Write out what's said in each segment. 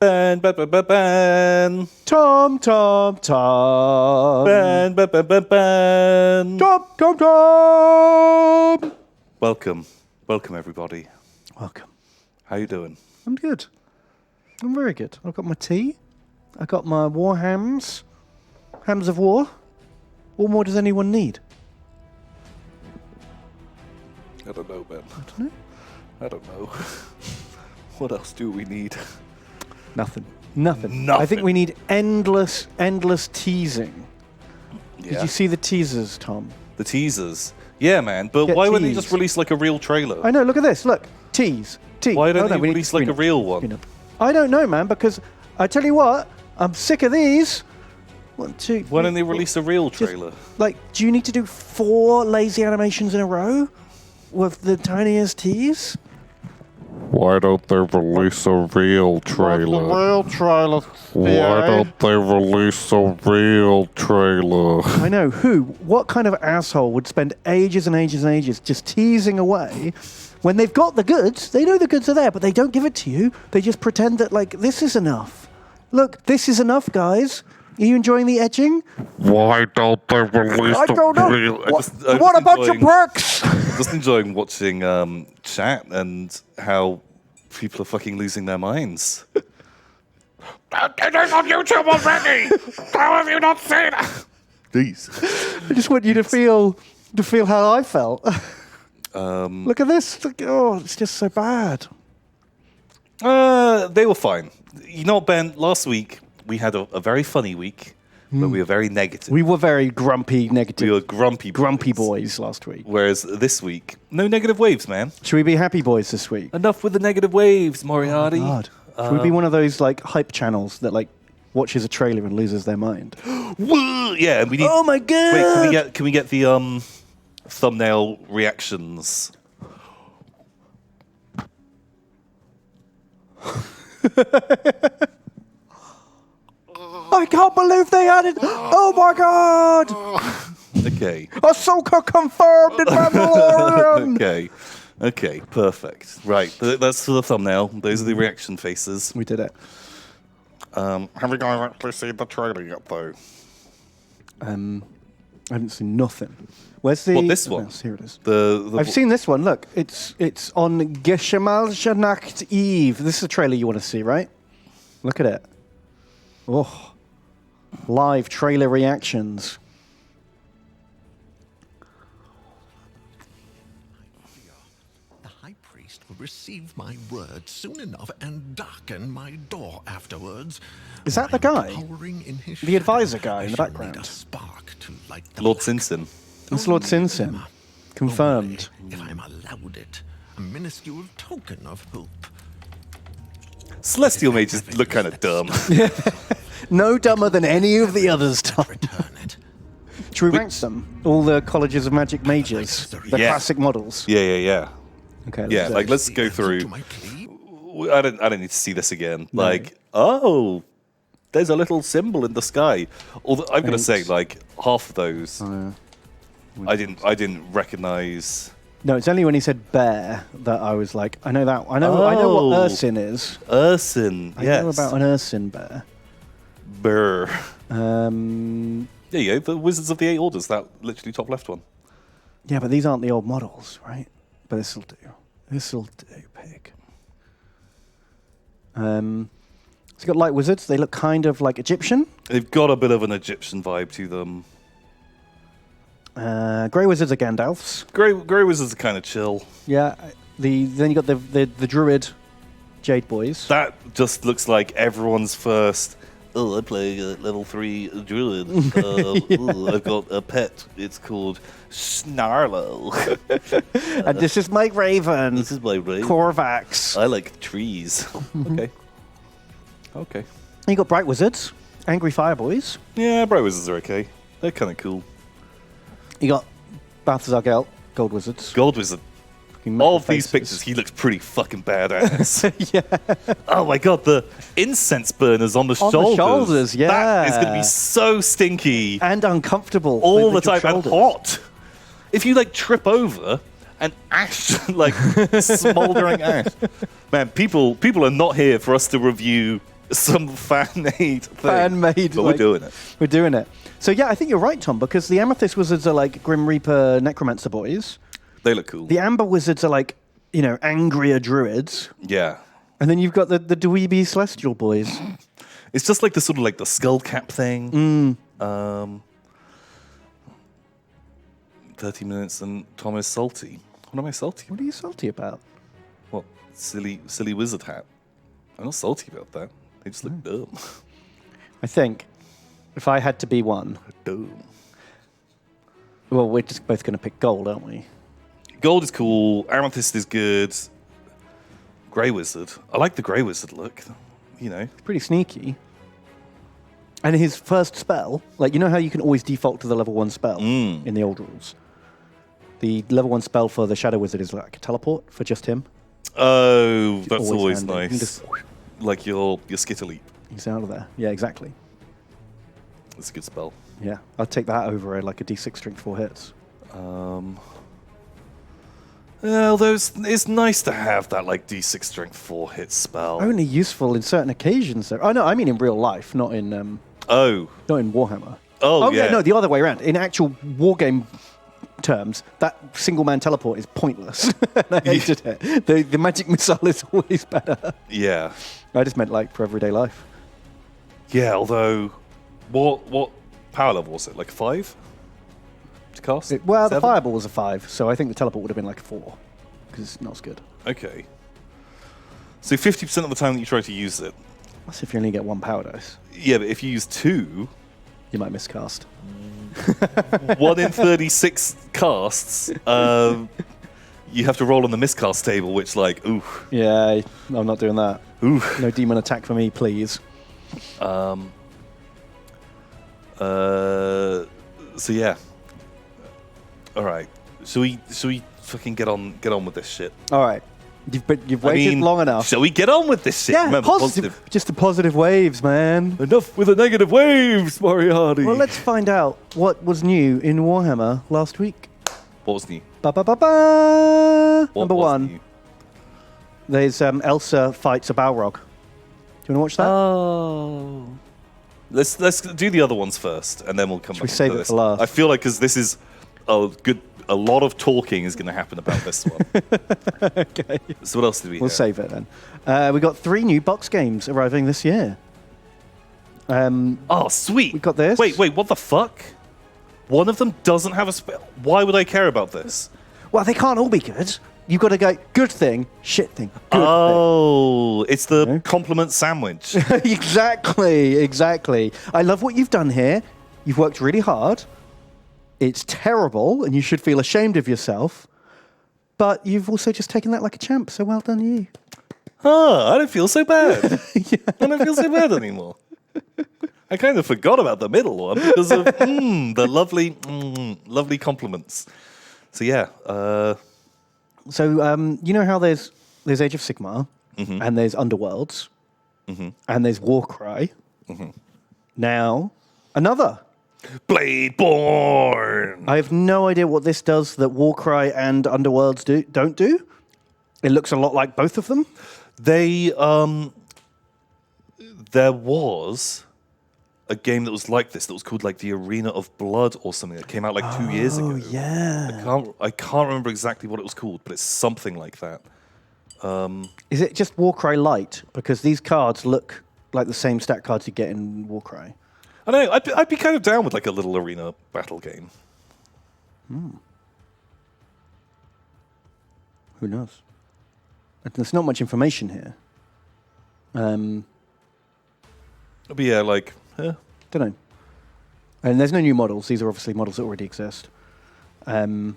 Ben, ben, ben, ben, ben. Tom, Tom, Tom. Ben, ben, ben, ben, ben. Tom, Tom, Tom. Welcome. Welcome, everybody. Welcome. How you doing? I'm good. I'm very good. I've got my tea. I got my war hams. Hams of war. What more does anyone need? I don't know, Ben. I don't know. I don't know. What else do we need? Nothing. Nothing. Nothing. I think we need endless teasing. Yeah. Did you see the teasers, Tom? The teasers? Yeah, man. But Get why wouldn't they teased. just release like a real trailer? I know, look at this. Look. Tease. Tease. Why don't no, they we need release to like a screen real it. one? Screen it. I don't know, man, because I tell you what, I'm sick of these. 1, 2. Why don't they release a real Just, trailer? like, do you need to do 4 lazy animations in a row with the tiniest tease? Why don't they release a real trailer? Real trailer. Why don't they release a real trailer? I know. Who? What kind of asshole would spend ages and ages and ages just teasing away when they've got the goods? They know the goods are there, but they don't give it to you. They just pretend that, like, this is enough. Look, this is enough, guys. Are you enjoying the etching? Why don't they release I don't know. real... What a bunch of pricks! I'm just enjoying watching chat and how people are fucking losing their minds. It is on YouTube already! How have you not seen it? These. I just want you to feel how I felt. Look at this. Look, oh, it's just so bad. They were fine. You know what, Ben? Last week, we had a very funny week, but we were very negative. We were very grumpy, negative. We were grumpy boys last week. Whereas this week, no negative waves, man. Should we be happy boys this week? Enough with the negative waves, Moriarty. God. Should we be one of those like hype channels that like watches a trailer and loses their mind? Woo! Yeah, and we need. Oh my god! Wait, can we get the thumbnail reactions? I can't believe they added. Oh my god! Okay. Ahsoka confirmed in Mandalorian. Okay, perfect. Right, that's for the thumbnail. Those are the reaction faces. We did it. Have you guys actually seen the trailer yet, though? I haven't seen nothing. Where's the? What, this one? Yes, here it is. The I've seen this one. Look, it's on Geshemalsha Nacht Eve. This is a trailer you want to see, right? Look at it. Oh, live trailer reactions. The high priest will receive my word soon enough and darken my door afterwards. Is that the guy? Cowering in his The advisor shadow, guy in I the shall background? need a spark to light the Lord black. Sinsin. It's Lord Sinsin. Confirmed. Only if I'm allowed it, a minuscule token of hope. Celestial mages look kind of dumb. No dumber than any of the others, Tom. Return it. Should we rank them? All the colleges of magic mages, the Yeah. classic models. Yeah. Okay. Yeah, like let's go To through. my plea? I don't need to see this again. Like, oh, there's a little symbol in the sky. Although I'm gonna say, like, half of those, I didn't recognize. No, it's only when he said bear that I was like, I know that. I know what Oh. Ursin is. Ursin, I yes. know about an Ursin bear. Brr. Yeah, There you go. The Wizards of the Eight Orders. That literally top left one. but these aren't the old models, right? But this'll do. This'll do, pig. So you got light wizards. They look kind of like Egyptian. They've got a bit of an Egyptian vibe to them. Grey wizards are Gandalfs. Grey Wizards are kind of chill. Yeah. Then you got the druid Jade boys. That just looks like everyone's first. Oh, I play level 3 druid. Ooh, I've got a pet. It's called Snarlo. And this is my raven. This is my raven. Korvax. I like trees. Okay. You got bright wizards, angry fire boys. Yeah, Bright Wizards are okay. They're kind of cool. You got Balthazar Gelt, gold wizards. Gold Wizard. Fucking metal All of these faces. pictures, he looks pretty fucking badass. Yeah. Oh my god, the incense burners on the On the shoulders. shoulders, yeah. That is going to be so stinky And uncomfortable. all the with your time and shoulders. hot. If you like trip over and ash, like smoldering ash. Man, people are not here for us to review some fan-made thing. Fan-made. But we're doing it. We're doing it. So yeah, I think you're right, Tom, because the Amethyst Wizards are like Grim Reaper Necromancer boys. They look cool. The Amber Wizards are like, angrier druids. Yeah. And then you've got the Dweeby Celestial boys. It's just like the sort of like the skull cap thing. 30 minutes and Tom is salty. What am I salty about? What are you salty about? What? Silly wizard hat. I'm not salty about that. They just look dumb. I think if I had to be one, Dumb. well, we're just both going to pick gold, aren't we? Gold is cool. Amethyst is good. Grey Wizard. I like the Grey Wizard look. Pretty sneaky. And his first spell, like, how you can always default to the level 1 spell in the old rules? The level 1 spell for the Shadow Wizard is like a teleport for just him. Oh, that's always handy. You can nice. just- Like your Skittle Leap. He's out of there. Yeah, exactly. That's a good spell. Yeah, I'd take that over like a D6 strength 4 hits. Although it's nice to have that like D6 strength 4 hit spell. Only useful in certain occasions, though. Oh no, I mean in real life, not in not in Warhammer. Oh, yeah. No, the other way around. In actual wargame terms, that single man teleport is pointless. I hated it. The magic missile is always better. Yeah. I just meant like for everyday life. Yeah, although what power level was it? Like 5? To cast? The 7? fireball was a 5, so I think the teleport would have been like a 4 because it's not as good. Okay. So 50% of the time that you try to use it. That's if you only get 1 power dice. Yeah, but if you use 2, You might miscast. 1 in 36 casts, you have to roll on the miscast table, which like, ooh. Yeah, I'm not doing that. Ooh. No demon attack for me, please. So yeah. All right. Should we fucking get on with this shit? All right. You've waited long enough. Shall we get on with this shit? Yeah, Remember, positive. Just the positive waves, man. Enough with the negative waves, Moriarty. Well, let's find out what was new in Warhammer last week. What was new? Ba-ba-ba-ba! What Number was 1. new? There's Elsa fights a Balrog. Do you want to watch that? Oh. Let's do the other ones first, and then we'll come back we to save it this. for last? I feel like because this is a lot of talking is going to happen about this one. Okay. So what else did we We'll have? save it then. We got 3 new box games arriving this year. Oh, sweet. We got this. Wait, what the fuck? One of them doesn't have a spell. Why would I care about this? Well, they can't all be good. You've got to go good thing, shit thing, good Oh, it's the No? compliment sandwich. thing. Exactly. I love what you've done here. You've worked really hard. It's terrible, and you should feel ashamed of yourself. But you've also just taken that like a champ, so well done you. I don't feel so bad. I don't feel so bad anymore. I kind of forgot about the middle one because of the lovely compliments. So yeah. So you know how there's Age of Sigmar, and there's Underworlds, and there's Warcry. Now, another. Bladeborn. I have no idea what this does that Warcry and Underworlds don't do. It looks a lot like both of them. They there was a game that was like this that was called like the Arena of Blood or something that came out like 2 years ago. Oh yeah. I can't remember exactly what it was called, but it's something like that. Is it just Warcry Light? Because these cards look like the same stat cards you get in Warcry. I don't know. I'd be kind of down with like a little arena battle game. Who knows? There's not much information here. But yeah, like, Don't know. And there's no new models. These are obviously models that already exist. But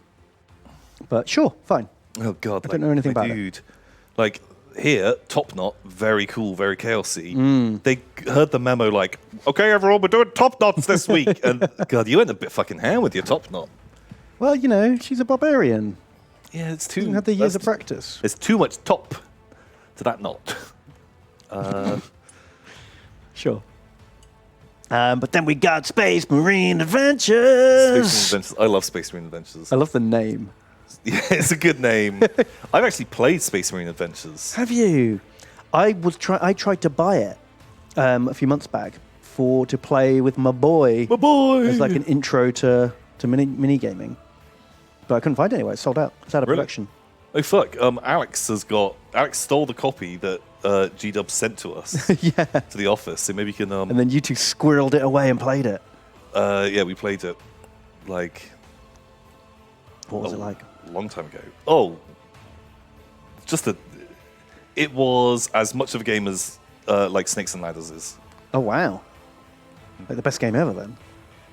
sure, fine. oh god, I don't know anything about it. dude. Like here, Top Knot, very cool, very chaosy. They heard the memo like, okay, everyone, we're doing Top Knots this week, and god, you went a bit fucking ham with your Top Knot. Well, she's a barbarian. Yeah, it's too. Doesn't have the years that's- of practice. There's too much top to that knot. Sure. But then we got Space Marine Space Adventures. Marine Adventures. I love Space Marine Adventures. I love the name. Yeah, it's a good name. I've actually played Space Marine Adventures. Have you? I tried to buy it, a few months back to play with my boy. My boy! As like an intro to mini gaming. But I couldn't find it anywhere. It's sold out. It's out of production. Oh, fuck. Alex stole the copy that G-Dub sent to us. Yeah. To the office. So maybe you can... And then you two squirreled it away and played it. Yeah, we played it, like... What was it like? A long time ago. Oh. It was as much of a game as, like, Snakes and Ladders is. Oh, wow. Like the best game ever, then.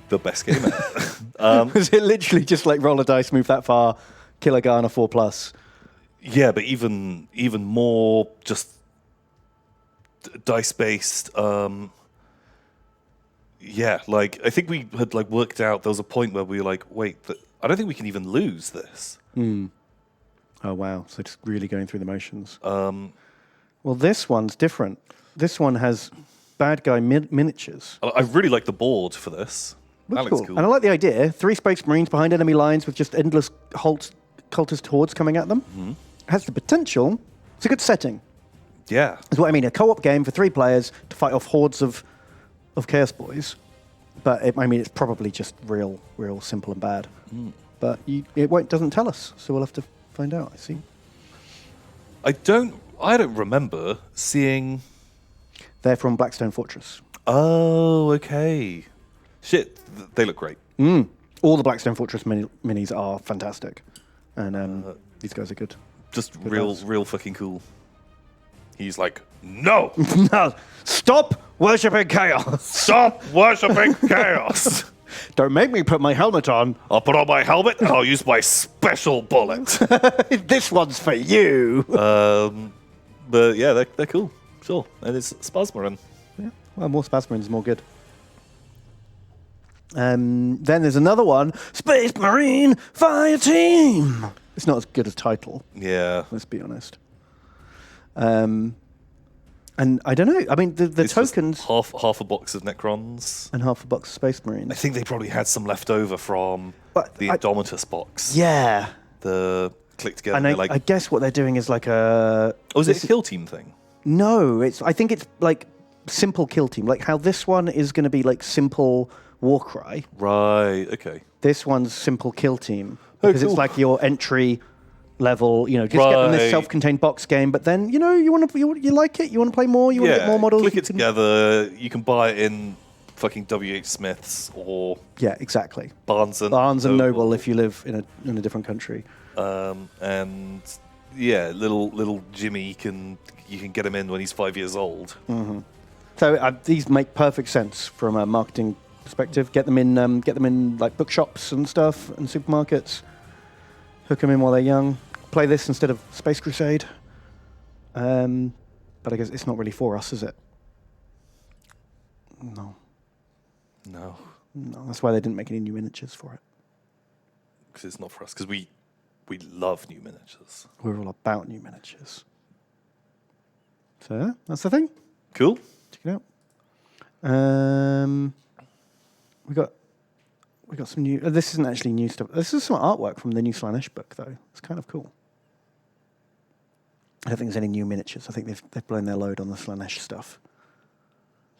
The best game ever. Was it literally just like roll a dice, move that far, kill a guy on a 4+? Yeah, but even more just dice-based. Yeah, like, I think we had, like, worked out, there was a point where we were like, wait, I don't think we can even lose this. Oh, wow. So just really going through the motions. Well, this one's different. This one has bad guy miniatures. I really like the board for this. That looks cool. And I like the idea. 3 Space Marines behind enemy lines with just endless cultist hordes coming at them. Mm-hmm. Has the potential. It's a good setting. Yeah. Is what I mean. A co-op game for 3 players to fight off hordes of Chaos Boys. But it's probably just real simple and bad. But it doesn't tell us, so we'll have to find out. I see. I don't remember seeing. They're from Blackstone Fortress. Oh, okay. Shit, they look great. All the Blackstone Fortress minis are fantastic, and these guys are good. Just real fucking cool. He's like, no, No, stop worshipping chaos. stop worshipping chaos. Don't make me put my helmet on. I'll put on my helmet and I'll use my special bullet. This one's for you. But yeah, they're cool. Sure, and it's Spasmarin. Yeah. Well, more Spasmarins, more good. Then there's another one, Space Marine Fire Team. It's not as good a title. Yeah. Let's be honest. And I don't know. I mean, the It's tokens just half a box of Necrons. and half a box of Space Marines. I think they probably had some left over from the Indomitus box. Yeah. The click together. And I guess what they're doing is like a. Oh, is it a kill team thing? No, I think it's like simple kill team. Like how this one is going to be like simple Warcry. Right. Okay. This one's simple kill team because it's like your entry level. Just get them this self-contained box game. But then you like it. You want to play more. You want to get more models. Click it together. You can buy it in fucking WH Smiths or exactly. Barnes and Noble if you live in a different country. And yeah, little Jimmy you can get him in when he's 5 years old. Mm-hmm. So these make perfect sense from a marketing perspective. Get them in like bookshops and stuff and supermarkets. Hook them in while they're young. Play this instead of Space Crusade. But I guess it's not really for us, is it? No. That's why they didn't make any new miniatures for it. Because it's not for us. Because we love new miniatures. We're all about new miniatures. So yeah, that's the thing. Cool. Check it out. We got some new. This isn't actually new stuff. This is some artwork from the new Slanesh book, though. It's kind of cool. I don't think there's any new miniatures. I think they've blown their load on the Slanesh stuff.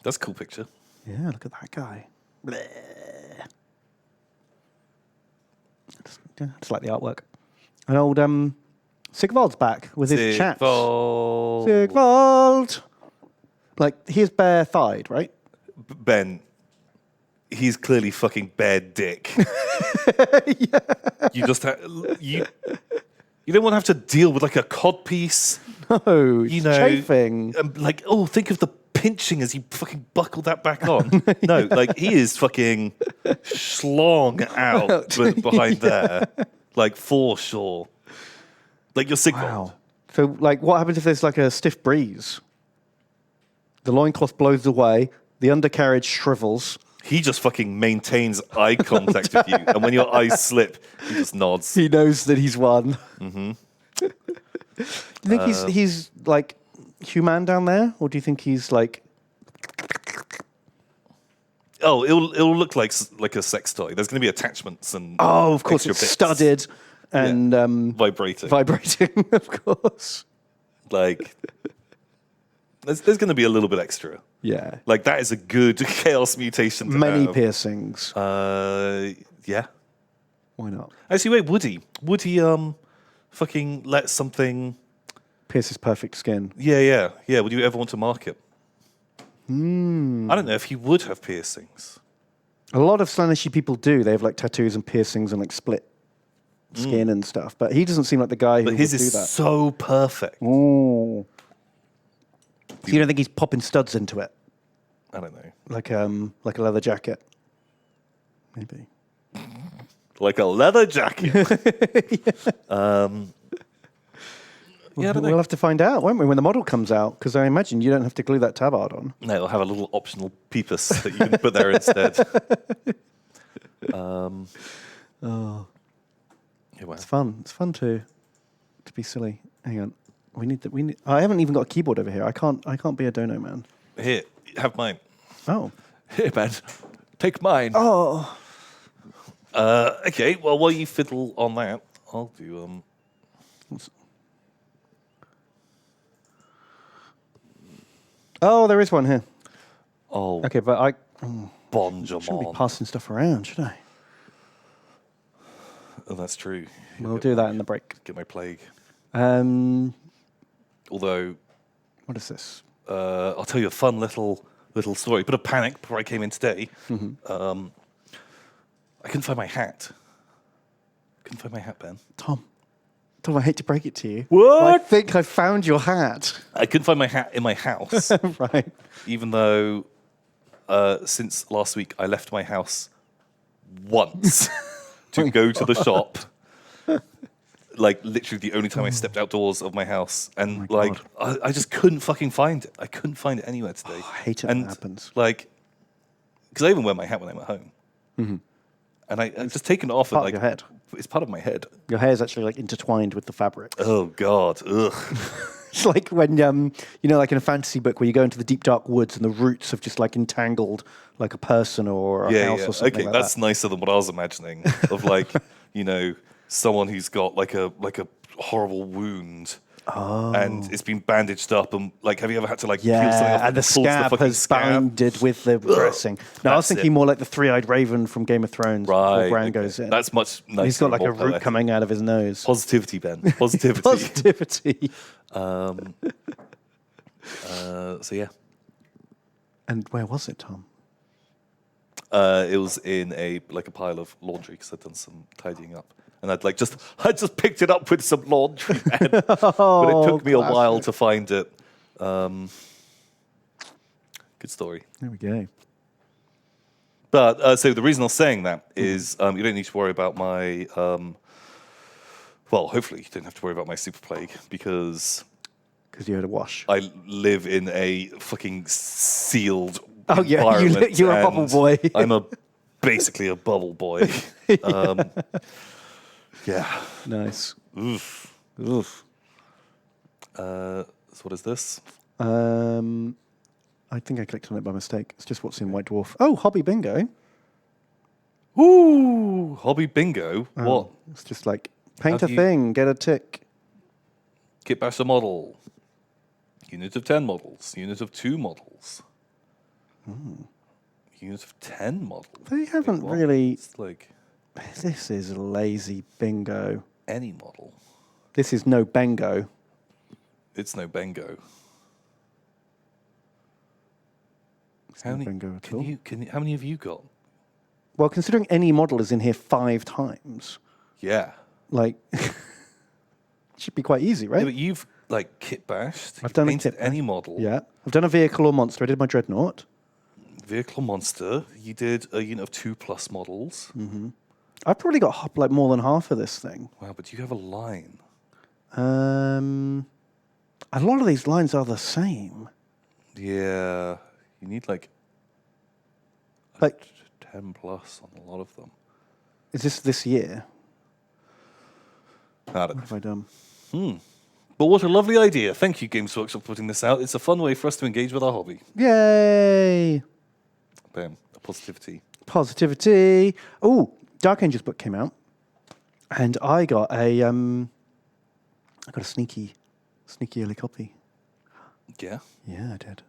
That's a cool picture. Yeah, look at that guy. Just like the artwork. An old Sigvald's back with his chat. Sigvald. Like he's bare-thighed, right? Ben, he's clearly fucking bare dick. Yeah. You just you don't want to have to deal with like a codpiece. No, chafing. Like, think of the pinching as you fucking buckle that back on. No, like he is fucking schlong out behind there, like for sure. Like your Sigvald. Wow. So, like, what happens if there's like a stiff breeze? The loincloth blows away, the undercarriage shrivels. He just fucking maintains eye contact with you, and when your eyes slip, he just nods. He knows that he's won. Mm-hmm. Do you think he's like human down there, or do you think he's like? Oh, it'll look like a sex toy. There's going to be attachments and of course it's bits. studded and vibrating, of course. like There's going to be a little bit extra. Yeah. Like, that is a good chaos mutation to Many have. piercings. Yeah. Why not? Actually, wait, Woody, fucking let something... Pierce his perfect skin. Yeah. Would you ever want to mark it? I don't know if he would have piercings. A lot of Slaaneshi people do. They have like tattoos and piercings and like split skin and stuff. But he doesn't seem like the guy who But would his do is that. so perfect. Ooh. So you don't think he's popping studs into it? I don't know. Like a leather jacket? Maybe. Like a leather jacket. Yeah, I don't know. We'll have to find out, won't we, when the model comes out? Because I imagine you don't have to glue that tabard on. No, it'll have a little optional peepus that you can put there instead. Yeah, well. It's fun. It's fun to be silly. Hang on. We need. I haven't even got a keyboard over here. I can't be a dono man. Here, have mine. Oh. Here, man. Take mine. Oh. Okay, well, while you fiddle on that, I'll do... Oh, there is one here. Oh, Okay, but I Bon shouldn't be Jamon. passing stuff around, should I? Oh, that's true. We'll do that in the break. Get my plague. Although, Although, what is this? I'll tell you a fun little story. Bit of panic before I came in today. Mm-hmm. I couldn't find my hat. Couldn't find my hat, Ben. Tom, I hate to break it to you. What? I think I found your hat. I couldn't find my hat in my house. Right. Even though since last week I left my house once to go to the shop. Like, literally the only time I stepped outdoors of my house. And, Oh my I just couldn't fucking find it. I couldn't find it anywhere today. I hate it when that happens. Like, because I even wear my hat when I'm at home. Mm-hmm. And I've just taken it off. Part and, of your head. It's part of my head. Your hair's actually like intertwined with the fabric. Oh, God. Ugh. It's like when, like in a fantasy book where you go into the deep dark woods and the roots have just like entangled like a person or a house or something Okay, like that's that. nicer than what I was imagining. Of like, someone who's got like a horrible wound. Oh. And it's been bandaged up, and like, have you ever had to like peel something Yeah, off and the pull scab fucking has scab? bounded with the dressing. No, I was That's thinking it. more like the three-eyed raven from Game of Thrones. Right, Before Bran okay. goes in. That's much nicer. He's got like and a more root poetic. coming out of his nose. Positivity, Ben. Positivity. Positivity. So yeah, And where was it, Tom? it was in a pile of laundry because I'd done some tidying up, and I just picked it up with some laundry, man. But it took me a while to find it. Good story. There we go. But so the reason I was saying that is you don't need to worry about my. Well, hopefully you don't have to worry about my super plague because You had a wash. I live in a fucking sealed Oh, yeah, environment. you're a bubble and boy. I'm basically a bubble boy. Yeah. Nice. Oof. Oof. So what is this? I think I clicked on it by mistake. It's just what's in White Dwarf. Oh, hobby bingo. Ooh, hobby bingo. What? It's just like paint How a do you- thing, get a tick. Kit Basher model. Unit of 10 models. Unit of 2 models. Unit of 10 models. They haven't what? really. It's like This is lazy bingo. any model. This is no bengo. It's no bingo. It's no bingo at all. How many have you got? Well, considering any model is in here 5 times, Yeah. like, it should be quite easy, Yeah, right? but you've like kit bashed. I've You've done a painted kit any model. Yeah. I've done a vehicle or monster. I did my dreadnought. Vehicle monster. You did a unit of 2+ models. I've probably got like more than half of this thing. Wow, but you have a line. A lot of these lines are the same. Yeah. You need like Like, 10+ on a lot of them. is this year? I don't What have I done? But what a lovely idea. Thank you, Games Workshop, for putting this out. It's a fun way for us to engage with our hobby. Yay! Bam. Positivity. Positivity. Oh, Dark Angels book came out, and I got a sneaky early copy. Yeah. Yeah, I did.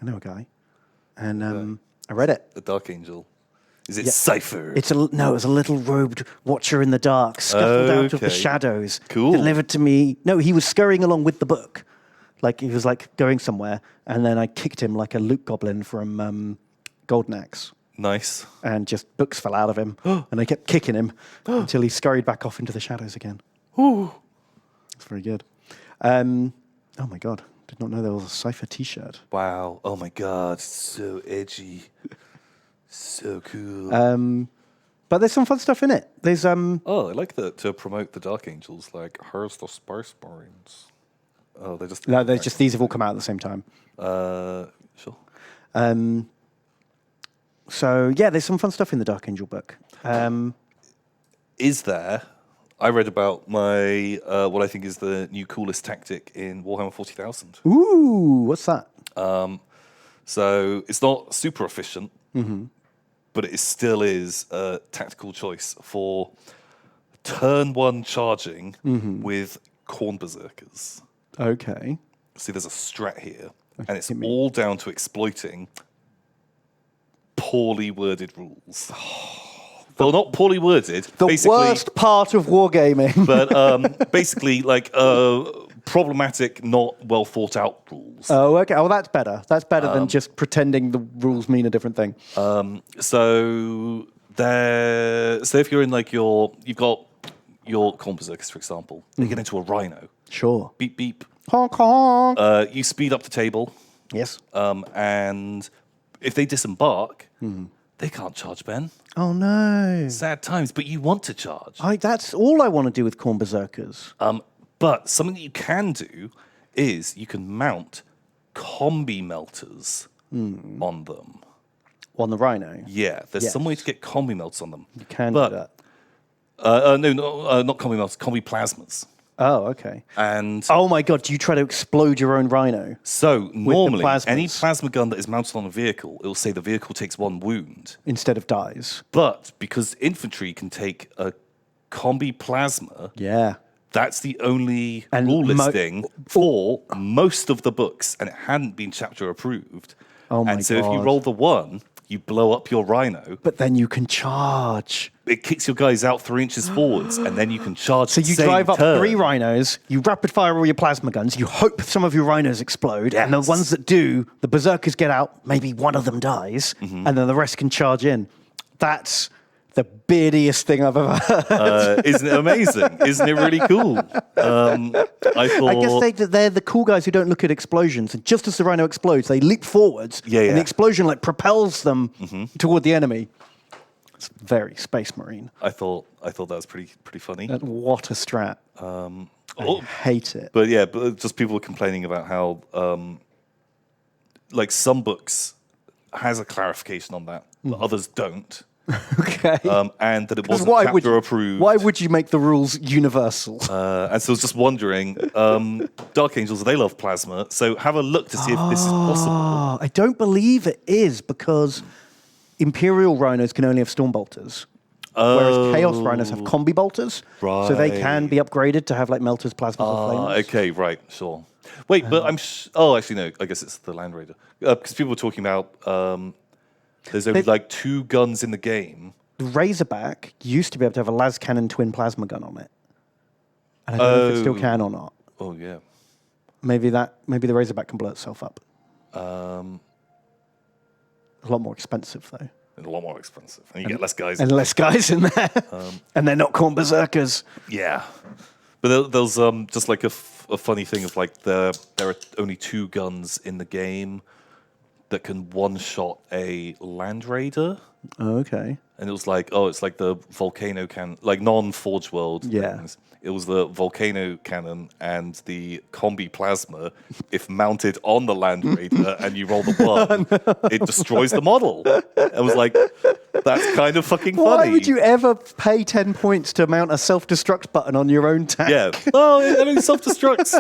I know a guy. And I read it. The Dark Angel. Is it Cypher? It was a little robed watcher in the dark, scuffled out of the Okay. shadows. Cool. Delivered to me. No, he was scurrying along with the book. Like, he was, like, going somewhere. And then I kicked him like a Luke Goblin from Golden Axe. Nice. And just books fell out of him. And I kept kicking him until he scurried back off into the shadows again. It's very good. Oh, my God. Did not know there was a Cypher t-shirt. Wow. Oh my God. So edgy. So cool. But there's some fun stuff in it. There's I like that to promote the Dark Angels, like, here's the Space Marines. Oh, they just... No, there's just these have all come out at the same time. Sure. So, yeah, there's some fun stuff in the Dark Angel book. Is there... I read about my what I think is the new coolest tactic in Warhammer 40,000. Ooh, what's that? So it's not super efficient, but it still is a tactical choice for turn one charging with Khorne Berserkers. Okay. See, there's a strat here, and it's all down to exploiting poorly worded rules. Well, not poorly worded. The worst part of wargaming. But basically, like, problematic, not well thought out rules. Oh, okay. Oh, that's better. That's better than just pretending the rules mean a different thing. So if you're in like you've got your Khorne Berserkers, for example, you get into a Rhino. Sure. Beep beep. Honk, honk. You speed up the table, Yes. and if they disembark, they can't charge Ben. Oh, no. Sad times, but you want to charge. That's all I want to do with Khorne Berserkers. But something that you can do is you can mount combi melters on them. On the Rhino. Yeah, there's some way to get combi melts on them. You can but, do that. Not combi melts, combi plasmas. Oh, okay. And Oh, my God. Do you try to explode your own Rhino? so normally, plasmas. any plasma gun that is mounted on a vehicle, it will say the vehicle takes 1 wound. Instead of dies. But because infantry can take a combi plasma, Yeah. that's the only And rule listing for most of the books, and it hadn't been chapter approved. Oh my And so if you God. roll the 1, you blow up your Rhino. But then you can charge. It kicks your guys out 3 inches forwards, and then you can charge. So you drive up 3 Rhinos, you rapid fire all your plasma guns, you hope some of your Rhinos explode, and the Yes. ones that do, the Berserkers get out, maybe one of them dies, and then the rest can charge in. That's the beardiest thing I've ever heard. Isn't it amazing? Isn't it really cool? I thought. I guess they're the cool guys who don't look at explosions, and just as the Rhino explodes, they leap forwards, Yeah, and yeah. the explosion like propels them toward the enemy. It's very Space Marine. I thought that was pretty funny. What a strat. I hate it. But yeah, but just people were complaining about how, like, some books has a clarification on that, but others don't. Okay. And that it wasn't chapter approved. Why would you make the rules universal? And so I was just wondering, Dark Angels, they love plasma, so have a look to see if this is possible. I don't believe it is because Imperial Rhinos can only have Storm Bolters. Whereas Chaos Rhinos have Combi Bolters. So they can be upgraded to have like melters, plasmas, or flames. Okay, right, sure. Wait, but actually, no, I guess it's the Land Raider. Because people were talking about there's only like 2 guns in the game. The Razorback used to be able to have a las cannon twin plasma gun on it. And I don't know if it still can or not. Oh, yeah. Maybe the Razorback can blow itself up. A lot more expensive, though. A lot more expensive. And you get less guys. And less guys in there. And they're not Khorne Berserkers. Yeah. But there's just like a funny thing of like there are only 2 guns in the game that can one-shot a Land Raider. Oh, okay. And it was like, it's like the volcano cannon, like non-Forge World things. It was the volcano cannon and the combi plasma. If mounted on the Land Raider and you roll the 1, it destroys the model. I was like, that's kind of fucking funny. Why would you ever pay 10 points to mount a self-destruct button on your own tank? Yeah. Oh, it only self-destructs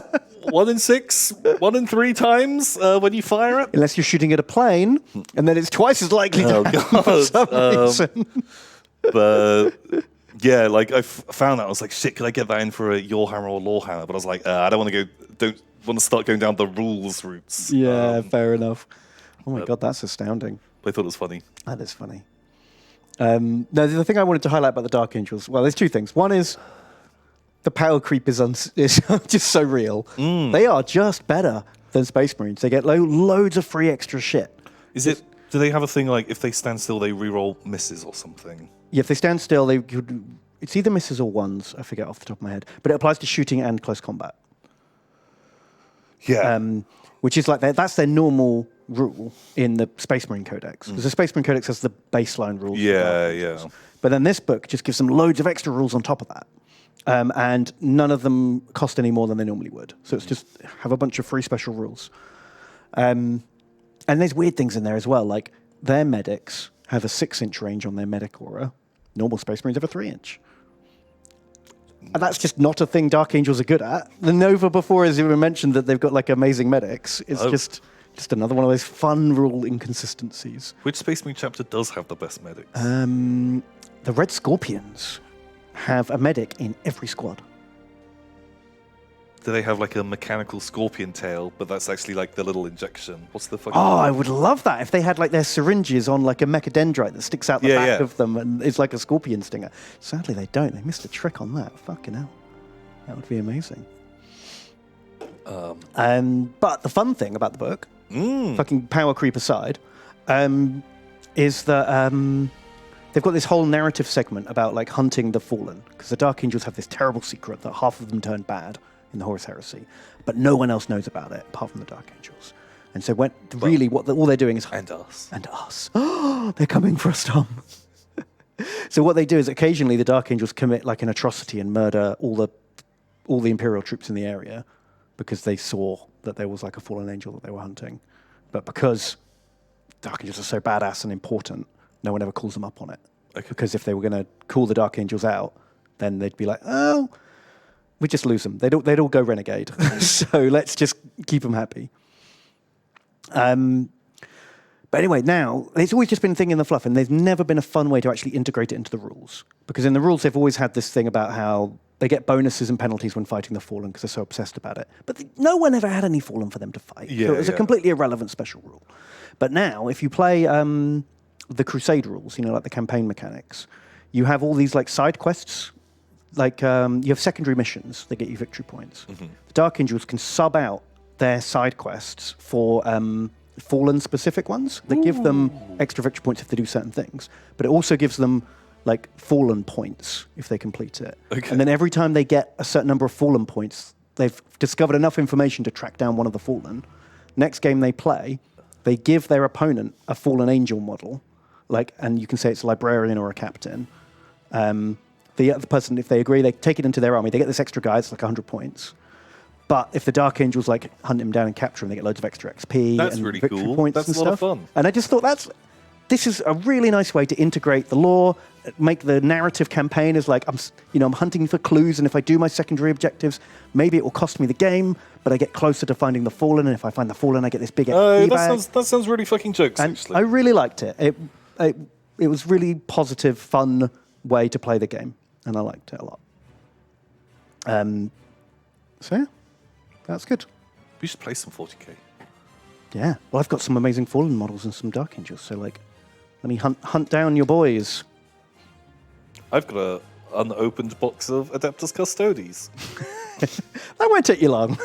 1 in 6, 1 in 3 times when you fire it. Unless you're shooting at a plane, and then it's twice as likely to happen for some reason. But yeah, like I found that I was like, shit, could I get that in for a Warhammer or Lorehammer? But I was like, I don't want to go. want to start going down the rules routes. Yeah, fair enough. Oh my god, that's astounding. I thought it was funny. That is funny. No, the thing I wanted to highlight about the Dark Angels, well, there's two things. One is the power creep is just so real. They are just better than Space Marines. They get loads of free extra shit. Do they have a thing like if they stand still, they reroll misses or something? Yeah, if they stand still, they could. It's either misses or ones. I forget off the top of my head, but it applies to shooting and close combat. Yeah. Which is like that's their normal rule in the Space Marine Codex. Because the Space Marine Codex has the baseline rules. Yeah. But then this book just gives them loads of extra rules on top of that. And none of them cost any more than they normally would. So it's just have a bunch of free special rules. And there's weird things in there as well. Like their medics have a 6-inch range on their medic aura. Normal Space Marines have a 3-inch. And that's just not a thing Dark Angels are good at. The Nova before has even mentioned that they've got like amazing medics. It's just another one of those fun rule inconsistencies. Which Space Marine chapter does have the best medics? The Red Scorpions have a medic in every squad. Do they have like a mechanical scorpion tail, but that's actually like the little injection? What's the fucking... Oh, I would love that if they had like their syringes on like a mechadendrite that sticks out the back of them and it's like a scorpion stinger. Sadly, they don't. They missed a trick on that. Fucking hell. That would be amazing. But the fun thing about the book, fucking power creep aside, is that they've got this whole narrative segment about like hunting the fallen, because the Dark Angels have this terrible secret that half of them turn bad in the Horus Heresy, but no one else knows about it apart from the Dark Angels. And so all they're doing is And us. And us. They're coming for us, Tom. So what they do is occasionally the Dark Angels commit like an atrocity and murder all the Imperial troops in the area because they saw that there was like a fallen angel that they were hunting. But because Dark Angels are so badass and important, no one ever calls them up on it. Okay. Because if they were going to call the Dark Angels out, then they'd be like, oh, we just lose them. They'd all go renegade. So let's just keep them happy. But anyway, now, it's always just been a thing in the fluff, and there's never been a fun way to actually integrate it into the rules. Because in the rules, they've always had this thing about how they get bonuses and penalties when fighting the Fallen because they're so obsessed about it. But no one ever had any Fallen for them to fight. So it was a completely irrelevant special rule. But now, if you play the Crusade rules, like the campaign mechanics, you have all these like side quests. Like you have secondary missions that get you victory points. The Dark Angels can sub out their side quests for Fallen specific ones that give them extra victory points if they do certain things. But it also gives them like Fallen points if they complete it. Okay. And then every time they get a certain number of Fallen points, they've discovered enough information to track down one of the Fallen. Next game they play, they give their opponent a Fallen Angel model, and you can say it's a librarian or a captain. The other person, if they agree, they take it into their army. They get this extra guy. It's like 100 points. But if the Dark Angels hunt him down and capture him, they get loads of extra XP and really victory cool. points That's and a lot stuff. of fun. And I just thought this is a really nice way to integrate the lore, make the narrative campaign as like I'm hunting for clues, and if I do my secondary objectives, maybe it will cost me the game, but I get closer to finding the Fallen, and if I find the Fallen, I get this big XP bag. That sounds really fucking jokes. And actually, I really liked it. It was really positive, fun way to play the game. And I liked it a lot. So yeah, that's good. We should play some 40k. Yeah. Well, I've got some amazing Fallen models and some Dark Angels. So let me hunt down your boys. I've got an unopened box of Adeptus Custodes. That won't take you long.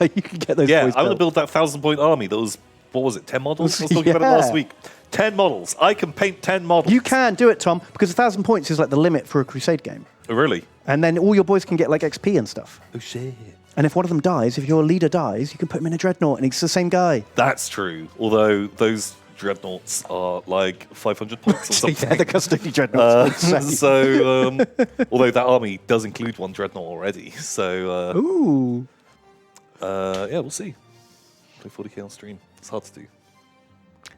You can get those. Yeah, boys I'm going to built. build that 1,000-point army. That was, what was it, 10 models? I was talking about it last week. 10 models. I can paint 10 models. You can do it, Tom, because 1,000 points is like the limit for a Crusade game. Oh, really? And then all your boys can get like XP and stuff. Oh, shit. And if one of them dies, if your leader dies, you can put him in a dreadnought and he's the same guy. That's true. Although those dreadnoughts are like 500 points or something. Yeah, the custody dreadnoughts. So, although that army does include one dreadnought already. So, ooh. Yeah, we'll see. Play 40k on stream. It's hard to do.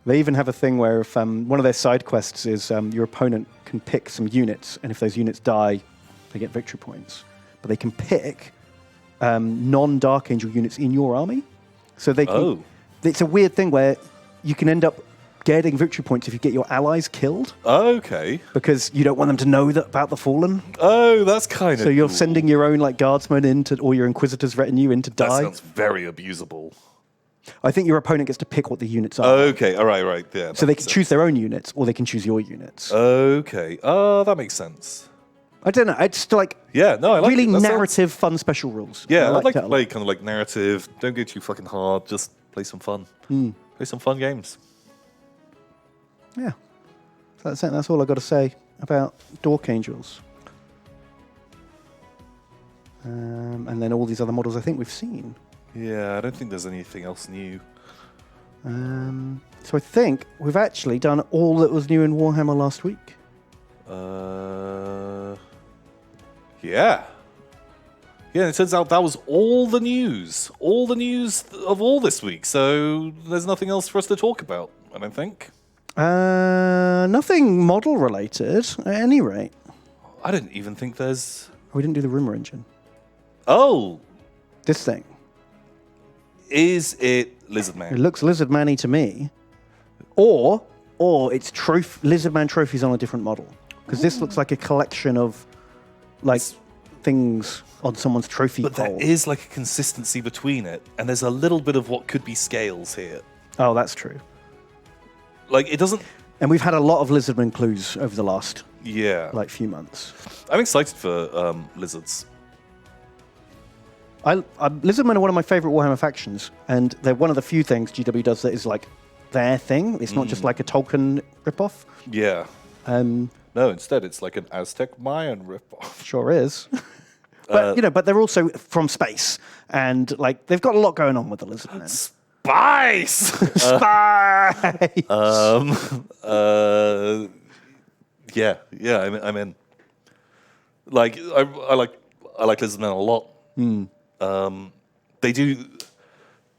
They even have a thing where if one of their side quests is your opponent can pick some units, and if those units die, they get victory points. But they can pick non-Dark Angel units in your army. So they can, it's a weird thing where you can end up getting victory points if you get your allies killed. Okay. Because you don't want them to know about the Fallen. Oh, that's kind of So you're cool. sending your own like guardsmen or your Inquisitor's retinue in to That die. sounds very abusable. I think your opponent gets to pick what the units are. Okay, all right, yeah. So they can choose their own units, or they can choose your units. Okay, that makes sense. I don't know. It's just like Yeah, no, I like really it. That narrative, fun special rules. Yeah, I I'd like that to a play lot. kind of like narrative. Don't go too fucking hard. Just play some fun. Hmm. Play some fun games. Yeah. So that's it. That's all I've got to say about Dork Angels. And then all these other models I think we've seen. Yeah, I don't think there's anything else new. So I think we've actually done all that was new in Warhammer last week. Yeah. Yeah, it turns out that was all the news. All the news of all this week. So there's nothing else for us to talk about, I don't think. Nothing model related at any rate. I didn't even think there's... We didn't do the rumor engine. Oh, This thing. is it Lizard It Man? looks Lizard Man-y to me. Or it's Lizard Man trophies on a different model. Because this looks like a collection of like things on someone's trophy But pole. there is like a consistency between it, and there's a little bit of what could be scales here. Oh, that's true. Like, it doesn't... And we've had a lot of Lizardman clues over the last Yeah. like few months. I'm excited for lizards. Lizardmen are one of my favorite Warhammer factions, and they're one of the few things GW does that is like their thing. It's not just like a Tolkien ripoff. Yeah. No, instead it's like an Aztec Mayan ripoff. Sure is. But but they're also from space, and like they've got a lot going on with the Lizardmen. Spice! Spice! Yeah, I'm in. Like, I like Lizardmen a lot. They do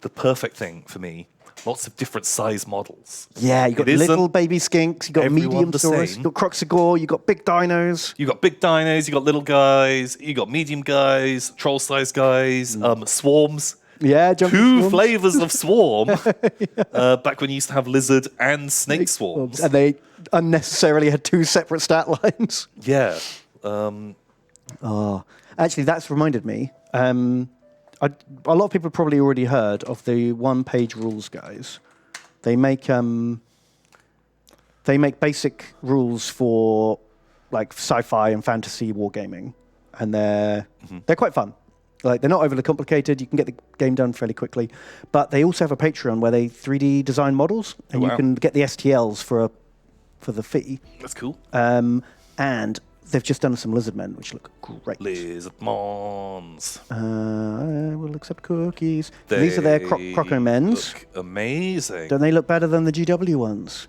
the perfect thing for me. Lots of different size models. Yeah, you got It isn't little baby skinks, you got everyone medium the Saurus, same. you got Croxagore, you got big dinos. You got big dinos, you got little guys, you got medium guys, troll-sized guys, swarms. Yeah, jumping Two swarms. flavors of swarm. Back when you used to have lizard and snake swarms. And they unnecessarily had two separate stat lines. Yeah. Actually, that's reminded me. A lot of people have probably already heard of the one-page rules guys. They make basic rules for like sci-fi and fantasy wargaming, and they're quite fun. Like they're not overly complicated. You can get the game done fairly quickly. But they also have a Patreon where they 3D design models, and you can get the STLs for the fee. That's cool. And they've just done some Lizardmen, which look great. Lizard Mons. I will accept cookies. These are their Crocomens. Look amazing. Don't they look better than the GW ones?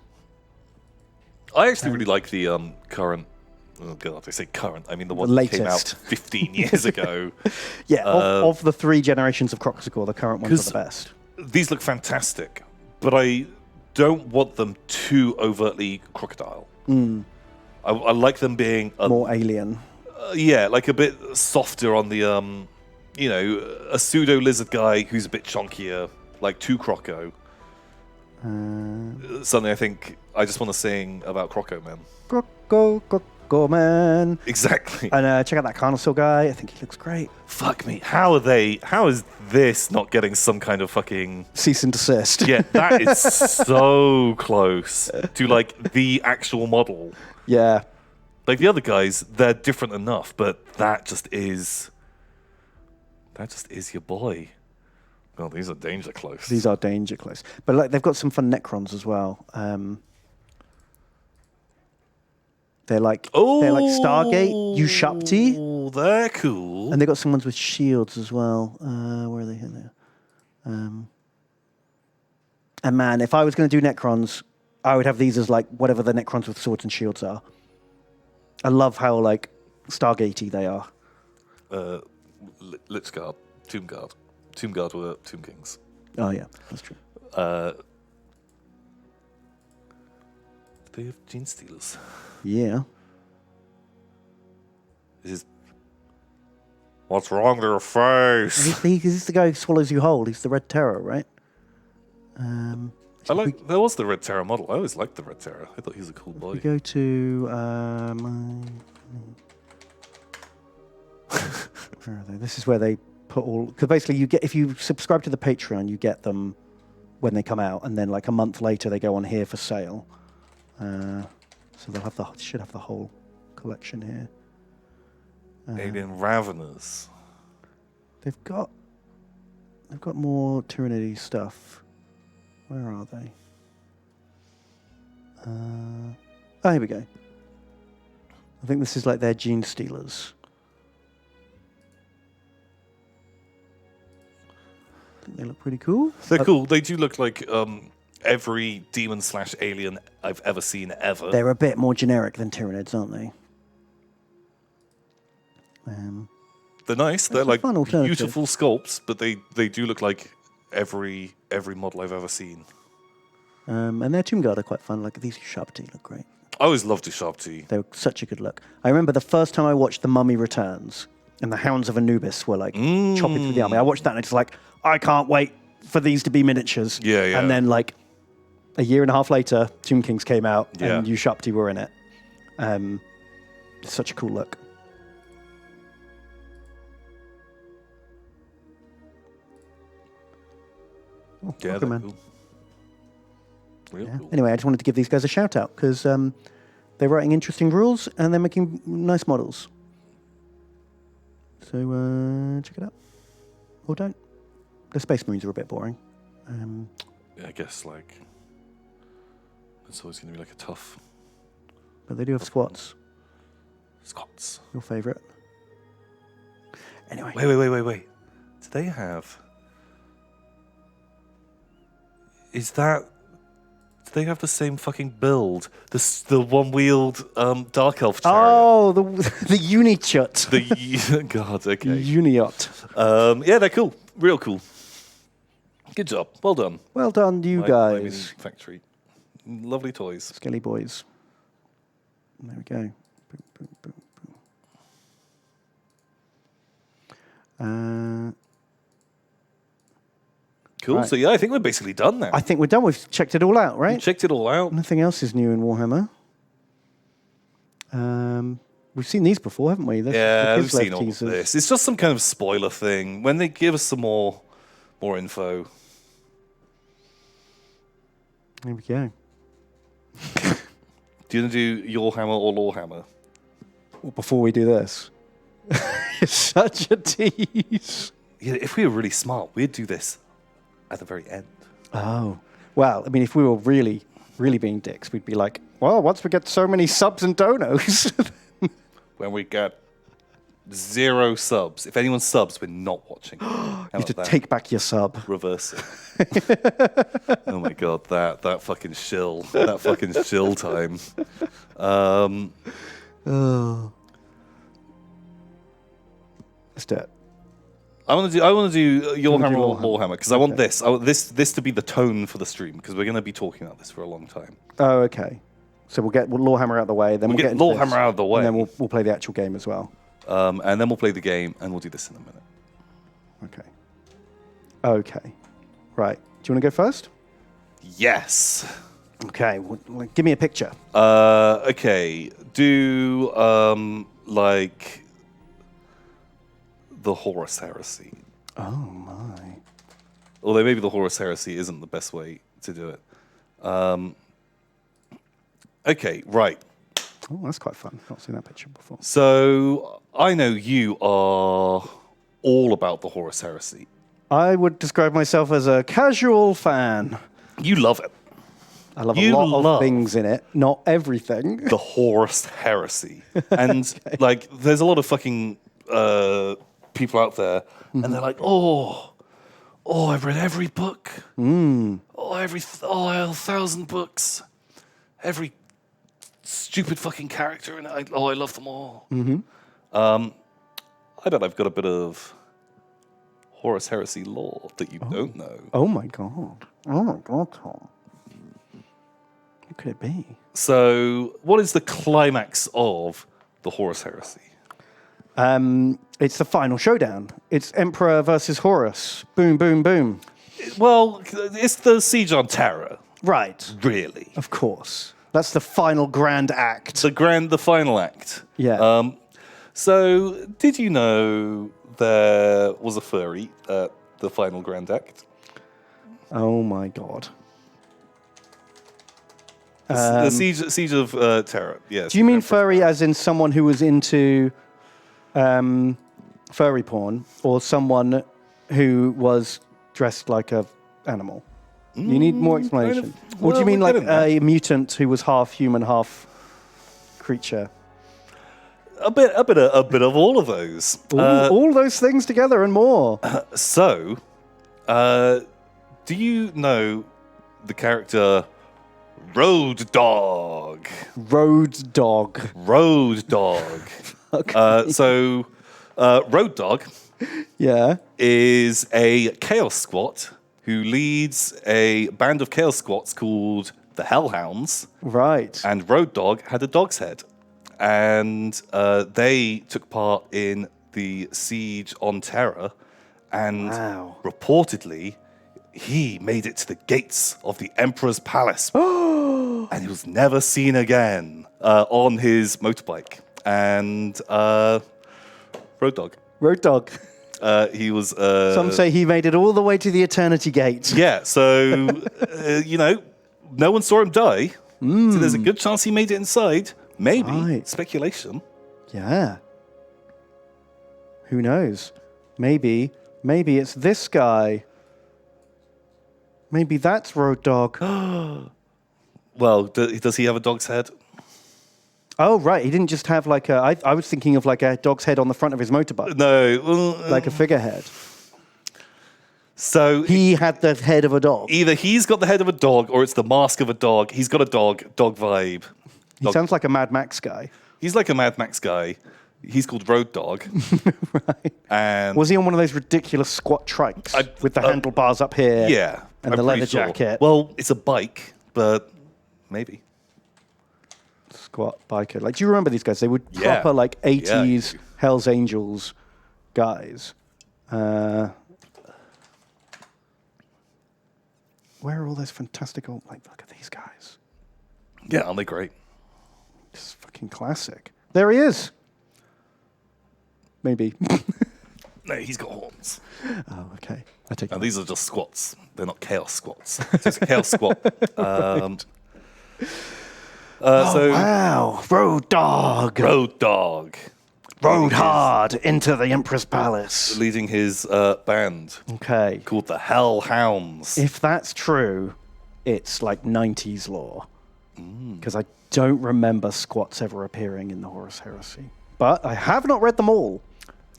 I actually really like the current. Oh god, I say current. I mean the one The that came out latest. 15 years ago. Yeah, of the three generations of Croxagore, the current ones are the best. These look fantastic, but I don't want them too overtly crocodile. I like them being More alien. yeah, like a bit softer on the a pseudo lizard guy who's a bit chunkier, like two Croco. Something I think I just want to sing about Croco Man. Croco man. Exactly. And check out that Carnosaur guy. I think he looks great. Fuck me. How is this not getting some kind of fucking... Cease and desist. Yeah, that is so close to like the actual model. Yeah. Like the other guys, they're different enough, but that just is your boy. Oh, these are danger close. These are danger close. But like they've got some fun Necrons as well. They're like Stargate, Ushapti. Oh, they're cool. And they got some ones with shields as well. Where are they here? There. And man, if I was going to do Necrons, I would have these as like whatever the Necrons with swords and shields are. I love how like Stargatey they are. Lich Guard, Tomb Guard. Tomb Guard were Tomb Kings. Oh yeah, that's true. They have Gene Stealers. Yeah. What's wrong with your face? He's the guy who swallows you whole. He's the Red Terror, right? There was the Red Terror model. I always liked the Red Terror. I thought he was a cool boy. We go to where are they? This is where they put all, because basically you get, if you subscribe to the Patreon, you get them when they come out, and then like a month later they go on here for sale. So they'll have should have the whole collection here. Alien Raveners. They've got more Tyranny stuff. Where are they? Oh, here we go. I think this is like their Gene Stealers. I think they look pretty cool. They're cool. They do look like every demon/alien I've ever seen ever. They're a bit more generic than Tyranids, aren't they? They're nice. They're a like fun alternative. beautiful sculpts, but they do look like every model I've ever seen. And their Tomb Guard are quite fun. Like these Sharpty look great. I always loved the Sharpty. They were such a good look. I remember the first time I watched The Mummy Returns and the Hounds of Anubis were like chopping through the army. I watched that and it's like, I can't wait for these to be miniatures. Yeah, yeah. And then like a year and a half later, Tomb Kings came out and Ushapti were in it. Such a cool look. Oh, Yeah, welcome, they're man. cool. Real cool. Anyway, I just wanted to give these guys a shout out because they're writing interesting rules and they're making nice models. So check it out. Or don't. The Space Marines are a bit boring. Yeah, I guess like it's always going to be like a tough But they do have squats. Scots. Your favourite. Anyway. Wait. Do they have? Do they have the same fucking build? The one-wheeled Dark Elf chariot. Oh, the Unichut. God, okay. Uniot. Yeah, they're cool. Real cool. Good job. Well done. Well done, you My guys. mini factory. Lovely toys. Skelly boys. There we go. Boom, boom, boom, boom. Cool. Right. So yeah, I think we're basically done now. I think we're done. We've checked it all out, We right? checked it all out. Nothing else is new in Warhammer. We've seen these before, haven't we? Yeah, the we've seen all of teasers. this. It's just some kind of spoiler thing. When they give us some more info. There we go. Do you want to do your hammer or Lorehammer? Well, before we do this, it's such a tease. Yeah, if we were really smart, we'd do this at the very end. Oh. Well, I mean, if we were really, really being dicks, we'd be like, well, once we get so many subs and donos. When we get 0 subs. If anyone subs, we're not watching. You have to take back your sub. Reverse it. Oh my god, that fucking shill. That fucking shill time. Let's do it. I want to do your hammer or Lorehammer. Lorehammer because I want this to be the tone for the stream because we're going to be talking about this for a long time. Oh, okay. So we'll get Lorehammer out of the way, then we'll get into Lorehammer this, out of the way, and then we'll play the actual game as well. and then we'll play the game and we'll do this in a minute. Okay. Okay. Right. Do you want to go first? Yes. Okay. Well, give me a picture. Okay. Do like the Horus Heresy. Oh my. Although maybe the Horus Heresy isn't the best way to do it. Okay, right. Oh, that's quite fun. Not seen that picture before. So I know you are all about the Horus Heresy. I would describe myself as a casual fan. You love it. I love You a lot love of things in it, not everything. The Horus Heresy. And like there's a lot of fucking people out there and they're like, oh, I've read every book. Oh, 1,000 books. Every stupid fucking character and I love them all. I bet I've got a bit of Horus Heresy lore that you don't know. Oh my god. Oh my god, Tom. What could it be? So, what is the climax of the Horus Heresy? It's the final showdown. It's Emperor versus Horus. Boom, boom, boom. Well, it's the Siege on Terra. Right. really. Of course. That's the final grand act. The final act. Yeah. So, did you know there was a furry at the final grand act? Oh my god. The Siege of Terror. Yes. Do you mean furry as in someone who was into furry porn, or someone who was dressed like a animal? You need more explanation. Or do you mean like a mutant who was half human, half creature? A bit of all of those. All those things together and more. So, do you know the character Road Dog? Road Dog. Road Dog. Okay. Road Dog Yeah. is a Chaos Squat who leads a band of Chaos Squats called the Hellhounds. Right. And Road Dog had a dog's head. And they took part in the siege on Terra. And reportedly, he made it to the gates of the Emperor's Palace. And he was never seen again on his motorbike. And Road Dog. Road Dog. He was... Some say he made it all the way to the Eternity Gate. Yeah, so, no one saw him die. So there's a good chance he made it inside. Maybe. Right. Speculation. Yeah. Who knows? Maybe it's this guy. Maybe that's Road Dog. Well, does he have a dog's head? Oh, right. He didn't just have like a... I was thinking of like a dog's head on the front of his motorbike. No. Like a figurehead. So... He had the head of a dog. Either he's got the head of a dog or it's the mask of a dog. He's got a dog vibe. He sounds like a Mad Max guy. He's like a Mad Max guy. He's called Road Dog. Right. And was he on one of those ridiculous squat trikes with the handlebars up here? Yeah. And the leather jacket? Well, it's a bike, but maybe. Squat biker. Like, do you remember these guys? They were Yeah. proper like 80s Yeah. Hells Angels guys. Where are all those fantastical... Like, look at these guys. Yeah, aren't they great? It's fucking classic. There he is. Maybe. No, he's got horns. Oh, okay. I take And it. these are just squats. They're not chaos squats. So it's a chaos squat. Wow. Road Dog. Road Dog. Rode hard into the Emperor's Palace. Leading his band Okay. called the Hellhounds. If that's true, it's like 90s lore. Because I don't remember squats ever appearing in the Horus Heresy. But I have not read them all.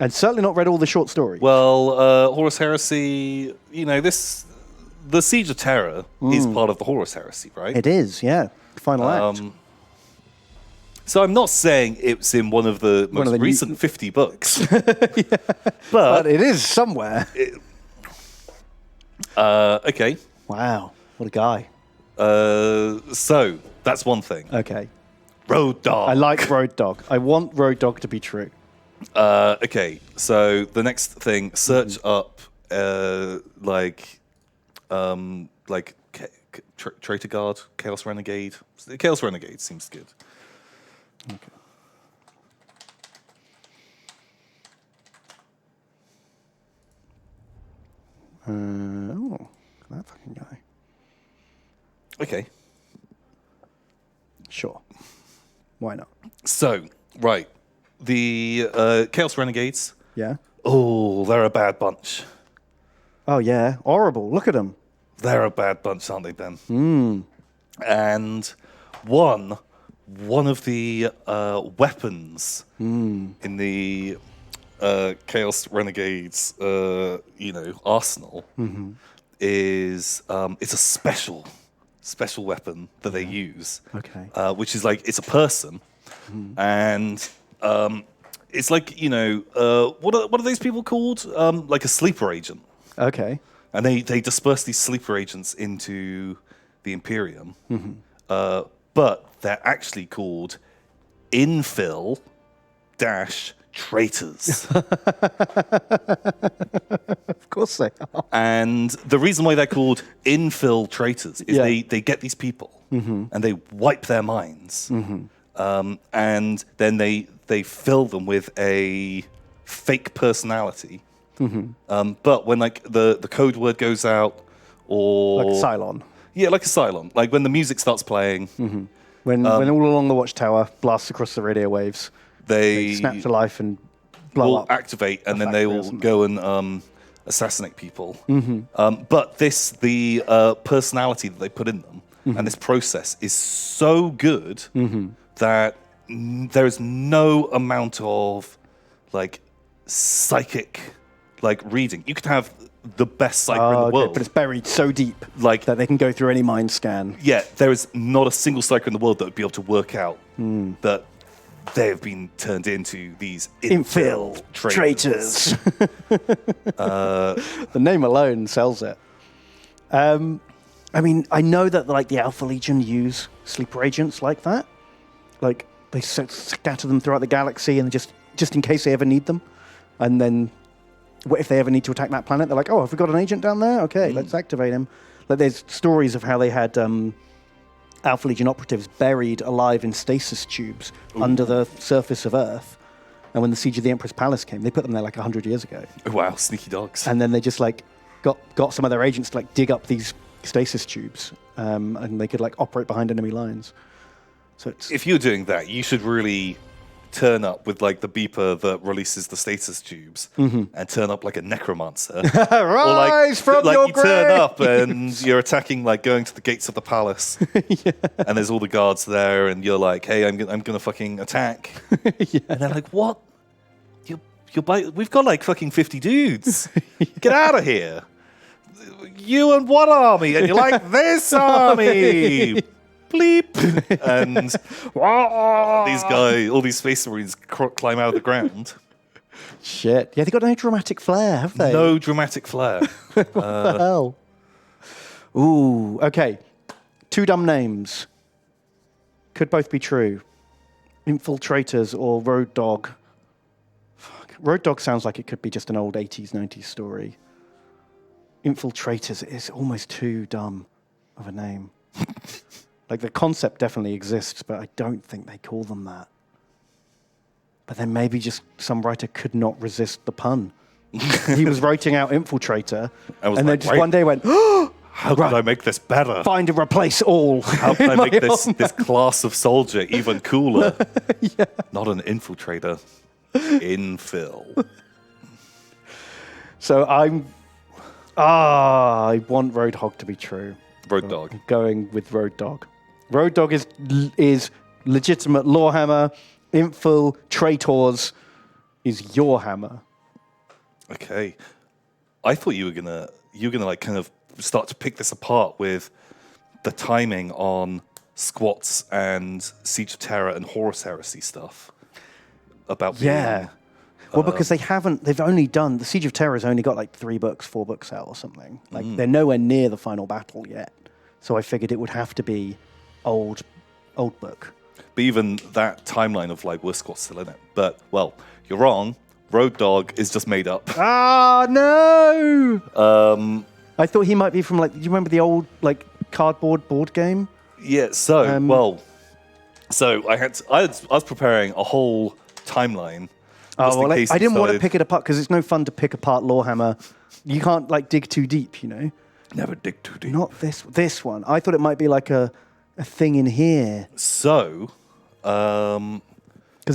And certainly not read all the short stories. Well, Horus Heresy, the Siege of Terror is part of the Horus Heresy, right? It is, yeah. Final act. So I'm not saying it's in one of the most recent 50 books. But it is somewhere. okay. Wow. What a guy. So that's one thing. Okay. Road Dog. I like Road Dog. I want Road Dog to be true. Okay, so the next thing, search up Traitor Guard, Chaos Renegade. Chaos Renegade seems good. Okay. That fucking guy. Okay. Sure. Why not? So, right. The Chaos Renegades. Yeah. Oh, they're a bad bunch. Oh, yeah. Horrible. Look at them. They're a bad bunch, aren't they, Ben? And one of the weapons in the Chaos Renegades, arsenal is it's a special weapon that they use. Okay. Which is like it's a person, and it's like what are those people called? Like a sleeper agent. Okay. And they disperse these sleeper agents into the Imperium, but they're actually called infill dash traitors. Of course they are. And the reason why they're called infiltrators is Yeah. they get these people and they wipe their minds. And then they fill them with a fake personality. But when like the code word goes out, or Like a Cylon. yeah, like a Cylon, like when the music starts playing, When all along the watchtower blasts across the radio waves, they snap to life and blow will up. activate, and then factory they or will something. go and assassinate people. But the personality that they put in them and this process is so good that there is no amount of like psychic like reading. You could have the best psyker in the world, But it's buried so deep like that they can go through any mind scan. yeah, there is not a single psyker in the world that would be able to work out that they have been turned into these Infil traitors. The name alone sells it. I mean, I know that like the Alpha Legion use sleeper agents like that. Like they scatter them throughout the galaxy, and just in case they ever need them. And then, what if they ever need to attack that planet? They're like, oh, have we got an agent down there? Okay, let's activate him. Like there's stories of how they had Alpha Legion operatives buried alive in stasis tubes under the surface of Earth. And when the Siege of the Empress Palace came, they put them there like 100 years ago. Wow, sneaky dogs. And then they just like got some of their agents to like dig up these stasis tubes, and they could like operate behind enemy lines. So it's If you're doing that, you should really turn up with like the beeper that releases the stasis tubes and turn up like a necromancer. rise from like your you turn grave! up and you're attacking, like going to the gates of the palace, and there's all the guards there, and you're like, "Hey, I'm gonna fucking attack," and they're like, "What? We've got like fucking 50 dudes. Get out of here! You and what army? And you're like, this army." Bleep, and all these space marines climb out of the ground. Shit. Yeah, they got no dramatic flair, have they? No dramatic flair. What the hell? Ooh, okay. Two dumb names. Could both be true. Infiltrators or Road Dog. Fuck. Road Dog sounds like it could be just an old 80s, 90s story. Infiltrators is almost too dumb of a name. Like, the concept definitely exists, but I don't think they call them that. But then maybe just some writer could not resist the pun. He was writing out Infiltrator, and then like, just right. one day went, oh, How can I make this better? find and replace all. How can I make this class of soldier even cooler? Not an infiltrator. Infill. So I want Roadhog to be true. Road Dog. I'm going with Road Dog. Road Dog is legitimate Lorehammer. Infiltrators is your hammer. Okay. I thought you were gonna like kind of start to pick this apart with the timing on Squats and Siege of Terror and Horus Heresy stuff. About being, Well, because they've only done, the Siege of Terror has only got like 4 books out or something. Like they're nowhere near the final battle yet. So I figured it would have to be old book. But even that timeline of like, were Squats still in it? But, well, you're wrong. Road Dog is just made up. Ah, no! I thought he might be from like, do you remember the old like cardboard board game? Yeah, so, I was preparing a whole timeline. Oh, just in well, case I you didn't want to started- pick it apart because it's no fun to pick apart Lorehammer. You can't like dig too deep, you know? Never dig too deep. Not this one. I thought it might be like a thing in here. So, Because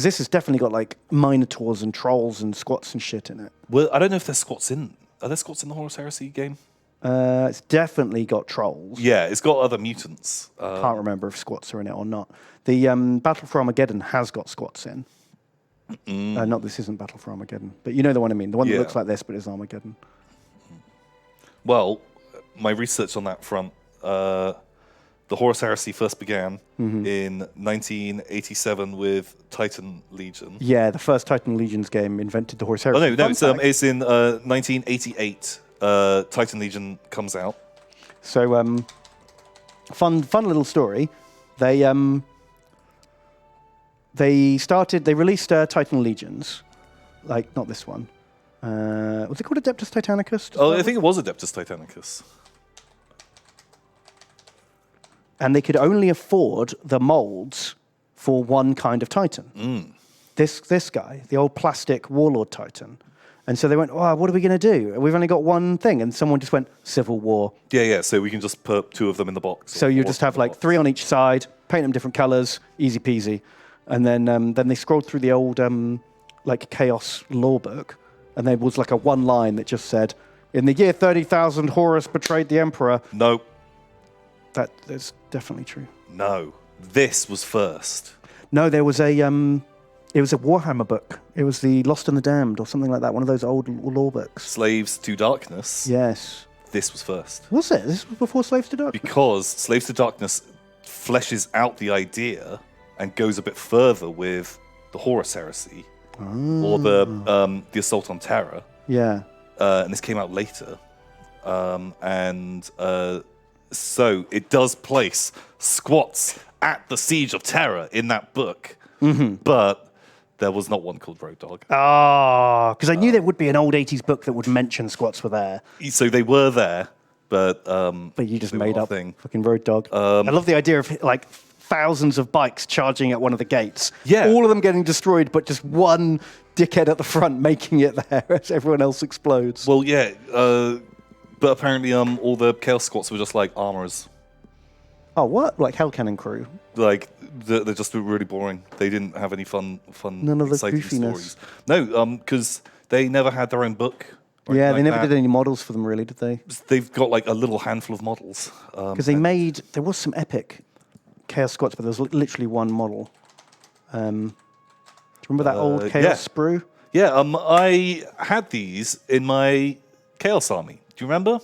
this has definitely got like Minotaurs and Trolls and Squats and shit in it. well, I don't know if there's Squats in. Are there Squats in the Horus Heresy game? It's definitely got Trolls. Yeah, it's got other mutants. Can't remember if Squats are in it or not. The Battle for Armageddon has got Squats in. Not this isn't Battle for Armageddon, but you know the one I mean. The one that looks like this but is Armageddon. Well, my research on that front, the Horus Heresy first began in 1987 with Titan Legion. Yeah, the first Titan Legions game invented the Horus Heresy. Oh, no, Fun fact. it's in 1988. Titan Legion comes out. So, fun little story. They they released Titan Legions, like not this one. Was it called Adeptus Titanicus? I think it was Adeptus Titanicus. And they could only afford the molds for one kind of Titan. This guy, the old plastic Warlord Titan. And so they went, oh, what are we going to do? We've only got one thing. And someone just went, Civil War. Yeah, so we can just put 2 of them in the box. So you just have like box. 3 on each side, paint them different colors, easy peasy. And then they scrolled through the old like Chaos lore book. And there was like a one line that just said, in the year 30,000, Horus betrayed the Emperor. No. That's definitely true. No. This was first. No, there was it was a Warhammer book. It was the Lost and the Damned or something like that, one of those old lore books. Slaves to Darkness. Yes. This was first. Was it? This was before Slaves to Darkness? Because Slaves to Darkness fleshes out the idea and goes a bit further with the Horus Heresy or the Assault on Terra. Yeah. And this came out later. So it does place squats at the Siege of Terror in that book. But there was not one called Road Dog. Oh, because I knew there would be an old 80s book that would mention squats were there. So they were there, but you just they were made not a up thing. fucking Road Dog. I love the idea of like thousands of bikes charging at one of the gates. Yeah. All of them getting destroyed, but just one dickhead at the front making it there as everyone else explodes. Well, yeah, but apparently all the Chaos Squats were just like armorers. Oh, what? Like Hell Cannon Crew? Like they're just really boring. They didn't have any fun, None of the exciting goofiness. stories. No, because they never had their own book. or Yeah, they anything never like did any models for them, really, did they? that. They've got like a little handful of models. Because there was some epic Chaos Squats, but there was literally one model. Do you remember that old Chaos Sprue? Yeah, I had these in my Chaos Army. Do you remember?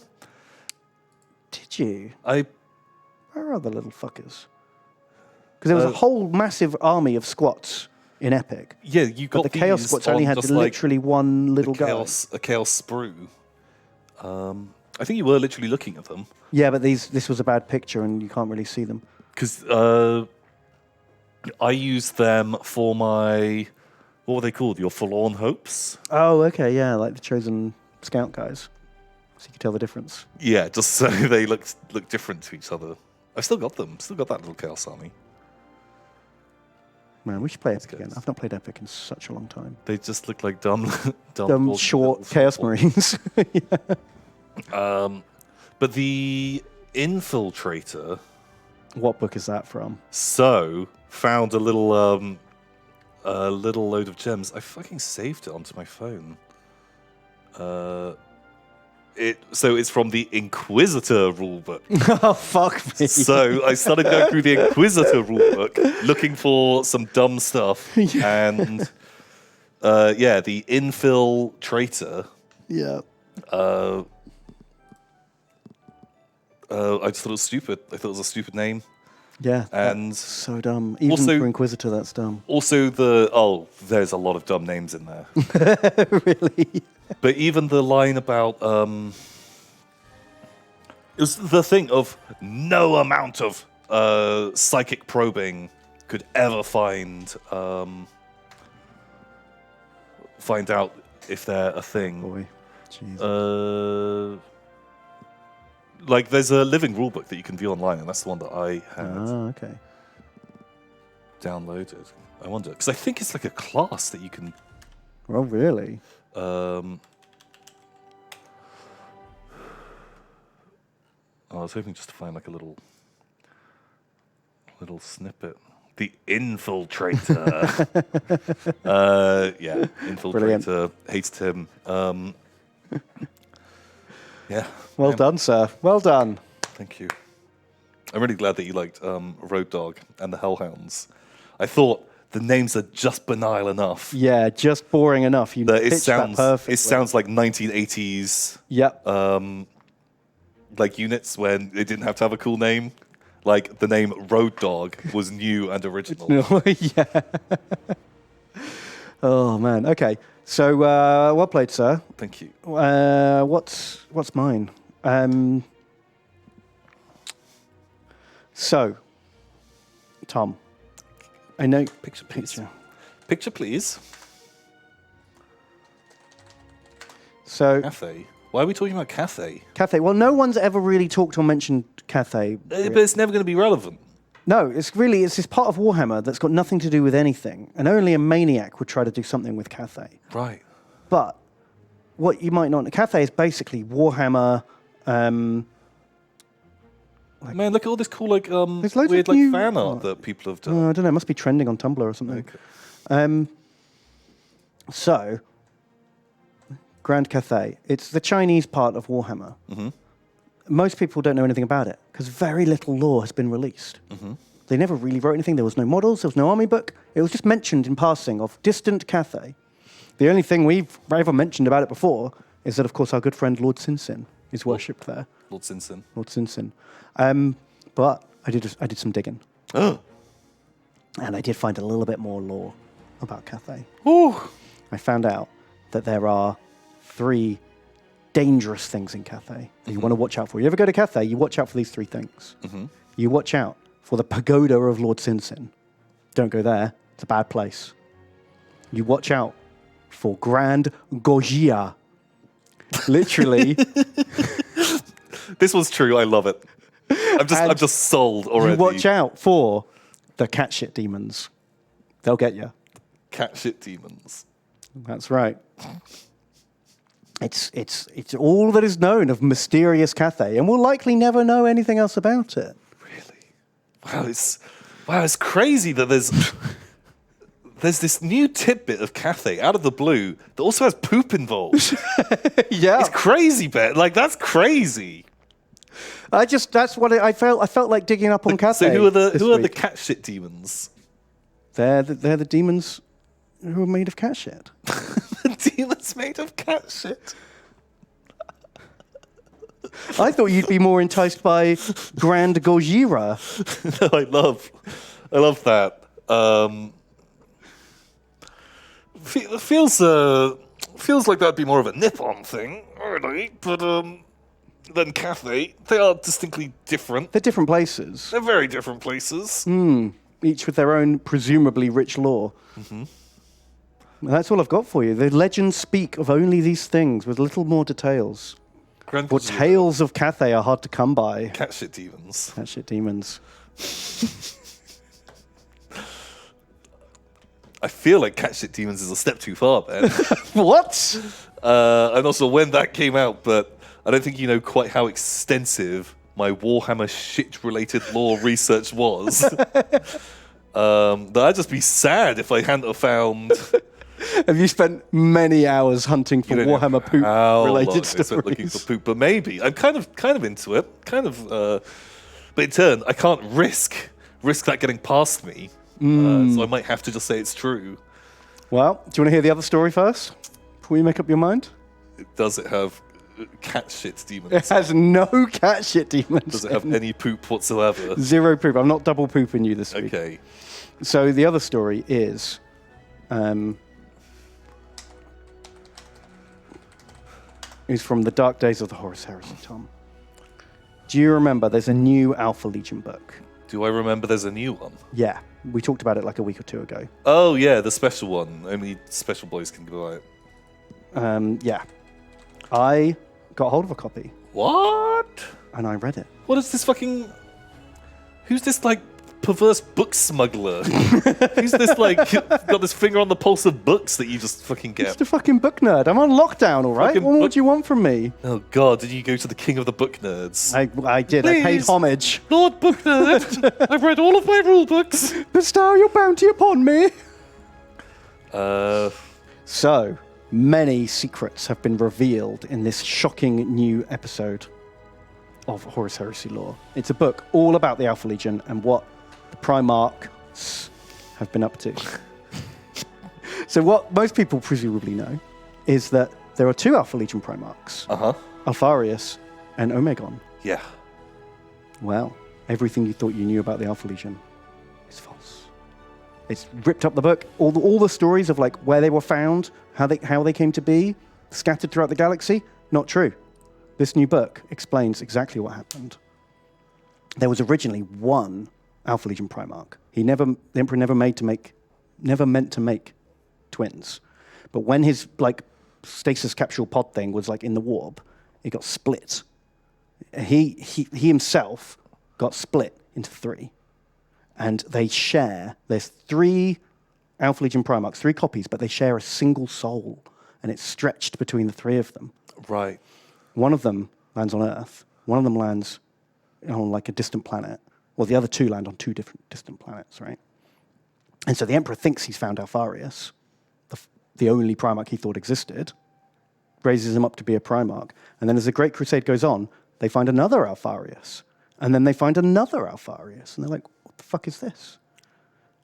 Did you? Where are the little fuckers? Because there was a whole massive army of squats in Epic. Yeah, you got But the Chaos these Squats on only had just literally one little guy. a Chaos Sprue. I think you were literally looking at them. Yeah, but this was a bad picture and you can't really see them. Because I used them for my, what were they called? Your Forlorn Hopes? Oh, okay, yeah, like the Chosen Scout guys. So you could tell the difference. Yeah, just so they look different to each other. I've still got them. Still got that little Chaos Army. Man, we should play Epic good. again. I've not played Epic in such a long time. They just look like dumb Short Chaos Marines. But the Infiltrator... What book is that from? So, found a little load of gems. I fucking saved it onto my phone. It's from the Inquisitor rulebook. Oh, fuck me. So I started going through the Inquisitor rulebook, looking for some dumb stuff, and the Infiltrator. Yeah. I just thought it was stupid. I thought it was a stupid name. Yeah. And so dumb. Even also- for Inquisitor, that's dumb. Also, there's a lot of dumb names in there. Really? But even the line about it was the thing of no amount of psychic probing could ever find out if they're a thing. Boy. Jeez. Like there's a living rulebook that you can view online, and that's the one that I had Okay. downloaded. I wonder because I think it's like a class that you can. Well, really? I was hoping just to find like a little snippet. The Infiltrator. Infiltrator. Brilliant. Hates Tim. Yeah. Well done, sir. Well done. Thank you. I'm really glad that you liked Road Dog and the Hellhounds. I thought the names are just banal enough. Yeah, just boring enough. You That pitched that perfectly. it sounds like 1980s Yep. like units when they didn't have to have a cool name. Like the name Road Dog was new and original. Yeah. Oh man. Okay. So well played, sir. Thank you. What's mine? So, Tom, I know. Picture, please. Picture, please. So Cathay. Why are we talking about Cathay? Cathay. Well, no one's ever really talked or mentioned Cathay. But it's never going to be relevant. No, it's this part of Warhammer that's got nothing to do with anything, and only a maniac would try to do something with Cathay. Right. But what you might not know, Cathay is basically Warhammer. Man, look at all this cool There's loads weird of new fan art that people have done. I don't know. It must be trending on Tumblr or something. Okay. So, Grand Cathay. It's the Chinese part of Warhammer. Mm-hmm. Most people don't know anything about it because very little lore has been released. Mm-hmm. They never really wrote anything. There was no models. There was no army book. It was just mentioned in passing of distant Cathay. The only thing we've ever mentioned about it before is that, of course, our good friend Lord Sinsin is worshipped there. Lord Sinsin. Lord Sinsin. But I did some digging. And I did find a little bit more lore about Cathay. Ooh. I found out that there are 3 dangerous things in Cathay that you want to watch out for. You ever go to Cathay, you watch out for these 3 things. Mm-hmm. You watch out for the pagoda of Lord Sinsin. Don't go there. It's a bad place. You watch out for Grand Gojia. Literally. This was true. I love it. I'm just sold already. You watch out for the cat shit demons. They'll get you. Cat shit demons. That's right. It's all that is known of mysterious Cathay, and we'll likely never know anything else about it. Really? Wow, it's crazy that there's this new tidbit of Cathay out of the blue that also has poop involved. Yeah. It's crazy, Ben. Like, that's crazy. That's what I felt. I felt like digging up on Cathay. So who are the cat shit demons? They're the demons who are made of cat shit. The demons made of cat shit. I thought you'd be more enticed by Grand Gojira. No, I love that. Feels like that'd be more of a Nippon thing, really. But than Cathay, they are distinctly different. They're different places. They're very different places. Each with their own presumably rich lore. Mm-hmm. That's all I've got for you. The legends speak of only these things with little more details. But tales of Cathay are hard to come by. Cat shit demons. Cat shit demons. I feel like cat shit demons is a step too far, Ben. What? And also when that came out, but I don't think you know quite how extensive my Warhammer shit-related lore research was. That I'd just be sad if I hadn't have found... Have you spent many hours hunting for Warhammer poop-related stories? Looking for poop, but maybe. I'm kind of into it. But in turn, I can't risk that getting past me. So I might have to just say it's true. Well, do you want to hear the other story first? Before you make up your mind? Does it have cat shit demons? It has no cat shit demons. Does it have any poop whatsoever? 0 poop. I'm not double pooping you this week. Okay. So the other story is... is from the dark days of the Horus Heresy, Tom. Do you remember there's a new Alpha Legion book? Do I remember there's a new one? Yeah. We talked about it like a week or 2 ago. Oh, yeah, the special one. Only special boys can buy it. Yeah. I got hold of a copy. What? And I read it. What is this fucking... Who's this, like, perverse book smuggler? Who's this, like, got this finger on the pulse of books that you just fucking get? Just a fucking book nerd. I'm on lockdown, all right? What would you want from me? Oh, God, did you go to the king of the book nerds? I did. Please, I paid homage. Lord Book Nerd, I've read all of my rule books. Bestow your bounty upon me. So, many secrets have been revealed in this shocking new episode of Horus Heresy lore. It's a book all about the Alpha Legion and what the Primarchs have been up to. So what most people presumably know is that there are 2 Alpha Legion Primarchs. Alpharius and Omegon. Yeah. Well, everything you thought you knew about the Alpha Legion is false. It's ripped up the book. All the stories of like where they were found, how they came to be, scattered throughout the galaxy, not true. This new book explains exactly what happened. There was originally one Alpha Legion Primarch. The Emperor never meant to make twins. But when his like stasis capsule pod thing was like in the warp, it got split. He himself got split into 3. And they share, there's 3 Alpha Legion Primarchs, 3 copies, but they share a single soul. And it's stretched between the 3 of them. Right. One of them lands on Earth. One of them lands on like a distant planet. Well, the other 2 land on 2 different distant planets, right? And so the Emperor thinks he's found Alpharius, the only Primarch he thought existed, raises him up to be a Primarch. And then as the Great Crusade goes on, they find another Alpharius. And then they find another Alpharius. And they're like, what the fuck is this?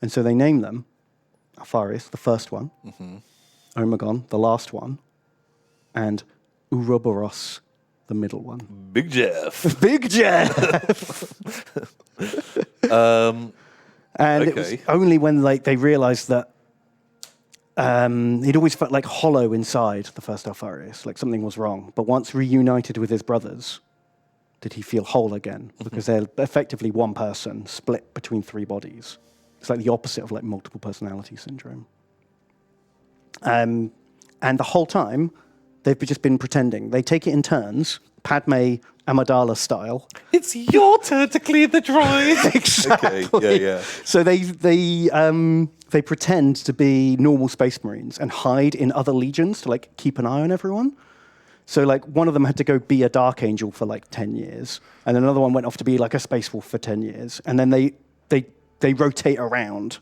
And so they name them Alpharius, the first one, Omegon, the last one, and Ouroboros, the middle one. Big Jeff. Big Jeff! And it was only when like they realized that he'd always felt like hollow inside, the first Alpharius, like something was wrong. But once reunited with his brothers, did he feel whole again? Because they're effectively one person split between 3 bodies. It's like the opposite of like multiple personality syndrome. And the whole time, they've just been pretending. They take it in turns, Padme Amidala style. It's your turn to clear the droid. Exactly. Okay, yeah. So they pretend to be normal Space Marines and hide in other legions to like keep an eye on everyone. So like one of them had to go be a Dark Angel for like 10 years, and another one went off to be like a Space Wolf for 10 years, and then they rotate around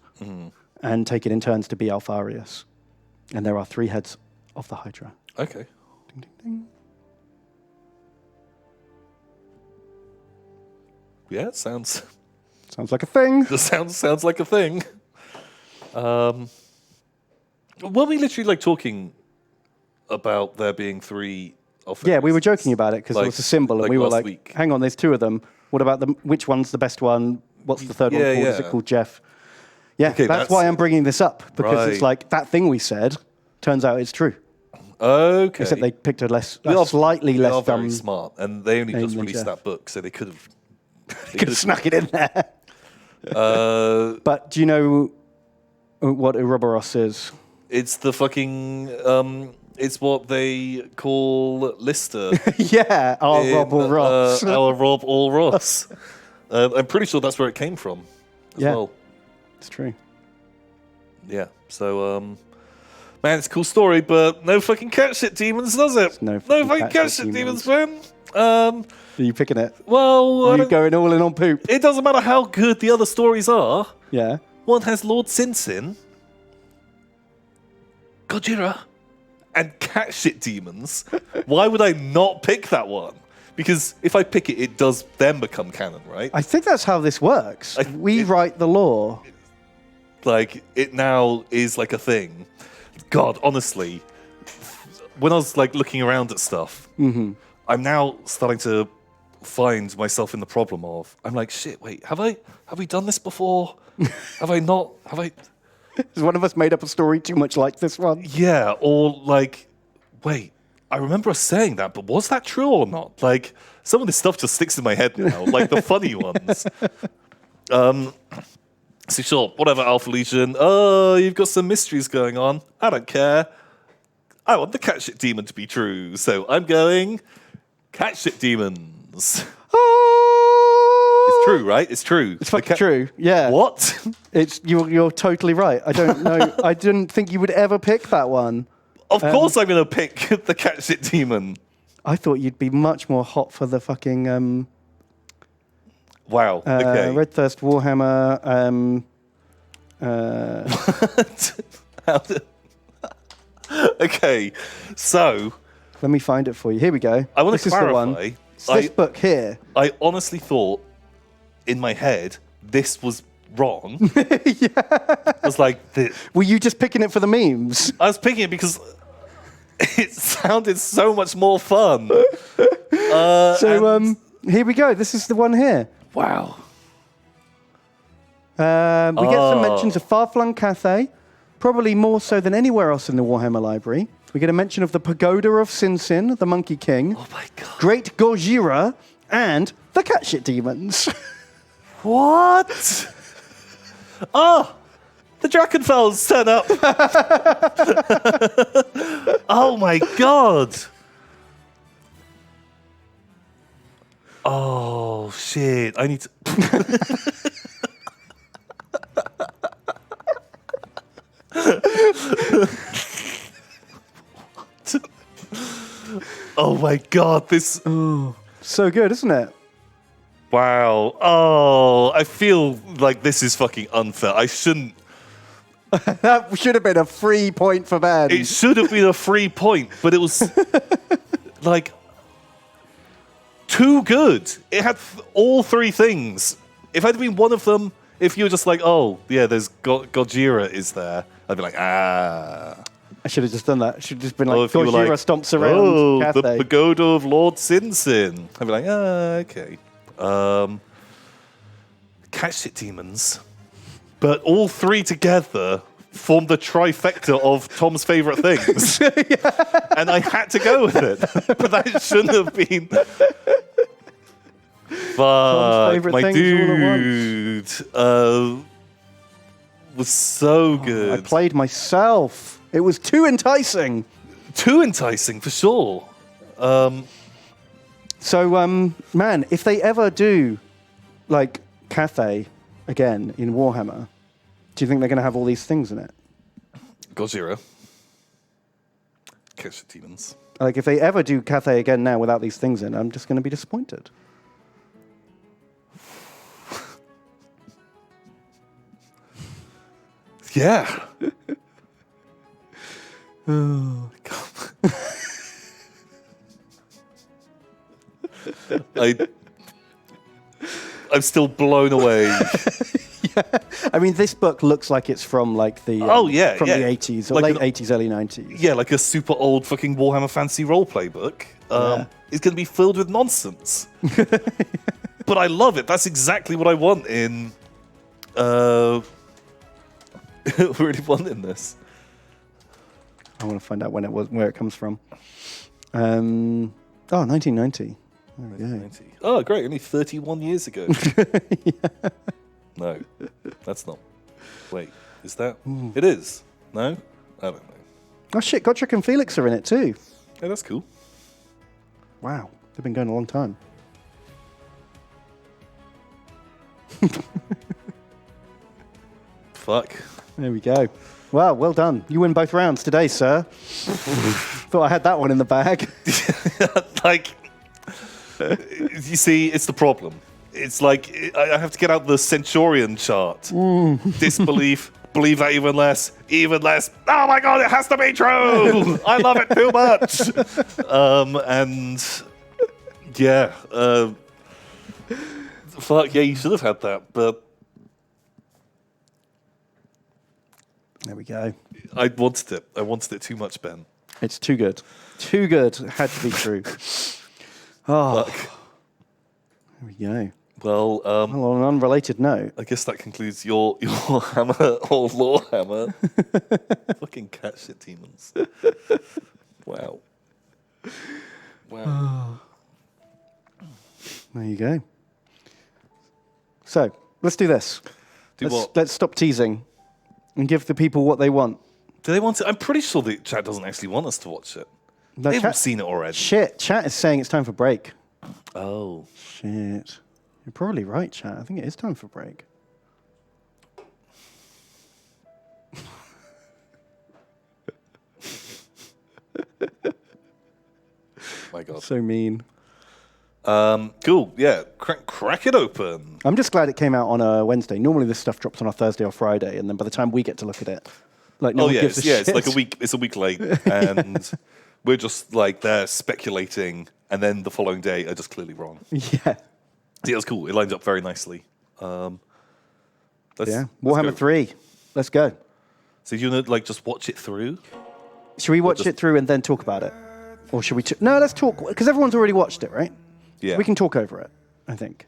and take it in turns to be Alpharius. And there are 3 heads of the Hydra. Okay. Ding, ding, ding. Yeah, it sounds like a thing. sounds like a thing. Were we literally like talking about there being 3 Alpharius? Yeah, we were joking about it because it was a symbol, and like we were last like, week. hang on, there's 2 of them. What about them? Which one's the best one? What's the third one called? Is it called Jeff? Yeah, Okay, that's why I'm bringing this up, because it's Right. like that thing we said turns out it's true. Okay. Except they picked a They slightly are less very dumb. smart, and they only name just than released Jeff. that book, so they could have. Could have snuck it in there. Uh, But do you know what Ouroboros is? it's the fucking. It's what they call Lister. Yeah, our in, Rob or Ross. Our Rob or Ross. I'm pretty sure that's where it came from as Yeah. well. It's true. Yeah. So, man, it's a cool story, but no fucking cat shit demons, does it? No fucking fucking cat shit demons, man. Are you picking it? Well, Are you going all in on poop? it doesn't matter how good the other stories are. Yeah. One has Lord Sinsin, Gojira, and cat shit demons. Why would I not pick that one? Because if I pick it, it does then become canon, right? I think that's how this works. We write the law. Like, it now is like a thing. God, honestly, when I was like looking around at stuff, I'm now starting to find myself in the problem of, I'm like, shit, wait, have we done this before? Have I not? Have I? Has one of us made up a story too much like this one? Yeah, or like, wait, I remember us saying that, but was that true or not? Like, some of this stuff just sticks in my head now, like the funny ones. So sure, whatever, Alpha Legion. Oh, you've got some mysteries going on. I don't care. I want the cat shit demon to be true, so I'm going cat shit demons. It's true, right? It's true. It's fucking true. Yeah. What? You're totally right. I don't know. I didn't think you would ever pick that one. Of course I'm going to pick the cat shit demon. I thought you'd be much more hot for the fucking Wow. Okay. Red Thirst Warhammer. Okay. So Let me find it for you. Here we go. I want This to is the one. clarify. It's this book here. I honestly thought in my head this was wrong. Yeah. I was like, Were you just picking it for the memes? I was picking it because it sounded so much more fun. So here we go. This is the one here. Wow. We get some mentions of Far-Flung Cathay, probably more so than anywhere else in the Warhammer library. We get a mention of the Pagoda of Sin, the Monkey King, Oh my god. Great Gojira, and the Cat Shit Demons. What? Oh, the Drakenfels turn up. Oh my god. Oh shit! I need to. Oh my god! This. So good, isn't it? Wow. Oh, I feel like this is fucking unfair. I shouldn't. That should have been a free point for Ben. It should have been a free point, but it was like too good. It had all three things. If it had been one of them, if you were just like, oh, yeah, there's Gojira is there, I'd be like, ah. I should have just done that. I should have just been like, Or if you were Gojira like, stomps around oh, the Cathay. pagoda of Lord Sin Sin. I'd be like, ah, okay. Catch shit demons. But all three together formed the trifecta of Tom's favourite things. And I had to go with it. But that shouldn't have been. Fuck, favourite my things dude was so good. I played myself. It was too enticing. Too enticing, for sure. So, man, if they ever do, like, Cathay again in Warhammer, do you think they're going to have all these things in it? Gojira. Catch the demons. Like, if they ever do Cathay again now without these things in, I'm just going to be disappointed. Yeah. Oh, God. I'm still blown away. Yeah. I mean, this book looks like it's from like the Oh, yeah, from yeah. the 80s or Like late 80s, early 90s. Yeah, like a super old fucking Warhammer Fantasy roleplay book. It's going to be filled with nonsense. But I love it. That's exactly what I want in... really want in this. I want to find out when it was, where it comes from. 1990. There we go. Oh, great. Only 31 years ago. No, that's not. Wait, is that? It is. No? I don't know. Oh shit, Gotrek and Felix are in it too. Yeah, that's cool. Wow, they've been going a long time. Fuck. There we go. Wow, well done. You win both rounds today, sir. Thought I had that one in the bag. Like, you see, it's the problem. It's like, I have to get out the Centurion chart. Disbelief, believe that even less. Oh my god, it has to be true! I love it too much! And, yeah. Fuck, yeah, you should have had that, but... There we go. I wanted it. I wanted it too much, Ben. It's too good. Too good. It had to be true. Oh, Fuck. there we go. Well, Well, on an unrelated note, I guess that concludes your hammer or Lorehammer. Fucking cat shit demons. Wow. Wow. there you go. So, let's do this. Let's stop teasing and give the people what they want. Do they want to? I'm pretty sure the chat doesn't actually want us to watch it. No, They've chat- seen it already. Shit, chat is saying it's time for break. Oh. Shit. You're probably right, chat. I think it is time for break. My God. So mean. Cool. Yeah. Crack it open. I'm just glad it came out on a Wednesday. Normally this stuff drops on a Thursday or Friday, and then by the time we get to look at it, like no one gives a shit. It's like a week. It's a week late, and we're just like there speculating, and then the following day are just clearly wrong. Yeah. Yeah, it's cool. It lines up very nicely. Warhammer go. 3. Let's go. So you want to like just watch it through? Should we watch it through and then talk about it? Or should we... No, let's talk, because everyone's already watched it, right? Yeah. We can talk over it, I think.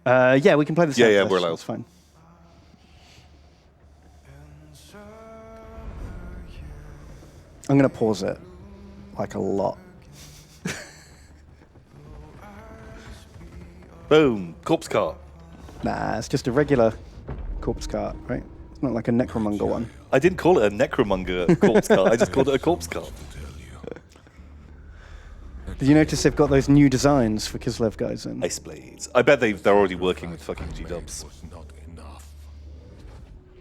Yeah, we can play the sound Yeah, first. we're allowed. That's fine. I'm going to pause it, like a lot. Boom. Corpse cart. Nah, it's just a regular corpse cart, right? It's not like a necromonger one. I didn't call it a necromonger corpse cart. I just called it a corpse cart. Did you notice they've got those new designs for Kislev guys in? Ice blades. I bet they're already working with fucking G-dubs. Was not enough.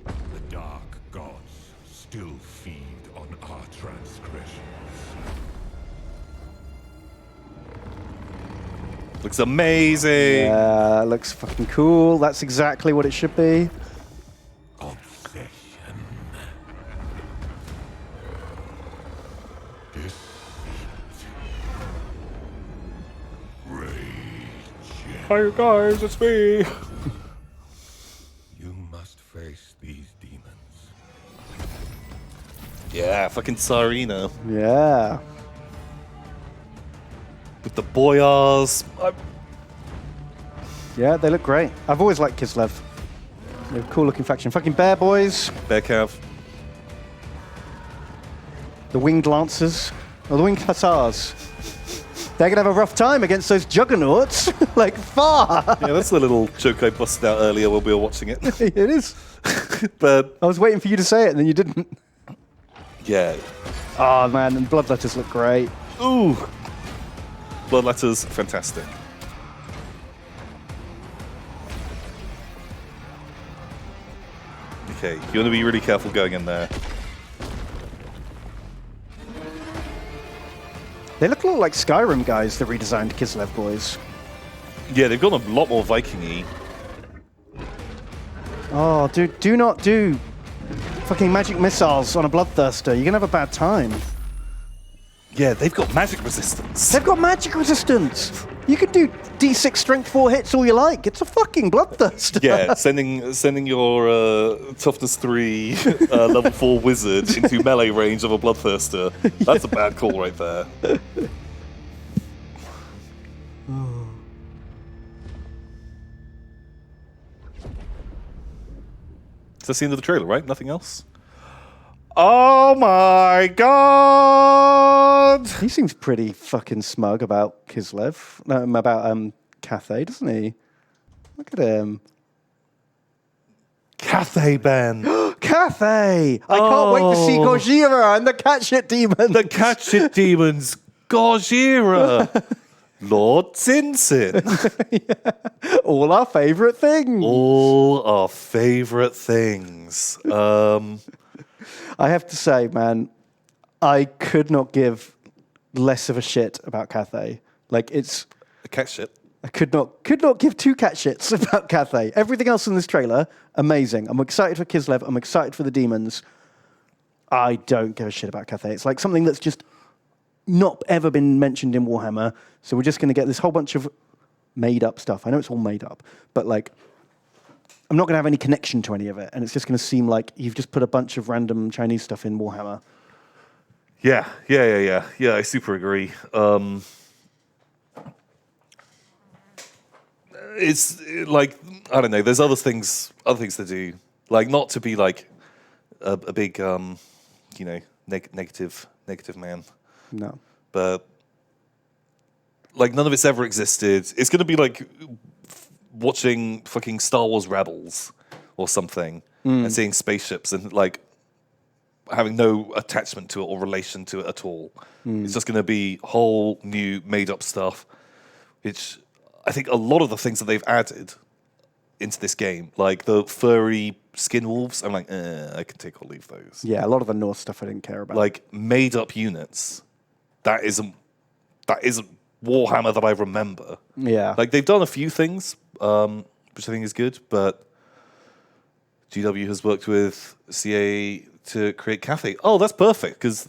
The dark gods still feed on our transgressions. Looks amazing. Yeah, looks fucking cool. That's exactly what it should be. Obsession. Hi guys, it's me. You must face these demons. Yeah, fucking Tsarina. Yeah. With the boyars. Yeah, they look great. I've always liked Kislev. They're a cool looking faction. Fucking bear boys. Bear Cav. The winged lancers. Or the winged hussars. They're going to have a rough time against those juggernauts. Like, far. Yeah, that's the little joke I busted out earlier when we were watching it. It is. But I was waiting for you to say it and then you didn't. yeah. Oh, man. And bloodletters look great. Ooh. Bloodletters, fantastic. Okay, you want to be really careful going in there. They look a lot like Skyrim guys, the redesigned Kislev boys. Yeah, they've gone a lot more Viking-y. Oh, dude, do not do fucking magic missiles on a Bloodthirster. You're going to have a bad time. Yeah, they've got magic resistance. They've got magic resistance. You can do D6 strength 4 hits all you like. It's a fucking Bloodthirster. Yeah, sending your toughness 3 level 4 wizard into melee range of a Bloodthirster. That's a bad call right there. That's the end of the trailer, right? Nothing else? Oh my god! He seems pretty fucking smug about Kislev. No, about Cathay, doesn't he? Look at him. Cathay Ben. Cathay! I can't wait to see Gojira and the catshit demons. The catshit demons. Gojira. Lord Sinsin. All our favourite things. All our favourite things. I have to say, man, I could not give less of a shit about Cathay. Like, it's... Cat shit. I could not give two cat shits about Cathay. Everything else in this trailer, amazing. I'm excited for Kislev. I'm excited for the demons. I don't give a shit about Cathay. It's like something that's just not ever been mentioned in Warhammer. So we're just going to get this whole bunch of made-up stuff. I know it's all made up, but like, I'm not going to have any connection to any of it, and it's just going to seem like you've just put a bunch of random Chinese stuff in Warhammer. Yeah, I super agree. It's like, I don't know, there's other things to do. Like, not to be like a big, negative man. No. But like, none of it's ever existed. It's going to be like watching fucking Star Wars Rebels or something and seeing spaceships and like having no attachment to it or relation to it at all. It's just going to be whole new made up stuff, which I think a lot of the things that they've added into this game, like the furry skin wolves, I'm like, I can take or leave those. Yeah, a lot of the North stuff I didn't care about. Like made up units, that isn't Warhammer that I remember. Yeah. Like they've done a few things, which I think is good, but GW has worked with CA to create Cathay. Oh, that's perfect because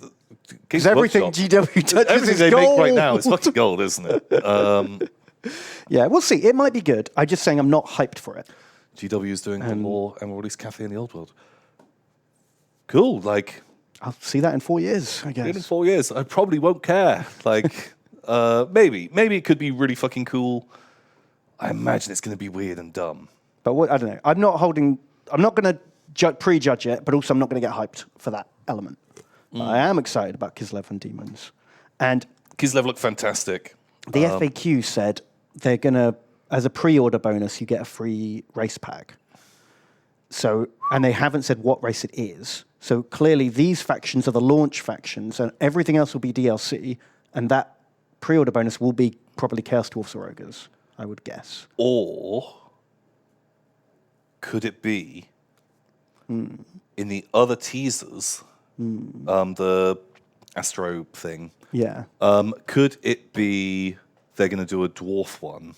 everything GW touches everything is they gold. make right now is fucking gold, isn't it? Yeah, we'll see. It might be good. I'm just saying I'm not hyped for it. GW is doing the more and release Cathay in the old world. Cool, like I'll see that in 4 years, I guess. in 4 years, I probably won't care. Like, maybe it could be really fucking cool. I imagine it's going to be weird and dumb. But I don't know. I'm not going to prejudge it, but also I'm not going to get hyped for that element. But I am excited about Kislev and Demons. And Kislev looked fantastic. the FAQ said they're going to as a pre-order bonus, you get a free race pack. So, and they haven't said what race it is. So clearly these factions are the launch factions, and everything else will be DLC, and that pre-order bonus will be probably Chaos Dwarfs or Ogres, I would guess. Or could it be in the other teasers, the Astro thing? Yeah. Could it be they're going to do a dwarf one?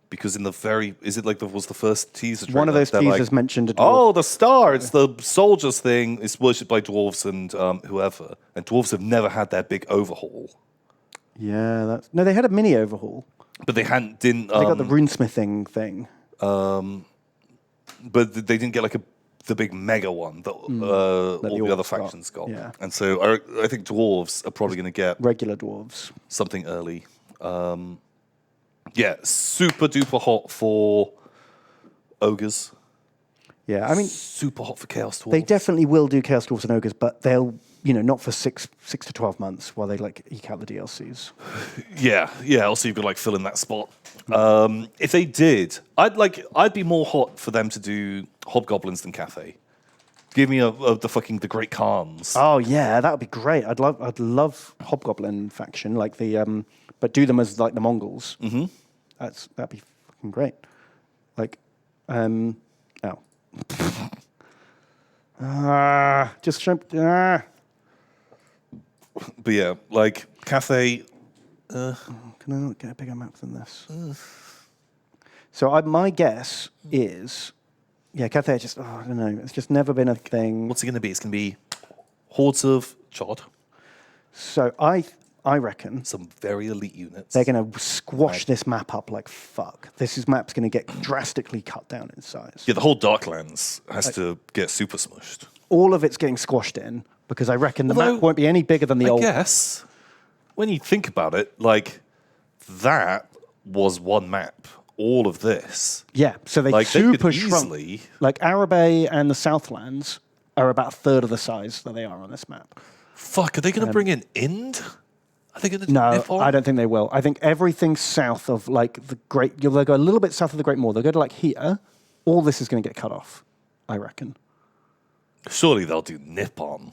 Because in the is it like was the first teaser trailer? One of those They're teasers like, mentioned a dwarf. Oh, the star! It's the soldiers thing. It's worshipped by dwarves and whoever. And dwarves have never had their big overhaul. Yeah, no, they had a mini overhaul. But they didn't. They got the runesmithing thing. But they didn't get like the big mega one that all the other factions got. Yeah. And so I think dwarves are probably going to get Regular dwarves. something early. Yeah, super duper hot for ogres. Yeah, I mean, Super hot for chaos dwarves. they definitely will do Chaos Dwarfs and Ogres, but they'll, not for 6 to 12 months while they like eke out the DLCs. Yeah. Also, you've got to like fill in that spot. If they did, I'd be more hot for them to do hobgoblins than Cathay. Give me the Great Khans. Oh yeah, that would be great. I'd love Hobgoblin faction, like the but do them as like the Mongols. Mm-hmm. That'd be fucking great. Like, just show. But yeah, like Cathay. Can I not get a bigger map than this? So my guess is, yeah, Cathay just, I don't know. It's just never been a thing. What's it going to be? It's going to be hordes of Chod. So I reckon Some very elite units. they're going to squash this map up like fuck. Map's going to get drastically cut down in size. Yeah, the whole Darklands has to get super smushed. All of it's getting squashed in because I reckon the Although, map won't be any bigger than the I old. guess when you think about it, like that was one map. All of this. Yeah, so they Like, they super could shrunk. easily- Like Arabay and the Southlands are about a third of the size that they are on this map. Fuck, are they going to bring in Ind? Are they going to do No, Nippon? I don't think they will. I think everything south of like the Great, they'll go a little bit south of the Great Moor. They'll go to like here. All this is going to get cut off, I reckon. Surely they'll do Nippon.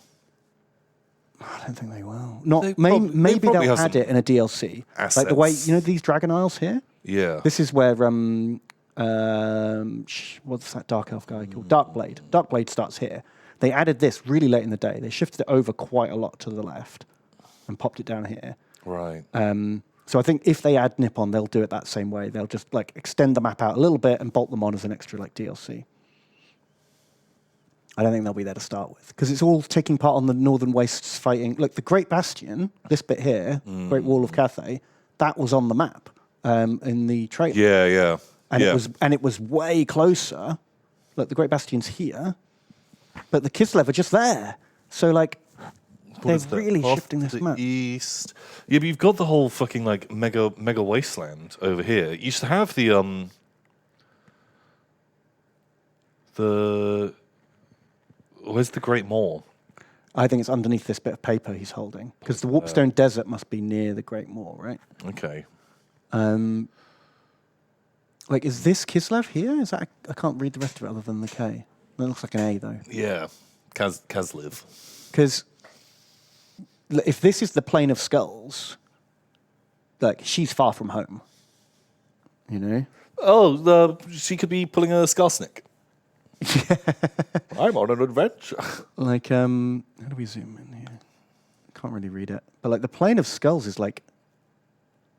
I don't think they will. Not They maybe probably they'll have add some it in a DLC, like the way these Dragon Isles here. Yeah. This is where what's that dark elf guy called? Darkblade. Darkblade starts here. They added this really late in the day. They shifted it over quite a lot to the left and popped it down here. Right. So I think if they add Nippon, they'll do it that same way. They'll just like extend the map out a little bit and bolt them on as an extra like DLC. I don't think they'll be there to start with because it's all taking part on the Northern Wastes fighting. Look, the Great Bastion, this bit here, Great Wall of Cathay, that was on the map in the trailer. Yeah. And it was way closer. Look, the Great Bastion's here, but the Kislev are just there. So like, they're really shifting this map. East. Yeah, but you've got the whole fucking like mega wasteland over here. You used to have the where's the Great Moor? I think it's underneath this bit of paper he's holding because the Warpstone Desert must be near the Great Moor, right? Okay. Like, is this Kislev here? Is that? I can't read the rest of it other than the K. That looks like an A though. Yeah, Kasliv. Because if this is the Plain of Skulls, like she's far from home. You know. Oh, she could be pulling a Skarsnik. I'm on an adventure. Like, how do we zoom in here? Can't really read it. But like, the Plain of Skulls is like,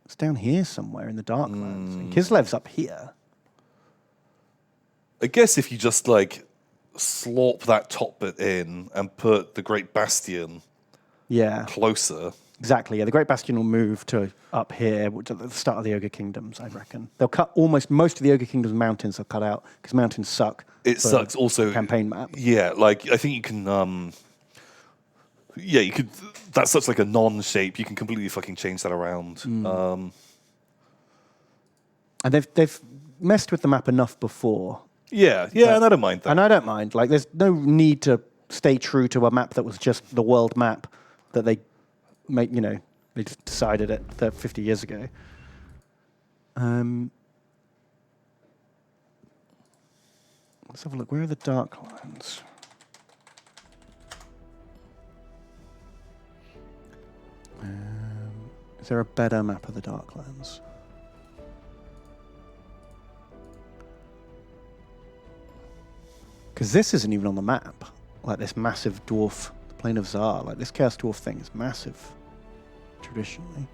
it's down here somewhere in the Darklands. And Kislev's up here. I guess if you just like slop that top bit in and put the Great Bastion closer. Exactly, yeah. The Great Bastion will move to up here, which at the start of the Ogre Kingdoms, I reckon. They'll cut almost most of the Ogre Kingdoms mountains they'll cut out, because mountains suck. It sucks also. Campaign map. Yeah, like, I think you can, you could, that's such like a non-shape, you can completely fucking change that around. And they've messed with the map enough before. Yeah, and I don't mind that. And I don't mind. Like, there's no need to stay true to a map that was just the world map that they they just decided it 50 years ago. Let's have a look. Where are the dark lands? Is there a better map of the Darklands? Because this isn't even on the map. Like this massive dwarf, the Plain of Zar. Like this Chaos Dwarf thing is massive, traditionally.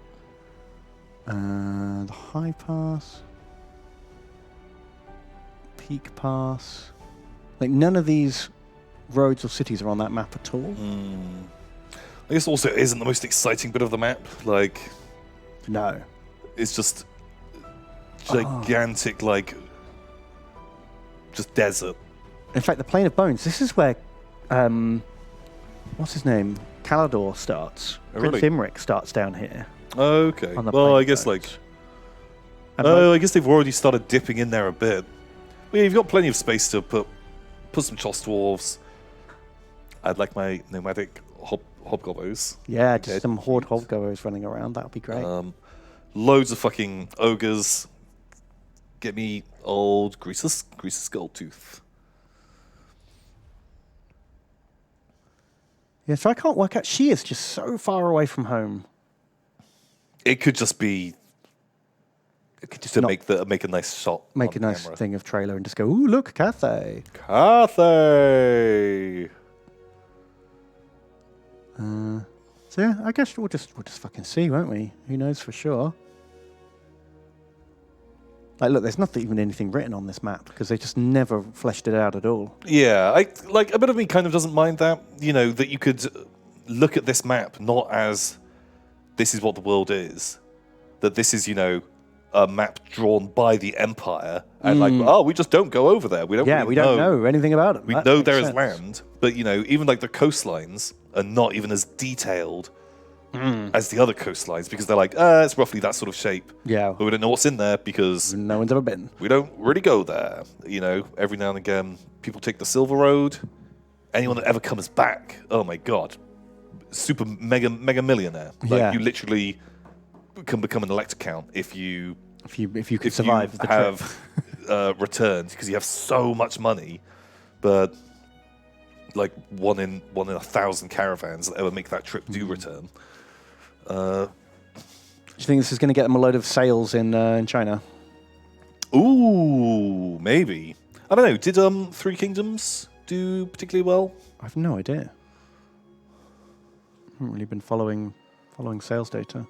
The High Pass. Peak Pass. Like none of these roads or cities are on that map at all. I guess also it isn't the most exciting bit of the map. Like, No. it's just gigantic, like, just desert. In fact, the Plain of Bones, this is where, what's his name? Calador starts. Oh, Prince really? Imric starts down here. Okay. On the Well, Plain I of guess, Bones. like, And I guess they've already started dipping in there a bit. Well, yeah, you've got plenty of space to put some Choss Dwarves. I'd like my nomadic hobgoblins. yeah, just Dead. some Horde Hobgoers running around. That would be great. Loads of fucking ogres. Get me old Greasus Goldtooth. Yeah, so I can't work out. She is just so far away from home. It could just be Just to not make a nice shot. make a on nice camera. thing of trailer and just go, ooh, look, Cathay. Cathay. So yeah, I guess we'll just fucking see, won't we? Who knows for sure? Like, look, there's not even anything written on this map because they just never fleshed it out at all. Yeah, a bit of me kind of doesn't mind that. You know, that you could look at this map not as this is what the world is, that this is, you know, a map drawn by the Empire, and like, oh, we just don't go over there. We don't. Yeah, really we don't know anything about it. We know there is land, but you know, even like the coastlines are not even as detailed as the other coastlines because they're like, it's roughly that sort of shape. Yeah. But we don't know what's in there because No one's ever been. we don't really go there. You know, every now and again, people take the Silver Road. Anyone that ever comes back, oh my god, super mega millionaire. Like Yeah. you literally can become an elect account if you If you could survive the trip. have returned because you have so much money, but like one in 1,000 caravans that ever make that trip do return. Do you think this is going to get them a load of sales in China? Ooh, maybe. I don't know. Did Three Kingdoms do particularly well? I have no idea. Haven't really been following sales data.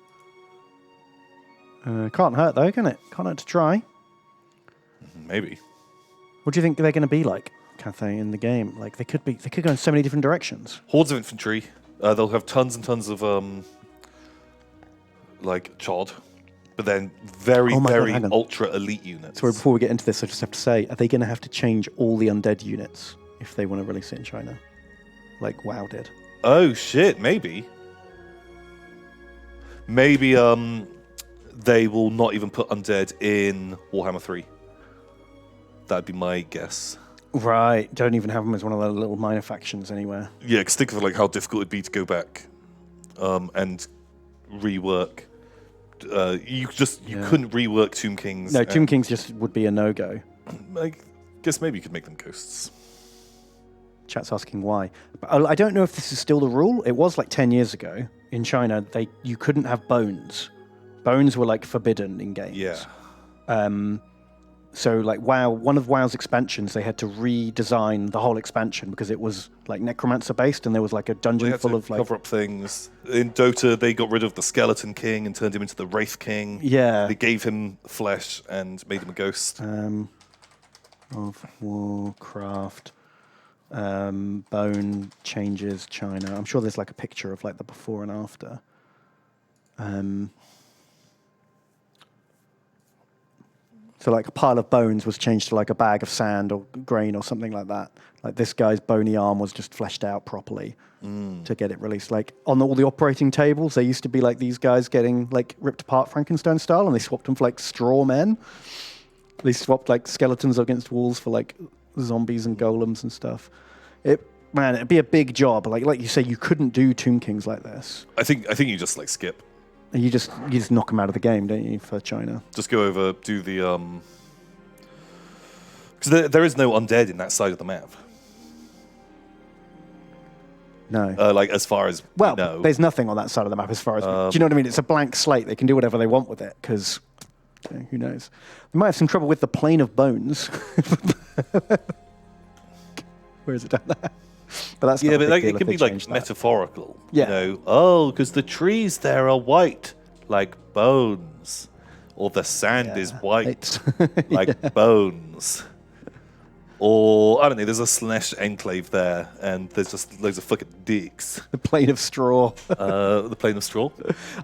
Can't hurt though, can it? Can't hurt to try. Maybe. What do you think they're going to be like, Cathay, in the game? Like they could go in so many different directions. Hordes of infantry. They'll have tons and tons of like chod, but then very Oh my God, very hang on. ultra elite units. Sorry, before we get into this, I just have to say, are they going to have to change all the undead units if they want to release it in China? Like WoW did. Oh shit, maybe. Maybe they will not even put undead in Warhammer 3. That'd be my guess. Right. Don't even have them as one of the little minor factions anywhere. Yeah, because think of like how difficult it'd be to go back and rework. You couldn't rework Tomb Kings. No, Tomb Kings just would be a no-go. I guess maybe you could make them ghosts. Chat's asking why. But I don't know if this is still the rule. It was like 10 years ago in China. You couldn't have bones. Bones were like forbidden in games. Yeah. So like WoW, one of WoW's expansions, they had to redesign the whole expansion because it was like necromancer based, and there was like a They dungeon had full to of like cover up things. In Dota, they got rid of the Skeleton King and turned him into the Wraith King. Yeah. They gave him flesh and made him a ghost. of Warcraft. Bone changes China. I'm sure there's like a picture of like the before and after. So like a pile of bones was changed to like a bag of sand or grain or something like that. Like this guy's bony arm was just fleshed out properly to get it released. Like on all the operating tables, there used to be like these guys getting like ripped apart Frankenstein style, and they swapped them for like straw men. They swapped like skeletons against walls for like zombies and golems and stuff. It'd be a big job. Like you say, you couldn't do Tomb Kings like this. I think you just like skip. You just knock them out of the game, don't you, for China? Just go over, do the Because there is no undead in that side of the map. No. Like, as far as Well, we know. there's nothing on that side of the map as far as... do you know what I mean? It's a blank slate. They can do whatever they want with it, because who knows? They might have some trouble with the plane of bones. Where is it down there? But that's Yeah, not a but big like, deal it if can they be like change that. metaphorical. Yeah. You know, because the trees there are white, like bones, or the sand is white, like bones. Or I don't know. There's a Slanesh enclave there, and there's just loads of fucking dicks. The plane of straw. The plane of straw.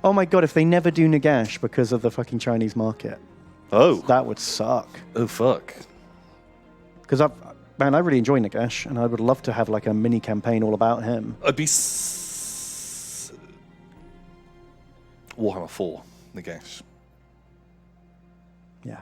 Oh my god! If they never do Nagash because of the fucking Chinese market, Oh, that would suck. oh fuck. Because I really enjoy Nagash, and I would love to have like a mini campaign all about him. I'd be Warhammer 4, Nagash. Yeah.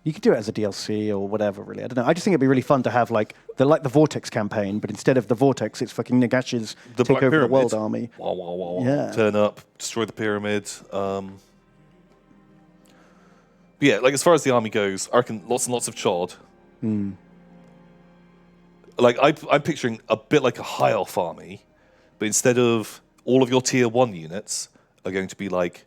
You could do it as a DLC or whatever, really. I don't know. I just think it'd be really fun to have like the Vortex campaign, but instead of the Vortex, it's fucking Nagash's The take Black over the Pyramid. world army. Wah, wah, wah, wah. Yeah. Turn up, destroy the pyramid. But yeah, like as far as the army goes, I reckon lots and lots of chod. Like I'm picturing a bit like a high elf army, but instead of all of your tier 1 units are going to be like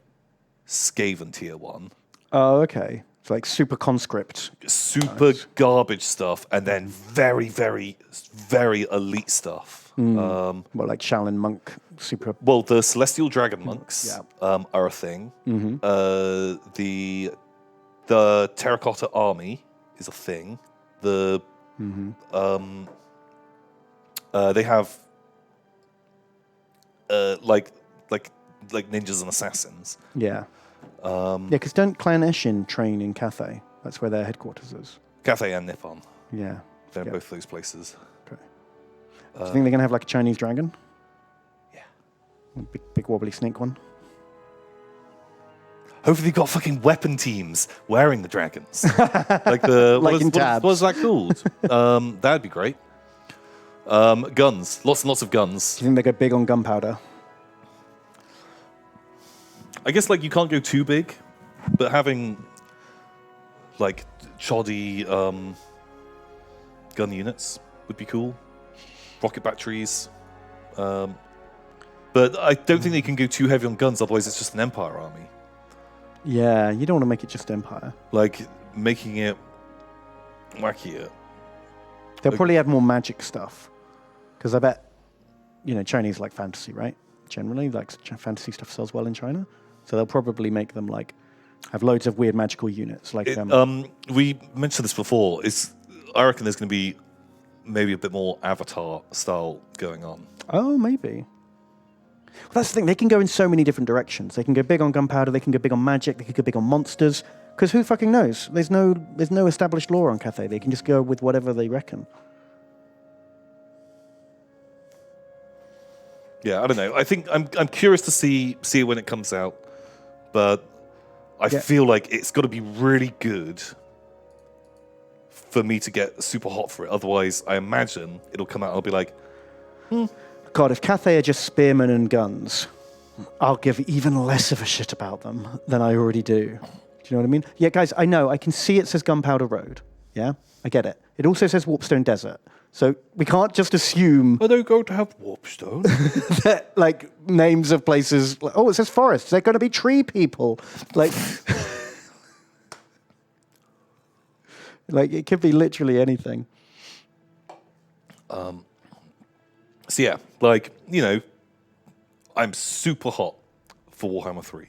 Skaven tier 1. Oh, okay. It's like super conscript. Super garbage stuff, and then very, very, very elite stuff. Well, like Shaolin monk, super. Well, the Celestial Dragon Monks Yeah. are a thing. The Terracotta Army is a thing. They have like ninjas and assassins. Yeah. Yeah, because don't Clan Eshin train in Cathay? That's where their headquarters is. Cathay and Nippon. Yeah. They're Yeah. both those places. Okay. Do you think they're going to have like a Chinese dragon? Yeah. A big wobbly snake one? Hopefully they've got fucking weapon teams wearing the dragons. Like the Like in Tabs. what is that called? That'd be great. Guns. Lots and lots of guns. Do you think they go big on gunpowder? I guess like you can't go too big, but having like shoddy gun units would be cool. Rocket batteries. But I don't think they can go too heavy on guns, otherwise it's just an Empire army. Yeah, you don't want to make it just Empire. Like making it wackier. They'll probably have more magic stuff. Because I bet, Chinese like fantasy, right? Generally, like fantasy stuff sells well in China. So they'll probably make them like have loads of weird magical units. Like we mentioned this before. I reckon there's going to be maybe a bit more Avatar style going on. Oh, maybe. Well, that's the thing. They can go in so many different directions. They can go big on gunpowder. They can go big on magic. They can go big on monsters. Because who fucking knows? There's no established lore on Cathay. They can just go with whatever they reckon. Yeah, I don't know. I think I'm curious to see it when it comes out, but I feel like it's got to be really good for me to get super hot for it. Otherwise, I imagine it'll come out and I'll be like, God, if Cathay are just spearmen and guns, I'll give even less of a shit about them than I already do. Do you know what I mean? Yeah, guys, I know. I can see it says Gunpowder Road. Yeah, I get it. It also says Warpstone Desert. So we can't just assume are they going to have Warpstone? that, like, names of places. Like, oh, it says forests. They're going to be tree people. Like, like it could be literally anything. So yeah, like, I'm super hot for Warhammer 3.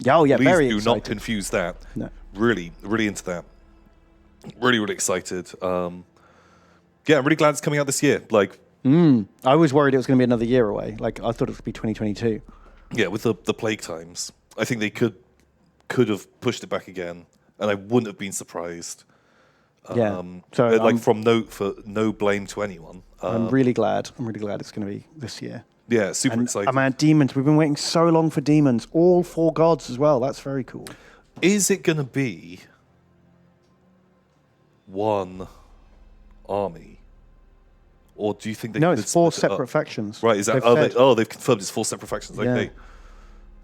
Oh, yeah, Please very do excited. not confuse that. No. Really, really into that. Really, really excited. Yeah, I'm really glad it's coming out this year. Like, I was worried it was going to be another year away. Like, I thought it would be 2022. yeah, with the plague times, I think they could have pushed it back again, and I wouldn't have been surprised. Yeah. So like from no blame to anyone. I'm really glad. I'm really glad it's going to be this year. Yeah, super excited. Man, demons. We've been waiting so long for demons. All 4 gods as well. That's very cool. Is it going to be one army, or do you think they? No, could it's 4 split it separate up? factions. Right? Is that? They've confirmed it's 4 separate factions. Okay,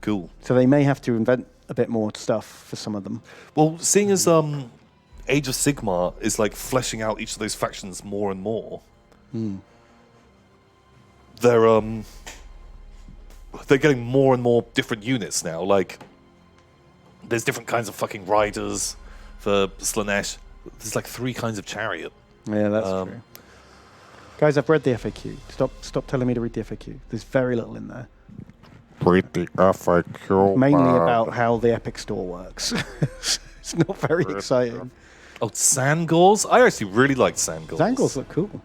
cool. So they may have to invent a bit more stuff for some of them. Well, seeing as Age of Sigmar is like fleshing out each of those factions more and more. They're getting more and more different units now. Like, there's different kinds of fucking riders for Slaanesh. There's like 3 kinds of chariot. Yeah, that's true. Guys, I've read the FAQ. Stop telling me to read the FAQ. There's very little in there. Read the FAQ. Mainly about how the Epic Store works. It's not very exciting. Oh, Sangors? I actually really liked Sangors. Zangors look cool.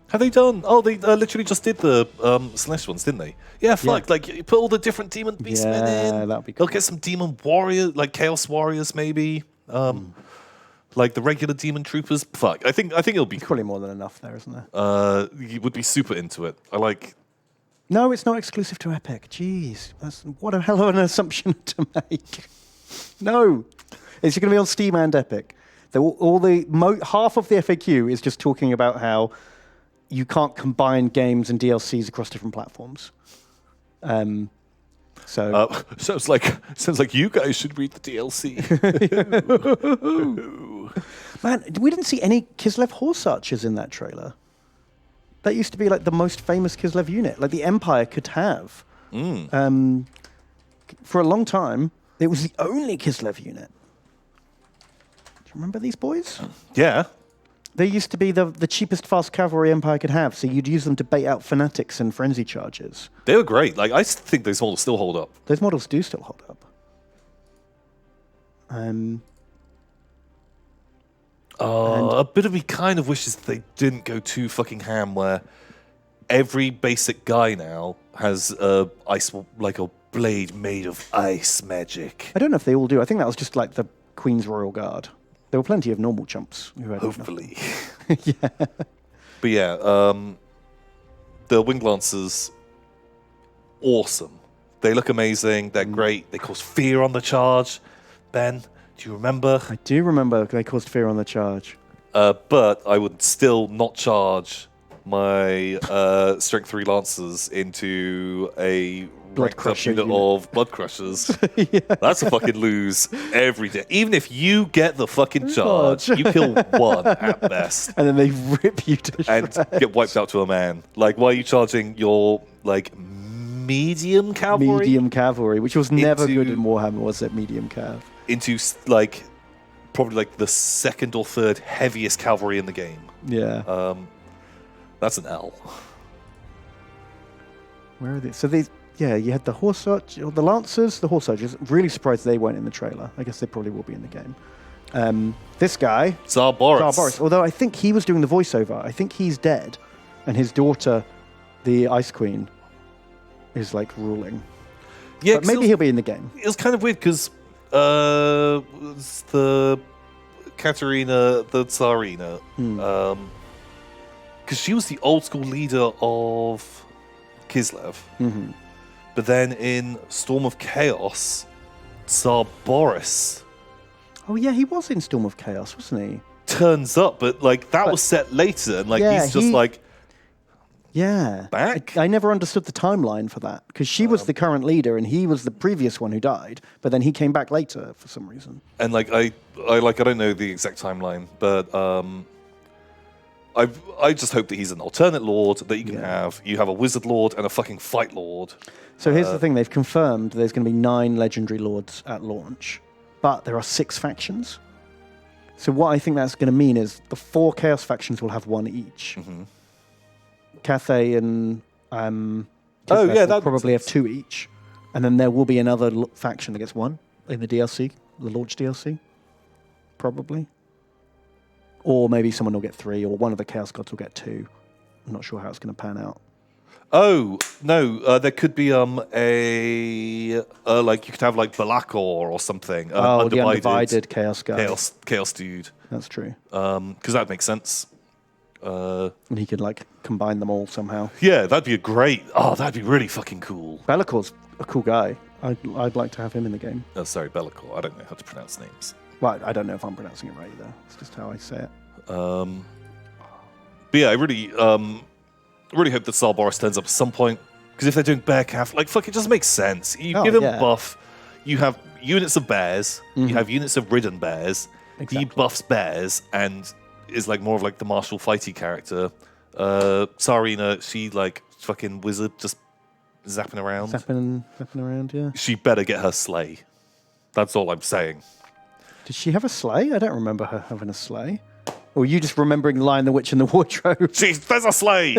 Have they done? Oh, they literally just did the Slanesh ones, didn't they? Yeah, fuck. Yeah. Like, you put all the different demon beastmen in. That'd be cool. They'll get some demon warriors, like Chaos Warriors, maybe. Like the regular demon troopers. Fuck. I think it'll be It's cool. probably more than enough there, isn't there? You would be super into it. I like. No, it's not exclusive to Epic. Jeez, what a hell of an assumption to make. No, it's going to be on Steam and Epic. Half of the FAQ is just talking about how you can't combine games and DLCs across different platforms. Sounds like you guys should read the DLC. Man, we didn't see any Kislev horse archers in that trailer. That used to be like the most famous Kislev unit, like the Empire could have. For a long time, it was the only Kislev unit. Do you remember these boys? Yeah. They used to be the cheapest fast cavalry Empire could have, so you'd use them to bait out fanatics and frenzy charges. They were great. Like, I think those models still hold up. Those models do still hold up. A bit of me kind of wishes they didn't go too fucking ham, where every basic guy now has a blade made of ice magic. I don't know if they all do. I think that was just like the Queen's Royal Guard. There were plenty of normal chumps who had Hopefully. Yeah. But yeah, the Winged Lancers, awesome. They look amazing. They're great. They cause fear on the charge. Ben, do you remember? I do remember they caused fear on the charge. But I would still not charge my Strength 3 Lancers into a Blood ranked up Crusher unit unit. of Blood Crushers. That's a fucking lose every day. Even if you get the fucking charge, you kill one at best. And then they rip you to And shreds. get wiped out to a man. Like, why are you charging your, like, medium cavalry? Medium cavalry, which was never Into- good in Warhammer, was it? Medium cav. Into, like, probably, like, the second or third heaviest cavalry in the game. Yeah. That's an L. Where are they? So these, yeah, you had the horse archers, the lancers, the horse archers. Really surprised they weren't in the trailer. I guess they probably will be in the game. This guy, Tsar Boris. Tsar Boris, although I think he was doing the voiceover. I think he's dead, and his daughter, the Ice Queen, is like ruling. Yeah, But maybe he'll be in the game. It was kind of weird because the Katerina, the Tsarina, because she was the old school leader of Kislev. Mm-hmm. But then in Storm of Chaos, Tsar Boris Oh yeah, he was in Storm of Chaos, wasn't he? turns up, but like that was set later, and like Yeah, he's just he- like Yeah. Back? I never understood the timeline for that because she was the current leader and he was the previous one who died, but then he came back later for some reason. and like I don't know the exact timeline, but I just hope that he's an alternate lord that you can have. You have a wizard lord and a fucking fight lord. So here's the thing, they've confirmed there's going to be 9 legendary lords at launch, but there are 6 factions. So what I think that's going to mean is the 4 chaos factions will have 1 each. Mm-hmm. Cathay and Oh, Kislev yeah, will that probably makes have 2 each. And then there will be another faction that gets 1 in the DLC, the launch DLC, probably. Or maybe someone will get 3, or one of the Chaos Gods will get 2. I'm not sure how it's going to pan out. Oh no, there could be a like you could have like Balakor or something. The undivided Chaos guy. chaos dude. That's true. Because that makes sense. And he could like combine them all somehow. Yeah, that'd be a great. Oh, that'd be really fucking cool. Bellacor's a cool guy. I'd like to have him in the game. Oh, sorry, Bellicor. I don't know how to pronounce names. Well, I don't know if I'm pronouncing it right either. It's just how I say it. But yeah, I really hope that Tsar Boris turns up at some point. Because if they're doing bear calf, like fuck, it just makes sense. You Oh, give him yeah. a buff. You have units of bears, you have units of ridden bears. Exactly. He buffs bears and is like more of like the martial fighty character. Tsarina, she like fucking wizard just zapping around. Zapping around, yeah. She better get her sleigh. That's all I'm saying. Did she have a sleigh? I don't remember her having a sleigh. Or were you just remembering Lion the Witch in the Wardrobe? There's a sleigh!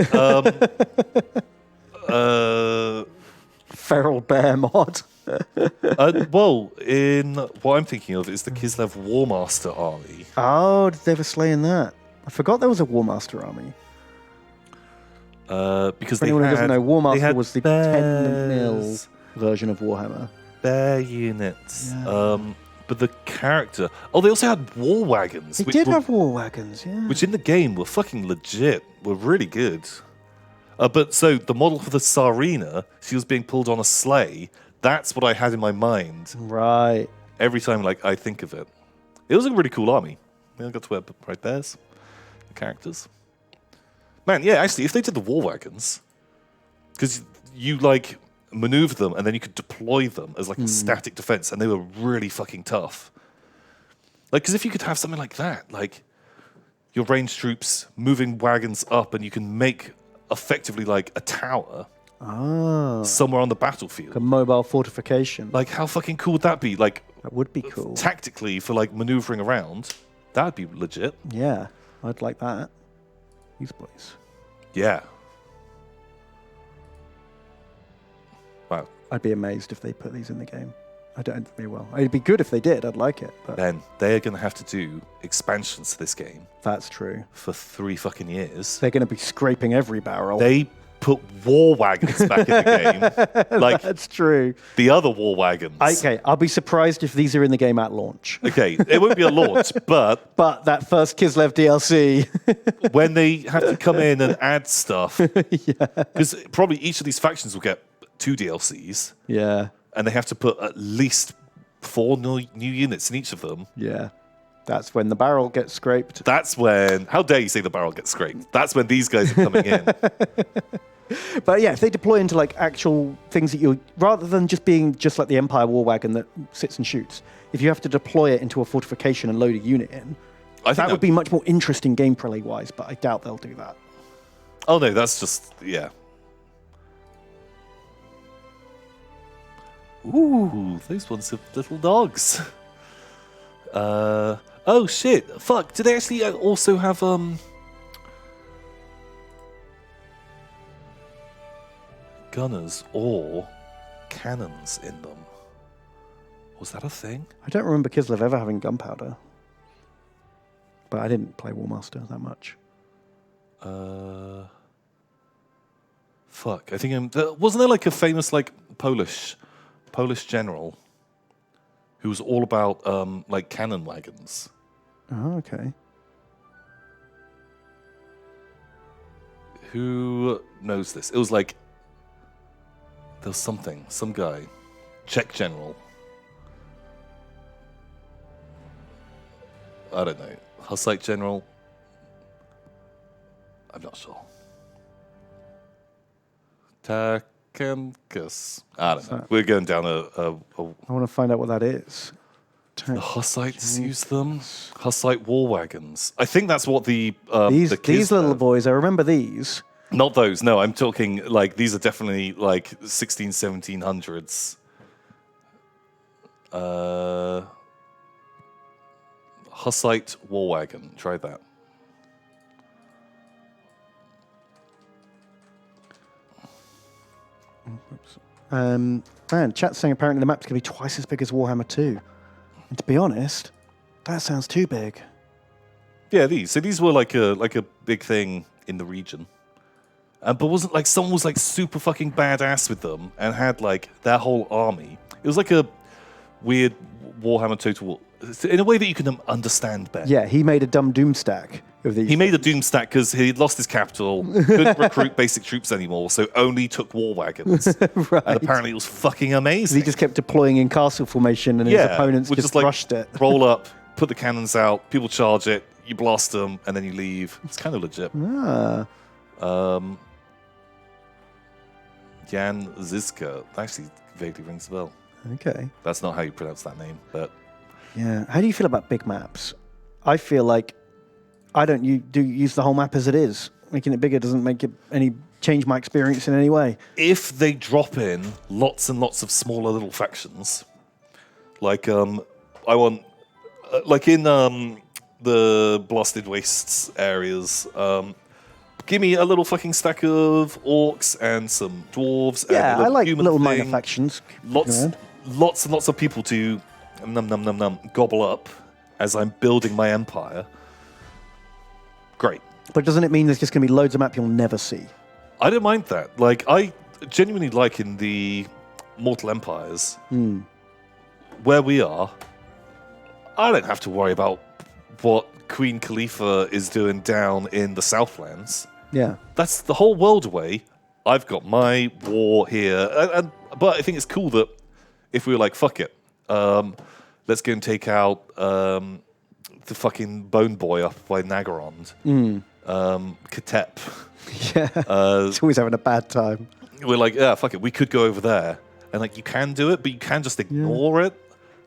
Feral bear mod. Well, in what I'm thinking of is the Kislev Warmaster army. Oh, did they have a sleigh in that? I forgot there was a Warmaster army. Because For anyone who doesn't know, Warmaster was the bears. 10 mil version of Warhammer. Bear units. Yeah. But the character... Oh, they also had war wagons. They did have war wagons, yeah. Which in the game were fucking legit. Were really good. But so the model for the Tsarina, she was being pulled on a sleigh. That's what I had in my mind. Right. Every time like I think of it. It was a really cool army. I got to wear bright bears. The characters. Man, yeah, actually, if they did the war wagons... Because you, like... maneuver them and then you could deploy them as like a static defense, and they were really fucking tough. Like, because if you could have something like that, like your ranged troops moving wagons up, and you can make effectively like a tower somewhere on the battlefield, A mobile fortification. like how fucking cool would that be? Like That would be cool. tactically for like maneuvering around, that'd be legit. Yeah, I'd like that. These boys. Yeah. Wow. I'd be amazed if they put these in the game. I don't think they will. It'd be good if they did. I'd like it. But Then they are going to have to do expansions to this game that's true. for 3 fucking years. They're going to be scraping every barrel. They put war wagons back in the game. Like That's true. the other war wagons. Okay, I'll be surprised if these are in the game at launch. Okay, it won't be a launch, but But that first Kislev DLC. when they have to come in and add stuff, because probably each of these factions will get 2 DLCs, Yeah, and they have to put at least 4 new units in each of them. yeah. That's when the barrel gets scraped. That's when, how dare you say the barrel gets scraped? That's when these guys are coming in. But yeah, if they deploy into like actual things that you, rather than just being just like the Empire war wagon that sits and shoots, if you have to deploy it into a fortification and load a unit in, I think that would be much more interesting gameplay wise. But I doubt they'll do that. Oh no, that's just, yeah. Ooh, those ones are little dogs. Oh shit, fuck, do they actually also have, gunners or cannons in them? Was that a thing? I don't remember Kislev ever having gunpowder. But I didn't play Warmaster that much. Fuck, I think wasn't there like a famous like Polish general who was all about like cannon wagons? Oh, okay. Who knows this? It was like there was some guy, Czech general. I don't know, Hussite general. I'm not sure. Takenkus. I don't know. We're going down a I want to find out what that is. the Hussites use them. Hussite war wagons. I think that's what the These kids little have. boys, I remember these. Not those. No, I'm talking like these are definitely like 1700s. Hussite war wagon. Try that. Man, chat's saying apparently the map's going to be twice as big as Warhammer 2. And to be honest, that sounds too big. Yeah, these. So these were like a big thing in the region. But wasn't like someone was like super fucking badass with them and had like their whole army. It was like a weird Warhammer Total War in a way that you can understand better. Yeah, he made a dumb doom stack of these. He made a doom stack because he'd lost his capital, couldn't recruit basic troops anymore, so only took war wagons. Right. And apparently it was fucking amazing. He just kept deploying in castle formation and his opponents would just like, crushed it. roll up, put the cannons out, people charge it, you blast them, and then you leave. It's kind of legit. Ah. Jan Zizka. That actually vaguely rings a bell. Okay. That's not how you pronounce that name, but Yeah. How do you feel about big maps? I feel like I don't use the whole map as it is. Making it bigger doesn't make it change my experience in any way. if they drop in lots and lots of smaller little factions, like I want, like in the Blasted Wastes areas, give me a little fucking stack of orcs and some dwarves. Yeah, and a I like human little minor thing. factions. Lots and lots of people to gobble up as I'm building my empire. Great. But doesn't it mean there's just going to be loads of map you'll never see? I don't mind that. Like, I genuinely like in the Mortal Empires, where we are, I don't have to worry about what Queen Khalifa is doing down in the Southlands. Yeah. That's the whole world away. I've got my war here. But I think it's cool that if we were like, fuck it, let's go and take out the fucking Bone Boy up by Nagarond, Katep. Yeah. It's always having a bad time. We're like, yeah, fuck it. We could go over there, and like you can do it, but you can just ignore it.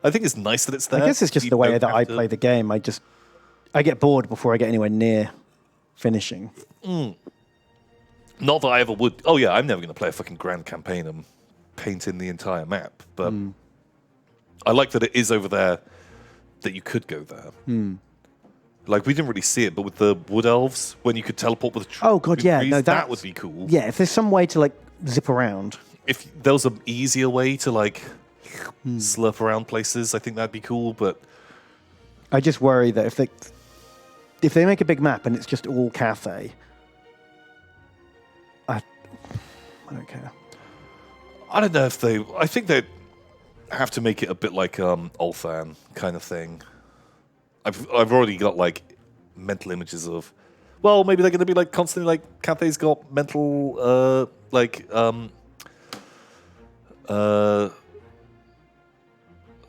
I think it's nice that it's there. I guess it's just You the way don't that have I to- play the game. I get bored before I get anywhere near finishing. Not that I ever would. Oh yeah, I'm never going to play a fucking grand campaign and paint in the entire map. But I like that it is over there. That you could go there. Like we didn't really see it, but with the wood elves, when you could teleport with the Oh god, yeah, trees, no, that would be cool. Yeah, if there's some way to like zip around. If there was an easier way to like slurp around places, I think that'd be cool. But I just worry that if they make a big map and it's just all Cathay, I don't care. I don't know if they. I think they have to make it a bit like Ulthan kind of thing. I've already got like mental images of. Well, maybe they're going to be like constantly like Cathay's got mental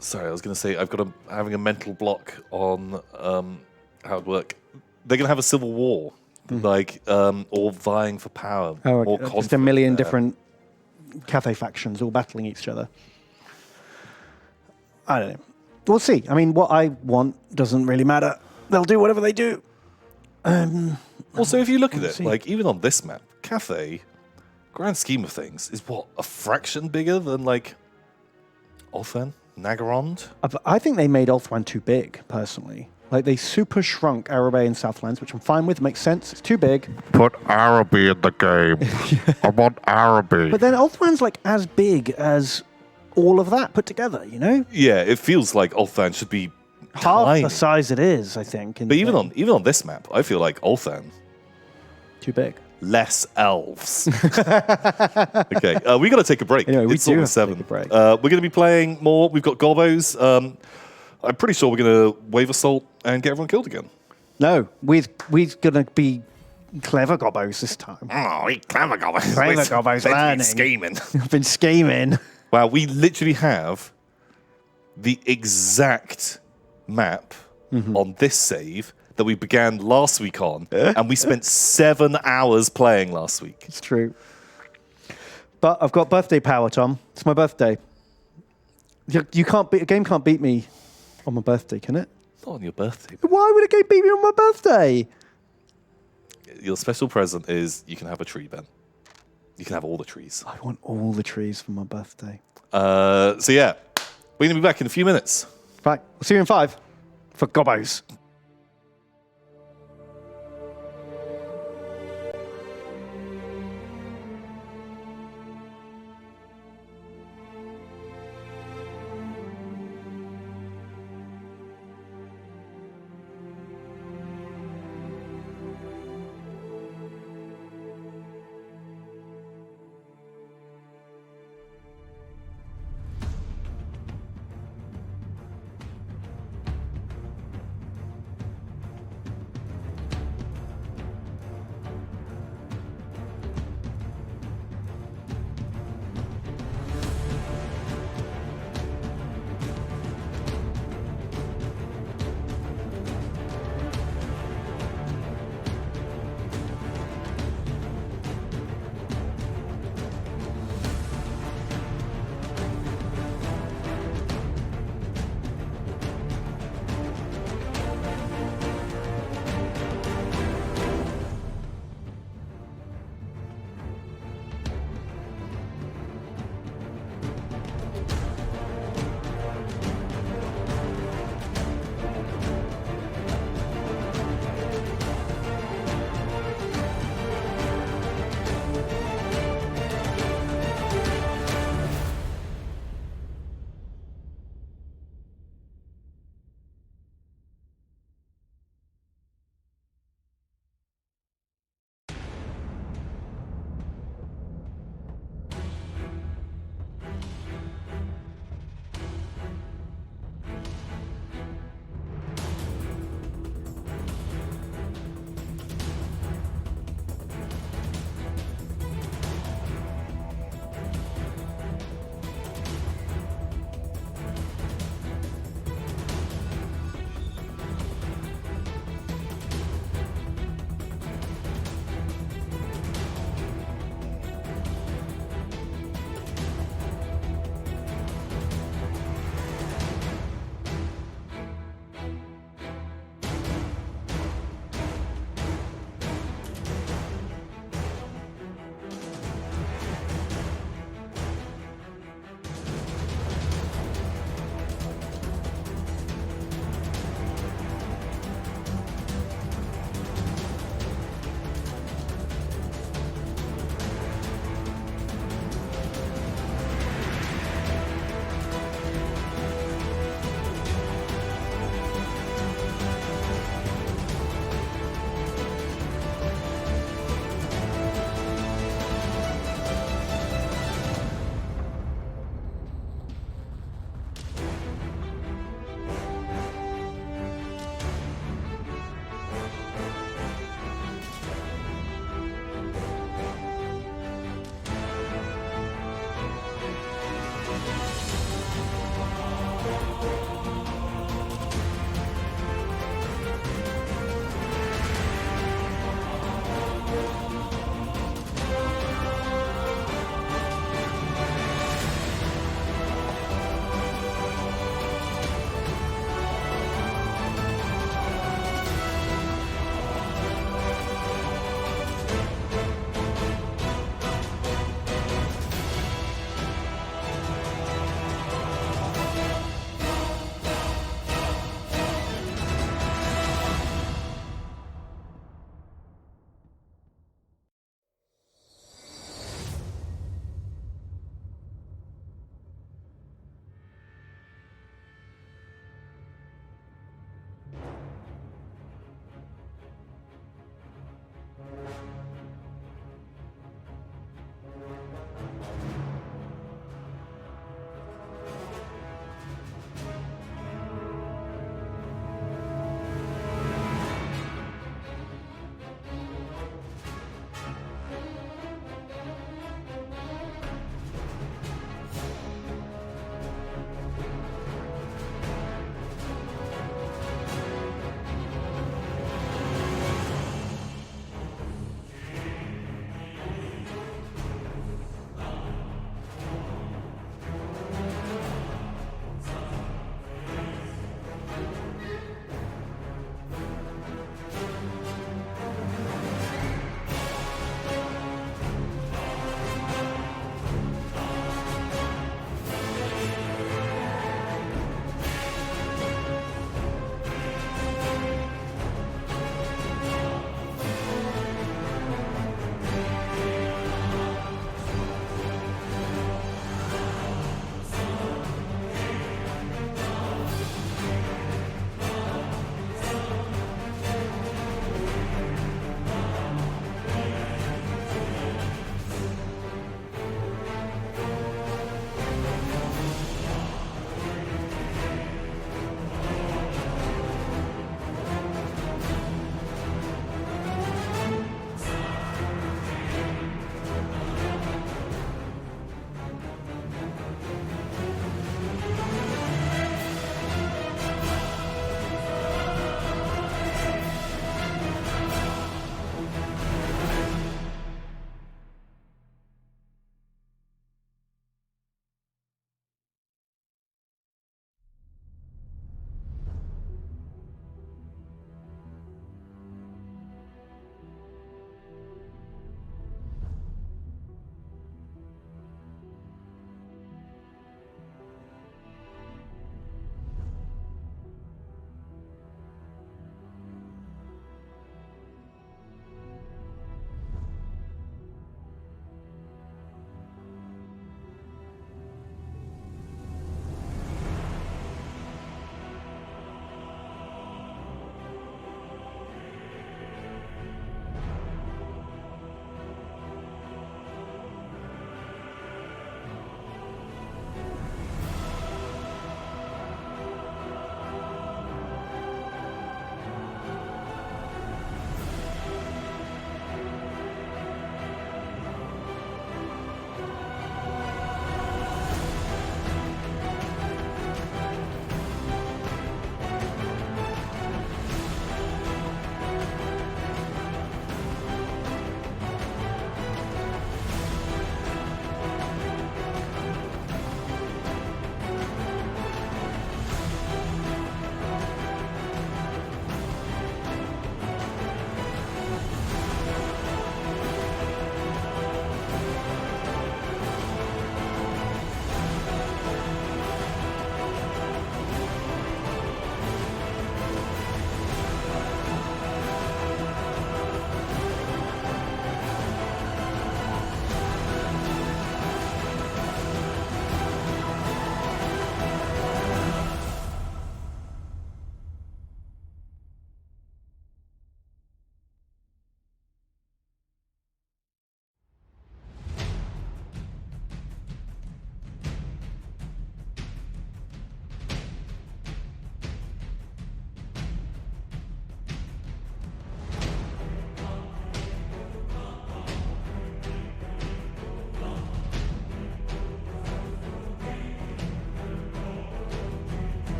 Sorry, I was going to say having a mental block on how it work. They're going to have a civil war, like or vying for power. Oh, or okay. Just a conflict million there. different Cathay factions all battling each other. I don't know. We'll see. I mean, what I want doesn't really matter. They'll do whatever they do. Also, if you look at it, see. like even on this map, Cathay, grand scheme of things, is what, a fraction bigger than like Ulthan, Nagarond? I think they made Ulthuan too big, personally. Like, they super shrunk Arabay and Southlands, which I'm fine with. Makes sense. It's too big. Put Araby in the game. I want Araby. But then Ulthuan's like as big as all of that put together, you know? Yeah, it feels like Ulthan should be Half tiny. the size it is, I think. But even on this map, I feel like Ulthan, Too big. less elves. Okay, we got to take a break. Anyway, we it's do almost have to 7. take a break. We're going to be playing more. We've got Gobos. I'm pretty sure we're going to wave assault and get everyone killed again. No, we're going to be clever gobbos this time. Oh, we clever Gobos. Clever Gobos learning. Scheming. I've been scheming. Wow, we literally have the exact map on this save that we began last week on, and we spent 7 hours playing last week. It's true. But I've got birthday power, Tom. It's my birthday. You can't beat a game. Can't beat me on my birthday, can it? Not on your birthday. Why would a game beat me on my birthday? Your special present is you can have a tree, Ben. You can have all the trees. I want all the trees for my birthday. So yeah, we're going to be back in a few minutes. Right, we'll see you in 5 for gobbos.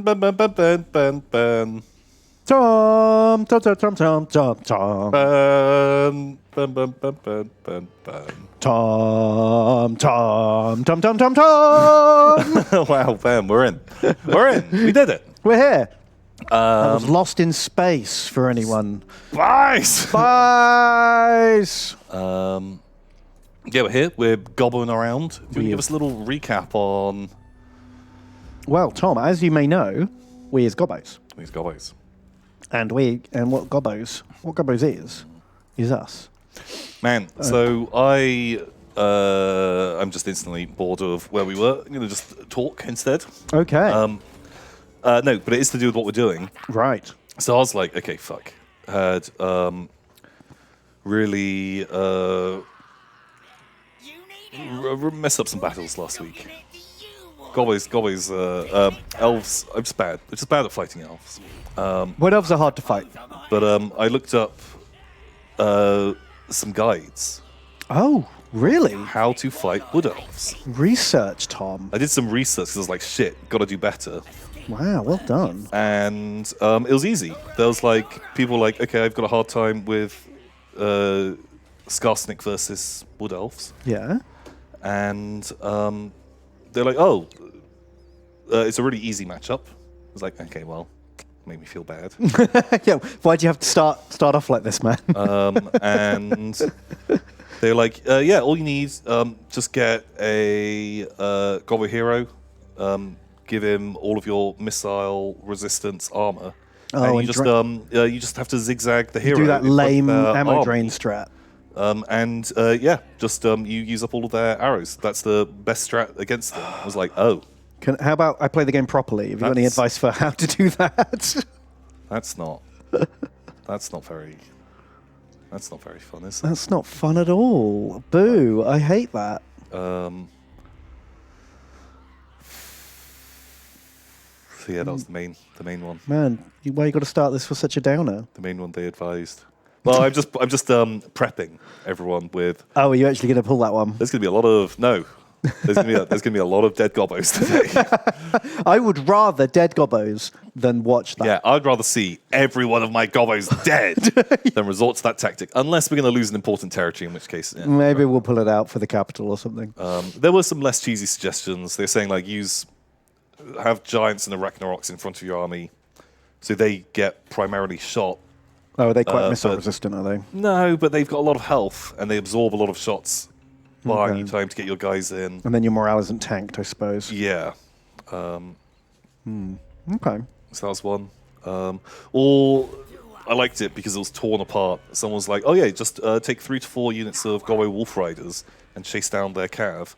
burn, burn, burn, burn, burn, burn, burn. Tom, tom, tom, tom, tom, tom, tom. Burn, burn, burn, burn, burn, burn, burn. Tom, tom, tom, tom, tom, tom. Wow, bam, we're in. We're in. We did it. We're here. That was Lost in Space for anyone. Spice! Spice! Yeah, we're here. We're gobbling around. Do you give us a little recap on Well, Tom, as you may know, we is Gobbos. these gobos? And what Gobbos is us. Man, so I'm just instantly bored of where we were. I'm going to just talk instead. Okay. No, but it is to do with what we're doing. Right. So I was like, okay, fuck. Had really messed up some battles last week. Gobos, elves. I'm just bad. I'm just bad at fighting elves. What elves are hard to fight? But I looked up some guides. Oh, really? How to fight wood elves. Research, Tom. I did some research because I was like, shit, gotta do better. Wow, well done. And it was easy. There was like, people were like, okay, I've got a hard time with Skarsnik versus wood elves. Yeah. And they're like, oh, it's a really easy matchup. I was like, okay, well, made me feel bad. Yeah. Why'd you have to start off like this, man? And they're like, yeah, all you need, just get a Goblin hero, give him all of your missile resistance armor, and you just have to zigzag the hero. Do that in lame front of their ammo army. drain strat. You use up all of their arrows. That's the best strat against them. I was like, oh. How about I play the game properly? Have you got any advice for how to do that? That's not very fun, is it? That's not fun at all. Boo! I hate that. So yeah, that was the main one. Man, why you got to start this with such a downer? The main one they advised. Well, I'm just prepping everyone with. Oh, are you actually going to pull that one? There's going to be a lot of no. There's going to be a lot of dead gobbos today. I would rather dead gobbos than watch that. Yeah, I'd rather see every one of my gobbos dead than resort to that tactic. Unless we're going to lose an important territory, in which case, yeah. Maybe we'll pull it out for the capital or something. There were some less cheesy suggestions. They're saying like have giants and Arachnaroks in front of your army, so they get primarily shot. Oh, are they quite missile resistant? Are they? No, but they've got a lot of health and they absorb a lot of shots, buying you time to get your guys in. And then your morale isn't tanked, I suppose. Yeah. Okay. So that was one. Or I liked it because it was torn apart. Someone was like, oh yeah, just take 3 to 4 units of Gobbo Wolf Riders and chase down their cav.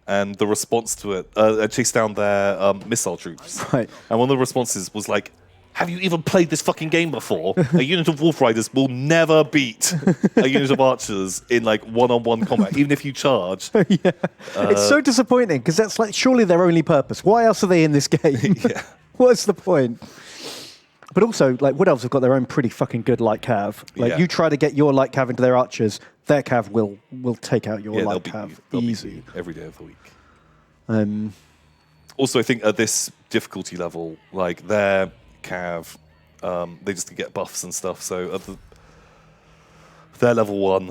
And the response to it, chase down their missile troops. Right. And one of the responses was like, have you even played this fucking game before? A unit of Wolf Riders will never beat a unit of archers in like one-on-one combat, even if you charge. Yeah. It's so disappointing because that's like surely their only purpose. Why else are they in this game? Yeah. What's the point? But also, like, Wood Elves have got their own pretty fucking good light cav. Like, you try to get your light cav into their archers, their cav will take out your light cav easy. Every day of the week. Also, I think at this difficulty level, like, their cav, they just get buffs and stuff. So at their level 1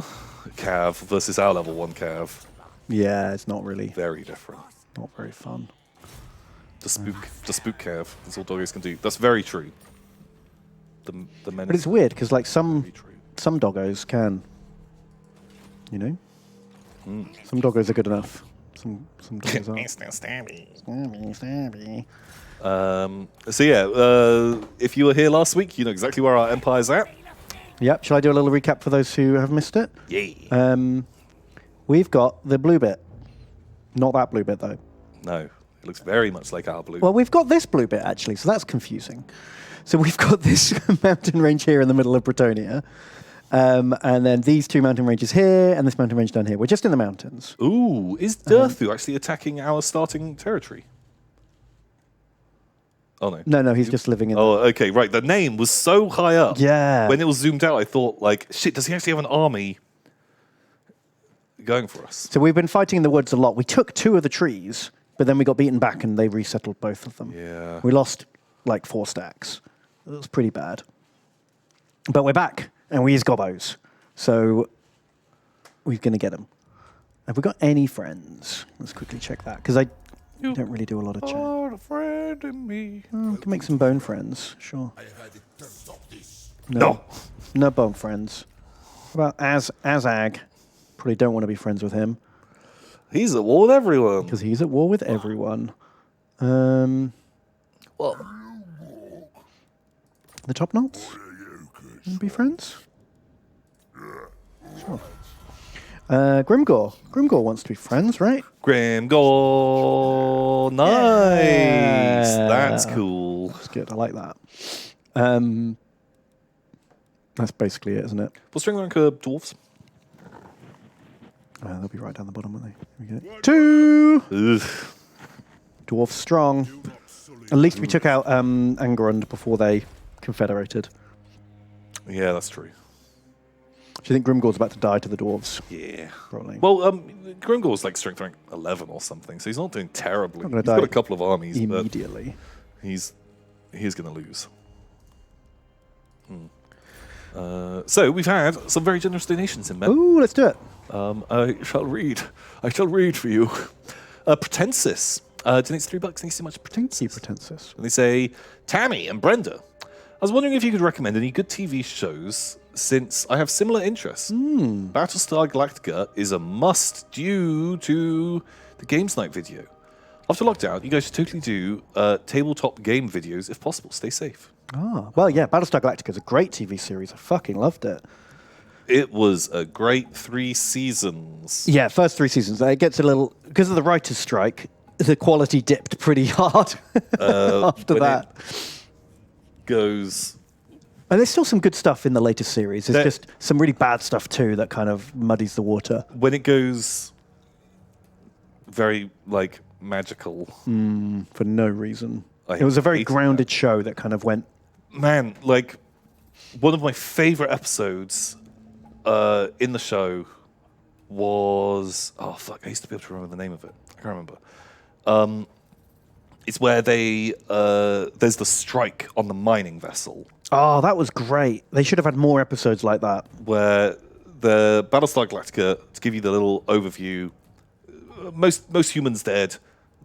cav versus our level 1 cav. Yeah, it's not really very different. Not very fun. The spook cav. That's all doggos can do. That's very true. The men. But it's weird because like some doggos can, you know, some doggos are good enough. Some doggos aren't. Stabby. So yeah, if you were here last week, you know exactly where our empire's at. Yep. Shall I do a little recap for those who have missed it? Yeah. We've got the blue bit. Not that blue bit though. No, it looks very much like our blue. Well, we've got this blue bit actually, so that's confusing. So we've got this mountain range here in the middle of Bretonia, and then these 2 mountain ranges here, and this mountain range down here. We're just in the mountains. Ooh, is Durthu actually attacking our starting territory? Oh, no. No, he's just living in... Oh, okay, right. The name was so high up. Yeah. When it was zoomed out, I thought, like, shit, does he actually have an army going for us? So we've been fighting in the woods a lot. We took 2 of the trees, but then we got beaten back and they resettled both of them. Yeah. We lost like 4 stacks. It was pretty bad. But we're back, and we use gobos. So we're going to get them. Have we got any friends? Let's quickly check that, because I don't really do a lot of chat. Are a friend in me. Oh, we can make some bone friends, sure. No. No bone friends. What about Azag? Probably don't want to be friends with him. He's at war with everyone. Because he's at war with everyone. Well, The top knots? Want to be friends? Sure. Grimgor. Grimgor wants to be friends, right? Grimgor. Nice. Yeah. That's cool. That's good. I like that. That's basically it, isn't it? What's string rank dwarves? They'll be right down the bottom, won't they? Here we go. 2! Ugh. Dwarfs strong. At least we took out Angrund before they confederated. Yeah, that's true. Do you think Grimgor's about to die to the dwarves? Yeah. Probably. Well, Grimgor's like strength rank 11 or something, so he's not doing terribly. Not gonna He's die got a couple of armies, immediately. but he's going to lose. So we've had some very generous donations in, Ben. Ooh, let's do it. I shall read for you. Pretensis donates $3. Thanks so much, Pretensis. Thank you, Pretensis. And they say, Tammy and Brenda, I was wondering if you could recommend any good TV shows since I have similar interests. Battlestar Galactica is a must due to the Games Night video. After lockdown, you guys should totally do tabletop game videos if possible. Stay safe. Ah, well, yeah, Battlestar Galactica is a great TV series. I fucking loved it. It was a great 3 seasons. Yeah, first 3 seasons. It gets a little, because of the writer's strike, the quality dipped pretty hard after when that. it goes... And there's still some good stuff in the latest series. There's There- just some really bad stuff too that kind of muddies the water. When it goes very, like, magical. For no reason. I It was a very hated grounded show that kind of went... Man, like, one of my favorite episodes in the show was... Oh, fuck, I used to be able to remember the name of it. I can't remember. It's where they... there's the strike on the mining vessel. Oh, that was great. They should have had more episodes like that. Where the Battlestar Galactica, to give you the little overview, most humans dead.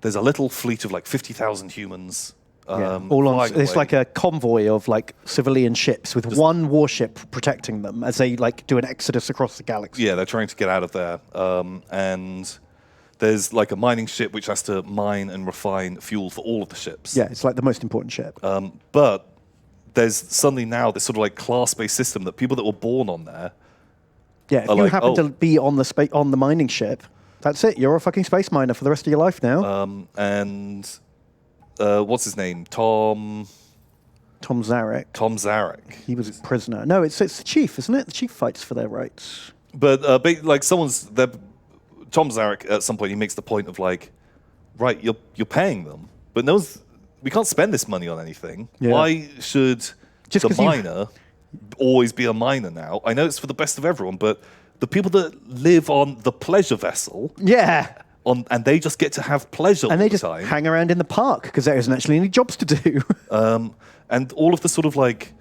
There's a little fleet of like 50,000 humans. All on, flying it's away. like a convoy of like civilian ships with one warship protecting them as they like do an exodus across the galaxy. Yeah, they're trying to get out of there. And there's like a mining ship which has to mine and refine fuel for all of the ships. Yeah, it's like the most important ship. But there's suddenly now this sort of like class-based system that people that were born on there. Yeah, if are you like, happen oh. to be on the mining ship, that's it. You're a fucking space miner for the rest of your life now. And what's his name? Tom Zarek. Zarek. He was a prisoner. No, it's the chief, isn't it? The chief fights for their rights. But like Tom Zarek at some point he makes the point of like, right, you're paying them, but we can't spend this money on anything. Yeah. Why should Just the 'cause you- miner always be a miner now? I know it's for the best of everyone, but the people that live on the pleasure vessel Yeah. and they just get to have pleasure And all they the just time. hang around in the park because there isn't actually any jobs to do. And all of the sort of like,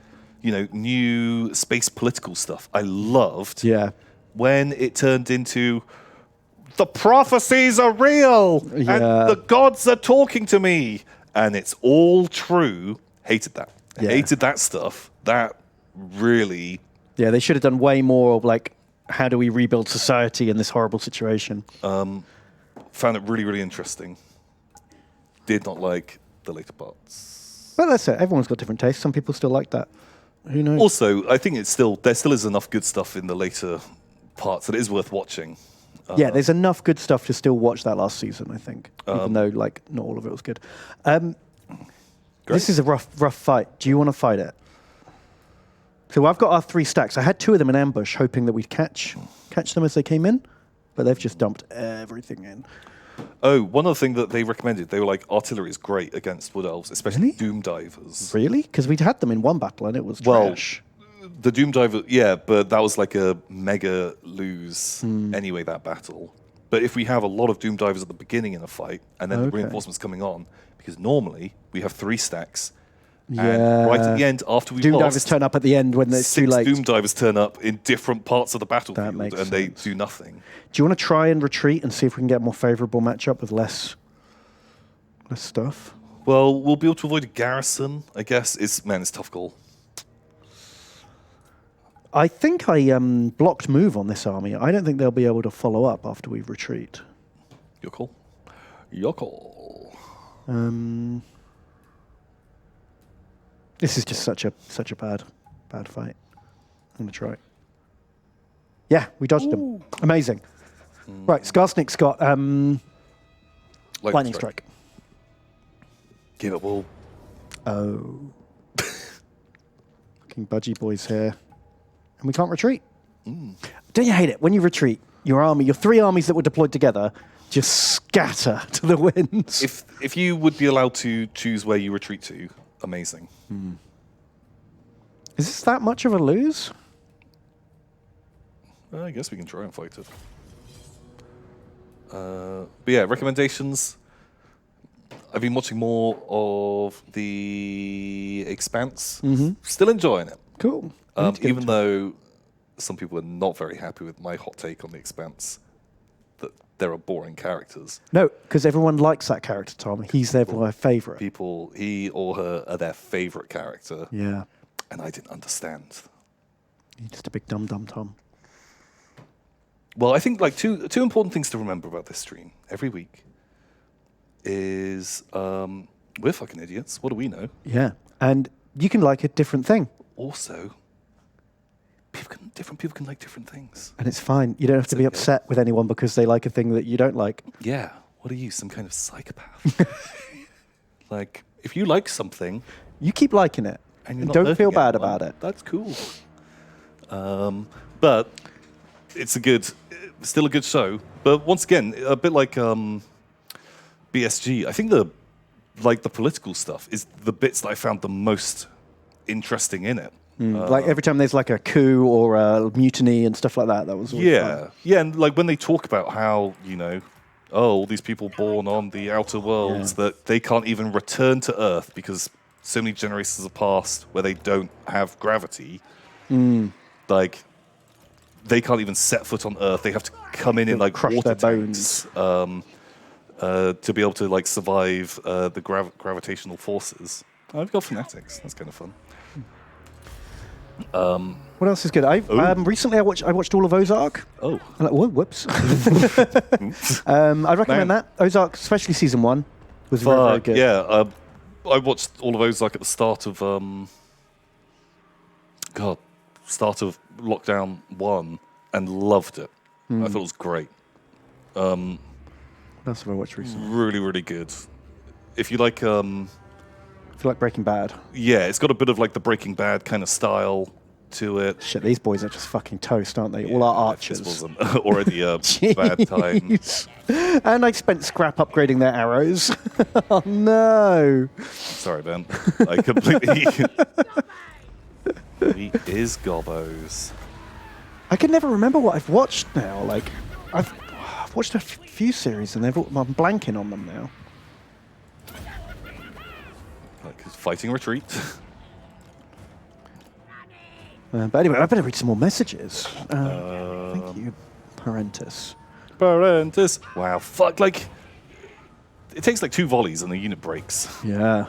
new space political stuff I loved. Yeah. When it turned into the prophecies are real Yeah. and the gods are talking to me and it's all true. Hated that. Yeah. Hated that stuff. That really... Yeah, they should have done way more of like, how do we rebuild society in this horrible situation? Found it really, really interesting. Did not like the later parts. But that's it. Everyone's got different tastes. Some people still like that. Who knows? Also, I think there still is enough good stuff in the later parts that it is worth watching. Yeah, there's enough good stuff to still watch that last season, I think, even though like not all of it was good. This is a rough fight. Do you want to fight it? So I've got our 3 stacks. I had 2 of them in ambush, hoping that we'd catch them as they came in, but they've just dumped everything in. Oh, one other thing that they recommended, they were like, artillery is great against wood elves, especially Really? doom divers. Really? Because we'd had them in one battle and it was Well, trash. The doom diver, yeah, but that was like a mega lose anyway, that battle. But if we have a lot of doom divers at the beginning in a fight, and then the Okay. reinforcements coming on, because normally we have 3 stacks, And right at the end, after we've Doom lost, Divers turn up at the end when it's too 6 late. Doom Divers turn up in different parts of the battlefield, and makes they sense. do nothing. Do you want to try and retreat and see if we can get a more favourable matchup with less stuff? Well, we'll be able to avoid a garrison, I guess. It's tough call. I think I blocked move on this army. I don't think they'll be able to follow up after we retreat. Your call. Your call. This is just such a bad fight. I'm gonna try. Yeah, we dodged them. Amazing. Right, Skarsnik's got lightning strike. Give it all. Oh. Fucking budgie boys here. And we can't retreat. Don't you hate it? When you retreat, your 3 armies that were deployed together just scatter to the winds. If you would be allowed to choose where you retreat to, amazing. Is this that much of a lose? I guess we can try and fight it. But yeah, recommendations. I've been watching more of The Expanse. Still enjoying it. Cool. Even though some people are not very happy with my hot take on The Expanse, that there are boring characters. No, because everyone likes that character, Tom. He's their favourite. People, he or her, are their favorite character. Yeah. And I didn't understand. You're just a big dum-dum, Tom. Well, I think like two important things to remember about this stream every week is we're fucking idiots. What do we know? Yeah. And you can like a different thing. Also, different people can like different things. And it's fine. You don't have to be upset with anyone because they like a thing that you don't like. Yeah. What are you, some kind of psychopath? Like, if you like something... You keep liking it. And don't feel bad about it. That's cool. But it's still a good show. But once again, a bit like BSG, I think the political stuff is the bits that I found the most interesting in it. Like every time there's like a coup or a mutiny and stuff like that, that was always fun. Yeah, and like when they talk about how, all these people born on the outer worlds, that they can't even return to Earth because so many generations have passed where they don't have gravity. Like, they can't even set foot on Earth. They have to come in like crush water their tanks to be able to like survive the gravitational forces. I've got fanatics. That's kind of fun. What else is good? Recently I watched all of Ozark. Oh. I'm like, whoa, whoops. I'd recommend that. Ozark, especially season 1, was very, very good. Yeah, I watched all of Ozark at the start of lockdown 1 and loved it. I thought it was great. What else have I watched recently? Really, really good. If you like If you like Breaking Bad. Yeah, it's got a bit of like the Breaking Bad kind of style to it. Shit, these boys are just fucking toast, aren't they? All our archers. This wasn't already a bad time. And I spent scrap upgrading their arrows. Oh no. Sorry, Ben. I completely... He is Gobos. I can never remember what I've watched now. Like, I've watched a few series and I'm blanking on them now. Like fighting retreat. But anyway, I better read some more messages. Thank you, Parentis. Parentis. Wow, fuck, like... It takes like 2 volleys and the unit breaks. Yeah.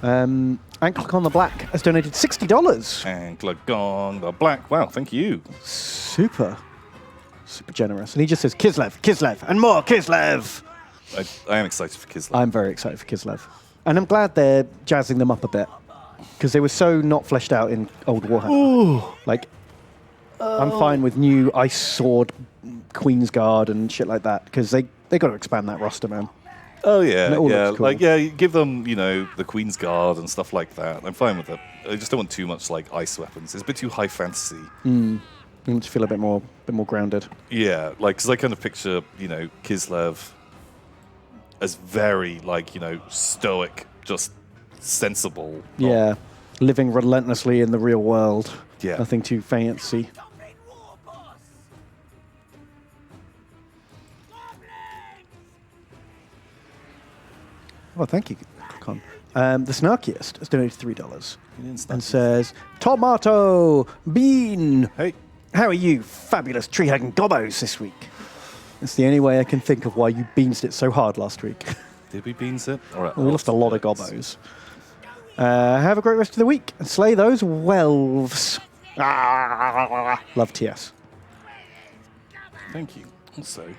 Anklecon the Black has donated $60. Anklecon the Black. Wow, thank you. Super generous. And he just says, Kislev, and more Kislev. I am excited for Kislev. I'm very excited for Kislev. And I'm glad they're jazzing them up a bit. Because they were so not fleshed out in old Warhammer. Ooh. Like, I'm fine with new Ice Sword, Queen's Guard, and shit like that. Because they got to expand that roster, man. Oh, yeah, cool. Like, yeah, you give them, the Queen's Guard and stuff like that. I'm fine with it. I just don't want too much, like, ice weapons. It's a bit too high fantasy. You want to feel a bit more grounded. Yeah, like, because I kind of picture, Kislev as very, like, stoic, just sensible. Yeah, living relentlessly in the real world. Yeah. Nothing too fancy. Oh, thank you, Con. The Snarkiest has donated $3 and snarky. says, Tomato Bean. Hey. How are you, fabulous tree-hugging gobbos this week? That's the only way I can think of why you beansed it so hard last week. Did we beans it? All right. We lost a lot of gobbos. Have a great rest of the week and slay those welves. Love TS. Thank you. Also,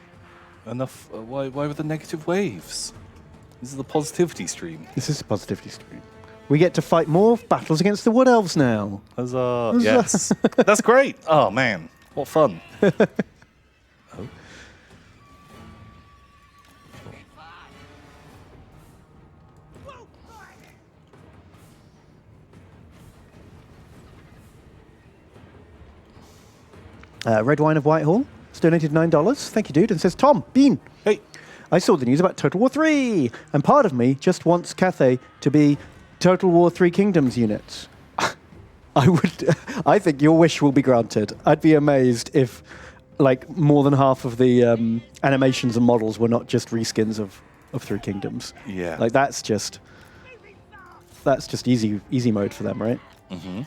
enough. Why were the negative waves? This is the positivity stream. This is a positivity stream. We get to fight more battles against the Wood Elves now. Huzzah. Yes. That's great. Oh, man. What fun. Red Wine of Whitehall has donated $9. Thank you, dude. And says, Tom, Bean. Hey. I saw the news about Total War 3, and part of me just wants Cathay to be Total War 3 Kingdoms units. I think your wish will be granted. I'd be amazed if, like, more than half of the animations and models were not just reskins of 3 Kingdoms. Yeah. Like, that's just easy mode for them, right? Mm-hmm.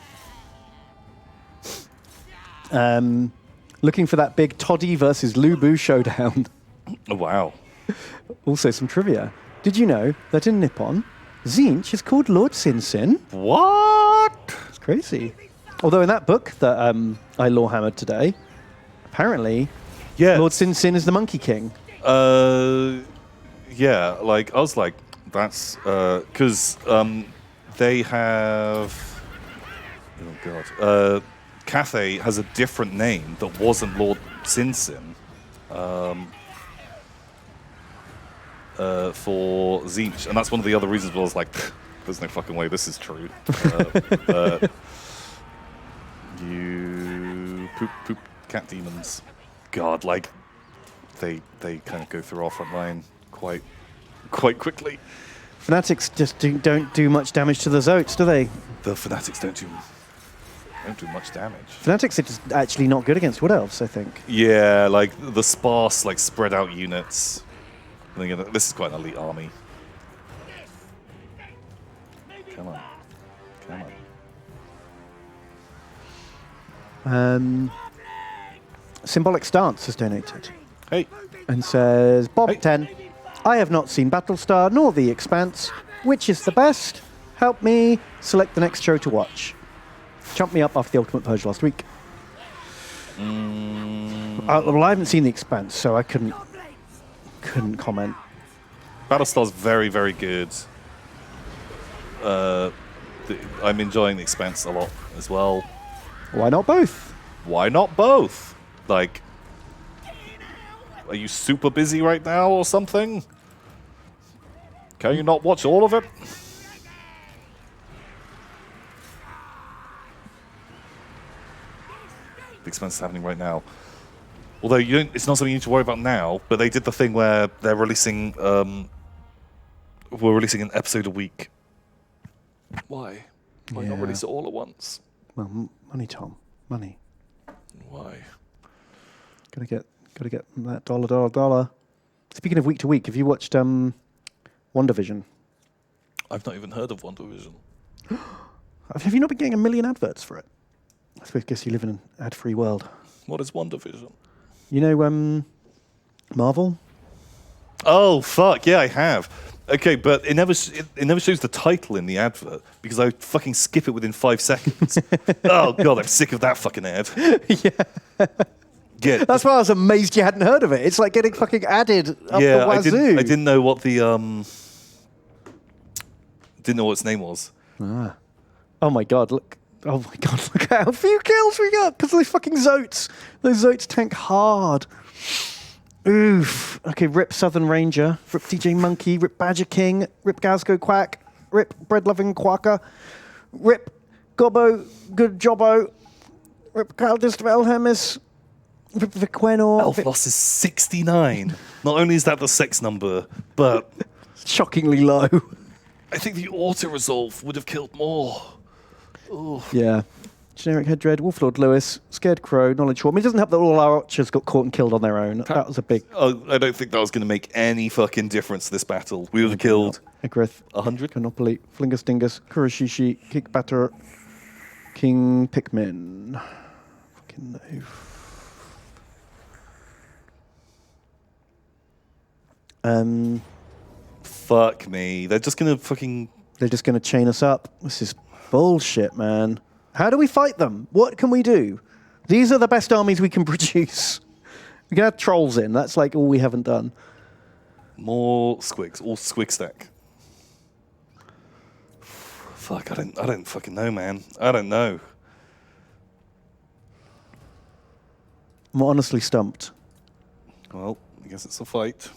Looking for that big Toddy versus Lubu showdown. Oh, wow. Also, some trivia. Did you know that in Nippon, Tzeentch is called Lord Sin Sin? What? It's crazy. Although in that book that I Lorehammered today, apparently, Lord Sin Sin is the Monkey King. Yeah, like, I was like, that's, because they have, oh god, Cathay has a different name that wasn't Lord Sin Sin. For Tzeentch, and that's one of the other reasons why I was like, there's no fucking way this is true. You poop cat demons. God, like they kind of go through our front line quite quickly. Fanatics just don't do much damage to the Zotes, do they? The Fanatics don't do much damage. Fanatics are just actually not good against Wood Elves, I think. Yeah, like the sparse, like spread out units. I think this is quite an elite army. Come on. Symbolic Stance has donated. Hey. And says, Bob Hey. 10, I have not seen Battlestar nor The Expanse. Which is the best? Help me select the next show to watch. Chumped me up after The Ultimate Purge last week. Well, I haven't seen The Expanse, so I couldn't comment. Battlestar's very, very good. I'm enjoying The Expanse a lot as well. Why not both? Why not both? Like, are you super busy right now or something? Can you not watch all of it? The Expanse is happening right now. Although it's not something you need to worry about now, but they did the thing where they're releasing, we're releasing an episode a week. Why? Why not release it all at once? Well, money, Tom. Money. Why? Gotta get that dollar. Speaking of week to week, have you watched WandaVision? I've not even heard of WandaVision. Have you not been getting a million adverts for it? I guess you live in an ad-free world. What is WandaVision? You know, Marvel? Oh, fuck, yeah, I have. Okay, but it never shows the title in the advert because I fucking skip it within 5 seconds. Oh, God, I'm sick of that fucking ad. Yeah. That's why I was amazed you hadn't heard of it. It's like getting fucking added up the wazoo. I didn't know what the, didn't know what its name was. Ah. Oh, my God, look. Oh, my God, look at how few kills we got because of those fucking Zotes. Those Zotes tank hard. Oof. Okay, rip Southern Ranger, rip DJ Monkey, rip Badger King, rip Gazgo Quack, rip Bread-Loving Quacker, rip Gobbo Good Jobbo, rip Caldist Velhemis, rip Viquenor. Elf loss is 69. Not only is that the sex number, but shockingly low. I think the auto-resolve would have killed more. Ooh. Yeah. Generic Head Dread, Wolflord Lewis, Scared Crow, Knowledge Swarm. It doesn't help that all our archers got caught and killed on their own. That was a big... Oh, I don't think that was going to make any fucking difference to this battle. We would have killed Egrith, 100. Monopoly, Flingus Dingus, Kuroshishi, Kickbatter, King Pikmin. Fucking no. Fuck me. They're just gonna fucking. They're just going to chain us up. This is bullshit, man. How do we fight them? What can we do? These are the best armies we can produce. We can add trolls in. That's like all we haven't done. More squigs. All squig stack. Fuck, I don't fucking know, man. I don't know. I'm honestly stumped. Well, I guess it's a fight.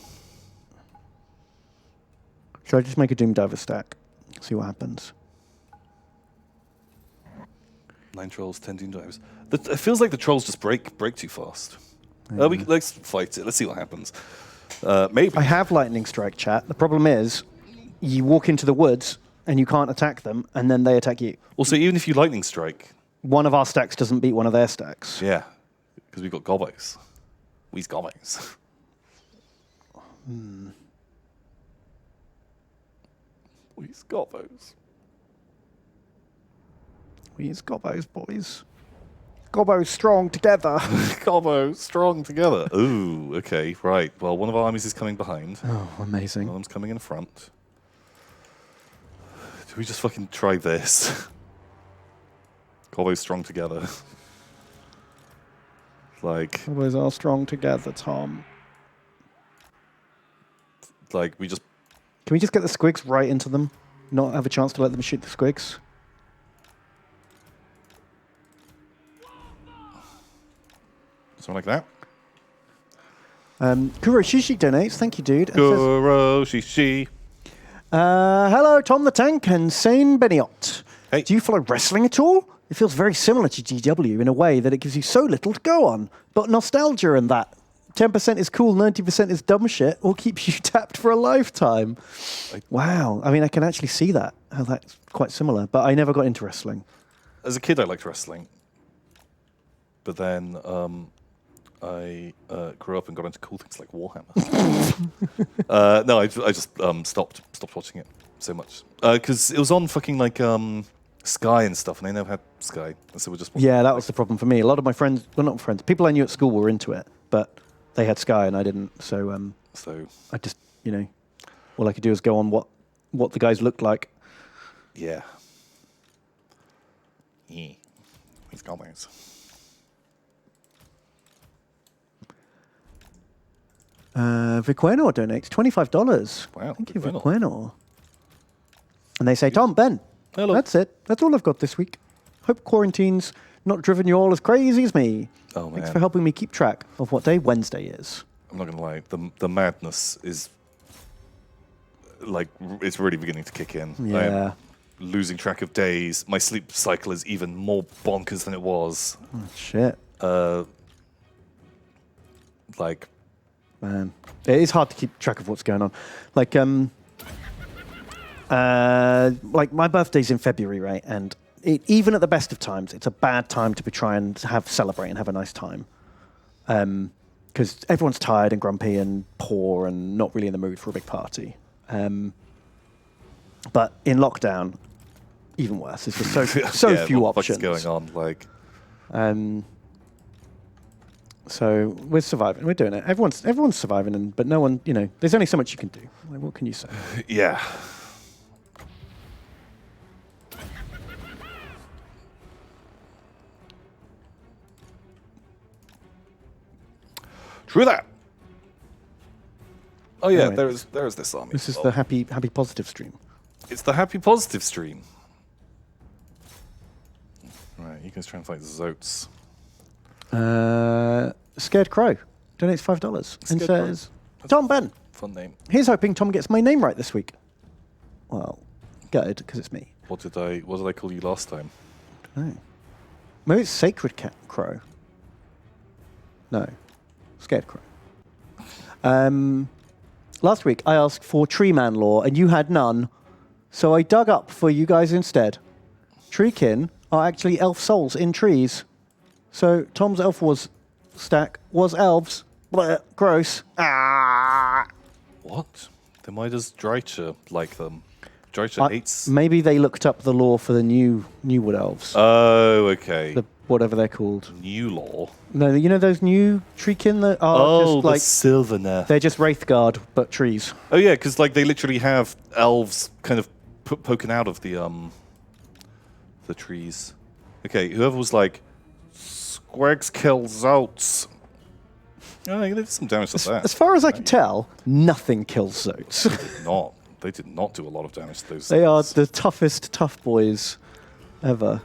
Should I just make a Doom Diver stack? See what happens. 9 trolls, 10 Doom Divers. It feels like the trolls just break too fast. Let's fight it. Let's see what happens. Maybe. I have Lightning Strike, chat. The problem is, you walk into the woods and you can't attack them, and then they attack you. Also, even if you lightning strike. One of our stacks doesn't beat one of their stacks. Yeah, because we've got gobos. We's gobos. We's gobos. We's Gobos, boys. Gobos strong together. Gobos strong together. Ooh, okay, right. Well, one of our armies is coming behind. Oh, amazing. One of them's coming in front. Do we just fucking try this? Gobos strong together. Like... Gobos are strong together, Tom. Like, we just... Can we just get the squigs right into them? Not have a chance to let them shoot the squigs? Something like that? Kuroshishi donates. Thank you, dude. And says, Kuroshishi. hello, Tom the Tank and Sane Beniot. Hey. Do you follow wrestling at all? It feels very similar to GW in a way that it gives you so little to go on. But nostalgia and that. 10% is cool, 90% is dumb shit, or keeps you tapped for a lifetime. Wow. I mean, I can actually see that, how that's quite similar. But I never got into wrestling. As a kid, I liked wrestling. But then I grew up and got into cool things like Warhammer. No, I just stopped watching it so much. Because it was on fucking like Sky and stuff, and they never had Sky. And so we just... Yeah, that was the problem for me. A lot of my friends, well, not friends, people I knew at school were into it, but they had Sky and I didn't. So I just, all I could do is go on what the guys looked like. Yeah. Yeah. He's goblins. Viquenor donates $25. Wow, Thank you, Viquenor. Viquenor. And they say, Tom, Ben, Hello. that's it. That's all I've got this week. Hope quarantine's not driven you all as crazy as me. Oh, Thanks man. for helping me keep track of what day Wednesday is. I'm not going to lie. The madness is... Like, it's really beginning to kick in. I am Yeah. losing track of days. My sleep cycle is even more bonkers than it was. Oh, shit. Like... Man, it is hard to keep track of what's going on. Like my birthday's in February, right? And even at the best of times, it's a bad time to be trying to celebrate and have a nice time. Because everyone's tired and grumpy and poor and not really in the mood for a big party. But in lockdown, even worse. There's just so yeah, few what the fuck options. is going on? Like... So we're surviving. We're doing it. Everyone's surviving, but no one, there's only so much you can do. Like, what can you say? Yeah. True that. Oh yeah, Anyway, there is this army. This is as the well. happy positive stream. It's the happy positive stream. Right, you guys try and fight the Zotes. Scared Crow donates $5 and Scared says, Crow. Tom Ben, Fun name. here's hoping Tom gets my name right this week. Well, good, because it's me. What did I call you last time? Oh. Maybe it's Sacred Crow. No, Scared Crow. Last week I asked for Tree Man lore and you had none, so I dug up for you guys instead. Treekin are actually elf souls in trees. So Tom's elf was stack was elves. Blech, gross. Ah. What? Then why does Dreicher like them? Dreicher hates... Maybe they looked up the lore for the new Wood Elves. Oh, okay. Whatever they're called. New lore? No, you know those new treekin that are just like... Sylvaner. They're just Wraithguard, but trees. Oh, yeah, because like, they literally have elves kind of poking out of the trees. Okay, whoever was like, Squegs kill Zotes. Oh, they did some damage to that. As far as I can tell, nothing kills Zotes. They did not do a lot of damage to those They are things. the toughest tough boys ever.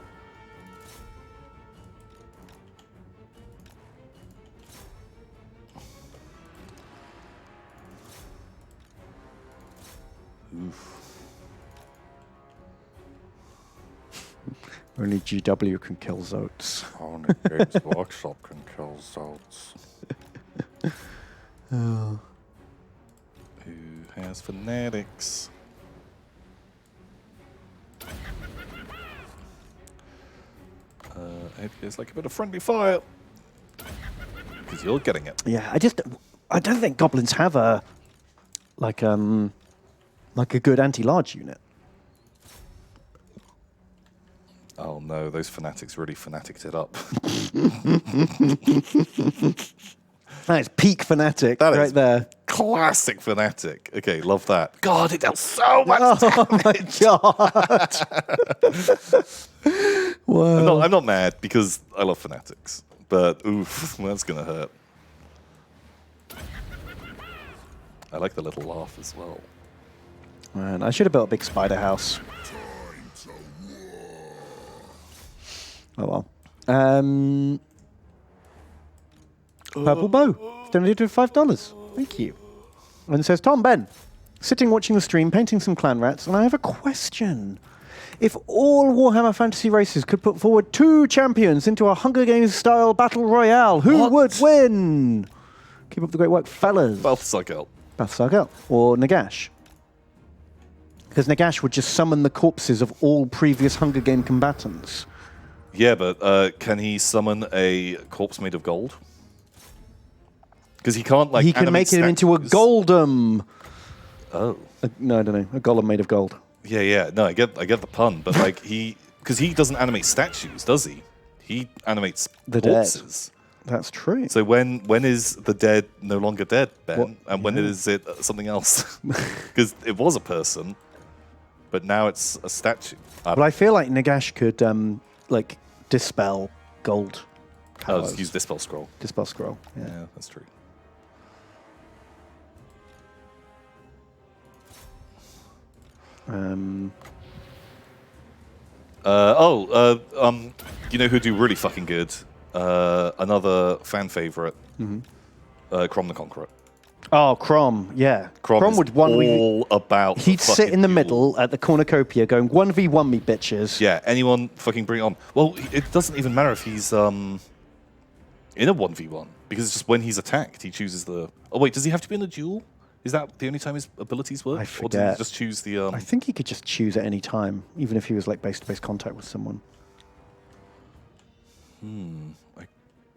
Only GW can kill Zotes. Only Games Workshop can kill Zotes. Who has fanatics? It's like a bit of friendly fire. Because you're getting it. Yeah, I don't think goblins have a good anti-large unit. Oh no, those fanatics really fanaticked it up. That is peak fanatic right there. Classic fanatic. Okay, love that. God, it does so much Oh my god! Wow. I'm not mad because I love fanatics. But oof, that's gonna hurt. I like the little laugh as well. Man, I should have built a big spider house. Oh well. Purple bow. Donated $5. Thank you. And it says, Tom Ben, sitting watching the stream, painting some clan rats, and I have a question. If all Warhammer Fantasy races could put forward 2 champions into a Hunger Games-style battle royale, who would win? Keep up the great work, fellas. Balthasar Gelt. Balthasar Gelt. Or Nagash. Because Nagash would just summon the corpses of all previous Hunger Game combatants. Yeah, but can he summon a corpse made of gold? Because he can't, like, he can make it into a goldum. Oh. No, I don't know. A golem made of gold. Yeah. No, I get the pun, but like because he doesn't animate statues, does he? He animates The corpses. Dead. That's true. So when is the dead no longer dead, Ben? What? And when is it something else? Because it was a person, but now it's a statue. But I feel like Nagash could like dispel gold. Oh, just use Dispel Scroll. Dispel Scroll. Yeah, that's true. You know who'd do really fucking good? Another fan favorite, Crom the Conqueror. Oh, Crom, yeah. Crom would all about. He'd sit in the middle at the cornucopia going 1v1 me bitches. Yeah, anyone fucking bring it on. Well, it doesn't even matter if he's in a 1v1 because it's just when he's attacked, he chooses the. Oh wait, does he have to be in a duel? Is that the only time his abilities work? I forget. Or did he just choose the... I think he could just choose at any time, even if he was like face-to-face contact with someone. I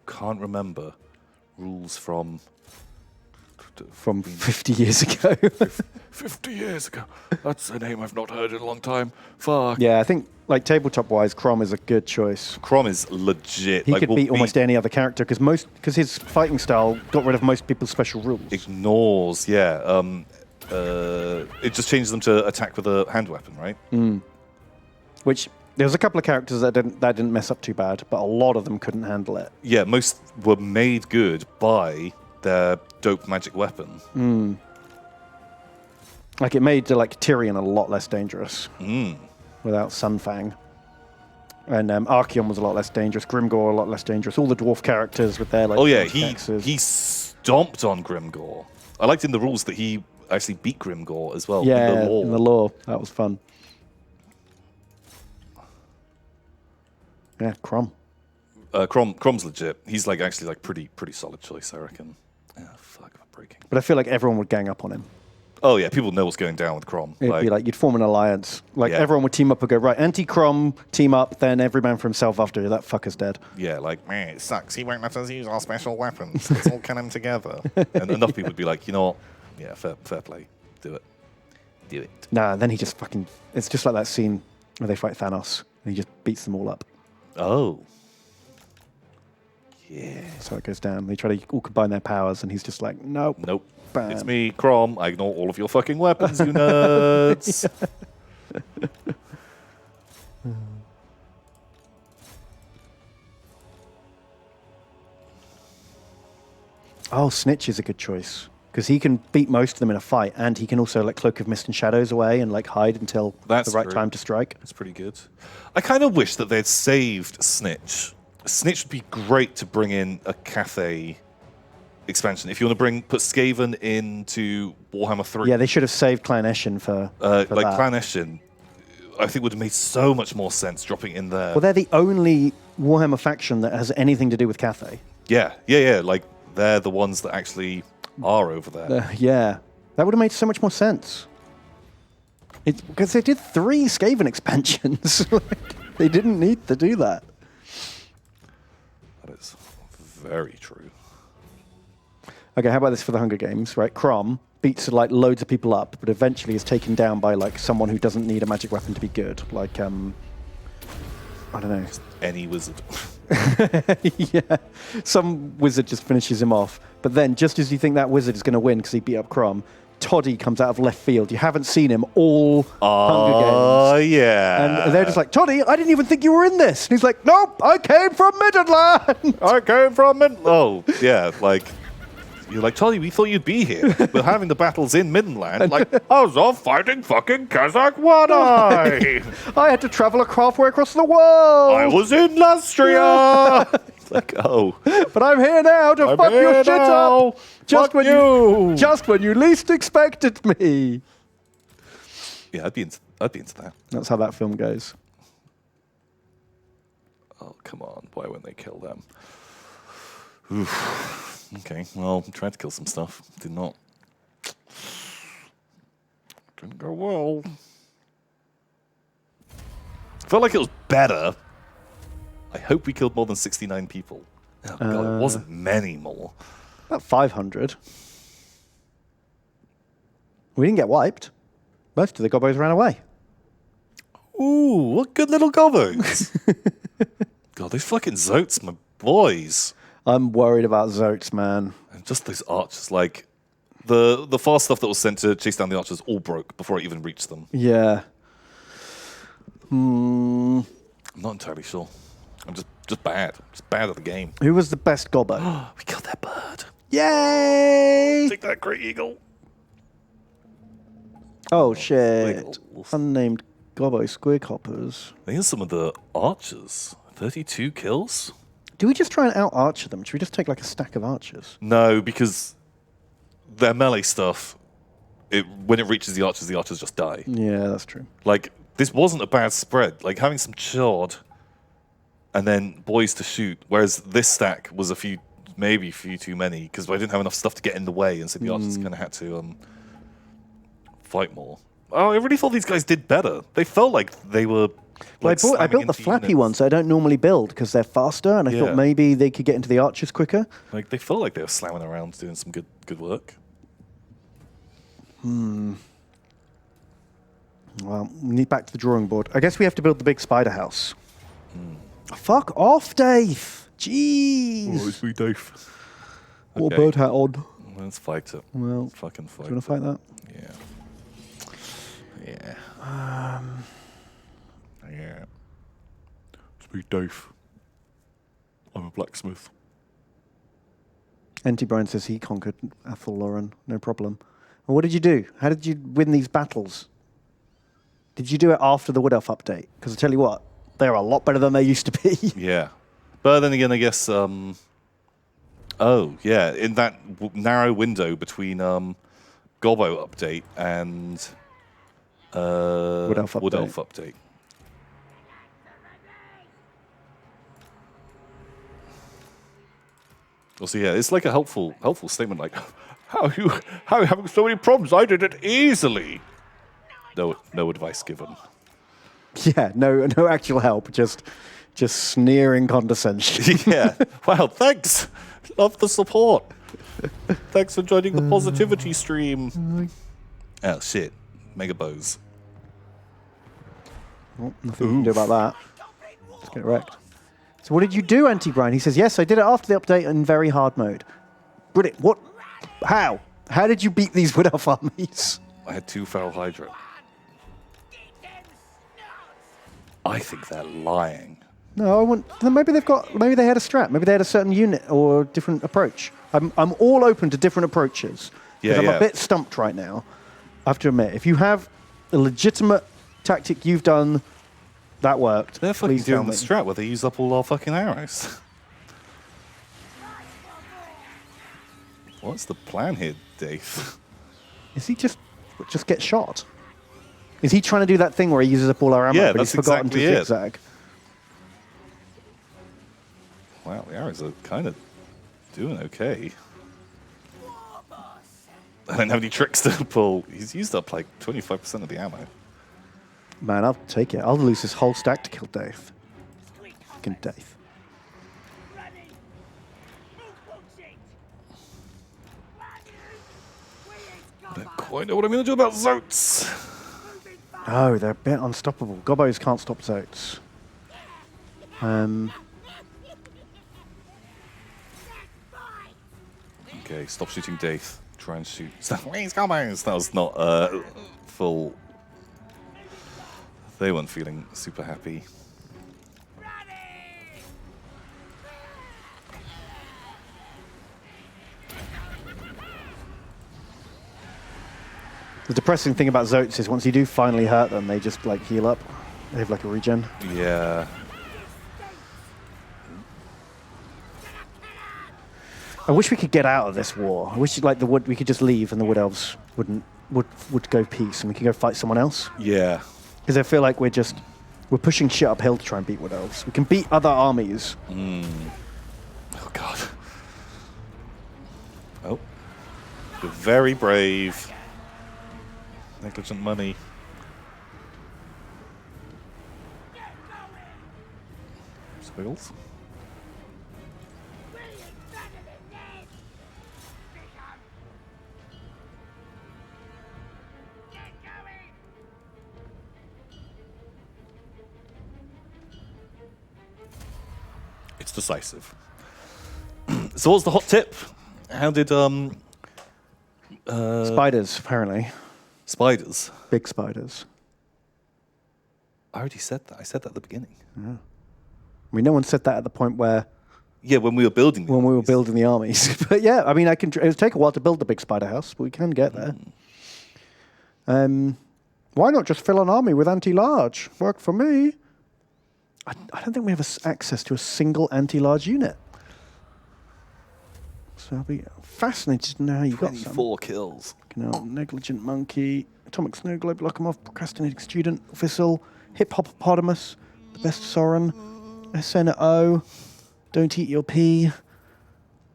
can't remember rules from 50 years ago. 50 years ago. That's a name I've not heard in a long time. Fuck. Yeah, I think like tabletop-wise, Crom is a good choice. Crom is legit. He like, could beat almost any other character because his fighting style got rid of most people's special rules. Ignores, yeah. It just changes them to attack with a hand weapon, right? Which there was a couple of characters that didn't mess up too bad, but a lot of them couldn't handle it. Yeah, most were made good by their dope magic weapon. Like it made like Tyrion a lot less dangerous without Sunfang. And Archeon was a lot less dangerous. Grimgor a lot less dangerous. All the dwarf characters with their like. Oh yeah, hexes. he stomped on Grimgor. I liked in the rules that he actually beat Grimgor as well. Yeah, in the lore. That was fun. Yeah, Crom. Crom's legit. He's like actually like pretty solid choice, I reckon. Yeah, fuck, I'm breaking. But I feel like everyone would gang up on him. Oh yeah, people know what's going down with Crom. It'd be like you'd form an alliance. Like everyone would team up and go, right, anti-Crom, team up, then every man for himself after that fucker's dead. Yeah, like, man, it sucks. He won't let us use our special weapons. Let's all kill him together. And enough people would be like, you know what? Yeah, fair play. Do it. Do it. Nah, then he just fucking... It's just like that scene where they fight Thanos, and he just beats them all up. Oh. Yeah. So it goes down. They try to all combine their powers, and he's just like, nope. Nope. Bam. It's me, Crom. I ignore all of your fucking weapons, you nerds. Oh, Snitch is a good choice. Because he can beat most of them in a fight, and he can also like Cloak of Mist and Shadows away and like hide until That's the right true. time to strike. That's pretty good. I kind of wish that they'd saved Snitch. Snitch would be great to bring in a Cathay expansion. If you want to put Skaven into Warhammer 3. Yeah, they should have saved Clan Eshin for like that. Clan Eshin, I think would have made so much more sense dropping in there. Well, they're the only Warhammer faction that has anything to do with Cathay. Yeah. Like, they're the ones that actually are over there. Yeah, that would have made so much more sense. Because they did 3 Skaven expansions. Like, they didn't need to do that. That is very true. Okay, how about this for the Hunger Games, right? Crom beats like loads of people up, but eventually is taken down by like someone who doesn't need a magic weapon to be good. Like, I don't know. Any wizard. Yeah, some wizard just finishes him off. But then, just as you think that wizard is going to win because he beat up Crom, Toddy comes out of left field. You haven't seen him all Hunger Games. Oh, yeah. And they're just like, Toddy, I didn't even think you were in this. And he's like, nope, I came from Midland. I came from Midland. Oh, yeah, like... You're like, Toddy, we thought you'd be here. We're having the battles in Midland. Like, I was off fighting fucking Kazakh One-Eye. I had to travel halfway across the world. I was in Lustria. It's like, oh. But I'm here now to fuck your shit up. Fuck you. Just when you least expected me. Yeah, I'd be into that. That's how that film goes. Oh, come on. Why wouldn't they kill them? Oof. Okay, well, tried to kill some stuff. Did not. Didn't go well. Felt like it was better. I hope we killed more than 69 people. Oh, God, it wasn't many more. About 500. We didn't get wiped. Most of the gobos ran away. Ooh, what good little gobos. God, those fucking Zotes, my boys. I'm worried about Zotes, man. And just those archers, like, the fast stuff that was sent to chase down the archers all broke before it even reached them. Yeah. I'm not entirely sure. I'm just bad. Just bad at the game. Who was the best gobbo? We killed that bird. Yay! Take that, great eagle. Oh, shit. Squiggles. Unnamed gobbo squig hoppers. Here's some of the archers. 32 kills? Do we just try and out-archer them? Should we just take like a stack of archers? No, because their melee stuff, when it reaches the archers just die. Yeah, that's true. Like, this wasn't a bad spread. Like, having some chard and then boys to shoot, whereas this stack was maybe a few too many, because I didn't have enough stuff to get in the way, and so the archers kind of had to fight more. Oh, I really thought these guys did better. They felt like they were... Well, like, I built the slamming into flappy units. ones I don't normally build because they're faster, and I Yeah. thought maybe they could get into the archers quicker. Like, they felt like they were slamming around doing some good work. Well, we need back to the drawing board. I guess we have to build the big spider house. Fuck off, Dave. Jeez. it's me, Dave. What Okay. bird hat on? Let's fight it. Well, Fucking fight. do you want to fight that? Yeah. Yeah. It's me, Dave. I'm a blacksmith. NT Brian says he conquered Athel Lauren, no problem. And what did you do? How did you win these battles? Did you do it after the Wood Elf update? Because I tell you what, they're a lot better than they used to be. Yeah. But then again, I guess... oh, yeah. In that narrow window between Gobbo update and Wood Elf update. Also, yeah, it's like a helpful statement, like, how are you having so many problems? I did it easily. No advice given. Yeah, no actual help, just sneering condescension. Yeah. Wow, thanks. Love the support. Thanks for joining the positivity stream. Oh, shit. Mega bows. Oh, nothing you can do about that. Let's get wrecked. So what did you do, Anti-Brian? He says, yes, I did it after the update in very hard mode. Brilliant. What? How? How did you beat these Wood Elf armies? I had 2 Feral Hydra. I think they're lying. No, I want. Maybe they've got. Maybe they had a strat. Maybe they had a certain unit or a different approach. I'm all open to different approaches. Yeah, I'm a bit stumped right now. I have to admit, if you have a legitimate tactic you've done that worked, They're fucking please tell doing the me. strat where they use up all our fucking arrows. What's the plan here, Dave? Is he just get shot? Is he trying to do that thing where he uses up all our ammo, Yeah, but he's that's forgotten exactly to it. zigzag? Wow, the arrows are kind of doing okay. I don't have any tricks to pull. He's used up like 25% of the ammo. Man, I'll take it. I'll lose this whole stack to kill Dave. Fucking Dave. I don't quite know what I'm going to do about Zotes. Oh, they're a bit unstoppable. Gobos can't stop Zotes. Okay, stop shooting Dave. Try and shoot. Where's Gobos? That was not full. They weren't feeling super happy. The depressing thing about Zotes is once you do finally hurt them, they just like heal up. They have like a regen. Yeah. I wish we could get out of this war. I wish like we could just leave and the Wood Elves would go peace and we could go fight someone else. Yeah. Because I feel like we're pushing shit uphill to try and beat Wood Elves. We can beat other armies. Oh, God. Oh. You're very brave. Negligent money. Squiggles. It's decisive. So what's the hot tip? How did Spiders, apparently. spiders? Big spiders. I already said that. I said that at the beginning. I mean, no one said that at the point where Yeah, when we were building. when we were building the armies. But yeah, I mean, it'll take a while to build the big spider house, but we can get there. Why not just fill an army with anti-large? Work for me. I don't think we have access to a single anti-large unit. So I'll be fascinated to know how you got some. 24 kills. Negligent monkey, atomic snow globe, Lokomov, procrastinating student, Thistle, hip hoppopotamus, the best Soren, SNO, don't eat your pea,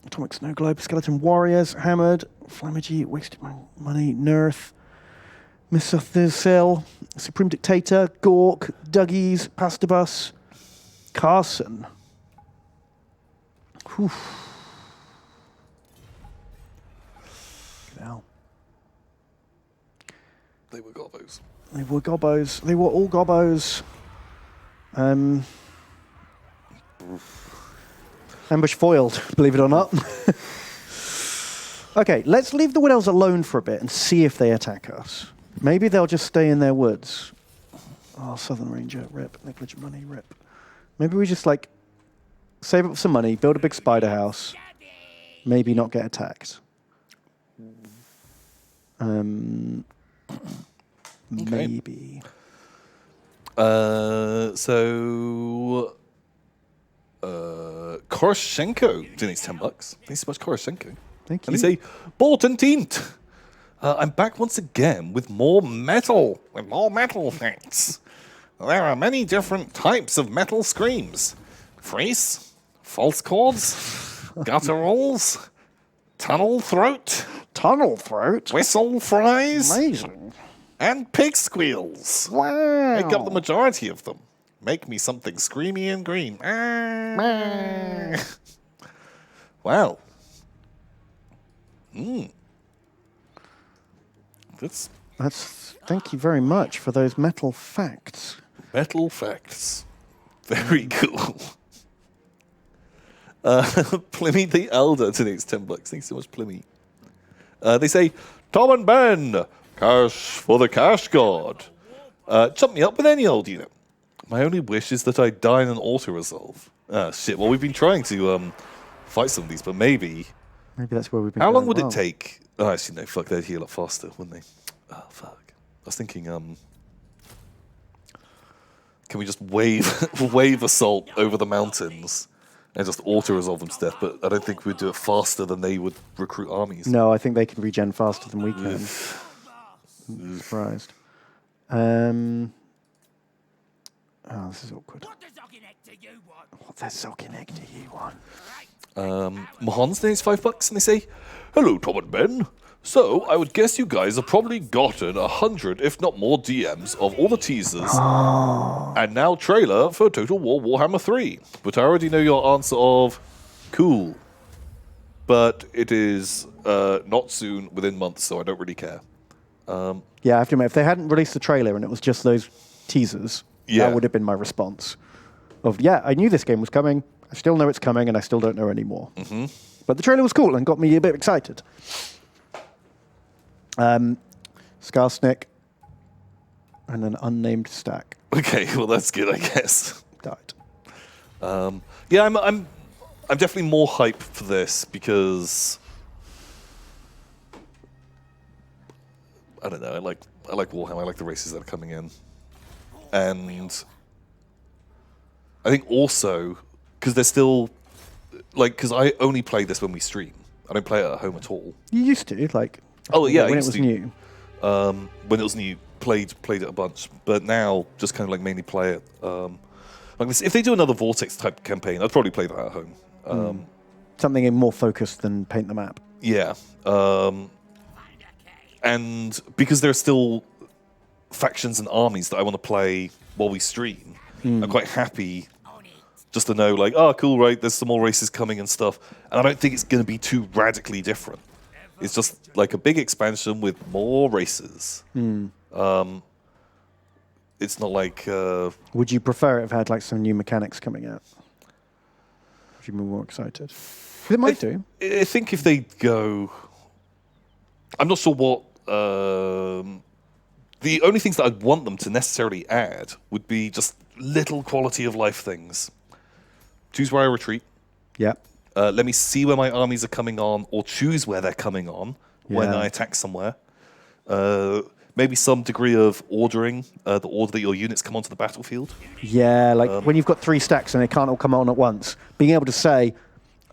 atomic snow globe, skeleton warriors, hammered, Flamagy, wasted my money, Nerth, Misothisil, supreme dictator, Gork, Duggies, Pastabus, Carson. Whew. Hell. They were gobos. They were gobos. They were all gobos. Ambush foiled, believe it or not. Okay, let's leave the Wood Elves alone for a bit and see if they attack us. Maybe they'll just stay in their woods. Oh, Southern Ranger, rip. Negligent money, rip. Maybe we just, like, save up some money, build a big spider house, maybe not get attacked. Maybe. Koroshenko donates $10. Thanks so much, Koroshenko. Thank you. And they say, bought and teamed. I'm back once again with more metal. With more metal things. There are many different types of metal screams. Freeze, false chords, gutturals, tunnel throat, Tunnel throat? whistle fries, Amazing. and pig squeals. Wow. Make up the majority of them. Make me something screamy and green. Wow. That's Thank you very much for those metal facts. Metal facts. Very cool. Plimmy the Elder donates $10. Thanks so much, Plimmy. They say, Tom and Ben, cash for the cash god. Chop me up with any old unit. My only wish is that I die in an auto-resolve. Ah, shit. Well, we've been trying to fight some of these, but maybe... Maybe that's where we've been. How long would it take? Oh, actually, no, fuck, they'd heal up faster, wouldn't they? Oh, fuck. I was thinking, can we just wave assault over the mountains and just auto-resolve them to death? But I don't think we'd do it faster than they would recruit armies. No, I think they can regen faster than we can. I'm surprised. Oh, this is awkward. What does Zogginegg do you want? Mahans donates $5 and they say, hello, Tom and Ben. So, I would guess you guys have probably gotten 100, if not more, DMs of all the teasers and now trailer for Total War Warhammer 3. But I already know your answer of, cool. But it is not soon, within months, so I don't really care. Yeah, I have to admit, if they hadn't released the trailer and it was just those teasers, that would have been my response. Yeah, I knew this game was coming, I still know it's coming, and I still don't know anymore. Mm-hmm. But the trailer was cool and got me a bit excited. Skarsnik and an unnamed stack. Okay, well that's good, I guess. Died. Yeah, I'm definitely more hype for this because I don't know. I like Warhammer. I like the races that are coming in, and I think also because they're still because I only play this when we stream. I don't play it at home at all. You used to when it was new. When it was new, played it a bunch, but now just kind of mainly play it. Like this, if they do another Vortex type campaign, I'd probably play that at home. Something more focused than paint the map. Yeah, and because there are still factions and armies that I want to play while we stream, I'm quite happy just to know, oh, cool, right, there's some more races coming and stuff. And I don't think it's going to be too radically different. It's just a big expansion with more races. It's not like... Would you prefer it if it had some new mechanics coming out? Would you be more excited? It might do. I think if they go... I'm not sure what... the only things that I'd want them to necessarily add would be just little quality of life things. Choose where I retreat. Yeah. Let me see where my armies are coming on, or choose where they're coming on when I attack somewhere. Maybe some degree of ordering, the order that your units come onto the battlefield. Yeah, when you've got 3 stacks and they can't all come on at once, being able to say,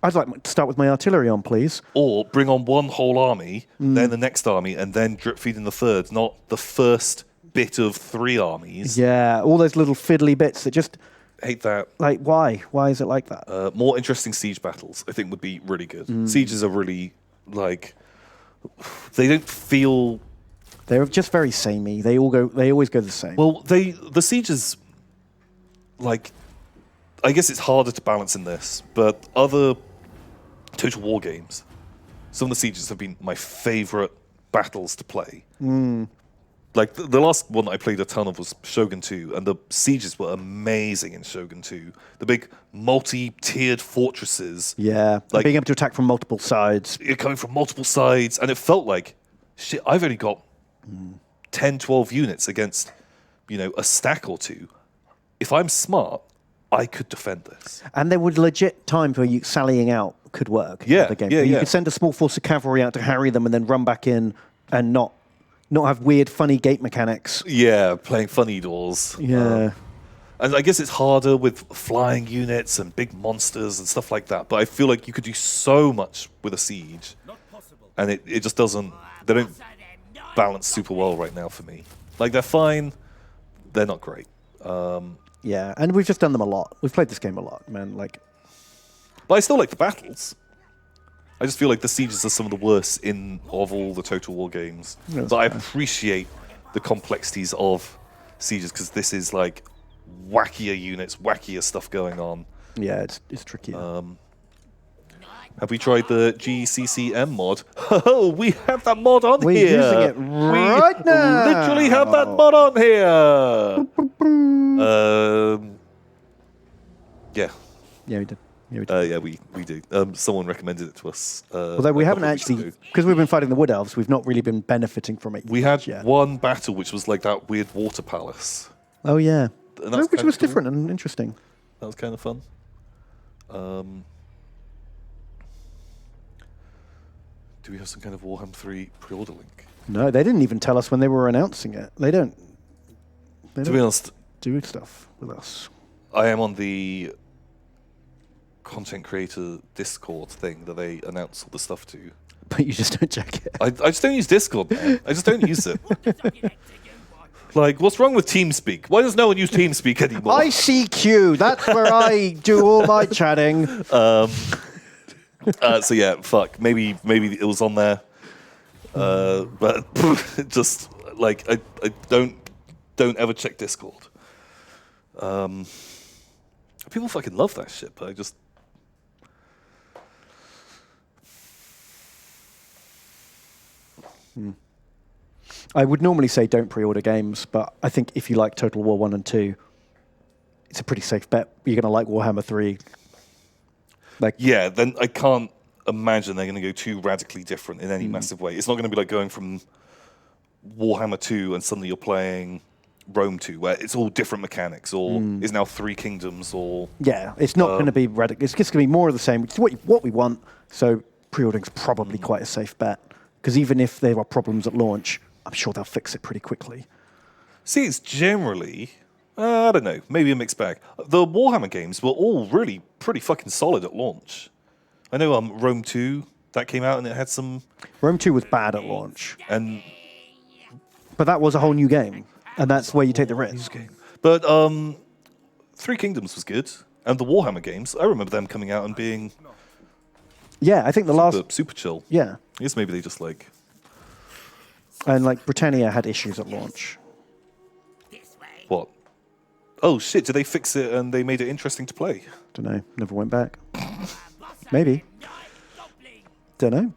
I'd like to start with my artillery on, please. Or bring on one whole army, then the next army, and then drip feed in the third, not the first bit of 3 armies. Yeah, all those little fiddly bits that just... Hate that. Why? Why is it like that? More interesting siege battles, I think, would be really good. Sieges are really, they don't feel... They're just very samey. They always go the same. Well, the sieges, I guess it's harder to balance in this, but other Total War games, some of the sieges have been my favorite battles to play. The last one that I played a ton of was Shogun 2, and the sieges were amazing in Shogun 2. The big multi-tiered fortresses. Yeah, being able to attack from multiple sides. You're coming from multiple sides, and it felt like, shit, I've only got 10, 12 units against, a stack or 2. If I'm smart, I could defend this. And there would legit times where sallying out could work. Yeah, the game. yeah, You could send a small force of cavalry out to harry them and then run back in and not have weird, funny gate mechanics. Yeah, playing funny doors. Yeah. And I guess it's harder with flying units and big monsters and stuff like that. But I feel like you could do so much with a siege. And it just doesn't... They don't balance super well right now for me. They're fine. They're not great. Yeah, and we've just done them a lot. We've played this game a lot, man. But I still like the battles. I just feel like the sieges are some of the worst of all the Total War games. But I appreciate the complexities of sieges because this is wackier units, wackier stuff going on. Yeah, it's tricky. Have we tried the GCCM mod? Oh, we have that mod on We're here. using it right now. Literally have that mod on here. Yeah. Yeah, we did. Yeah, we did. Yeah, we do. Someone recommended it to us. Although we a haven't couple of weeks actually, ago. because we've been fighting the Wood Elves, we've not really been benefiting from it. We had yet. one battle which was like that weird water palace. Oh yeah, And that's which kinda was cool. different and interesting. That was kind of fun. Do we have some kind of Warhammer 3 pre-order link? No, they didn't even tell us when they were announcing it. They don't. They To be don't honest, do stuff with us. I am on the content creator Discord thing that they announce all the stuff to. But you just don't check it. I just don't use Discord, man. I just don't use it. Like, what's wrong with TeamSpeak? Why does no one use TeamSpeak anymore? ICQ, that's where I do all my chatting. So yeah, fuck. Maybe it was on there, but just like I don't ever check Discord. People fucking love that shit, but I just. I would normally say don't pre-order games, but I think if you like Total War 1 and 2, it's a pretty safe bet. You're going to like Warhammer 3. Like, Yeah, then I can't imagine they're going to go too radically different in any massive way. It's not going to be like going from Warhammer 2 and suddenly you're playing Rome 2, where it's all different mechanics, or is now 3 Kingdoms, or... yeah, it's not going to be radical. It's just going to be more of the same, which is what we want. So pre-ordering's probably quite a safe bet. Because even if there are problems at launch, I'm sure they'll fix it pretty quickly. See, it's generally... I don't know, maybe a mixed bag. The Warhammer games were all really pretty fucking solid at launch. I know Rome 2, that came out and it had some... Rome 2 was bad at launch, And but that was a whole new game. And that's where you take the risk. But 3 Kingdoms was good. And the Warhammer games, I remember them coming out and being Yeah, I think the last... super chill. Yeah. I guess maybe they just like... And like Britannia had issues at launch. What? Oh shit, did they fix it and they made it interesting to play? Don't know. Never went back. Maybe. Don't know.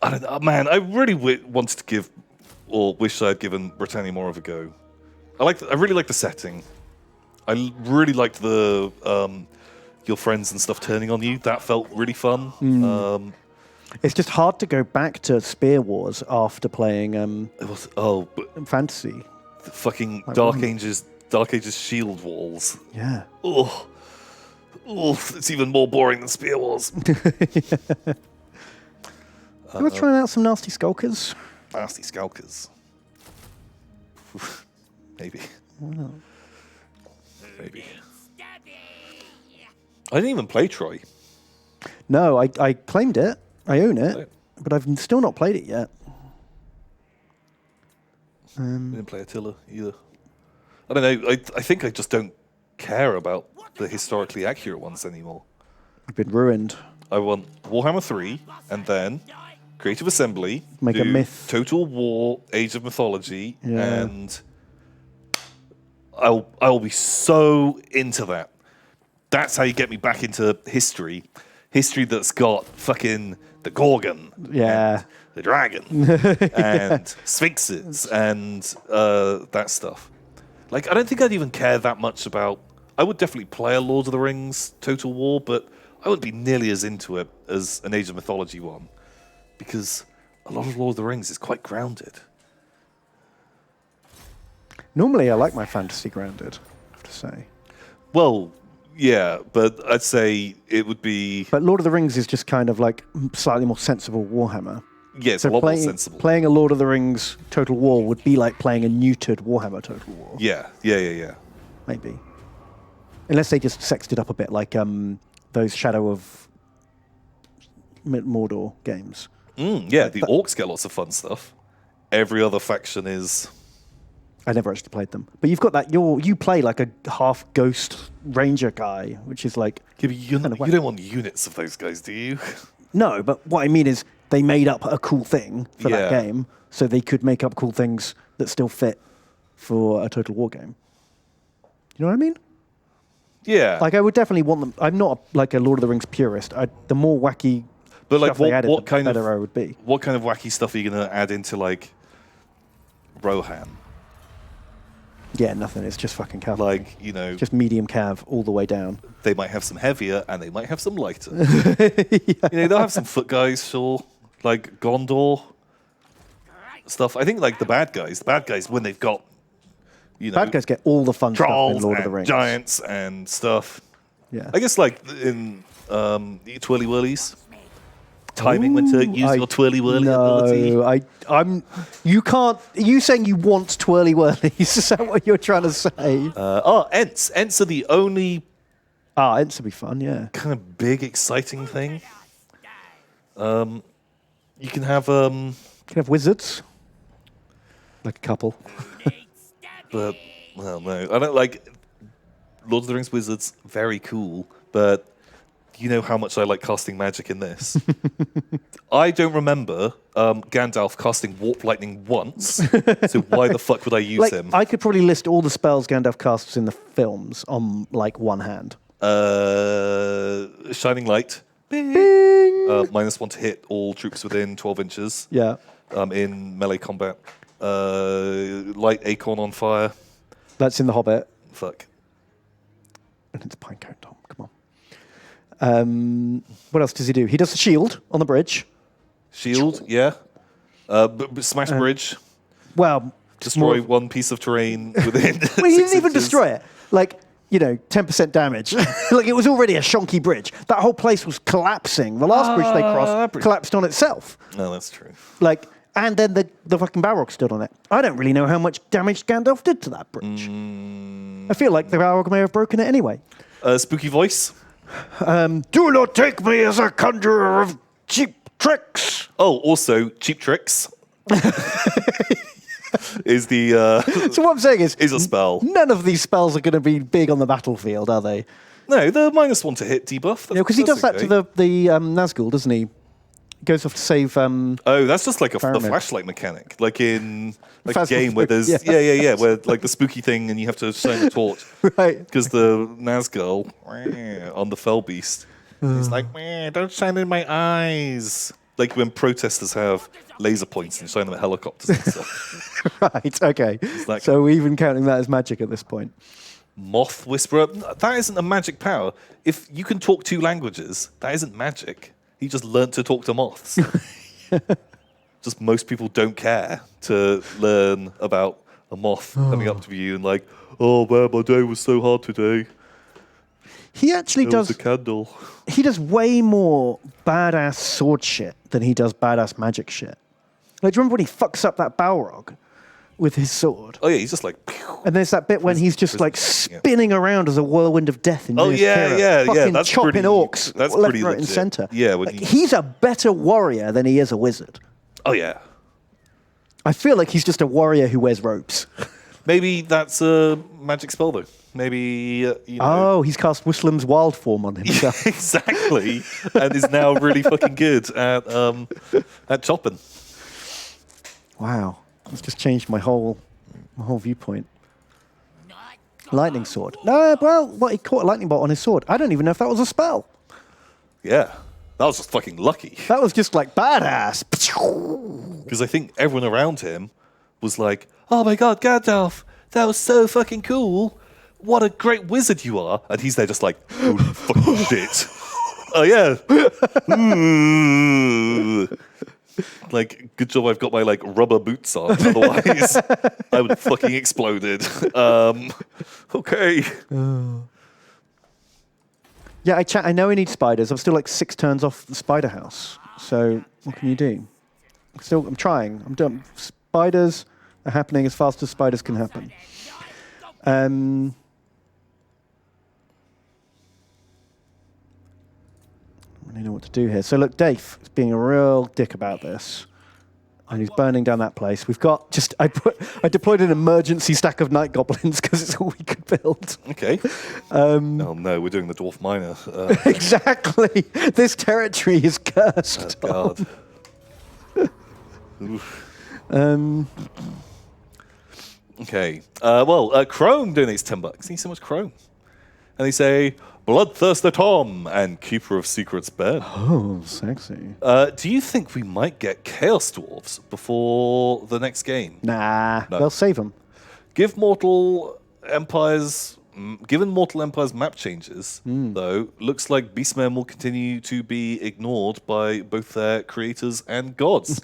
I don't know, man, I really wanted to give, or wish I'd given Britannia more of a go. I really like the setting. I really liked the your friends and stuff turning on you. That felt really fun. It's just hard to go back to Spear Wars after playing It was but Fantasy. the fucking Like Dark one- Ages shield walls. Yeah. Oh, it's even more boring than Spear Wars. Let's try out some nasty skulkers. Nasty Skulkers. Maybe. Maybe. I didn't even play Troy. No, I claimed it. I own it. Right. But I've still not played it yet. I didn't play Attila either. I don't know. I think I just don't care about the historically accurate ones anymore. I've been ruined. I want Warhammer 3, and then Creative Assembly, Make a do myth. Total War, Age of Mythology, Yeah. and I'll be so into that. That's how you get me back into history. History that's got fucking the Gorgon, Yeah. and the dragon, and sphinxes, and that stuff. Like, I don't think I'd even care that much about... I would definitely play a Lord of the Rings Total War, but I wouldn't be nearly as into it as an Age of Mythology one, because a lot of Lord of the Rings is quite grounded. Normally, I like my fantasy grounded, I have to say. Well, yeah, but I'd say it would be... But Lord of the Rings is just kind of like slightly more sensible Warhammer. Yeah, it's a lot more sensible. Playing a Lord of the Rings Total War would be like playing a neutered Warhammer Total War. Yeah. Maybe. Unless they just sexed it up a bit, like those Shadow of Mordor games. Yeah, the orcs get lots of fun stuff. Every other faction is... I never actually played them. But you've got that, you play like a half ghost ranger guy, which is like... Yeah, but you don't want units of those guys, do you? No, but what I mean is they made up a cool thing for that Yeah. game, so they could make up cool things that still fit for a Total War game. You know what I mean? Yeah. Like, I would definitely want them. I'm not like a Lord of the Rings purist. The more wacky But like, stuff they added, what the kind better I of would be. what kind of wacky stuff are you going to add into like Rohan? Yeah, nothing. It's just fucking cavalry. Like, you know, Just medium cav all the way down. they might have some heavier and they might have some lighter. You know, they'll have some foot guys, sure, like Gondor stuff. I think like the bad guys when they've got, you know, Bad guys get all the fun stuff trolls in Lord of the and Rings. giants and stuff. Yeah. I guess like in Twirly Whirlies, timing when to use your Twirly Whirly ability. No, you can't. Are you saying you want twirly whirlies? Is that what you're trying to say? Ents. Ents are the only Ents would be fun, yeah. kind of big, exciting thing. You can have, You can have wizards. Like a couple. but, well, no. I don't like Lord of the Rings wizards, very cool, but you know how much I like casting magic in this. I don't remember Gandalf casting Warp Lightning once, so why the fuck would I use him? I could probably list all the spells Gandalf casts in the films on, like, one hand. Shining Light. Bing! -1 to hit all troops within 12 inches Yeah. in melee combat. Light Acorn on fire. That's in The Hobbit. Fuck. And it's Pinecone Tom. Come on. What else does he do? He does the shield on the bridge. Shield, yeah. Smash bridge. Well, Destroy one piece of terrain within. well, he 6 didn't even inches. destroy it. Like, 10% damage. Like, it was already a shonky bridge. That whole place was collapsing. The last bridge they crossed collapsed on itself. No, that's true. Like, and then the fucking Balrog stood on it. I don't really know how much damage Gandalf did to that bridge. I feel like the Balrog may have broken it anyway. Spooky voice. Do not take me as a conjurer of cheap tricks. Oh, also cheap tricks. Is the So what I'm saying is a spell. none of these spells are going to be big on the battlefield, are they? No, the -1 to hit debuff. Because he does that to the Nazgul, doesn't he? Goes off to save. Oh, that's just like the Faramir. flashlight mechanic, like in like a Phasmophobia, game where there's yeah. where like the spooky thing and you have to shine the torch, Right. Because the Nazgul on the Fell Beast, he's like, don't shine in my eyes. Like when protesters have laser points and shine them at helicopters and stuff. Right. Okay. that So we're even counting that as magic at this point. Moth Whisperer, that isn't a magic power. If you can talk 2 languages, that isn't magic. He just learnt to talk to moths. Just most people don't care to learn about a moth coming up to you and like, oh man, my day was so hard today. He actually There was does. a candle. He does way more badass sword shit than he does badass magic shit. Like, do you remember when he fucks up that Balrog with his sword? Oh yeah, he's just like, pew. And there's that bit when he's just like spinning around as a whirlwind of death in Oh, Minas yeah, Tirith, yeah, fucking that's chopping pretty- orcs that's left, pretty right, and legit. center. Yeah, when Like, he- he's a better warrior than he is a wizard. Oh yeah. I feel like he's just a warrior who wears robes. Maybe that's a magic spell though. Maybe you know. Oh, he's cast Whistlam's wild form on himself. Exactly, and is now really fucking good at chopping. Wow, that's just changed my whole viewpoint. Lightning sword. No, well, what, he caught a lightning bolt on his sword. I don't even know if that was a spell. Yeah, that was just fucking lucky. That was just like badass. Because I think everyone around him was like, "Oh my god, Gandalf, that was so fucking cool! What a great wizard you are!" And he's there just like, "Holy fucking shit! Oh yeah, Ooh. Like good job I've got my like rubber boots on. Otherwise, I would have fucking exploded." Okay. Yeah, I know we need spiders. I'm still like 6 turns off the spider house. So what can you do? I'm trying. I'm done. Spiders are happening as fast as spiders can happen. I don't really know what to do here. So look, Dave is being a real dick about this. And he's burning down that place. We've got just, I deployed an emergency stack of night goblins because it's all we could build. Okay. Oh no, we're doing the dwarf miner. Exactly. This territory is cursed. Oh, God. Oof. Okay. Chrome donates $10. Thank you so much, Chrome. And they say, Bloodthirster Tom and Keeper of Secrets Ben. Oh, sexy. Do you think we might get Chaos Dwarves before the next game? Nah, No. they'll save them. Given Mortal Empire's map changes, though, looks like Beastmen will continue to be ignored by both their creators and gods,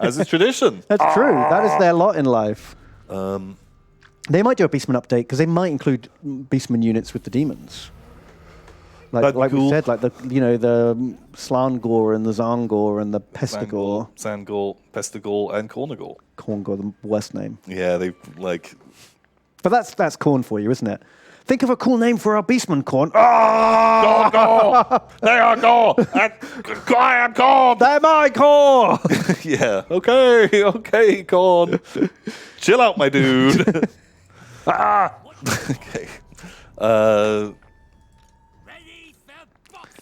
as is tradition. That's true. That is their lot in life. They might do a Beastman update because they might include Beastman units with the demons. That'd be Like we cool. said, like the Slangor and the Zangor and the Pestigor. Sangor, Pestigor, and Cornagor. Corngor, the worst name. Yeah, they like. But that's Corn for you, isn't it? Think of a cool name for our Beastman, Corn. Ah! Go! They are go! I am Corn! They're my Corn! Yeah, okay, Corn. Chill out, my dude. Okay.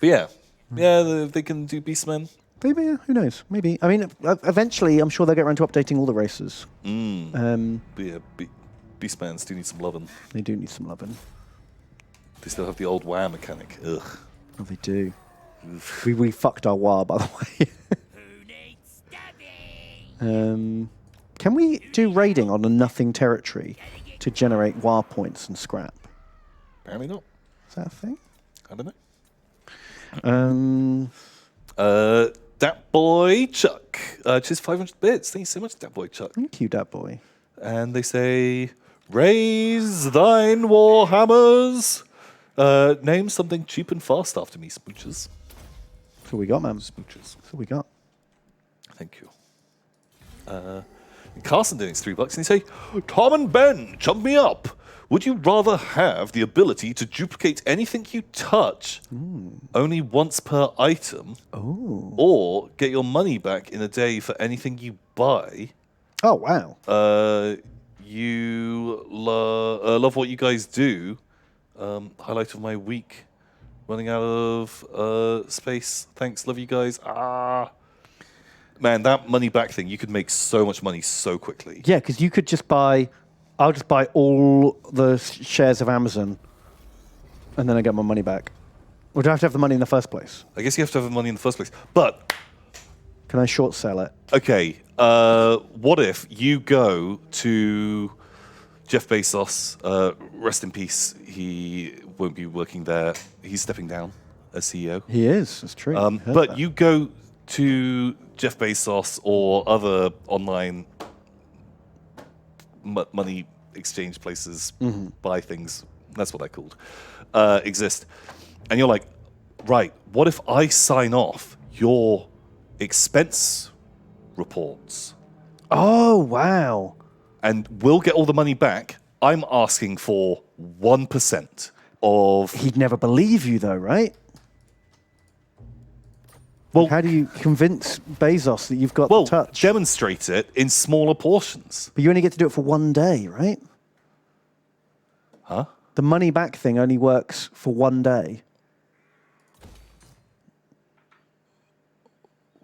But yeah, they can do Beastmen. Maybe, who knows? Maybe. I mean, eventually, I'm sure they'll get around to updating all the races. But yeah, Beastmans do need some loving. They do need some loving. They still have the old WoW mechanic. Ugh. Oh, they do. We fucked our WoW, by the way. Can we do raiding on a nothing territory to generate WoW points and scrap? Apparently not. Is that a thing? I don't know. Dat Boy Chuck. Just 500 bits. Thank you so much, Dat Boy Chuck. Thank you, that boy. And they say, raise thine warhammers. Name something cheap and fast after me, smoochers. That's what we got, man. Smoochers. That's what we got. Thank you. Carson donates $3 and they say, Tom and Ben, chump me up. Would you rather have the ability to duplicate anything you touch only once per item, or get your money back in a day for anything you buy? Oh, wow. You love what you guys do. Highlight of my week. Running out of space. Thanks, love you guys. Man, that money back thing, you could make so much money so quickly. Yeah, because you could just buy... I'll just buy all the shares of Amazon, and then I get my money back. Or do I have to have the money in the first place? I guess you have to have the money in the first place. But, Can I short sell it? okay, what if you go to Jeff Bezos, rest in peace, he won't be working there. He's stepping down as CEO. He is. That's true. But you go to Jeff Bezos or other online money exchange places, buy things, that's what they're called, exist. And you're like, right, what if I sign off your expense reports? Oh, wow. And we'll get all the money back. I'm asking for 1% of... He'd never believe you, though, right? Well, how do you convince Bezos that you've got the touch? Demonstrate it in smaller portions. But you only get to do it for one day, right? Huh? The money back thing only works for one day.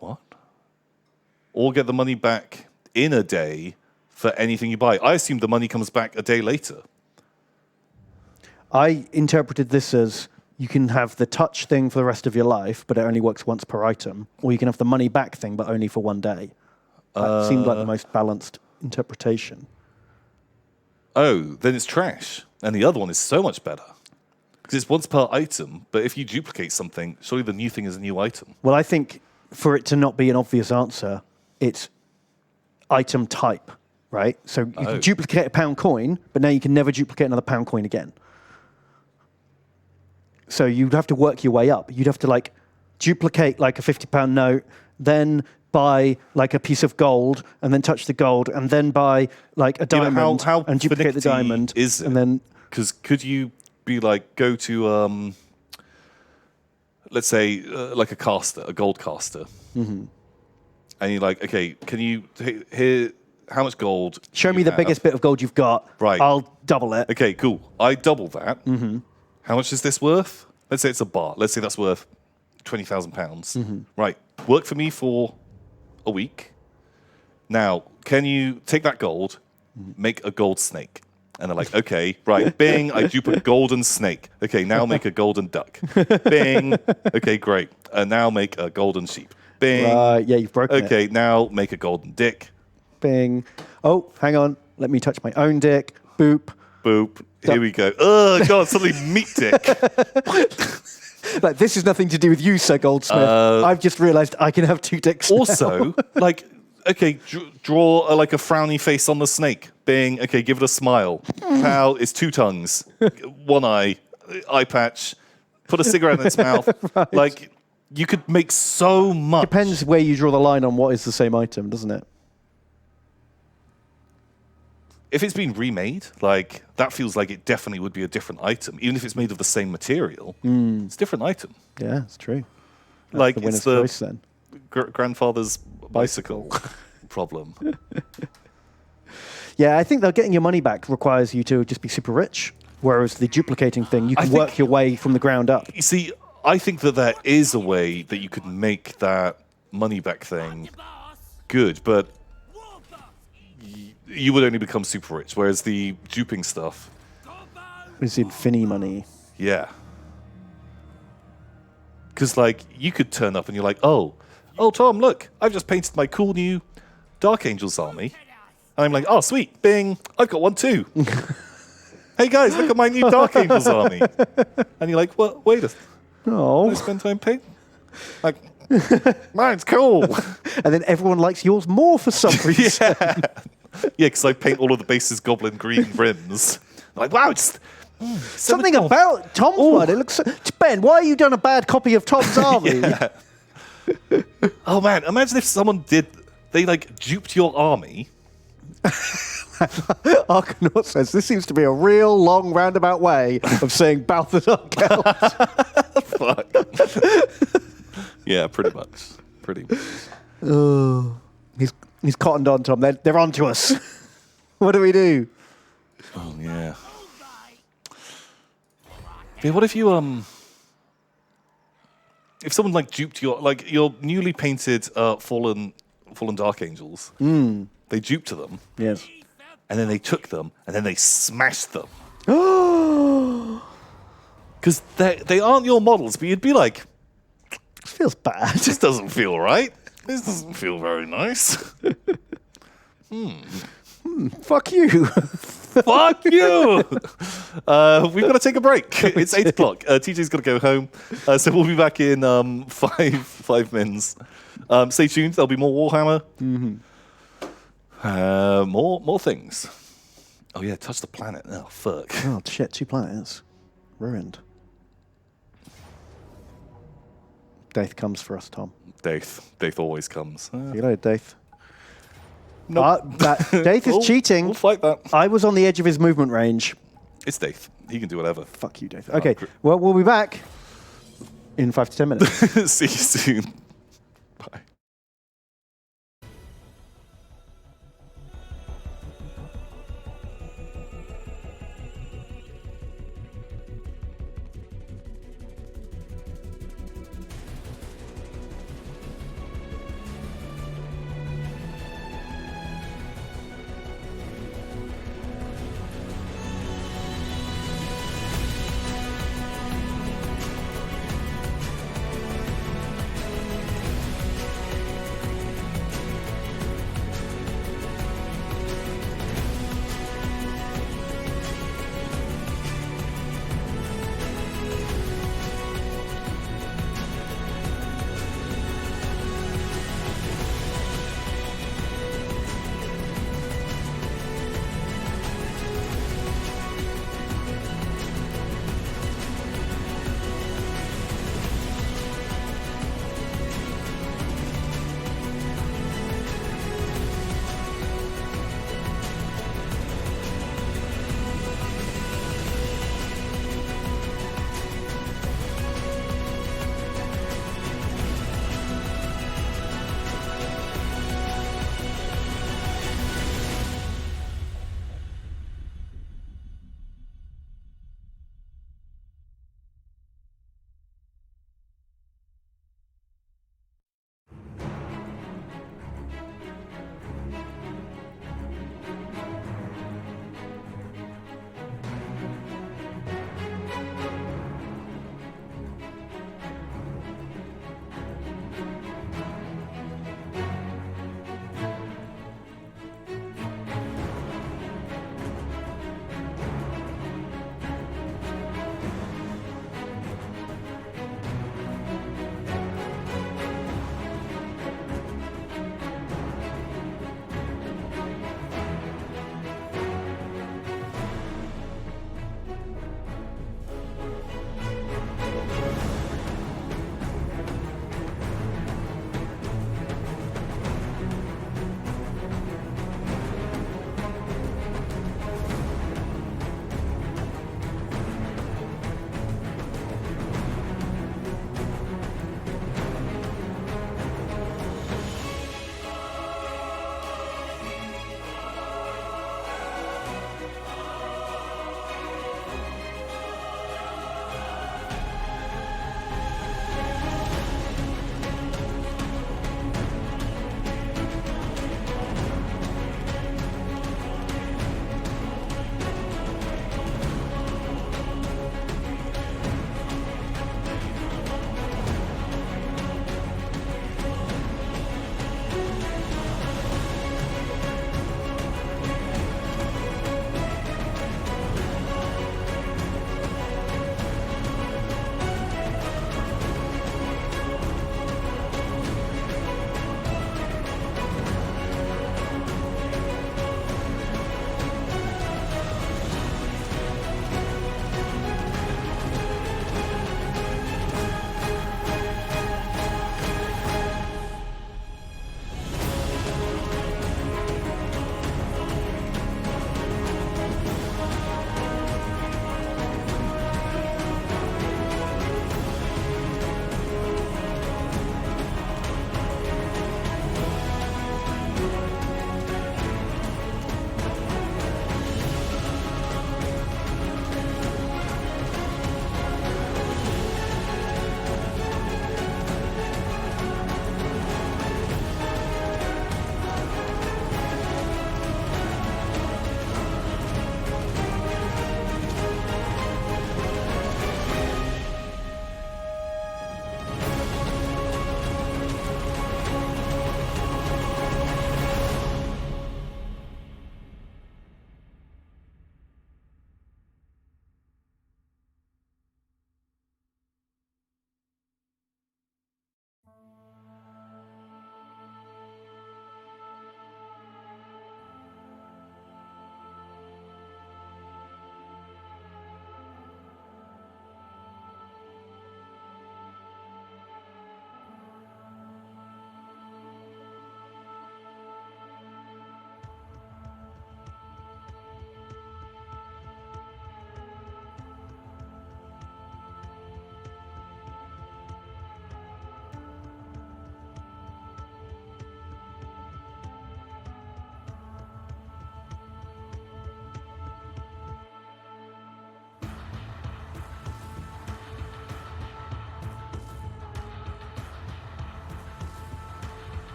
What? Or get the money back in a day for anything you buy. I assume the money comes back a day later. I interpreted this as you can have the touch thing for the rest of your life, but it only works once per item. Or you can have the money back thing, but only for one day. That seemed like the most balanced interpretation. Oh, then it's trash. And the other one is so much better. Because it's once per item, but if you duplicate something, surely the new thing is a new item. Well, I think for it to not be an obvious answer, it's item type, right? So you can duplicate a pound coin, but now you can never duplicate another pound coin again. So you'd have to work your way up. You'd have to like duplicate like a £50 note, then buy like a piece of gold, and then touch the gold, and then buy like a diamond and duplicate the diamond. Is it? And then because could you be like go to let's say like a caster, a gold caster, and you're like, okay, can you here? How much gold? Show me the biggest bit of gold you've got. Right. I'll double it. Okay, cool. I double that. How much is this worth? Let's say it's a bar. Let's say that's worth £20,000. Right. Work for me for a week. Now, can you take that gold, make a gold snake, And they're like, okay, right, bing, I dupe a golden snake. Okay, now make a golden duck. Bing. Okay, great. Now make a golden sheep. Bing. Yeah, you've broken it. Okay, now make a golden dick. Bing. Oh, hang on. Let me touch my own dick. Boop. Boop. Here we go. Oh, God, suddenly meat dick. Like, this is nothing to do with you, Sir Goldsmith. I've just realized I can have 2 dicks now. Also, like, okay, draw like a frowny face on the snake. Bing. Okay, give it a smile. Pal is 2 tongues, 1 eye patch. Put a cigarette in its mouth. Right. Like, you could make so much. Depends where you draw the line on what is the same item, doesn't it? If it's been remade, like, that feels like it definitely would be a different item. Even if it's made of the same material, it's a different item. Yeah, it's true. That's like, the winner's it's the choice, then. grandfather's bicycle problem. Yeah, I think that getting your money back requires you to just be super rich, whereas the duplicating thing, you can work your way from the ground up. You see, I think that there is a way that you could make that money back thing good, but you would only become super rich, whereas the duping stuff... It's infini money. Yeah. Because, like, you could turn up and you're like, oh, Tom, look, I've just painted my cool new Dark Angels army. And I'm like, oh, sweet, bing, I've got one too. Hey, guys, look at my new Dark Angels army. And you're like, well, wait a... Oh. I spend time painting? Like, mine's cool. And then everyone likes yours more for some reason. Yeah, because I paint all of the bases goblin green rims. I'm like, wow, it's... Something about Tom's one. It looks... Ben, why have you done a bad copy of Tom's army? Yeah. Oh, man, imagine if someone did... They, like, duped your army. Argonaut says, this seems to be a real long roundabout way of saying Balthazar Kells. Fuck. Yeah, pretty much. Pretty much. Oh, he's cottoned on, Tom. They're on to us. What do we do? Oh, yeah. Yeah, what if you, if someone, like, duped your newly painted Fallen Dark Angels, they duped to them. Yes. And then they took them, and then they smashed them. Because they aren't your models, but you'd be like... It feels bad. This doesn't feel right. This doesn't feel very nice. Fuck you. Fuck you! We've got to take a break. It's 8 o'clock. TJ's got to go home. So we'll be back in 5 minutes. Stay tuned. There'll be more Warhammer. More things. Oh, yeah, touch the planet. Oh, fuck. Oh, shit, 2 planets. Ruined. Daith comes for us, Tom. Daith always comes. See you later, Daith. Nope. Daith is cheating. We'll fight that. I was on the edge of his movement range. It's Daith. He can do whatever. Fuck you, Daith. Okay, well, we'll be back in 5 to 10 minutes. See you soon. Bye.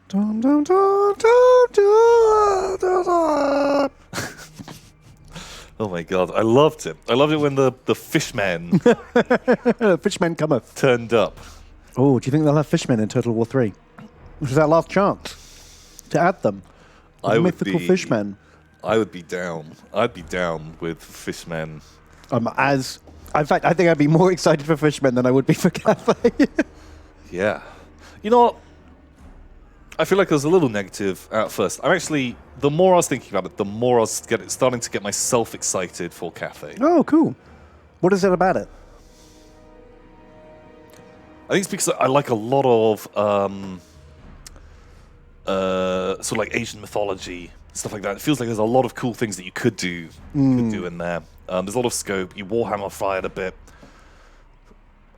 Dun, dun, dun, dun, dun, dun, dun. Oh my god, I loved it. I loved it when the fishmen Fishmen cometh. turned up. Oh, do you think they'll have fishmen in Total War 3? Which is our last chance to add them. I would Mythical be- fishmen. I would be down. I'd be down with fishmen. In fact, I think I'd be more excited for fishmen than I would be for Cathay. Yeah. You know what? I feel like I was a little negative at first. The more I was thinking about it, the more I was starting to get myself excited for Cathay. Oh, cool. What is it about it? I think it's because I like a lot of sort of like Asian mythology, stuff like that. It feels like there's a lot of cool things that you could do in there. There's a lot of scope. You Warhammer fired a bit.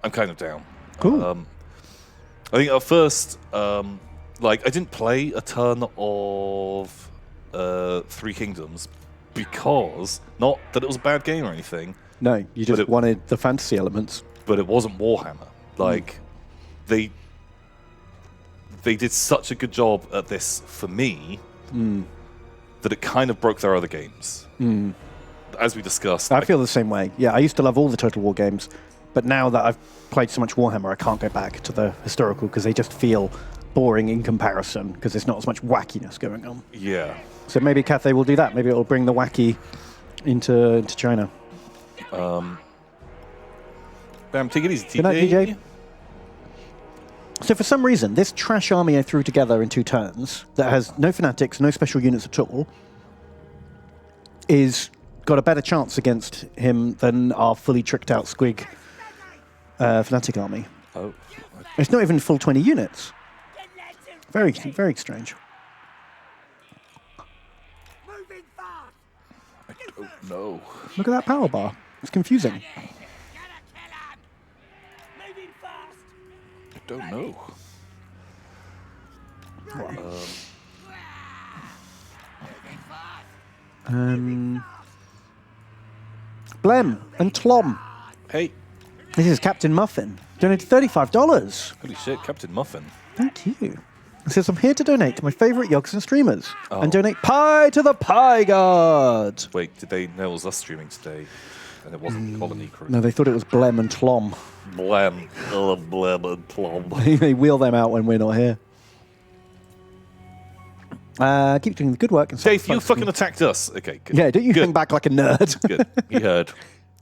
I'm kind of down. Cool. I think at first, I didn't play a ton of Three Kingdoms because, not that it was a bad game or anything, No, you just wanted the fantasy elements. but it wasn't Warhammer. Like, they did such a good job at this for me that it kind of broke their other games. As we discussed, I feel the same way. Yeah, I used to love all the Total War games, but now that I've played so much Warhammer, I can't go back to the historical because they just feel boring in comparison because there's not as much wackiness going on. yeah. So maybe Cathay will do that. Maybe it'll bring the wacky into China. Bam, take it easy, TJ. Good night, DJ. So for some reason, this trash army I threw together in 2 turns that has no fanatics, no special units at all, is got a better chance against him than our fully tricked out squig fanatic army. Oh, It's not even full 20 units. Very, very strange. oh no. Look at that power bar. It's confusing. I don't know. Blem and Tlom. Hey, This is Captain Muffin. Donated $35. holy shit, Captain Muffin. Thank you. It says, I'm here to donate to my favourite Yogs and streamers Oh. and donate pie to the Pie God. Wait, did they know it was us streaming today? And it wasn't Colony Crew? No, they thought it was Blem and Tlom. Blam. Oh, blam and plum. They wheel them out when we're not here. Keep doing the good work. And Dave, you fucking attacked us. Okay, good. Yeah, don't you Good. hang back like a nerd. Good. He heard.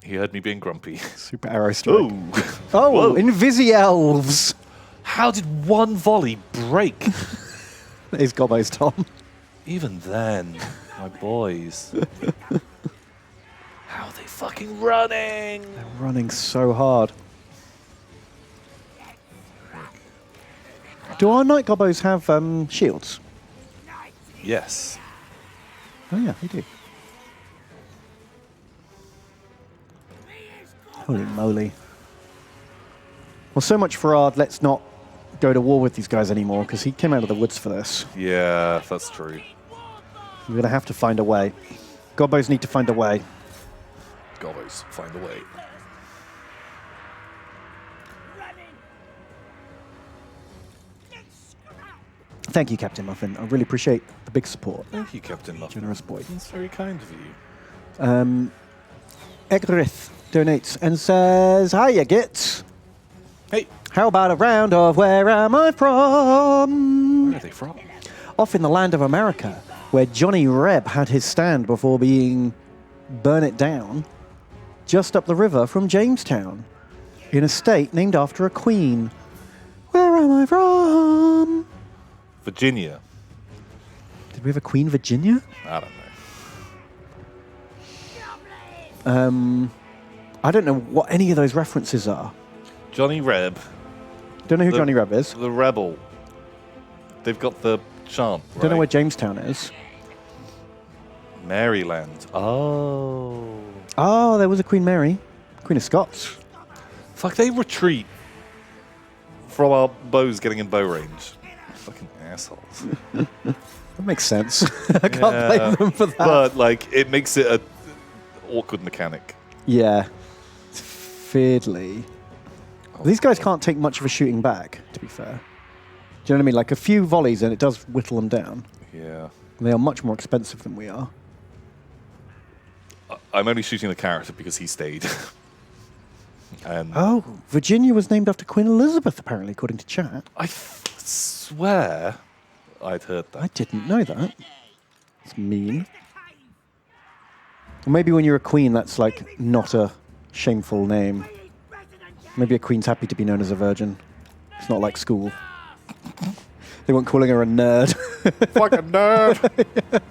He heard me being grumpy. Super arrow strike. Oh. Oh, Whoa. Invisi-Elves. How did one volley break? Is Gobbo's Tom. Even then, my boys. How are they fucking running? Running so hard. Do our Night Gobbos have shields? Yes. Oh yeah, they do. Holy moly. Well, so much for our let's not go to war with these guys anymore, because he came out of the woods for this. Yeah, that's true. We're going to have to find a way. Gobbos need to find a way. Gobbos, find a way. Thank you, Captain Muffin. I really appreciate the big support. Thank you, Captain Muffin. Generous boy. That's very kind of you. Egrith donates and says, Hiya, Gits. Hey, How about a round of Where Am I From? where are they from? Off in the land of America, where Johnny Reb had his stand before being burn it down, just up the river from Jamestown, in a state named after a queen. Where am I from? Virginia. Did we have a Queen Virginia? I don't know. I don't know what any of those references are. Johnny Reb, Don't know who Johnny Reb is. the rebel. They've got the chant, right? Don't know where Jamestown is. Maryland. Oh. Oh, there was a Queen Mary. Queen of Scots. Fuck, they retreat from our bows getting in bow range. Fucking assholes. That makes sense. I can't blame them for that. But, like, it makes it a awkward mechanic. Yeah. It's fiddly. These guys can't take much of a shooting back, to be fair. Do you know what I mean? Like a few volleys and it does whittle them down. Yeah. They are much more expensive than we are. I'm only shooting the character because he stayed. And Oh, Virginia was named after Queen Elizabeth, apparently, according to chat. I swear I'd heard that. I didn't know that. It's mean. Or maybe when you're a queen, that's like not a shameful name. Maybe a queen's happy to be known as a virgin. It's not like school. They weren't calling her a nerd. Fucking nerd!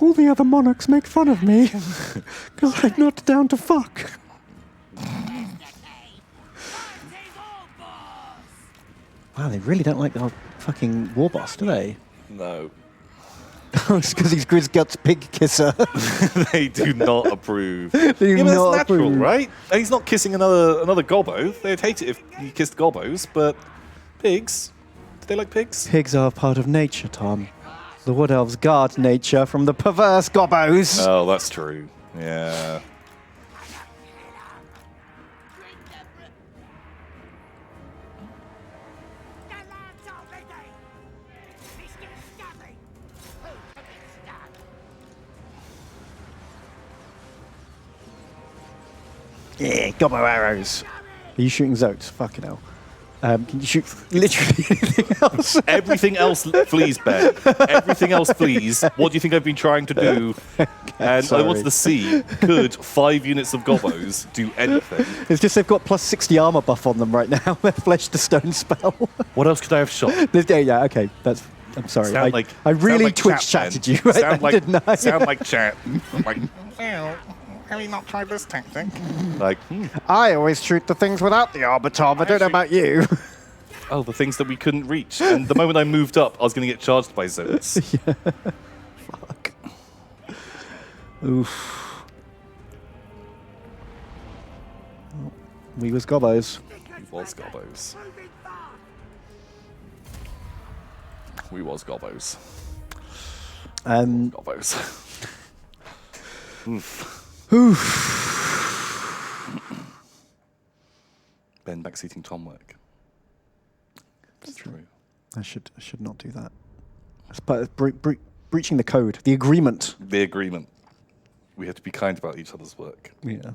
All the other monarchs make fun of me because I'm not down to fuck. Wow, they really don't like our fucking war boss, do they? No. It's because he's Grisgut's pig kisser. They do not approve. They do Yeah, but not that's natural, approve. right? And he's not kissing another gobbo. They'd hate it if he kissed gobbos, but pigs, do they like pigs? Pigs are part of nature, Tom. The wood elves guard nature from the perverse gobbos. Oh, that's true. Yeah. Yeah, gobbo arrows. Are you shooting Zotes? Fucking hell. Can you shoot literally anything else? Everything else flees, Ben. Everything else flees. What do you think I've been trying to do? And I wanted to see, could 5 units of gobbos do anything? It's just they've got plus 60 armor buff on them right now. Their flesh to stone spell. What else could I have shot? Yeah, okay. I'm sorry. Sound like, I really sound like Twitch chat, chatted Ben. you, right? Sound like, didn't I? sound like chat. Like, Have you not tried this tactic? like I always shoot the things without the armor, Tom. I don't know about you. oh, the things that we couldn't reach. And the moment I moved up, I was going to get charged by Zotes. Fuck. Oof. Oh, we was gobbos. We was gobbos. We was gobbos. Gobbos. Oof. Ben backseating Tom work. It's true. I should not do that. It's part of breaching the code, the agreement. The agreement. We have to be kind about each other's work. Yeah.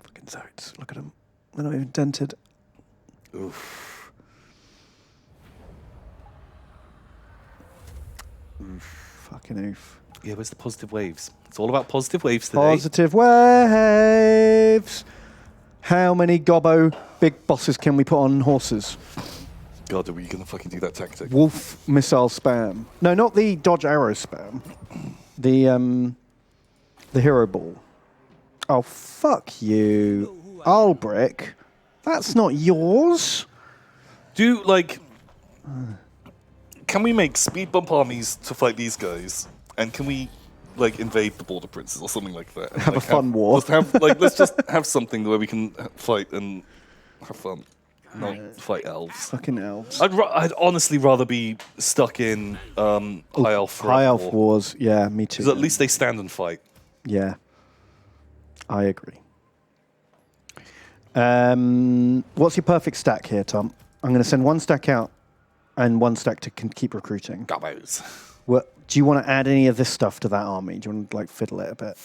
Fucking Zotes. Look at them. They're not even dented. Oof. Fucking oof. Yeah, where's the positive waves? It's all about positive waves today. Positive waves. How many gobbo big bosses can we put on horses? God, are we going to fucking do that tactic? Wolf missile spam. No, not the dodge arrow spam. The hero ball. Oh, fuck you. Albrick. That's not yours. Do, like... Can we make speed bump armies to fight these guys? And can we, like, invade the border princes or something like that? And, Have like, a fun war. Let's just have something where we can fight and have fun. Not fight elves. Fucking elves. I'd honestly rather be stuck in High Elf High Elf War. Wars. Yeah, me too. Because at least they stand and fight. Yeah. I agree. What's your perfect stack here, Tom? I'm going to send one stack out and one stack to keep recruiting. Gobbos. What, do you want to add any of this stuff to that army? Do you want to like fiddle it a bit?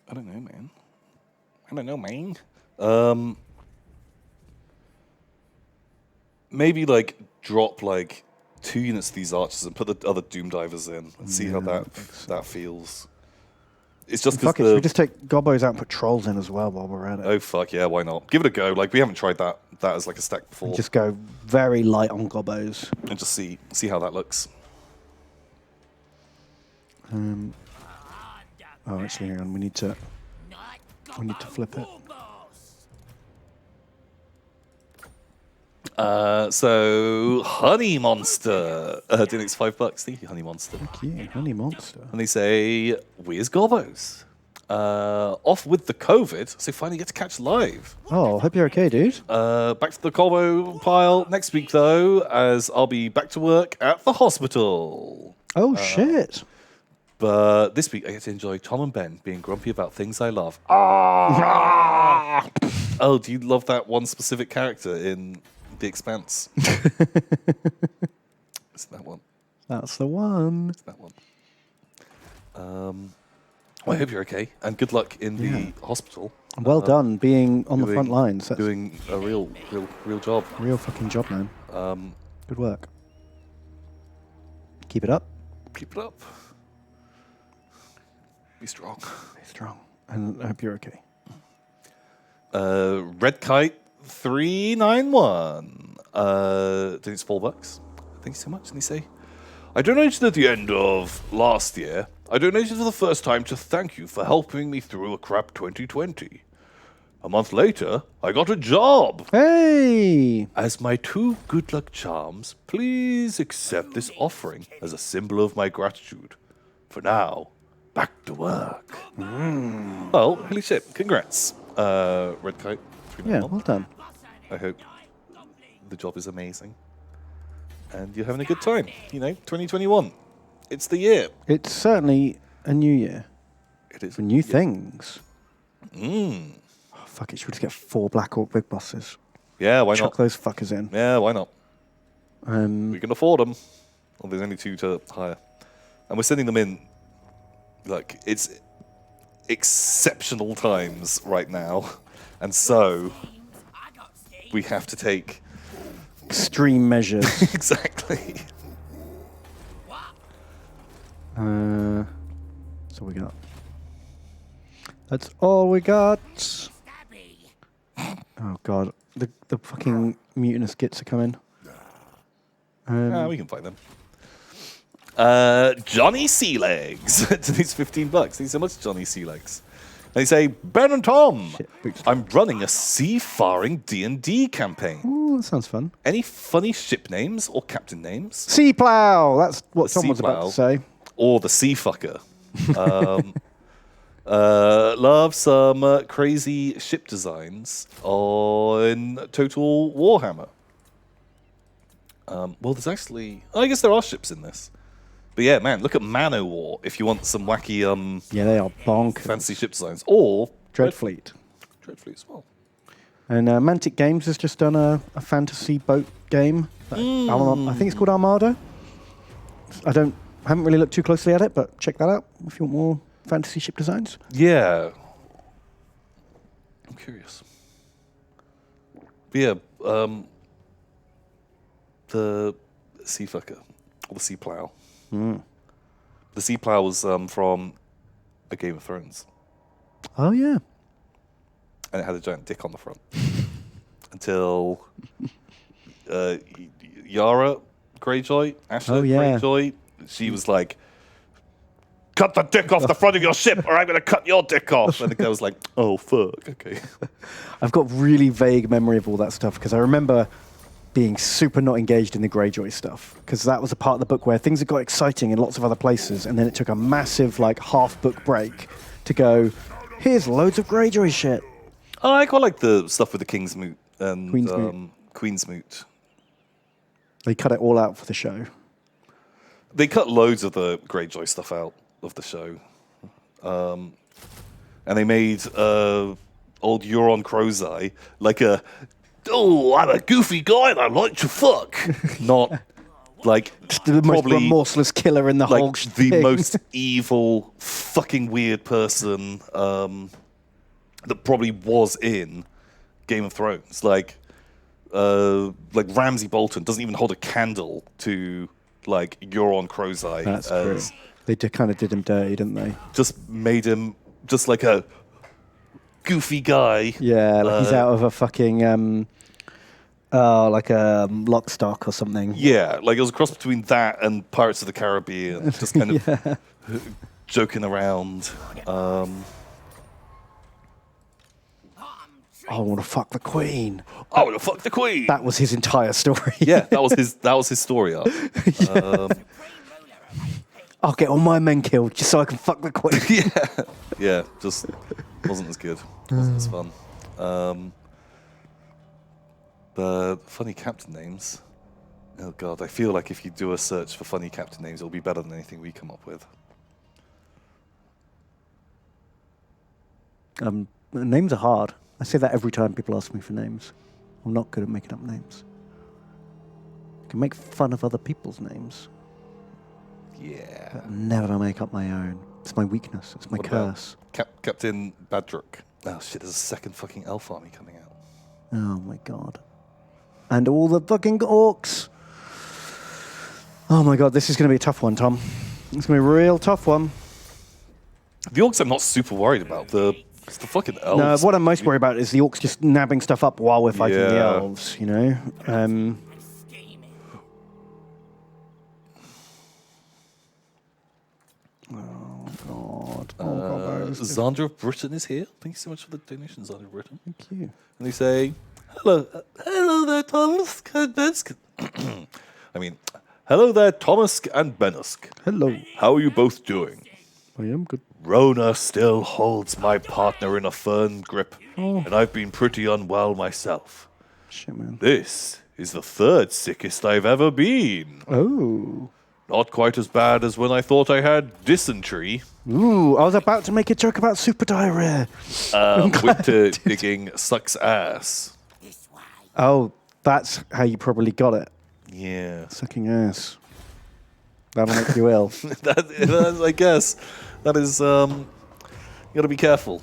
I don't know, man. Maybe like drop like 2 units of these archers and put the other Doom Divers in and see how that feels. It's just Fuck it, because should we just take gobbos out and put trolls in as well while we're at it? oh fuck yeah, why not? Give it a go. Like we haven't tried that as like a stack before. Just go very light on gobbos. And just see how that looks. Oh, actually, hang on. We need to flip it. So Honey Monster donates $5. Thank you, Honey Monster. Thank you, honey monster. And they say, "Where's Gobbos?" off with the COVID, so finally get to catch live. Oh, hope you're okay, dude. Back to the combo pile next week, though, as I'll be back to work at the hospital. Oh, shit. But this week, I get to enjoy Tom and Ben being grumpy about things I love. Ah! Oh, do you love that one specific character in The Expanse? It's that one. That's the one. It's that one. Well, I hope you're okay, and good luck in the hospital. Well done being on the front lines. That's Doing a real job. real fucking job, man. Good work. Keep it up. Keep it up. Be strong. Be strong. And I hope you're okay. Red Kite 391. I think it's $4. Thank you so much. And they say, I donated at the end of last year. I donated for the first time to thank you for helping me through a crap 2020. A month later, I got a job. Hey! As my 2 good luck charms, please accept this offering as a symbol of my gratitude. For now, back to work. Well, holy shit, congrats, Red Kite. Yeah, well done. I hope the job is amazing. And you're having a good time. 2021. It's the year. It's certainly a new year. It is. For new things. Oh, fuck it, should we just get 4 Black Orc big bosses? Yeah, why Chuck not? those fuckers in. Yeah, why not? We can afford them. Well, there's only 2 to hire. And we're sending them in, like, it's exceptional times right now. And so, we have to take... Extreme measures. Exactly. So we got... That's all we got. Oh, God. The fucking mutinous gits are coming. We can find them. Johnny Sealegs. Today's $15. Thank you so much, Johnny Sealegs. They say, Ben and Tom, I'm running a seafaring D&D campaign. Ooh, that sounds fun. Any funny ship names or captain names? Sea Plow! That's what The Tom was about to Sea say. Or the Sea Fucker. Love some crazy ship designs on Total Warhammer. Well, there's actually... I guess there are ships in this. But yeah, man, look at Man-O-War if you want some wacky Yeah, they are bonkers. fancy ship designs. Or Dreadfleet. Dreadfleet as well. And Mantic Games has just done a fantasy boat game. I think it's called Armada. I haven't really looked too closely at it, but check that out if you want more fantasy ship designs. Yeah. I'm curious. But yeah, the Sea Fucker, or the Sea Plow. The Sea Plow was from A Game of Thrones. Oh, yeah. And it had a giant dick on the front. Until Yara Greyjoy, Asha Greyjoy, she was like, cut the dick off the front of your ship or I'm going to cut your dick off. And the guy was like, oh, fuck, okay. I've got really vague memory of all that stuff because I remember being super not engaged in the Greyjoy stuff because that was a part of the book where things had got exciting in lots of other places and then it took a massive half-book break to go, here's loads of Greyjoy shit. Oh, I quite like the stuff with the King's Moot and Queen's Moot. Queen's Moot. They cut it all out for the show. They cut loads of the Greyjoy stuff out of the show. And they made old Euron Crowseye like a, oh, I'm a goofy guy and I like to fuck. Not like Just the most remorseless killer in the whole like thing. the most evil, fucking weird person that probably was in Game of Thrones. Like Ramsay Bolton doesn't even hold a candle to like Euron Crowseye. That's true. They kind of did him dirty, didn't they? Just made him just like a goofy guy. Yeah, like he's out of a fucking like a lock stock or something. Yeah, like it was a cross between that and Pirates of the Caribbean, just kind of joking around. I want to fuck the Queen. I want to fuck the Queen. That was his entire story. Yeah, that was his story arc. I'll get all my men killed just so I can fuck the queen. Yeah, just wasn't as good. Wasn't as fun. But funny captain names. Oh god, I feel like if you do a search for funny captain names, it'll be better than anything we come up with. Names are hard. I say that every time people ask me for names. I'm not good at making up names. I can make fun of other people's names. Yeah. But never make up my own. It's my weakness. It's my curse. Captain Badruk. Oh shit, there's a second fucking elf army coming out. Oh my god. And all the fucking orcs. Oh my god, this is going to be a tough one, Tom. It's going to be a real tough one. The orcs I'm not super worried about. It's the fucking elves. No, what I'm most worried about is the orcs just nabbing stuff up while we're fighting the Yeah. elves, you know? Oh god. Oh god. Xander of Britain is here. Thank you so much for the donation, Xander of Britain. Thank you. And they say, hello there, Thomas and Benusk. I mean, hello there, Thomas and Benusk. Hello. How are you both doing? I am good. Rona still holds my partner in a firm grip, and I've been pretty unwell myself. Shit, man. This is the third sickest I've ever been. Oh. Not quite as bad as when I thought I had dysentery. Ooh, I was about to make a joke about super diarrhea. Winter digging sucks ass. Oh, that's how you probably got it. Yeah. Sucking ass. That'll make you ill. that, I guess. That is, you gotta be careful.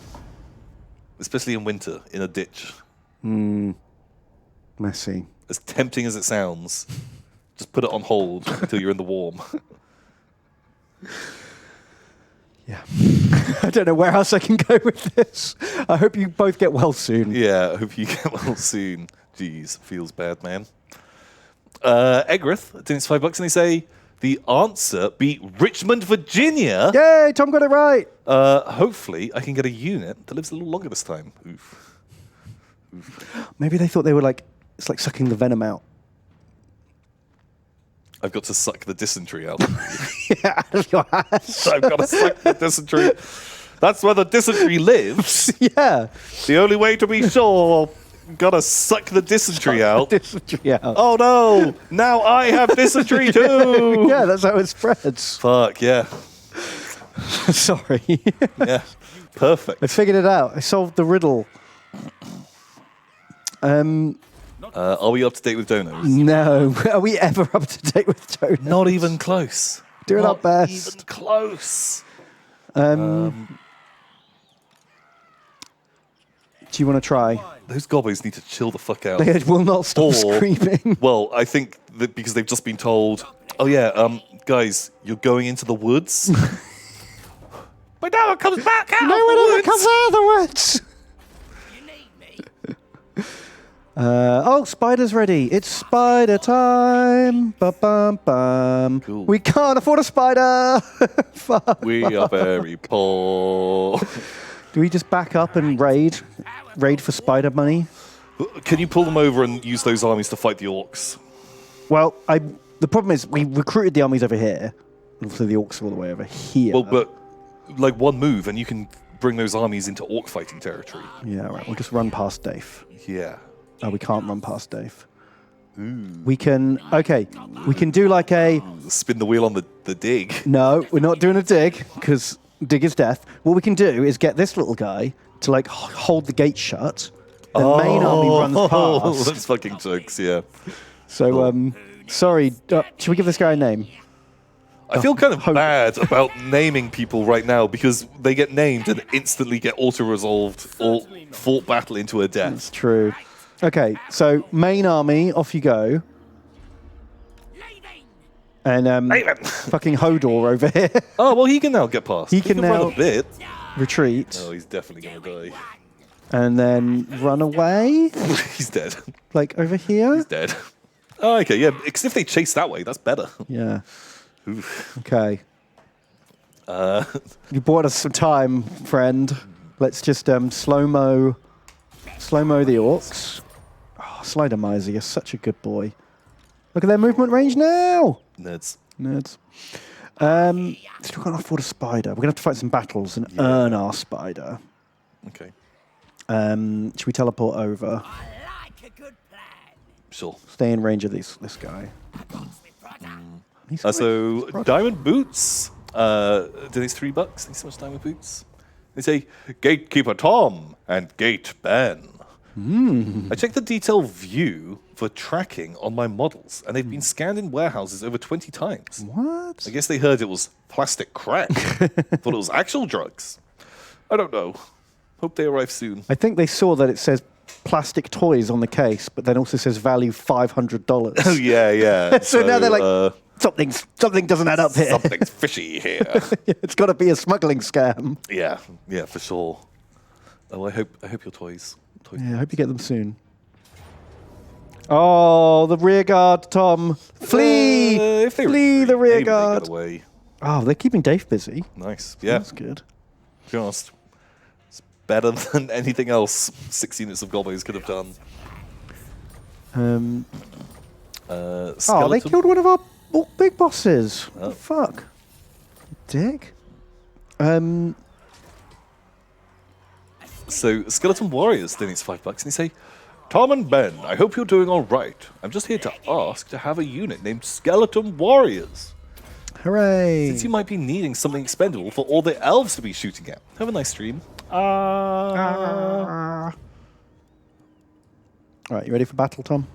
Especially in winter, in a ditch. Messy. As tempting as it sounds, just put it on hold until you're in the warm. Yeah. I don't know where else I can go with this. I hope you both get well soon. Yeah, I hope you get well soon. Jeez, feels bad, man. Egrith, donates $5 and they say, the answer beat Richmond, Virginia. Yay, Tom got it right. Hopefully, I can get a unit that lives a little longer this time. Oof. Maybe they thought they were like, it's like sucking the venom out. I've got to suck the dysentery out. Yeah, out of your ass. I've got to suck the dysentery. That's where the dysentery lives. Yeah. The only way to be sure, gotta suck the dysentery out. Dysentery out. Oh no! Now I have dysentery too! Yeah, that's how it spreads. Fuck, yeah. Sorry. Yeah. Perfect. I figured it out. I solved the riddle. Are we up to date with donos? No. Are we ever up to date with donuts? Not even close. Doing our Not best. even close. Do you want to try? Those goblins need to chill the fuck out. They will not stop screaming. Well, I think that because they've just been told, oh yeah, guys, you're going into the woods. But no one comes back out No of one the ever woods. comes out of the woods. Oh, spider's ready. It's spider time. Ba-bum-bum. Cool. We can't afford a spider. Fuck. We are very poor. Do we just back up and raid? Raid for spider money? Can you pull them over and use those armies to fight the orcs? Well, the problem is we recruited the armies over here. So the orcs are all the way over here. Well, but like one move and you can bring those armies into orc fighting territory. Yeah, right. We'll just run past Dave. Yeah. Oh, we can't run past Dave. We can... Okay, we can do like a... Spin the wheel on the dig. No, we're not doing a dig, because dig is death. What we can do is get this little guy to like hold the gate shut. The main army runs past. That's fucking jokes, yeah. So, sorry, should we give this guy a name? I feel kind of bad about naming people right now because they get named and instantly get auto-resolved or fought battle into a death. That's true. Okay, so main army, off you go. And fucking Hodor over here. Oh, well, he can now get past. He can run now a bit. retreat. Oh, he's definitely going to die. And then run away. He's dead. Like over here. He's dead. Oh, okay, yeah, because if they chase that way, that's better. Yeah. Oof. Okay. You bought us some time, friend. Let's just slow-mo the orcs. Oh, Slider Miser, you're such a good boy. Look at their movement range now. Nerds. Nerds. Still can't afford a spider. We're going to have to fight some battles and earn our spider. Okay. Should we teleport over? Sure. Stay in range of this guy. So, diamond boots. Do these $3? Thanks so much, diamond boots. They say, Gatekeeper Tom and Gate Ben. I checked the detail view for tracking on my models, and they've been scanned in warehouses over 20 times. What? I guess they heard it was plastic crack. Thought it was actual drugs. I don't know. Hope they arrive soon. I think they saw that it says plastic toys on the case, but then also says value $500. Oh, yeah. So now they're like, something doesn't add up here. Something's fishy here. It's got to be a smuggling scam. Yeah, for sure. Oh, I hope your toys. Yeah, I hope you get them soon. Oh, the rear guard, Tom. Flee! If they Flee the rear guard. Got away. Oh, they're keeping Dave busy. Nice. Yeah. That's good. To be honest, it's better than anything else 6 units of goblins could have done. They killed one of our big bosses. Oh. Fuck. Dick. So, Skeleton Warriors donates $5, and they say, Tom and Ben, I hope you're doing all right. I'm just here to ask to have a unit named Skeleton Warriors. Hooray. Since you might be needing something expendable for all the elves to be shooting at. Have a nice stream. All right, you ready for battle, Tom?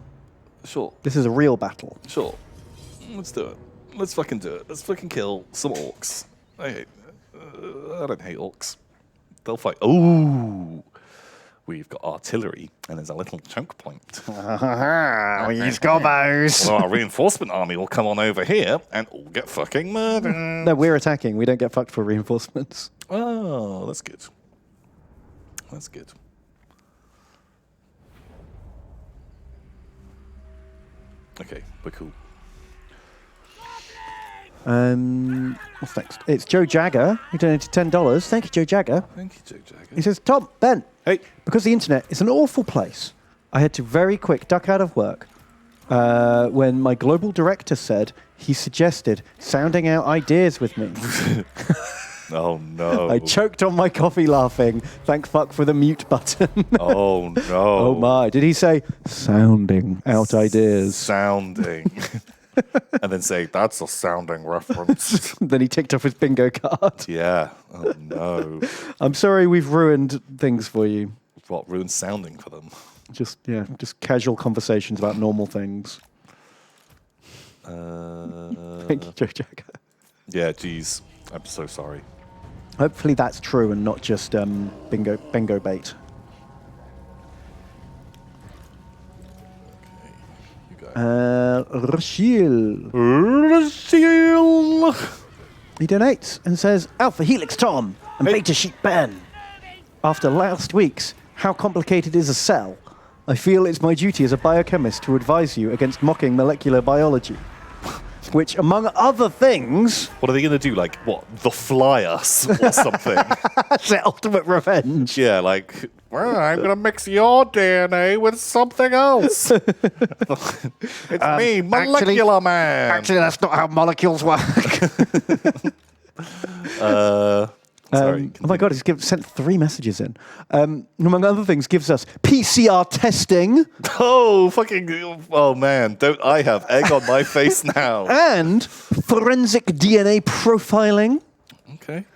Sure. This is a real battle. Sure. Let's do it. Let's fucking do it. Let's fucking kill some orcs. I don't hate orcs. They'll fight. Ooh. We've got artillery, and there's a little choke point. We use gobos. Well, our reinforcement army will come on over here and all get fucking murdered. No, we're attacking. We don't get fucked for reinforcements. Oh, that's good. That's good. Okay, we're cool. What's next? It's Joe Jagger. He donated $10. Thank you, Joe Jagger. Thank you, Joe Jagger. He says, Tom, Ben, Hey. because the internet is an awful place, I had to very quick duck out of work when my global director said he suggested sounding out ideas with me. Oh, no. I choked on my coffee laughing. Thank fuck for the mute button. Oh, no. Oh, my. Did he say sounding out ideas? Sounding. And then say, that's a sounding reference. Then he ticked off his bingo card. Yeah. Oh, no. I'm sorry we've ruined things for you. What, ruined sounding for them? Just casual conversations about normal things. Thank you, Joe Jagger. Yeah, geez. I'm so sorry. Hopefully that's true and not just bingo bait. Rachel. He donates and says, Alpha Helix Tom and Beta Sheep Ben. After last week's How Complicated is a Cell, I feel it's my duty as a biochemist to advise you against mocking molecular biology. Which, among other things... What are they going to do? Like, what? The fly us or something? That's their ultimate revenge. Yeah, like, well, I'm going to mix your DNA with something else. It's me, Molecular Man. Actually, that's not how molecules work. Sorry. Oh my God, he's sent 3 messages in. Among other things, gives us PCR testing. Oh, fucking, oh man, don't I have egg on my face now. And forensic DNA profiling. Okay.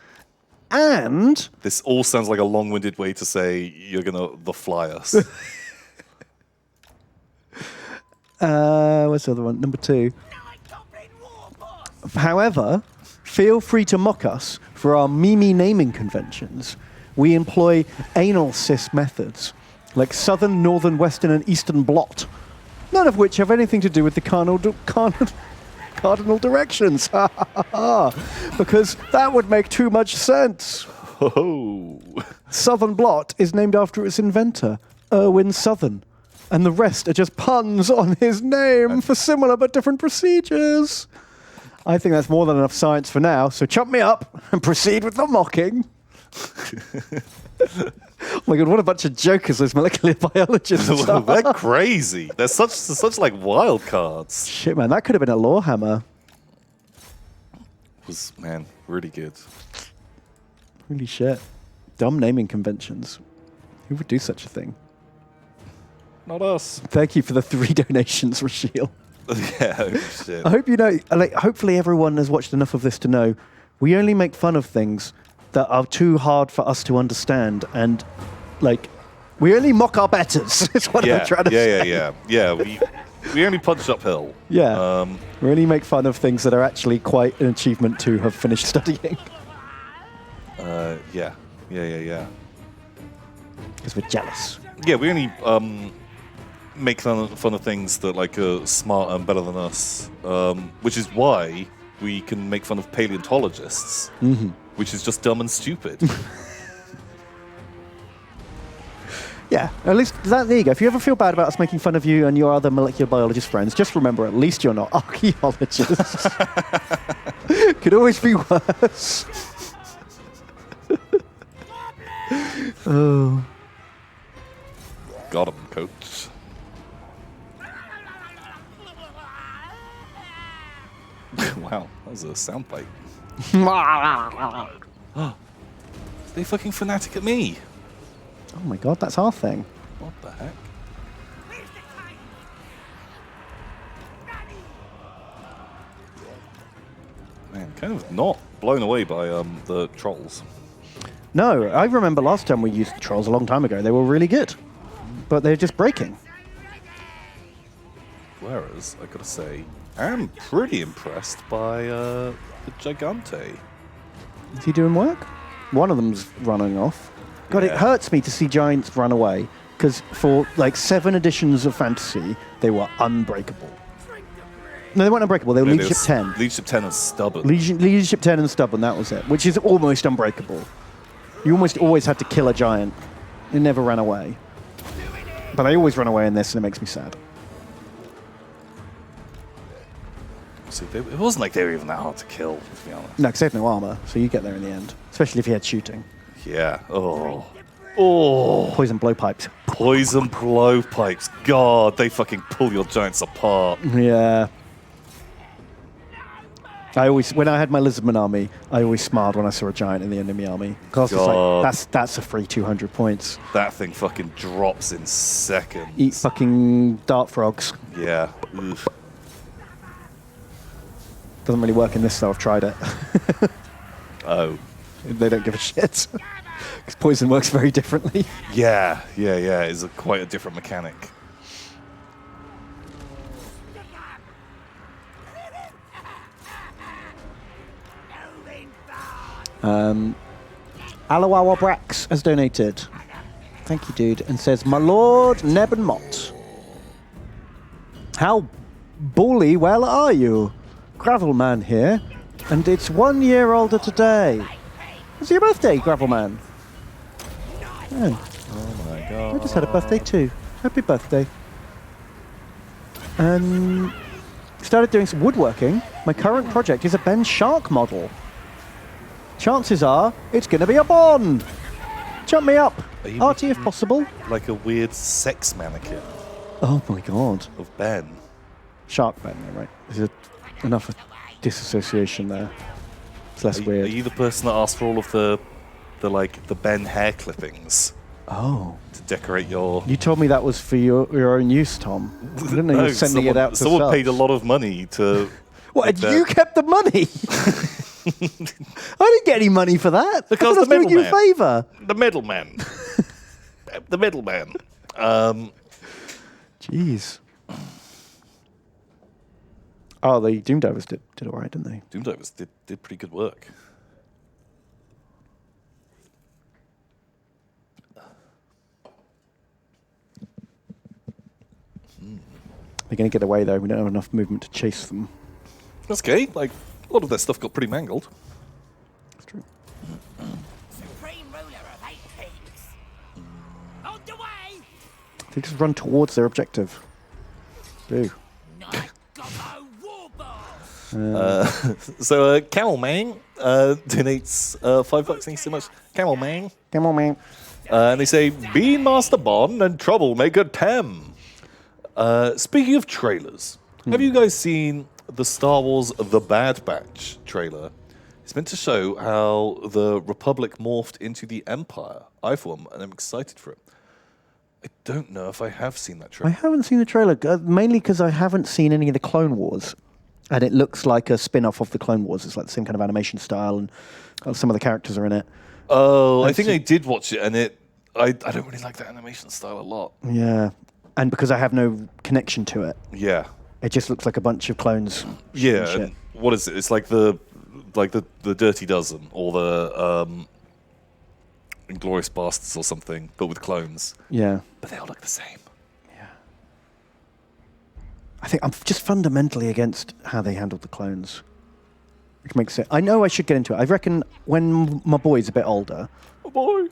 And... This all sounds like a long-winded way to say you're going to the fly us. What's the other one? Number 2. However, feel free to mock us for our Mimi naming conventions. We employ anal cis methods, like Southern, Northern, Western, and Eastern blot, none of which have anything to do with the cardinal directions. Because that would make too much sense. Oh. Southern blot is named after its inventor, Irwin Southern, and the rest are just puns on his name for similar but different procedures. I think that's more than enough science for now, so chop me up and proceed with the mocking. Oh my God, what a bunch of jokers those molecular biologists are. They're crazy. They're such like wild cards. Shit, man, that could have been a Lorehammer. was, man, really good. Holy shit. Dumb naming conventions. Who would do such a thing? Not us. Thank you for the 3 donations, Rashiel. Yeah, oh, shit. I hope you know, like, hopefully everyone has watched enough of this to know we only make fun of things that are too hard for us to understand, and, like, we only mock our betters, is what I'm trying to say. Yeah, we only punch uphill. Yeah. We only make fun of things that are actually quite an achievement to have finished studying. Yeah. Because we're jealous. Yeah, we only make fun of things that like are smart and better than us, which is why we can make fun of paleontologists, which is just dumb and stupid. Yeah, at least there you go. If you ever feel bad about us making fun of you and your other molecular biologist friends, just remember, at least you're not archaeologists. Could always be worse. Oh. Got him, coach. Wow, that was a soundbite. They fucking fanatic at me. Oh my god, that's our thing. What the heck? Man, kind of not blown away by the trolls. No, I remember last time we used the trolls a long time ago. They were really good. But they're just breaking. Whereas, I gotta say, I'm pretty impressed by the Gigante. Is he doing work? One of them's running off. God, it hurts me to see giants run away. Because for like 7 editions of Fantasy, they were unbreakable. No, they weren't unbreakable. They were Leadership 10. Leadership 10 and stubborn. Leadership 10 and stubborn, that was it. Which is almost unbreakable. You almost always had to kill a giant. It never ran away. But they always run away in this, and it makes me sad. See, it wasn't like they were even that hard to kill, to be honest. No, because they had no armor, so you get there in the end. Especially if you had shooting. Yeah. Oh. Poison blowpipes. Poison blowpipes. God, they fucking pull your giants apart. Yeah. When I had my Lizardman army, I always smiled when I saw a giant in the enemy army. Because it's like, that's a free 200 points. That thing fucking drops in seconds. Eat fucking dart frogs. Yeah. Oof. Doesn't really work in this, though. I've tried it. Oh. They don't give a shit. Because poison works very differently. Yeah. It's quite a different mechanic. Alawawa Brax has donated. Thank you, dude. And says, My Lord Neb and Mott. How bully well are you? Gravelman here. And it's 1 year older today. Is it your birthday, Gravelman? Oh my god. I just had a birthday too. Happy birthday. Started doing some woodworking. My current project is a Ben Shark model. Chances are it's going to be a Bond. Jump me up. Artie, if possible. Like a weird sex mannequin Oh my god. of Ben. Shark Ben, right? There's enough disassociation there. It's less weird. Are you the person that asked for all of the Ben hair clippings Oh. to decorate your... You told me that was for your own use, Tom. I didn't know you were sending it out to someone subs. paid a lot of money to... What, and you kept the money? I didn't get any money for that. Because I was the doing you a middleman. favour. The middleman. The middleman. Jeez. Oh, the Doomdivers did all right, didn't they? Doomdivers did pretty good work. They're going to get away, though. We don't have enough movement to chase them. That's okay. Like, a lot of their stuff got pretty mangled. That's true. Supreme ruler of 8 kings. On the way! They just run towards their objective. Boo. Night Gobbo Warball! So, Camel Man donates $5. Thanks so much. Camel Man. Come on, man. And they say, Bean Master Bond and Troublemaker Tem. Speaking of trailers, have you guys seen the Star Wars The Bad Batch trailer It's meant to show how the Republic morphed into the Empire. And I'm excited for it. I don't know if I have seen that I trailer. haven't seen the trailer, mainly because I haven't seen any of the Clone Wars. And it looks like a spin-off of the Clone Wars. It's like the same kind of animation style, and some of the characters are in it. Oh, I think I did watch it, and I don't really like that animation style a lot. Yeah. And because I have no connection to it, Yeah. it just looks like a bunch of clones. Yeah, shit. and what is it? It's like the Dirty Dozen or the Inglourious Bastards or something, but with clones. Yeah. But they all look the same. I think I'm just fundamentally against how they handled the clones. Which makes it... I know I should get into it. I reckon when my boy's a bit older, Oh boy.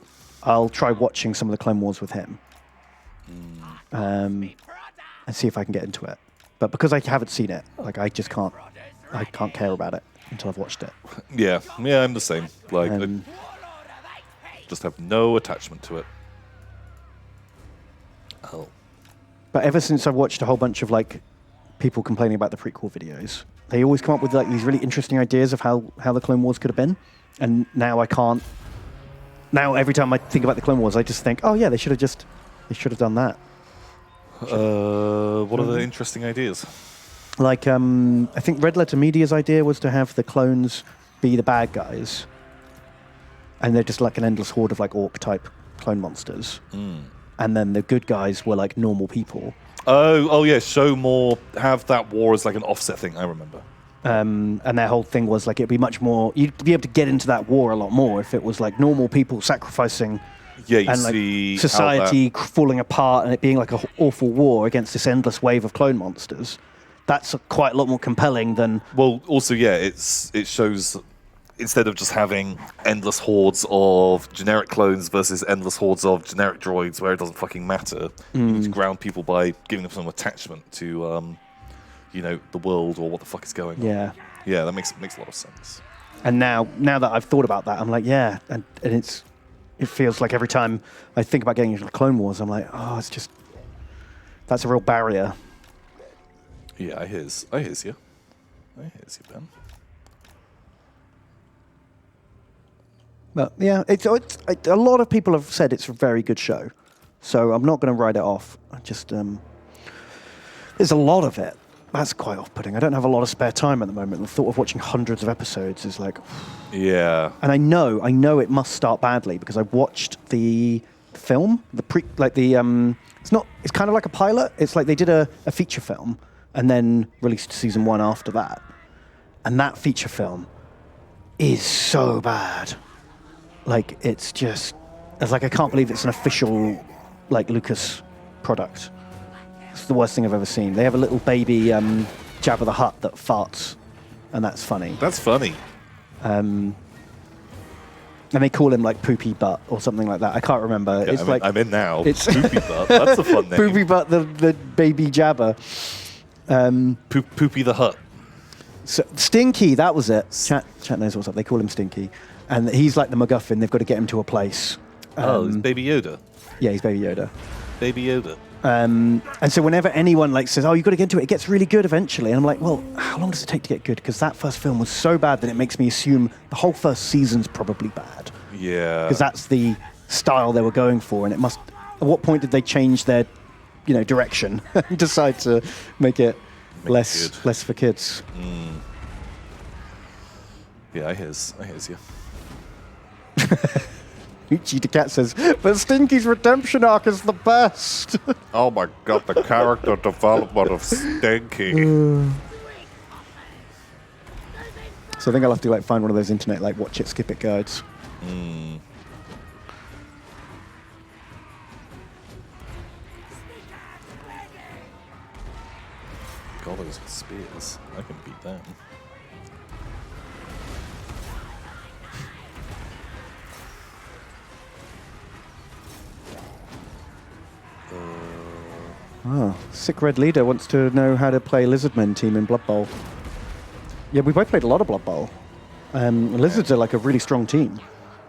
I'll try watching some of the Clone Wars with him. And see if I can get into it. But because I haven't seen it, like I just can't... I can't care about it until I've watched it. Yeah, I'm the same. Like, I Um, just have no attachment to it. Oh. But ever since I've watched a whole bunch of like people complaining about the prequel videos, they always come up with like these really interesting ideas of how the Clone Wars could have been. And now I can't. Now every time I think about the Clone Wars, I just think, oh yeah, they should have done that. What are the interesting ideas? Like I think Red Letter Media's idea was to have the clones be the bad guys, and they're just like an endless horde of like orc type clone monsters. And then the good guys were like normal people. Oh yeah, show more, have that war as like an offset thing, I remember. And their whole thing was like it'd be much more. You'd be able to get into that war a lot more if it was like normal people sacrificing. Yeah, you And like see society falling apart and it being like an awful war against this endless wave of clone monsters. That's quite a lot more compelling than. Well, also, yeah, it shows instead of just having endless hordes of generic clones versus endless hordes of generic droids where it doesn't fucking matter. You need to ground people by giving them some attachment to, the world or what the fuck is going on. Yeah. Yeah, that makes a lot of sense. And now that I've thought about that, I'm like, yeah, and it feels like every time I think about getting into the Clone Wars, I'm like, oh, it's just that's a real barrier. Yeah, I hears you. Ben. But yeah, it's a lot of people have said it's a very good show, so I'm not going to write it off. I just there's a lot of it. That's quite off-putting. I don't have a lot of spare time at the moment. The thought of watching hundreds of episodes is like, Yeah. and I know it must start badly because I watched the film, it's kind of like a pilot. It's like they did a feature film and then released season 1 after that, and that feature film is so bad. Like it's like I can't believe it's an official like Lucas product. It's the worst thing I've ever seen. They have a little baby Jabba the Hutt that farts, and that's funny. That's funny. And they call him like Poopy Butt or something like that. I can't remember. Yeah, It's I'm in now. it's- Poopy Butt. That's a fun name. Poopy Butt, the baby Jabba. Poopy the Hut. So, Stinky, that was it. Chat knows what's up. They call him Stinky, and he's like the MacGuffin. They've got to get him to a place. It's Baby Yoda. Yeah, he's Baby Yoda. Baby Yoda. And so whenever anyone like says, "Oh, you've got to get into it," it gets really good eventually. And I'm like, "Well, how long does it take to get good?" Because that first film was so bad that it makes me assume the whole first season's probably bad. Yeah. Because that's the style they were going for, and it must. At what point did they change their, direction and decide to make it less for kids? Yeah, I hears you. Cheetah Cat says, "But Stinky's redemption arc is the best." Oh my god, the character development of Stinky. So I think I'll have to find one of those internet watch it, skip it guides. God, those spears. I can beat them. Sick Red Leader wants to know how to play Lizardmen team in Blood Bowl. Yeah, we both played a lot of Blood Bowl. Lizards are a really strong team.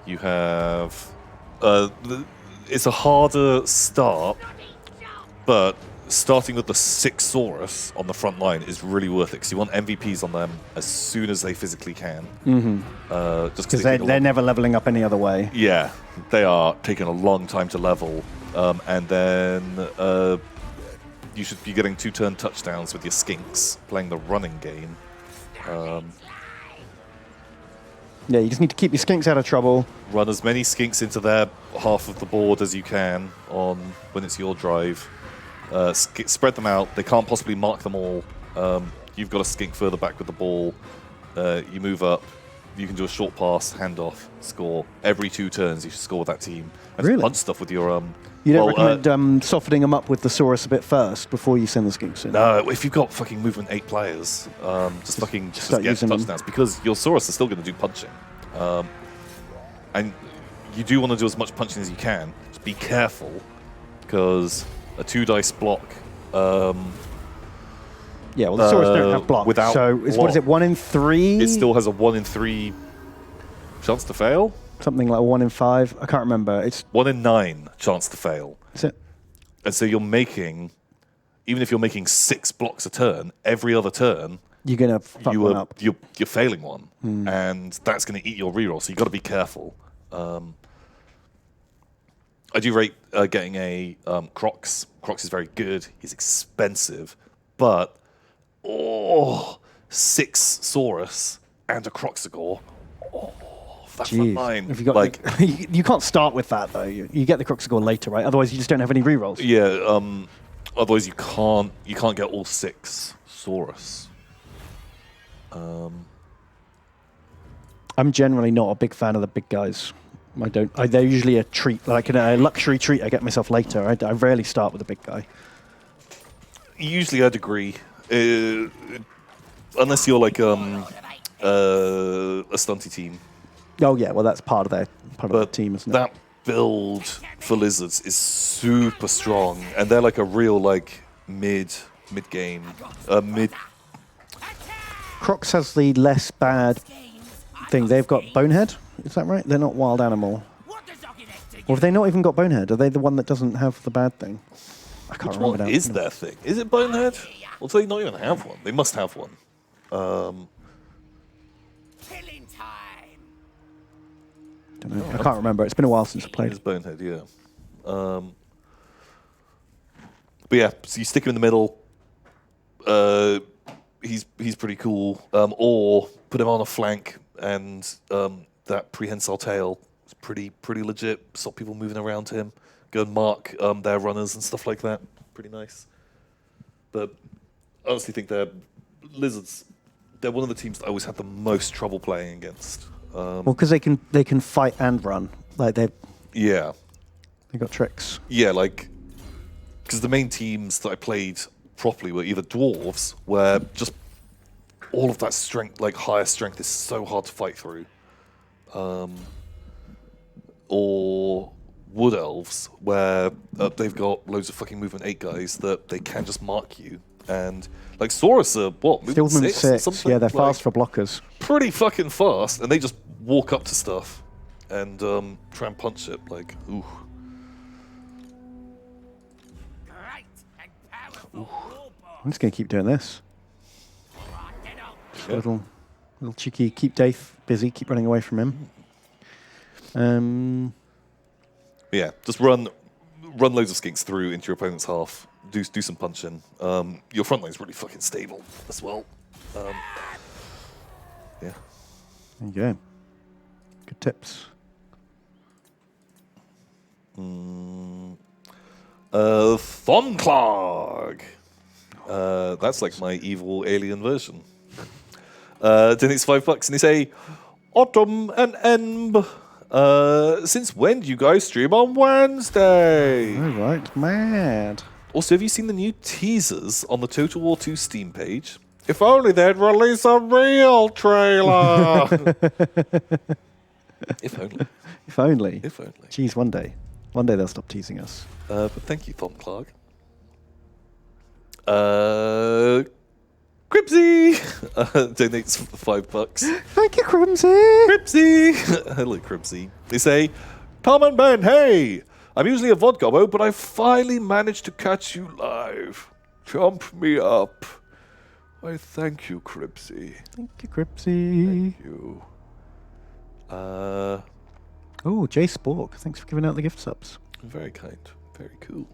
You have... it's a harder start, but starting with the 6 Saurus on the front line is really worth it because you want MVPs on them as soon as they physically can. Just Because they're never leveling up any other way. Yeah, they are taking a long time to level. And then you should be getting 2-turn touchdowns with your skinks, playing the running game. Yeah, you just need to keep your skinks out of trouble. Run as many skinks into their half of the board as you can on when it's your drive. Spread them out. They can't possibly mark them all. You've got to skink further back with the ball. You move up. You can do a short pass, hand off, score. Every 2 turns, you should score with that team. And Really? punch stuff with your... You don't recommend softening them up with the Saurus a bit first before you send the skinks in? No, if you've got fucking movement 8 players, just start get using touchdowns. Because your Saurus are still going to do punching. And you do want to do as much punching as you can. Just be careful, because a 2-dice block... yeah, well, the Saurus don't have block. Without so what is it, 1 in 3? It still has a 1 in 3 chance to fail. Something like 1 in 5. I can't remember. It's 1 in 9 chance to fail. Is it? And so you're making, even if you're making 6 blocks a turn, every other turn, You're going to fuck one up. you're failing one. And that's going to eat your reroll, so you've got to be careful. I do rate getting a Crocs. Crocs is very good. He's expensive. But, 6 Saurus and a Croxagore. That's not mine. If you got you can't start with that though. You get the Croxagore later, right? Otherwise, you just don't have any rerolls. Yeah. Otherwise, you can't get all 6 Saurus. I'm generally not a big fan of the big guys. They're usually a treat, like a luxury treat. I get myself later. I rarely start with a big guy. Usually, I'd agree. Unless you're like a stunty team. Oh yeah, well that's part of the team, isn't it? That build for Lizards is super strong, and they're like a real like mid game. Crocs has the less bad thing. They've got Bonehead. Is that right? They're not Wild Animal. Or have they not even got Bonehead? Are they the one that doesn't have the bad thing? I can't remember now. What is their thing? Is it Bonehead? Or do they not even have one? They must have one. Killing time. Don't know. I can't remember. It's been a while since I played. It's Bonehead, yeah. But yeah, so you stick him in the middle. He's pretty cool. Or put him on a flank, and that prehensile tail is pretty legit. Stop people moving around him. Go and mark their runners and stuff like that. Pretty nice. But I honestly think Lizards. They're one of the teams that I always had the most trouble playing against. Well, because they can fight and run. Like they got tricks. Yeah, like because the main teams that I played properly were either dwarves, where just all of that strength, like higher strength, is so hard to fight through, or wood elves, where they've got loads of fucking movement 8 guys that they can just mark you. And like Saurus are what? Still movement 6. Yeah, they're fast for blockers. Pretty fucking fast, and they just walk up to stuff and try and punch it. Like, ooh. I'm just going to keep doing this. Yeah. Little cheeky, keep Dave busy, keep running away from him. Yeah, just run loads of skinks through into your opponent's half. Do some punching. Your front line's really fucking stable as well. Yeah. There you go. Good tips. Thonklarg. That's like my evil alien version. Donates $5 and they say, Autumn and Emb. Since when do you guys stream on Wednesday? All right, mad. Also, have you seen the new teasers on the Total War 2 Steam page? If only they'd release a real trailer. If only. If only. If only. Geez, one day they'll stop teasing us. But thank you, Tom Clark. Cribsy donates $5. Thank you, Crimsy. Cribsy! Hello, Cribsy. They say, Tom and Ben, hey! I'm usually a vodgobbo, but I finally managed to catch you live. Chomp me up. Why, thank you, Cripsy. Thank you, Cripsy. Thank you. Oh, Jay Spork. Thanks for giving out the gift subs. Very kind. Very cool.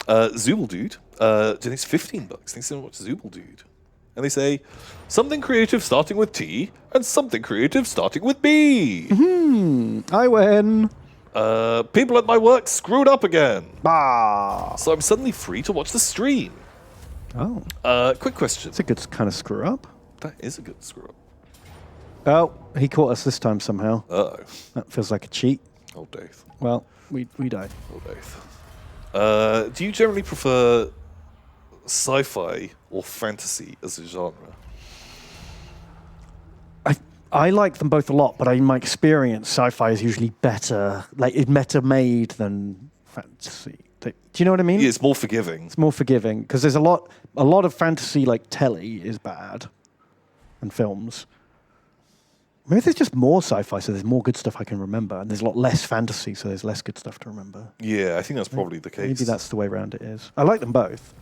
Zooble Dude donates $15. Thanks so much, Zooble Dude. And they say, something creative starting with T and something creative starting with B. I win. People at my work screwed up again. Ah. So I'm suddenly free to watch the stream. Oh. Quick question. It's a good kind of screw up. That is a good screw up. Oh, he caught us this time somehow. Uh-oh. That feels like a cheat. Oh, Dave. Well, we died. Oh, Dave. Do you generally prefer sci-fi or fantasy as a genre? I like them both a lot, but in my experience, sci-fi is usually better. Like, it's better made than fantasy. Do you know what I mean? Yeah, it's more forgiving. It's more forgiving because there's a lot of fantasy, like telly, is bad, and films. Maybe there's just more sci-fi, so there's more good stuff I can remember, and there's a lot less fantasy, so there's less good stuff to remember. Yeah, I think that's probably the case. Maybe that's the way around it is. I like them both.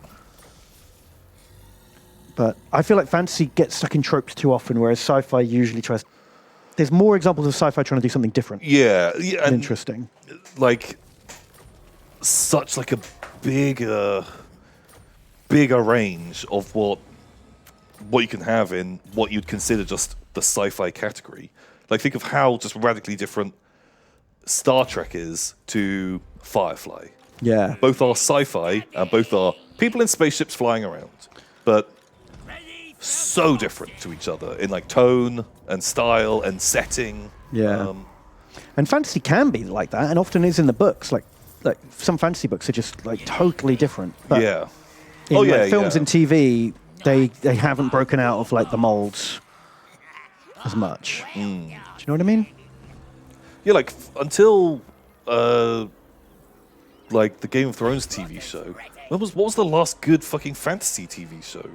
But I feel like fantasy gets stuck in tropes too often, whereas sci-fi usually tries... There's more examples of sci-fi trying to do something different. Yeah, and Interesting. like such like a bigger range of what you can have in what you'd consider just the sci-fi category. Like, think of how just radically different Star Trek is to Firefly. Yeah. Both are sci-fi and both are people in spaceships flying around, but so different to each other in like tone and style and setting. Yeah. And fantasy can be like that, and often is in the books. Like some fantasy books are just like totally different. But Yeah. in, Oh, yeah, like, films yeah. and TV, they haven't broken out of like the molds as much. Do you know what I mean? Yeah, like until like the Game of Thrones TV show. What was the last good fucking fantasy TV show?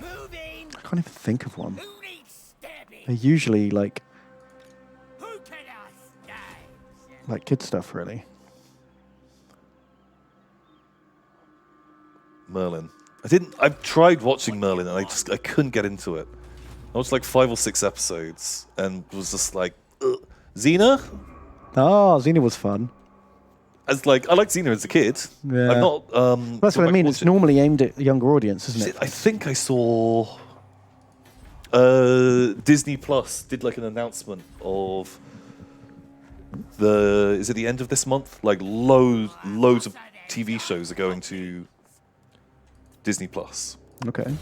Moving. I can't even think of one. Who needs stabbing? They're usually like Who can I stab? like kid stuff, really. Merlin. I've tried watching Merlin and I couldn't get into it. I watched like 5 or 6 episodes and was just like, ugh. Xena? Oh, Xena was fun. As like I liked Xena as a kid. Yeah. I've not That's what I mean. It's normally aimed at a younger audience, isn't it? I think I saw Disney Plus did like an announcement of is it the end of this month? Like loads of TV shows are going to Disney Plus. Okay.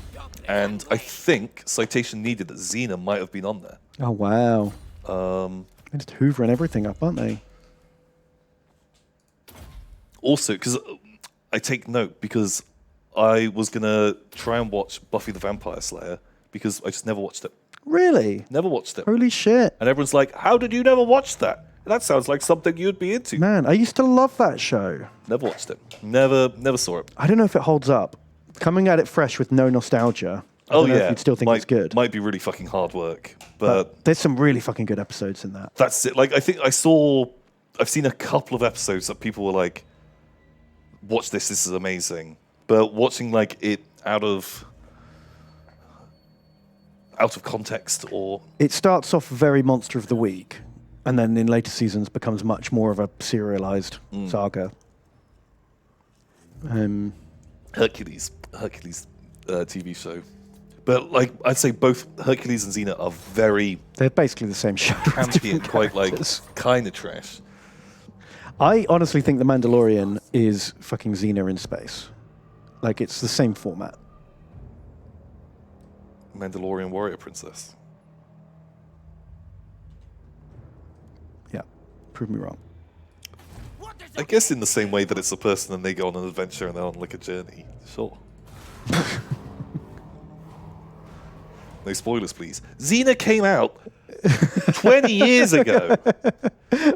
And I think citation needed that Xena might have been on there. Oh, wow. They're just hoovering everything up, aren't they? Also, because I take note because I was gonna try and watch Buffy the Vampire Slayer because I just never watched it. Really? Never watched it. Holy shit. And everyone's like, how did you never watch that? That sounds like something you'd be into. Man, I used to love that show. Never watched it. Never saw it. I don't know if it holds up. Coming at it fresh with no nostalgia. I don't know if you'd still think it's good. Might be really fucking hard work. But there's some really fucking good episodes in that. that's it. Like, I think I've seen a couple of episodes that people were like, watch this is amazing. But watching like it out of context or... It starts off very Monster of the Week, and then in later seasons becomes much more of a serialized saga. Hercules TV show. But like I'd say both Hercules and Xena are very They're basically the same show. with campy different and quite like characters. kind of trash. I honestly think The Mandalorian is fucking Xena in space. Like, it's the same format. Mandalorian warrior princess. Yeah, prove me wrong. What does I guess in the same way that it's a person and they go on an adventure and they're on like a journey. Sure. No spoilers, please. Xena came out 20 years ago.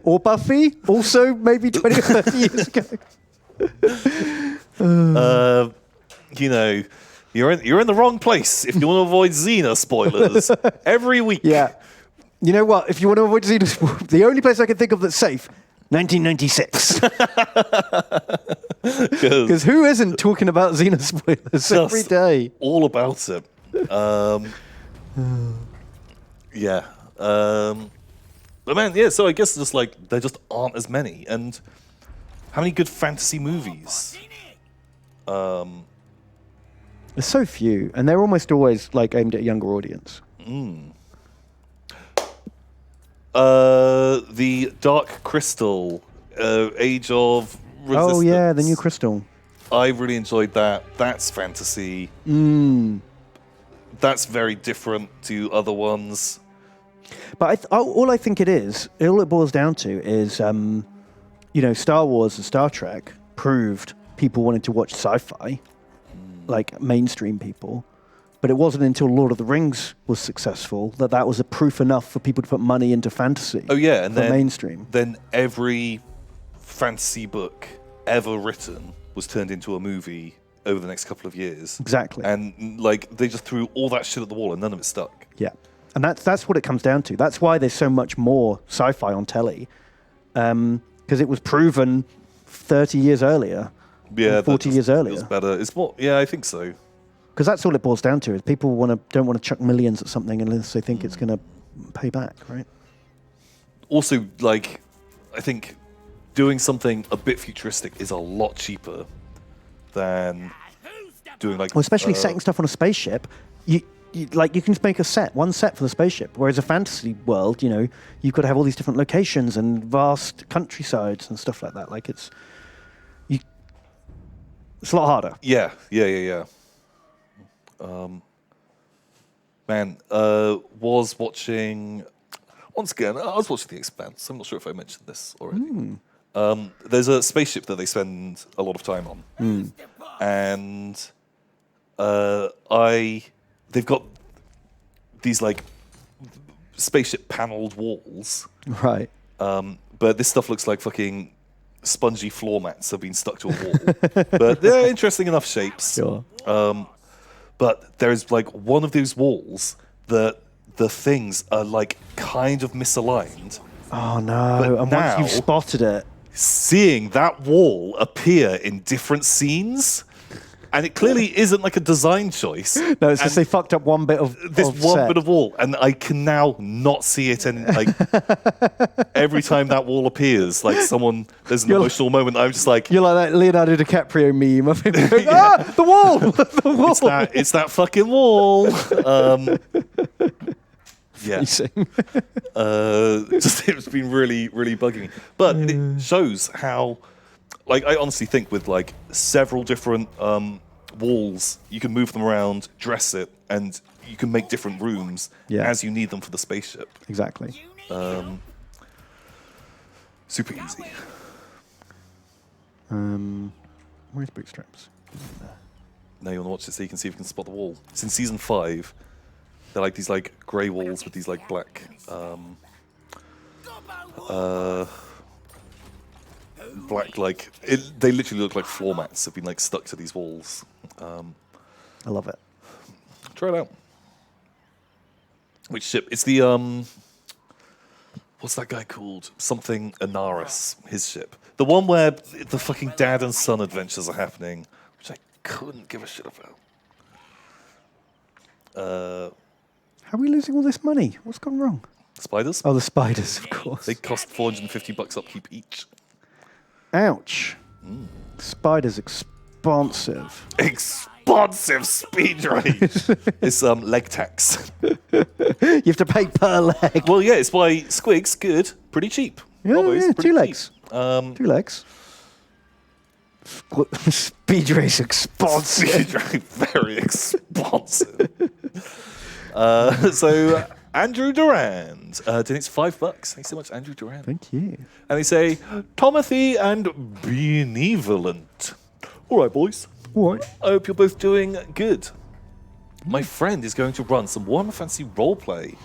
Or Buffy, also maybe 20 or 30 years ago. You know, you're in the wrong place if you want to avoid Xena spoilers every week. Yeah. You know what? If you want to avoid Xenospoilers, the only place I can think of that's safe, 1996. Because who isn't talking about Xenospoilers every day? All about it. Yeah. But man, yeah, so I guess just like there just aren't as many. And how many good fantasy movies? There's so few, and they're almost always like aimed at a younger audience. The Dark Crystal, Age of Resistance. Oh yeah, the new Crystal. I really enjoyed that. That's fantasy. That's very different to other ones. But all I think all it boils down to is, Star Wars and Star Trek proved people wanted to watch sci-fi, like mainstream people. But it wasn't until Lord of the Rings was successful that was a proof enough for people to put money into fantasy. Oh yeah, and then mainstream. Then every fantasy book ever written was turned into a movie over the next couple of years. Exactly. And like they just threw all that shit at the wall and none of it stuck. Yeah. And that's what it comes down to. That's why there's so much more sci-fi on telly. Because it was proven 30 years earlier. Yeah, 40 years earlier. It's better. It's more. Yeah, I think so. Because that's all it boils down to. Is people don't want to chuck millions at something unless they think it's going to pay back, right? Also, like, I think doing something a bit futuristic is a lot cheaper than doing like. Well, especially setting stuff on a spaceship. You can just make one set for the spaceship. Whereas a fantasy world, you've got to have all these different locations and vast countrysides and stuff like that. Like it's a lot harder. Yeah. Was watching once again. I was watching The Expanse. I'm not sure if I mentioned this already. There's a spaceship that they spend a lot of time on, and they've got these like spaceship paneled walls, right? But this stuff looks like fucking spongy floor mats have been stuck to a wall. But they're interesting enough shapes. Sure. But there's like one of those walls that the things are like kind of misaligned. Oh no! But And now, once you've spotted it, seeing that wall appear in different scenes, and it clearly isn't like a design choice. No, it's just they fucked up one bit of this one bit of wall, and I can now not see it. And like every time that wall appears, like there's an emotional moment. I'm just like, you're like that Leonardo DiCaprio meme of him going, the wall, the wall. It's that fucking wall. Yeah. It's been really, really bugging me. But it shows how, like, I honestly think with like several different walls, you can move them around, dress it, and you can make different rooms as you need them for the spaceship. Exactly. Super easy. Where's Bootstraps? Now you want to watch this so you can see if you can spot the wall. It's in season 5. They're like these like grey walls with these like black like they literally look like floor mats have been like stuck to these walls. I love it. Try it out. Which ship? It's the what's that guy called? Something Anaris, his ship. The one where the fucking dad and son adventures are happening, which I couldn't give a shit about. How are we losing all this money? What's gone wrong? Spiders? Oh, the spiders, of course. They cost $450 upkeep each. Ouch. Spiders expansive. Expansive speed race. It's leg tax. You have to pay per leg. Well, yeah, it's why Squig's good, pretty cheap. Yeah, Always, yeah, pretty 2 legs. cheap. 2 legs. Speed race expansive. Speed race, very expansive. So Andrew Durand donates $5. Thanks so much, Andrew Durand. Thank you. And they say, Tomothy and Benevolent. All right, boys. All right. I hope you're both doing good. My friend is going to run some Warhammer Fantasy roleplay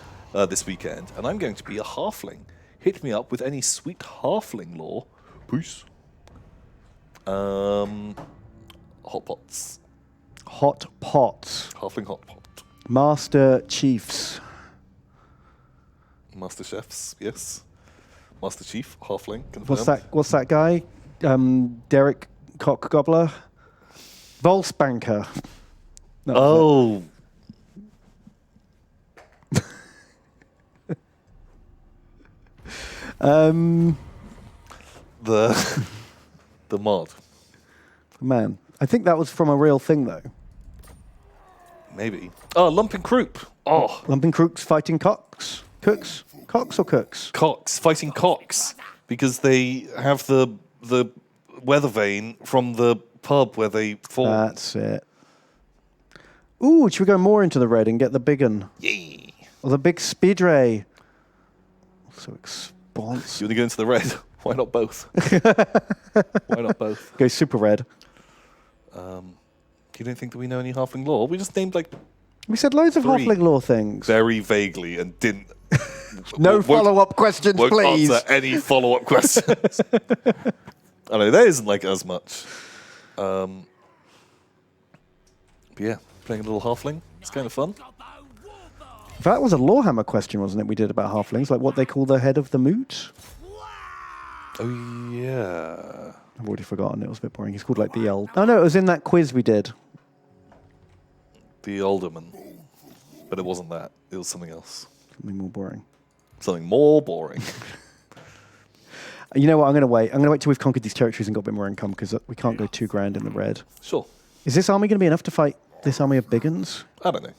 this weekend, and I'm going to be a halfling. Hit me up with any sweet halfling lore. Peace. Hot pots. Hot pots. Halfling hot pot. Master Chiefs. Master Chefs, yes. Master Chief, Halfling, confirmed. What's that guy? Derek Cockgobbler? Volsbanker. That was the mod. Man, I think that was from a real thing, though. Maybe. Oh, Lumping Croup. Oh. Lumping Crooks fighting cocks. Cooks? Cocks or cooks? Cocks, fighting cocks. Because they have the weather vane from the pub where they fought. That's it. Ooh, should we go more into the red and get the big one? Yeah. Or the big speed ray? So expansive. You want to go into the red? Why not both? Why not both? Go super red. You don't think that we know any halfling lore? We just named like We said loads of 3 halfling lore things. very vaguely and didn't. No follow-up questions, won't please. answer any follow-up questions. I know there isn't like as much. But yeah, playing a little halfling. It's kind of fun. That was a Lorehammer question, wasn't it? We did about halflings, like what they call the head of the moot. Oh yeah. I've already forgotten. It was a bit boring. He's called like the Eld. Oh no, it was in that quiz we did. The alderman. But it wasn't that. It was something else. Something more boring. Something more boring. You know what? I'm going to wait. I'm going to wait till we've conquered these territories and got a bit more income because we can't go too grand in the red. Sure. Is this army going to be enough to fight this army of big uns? I don't know.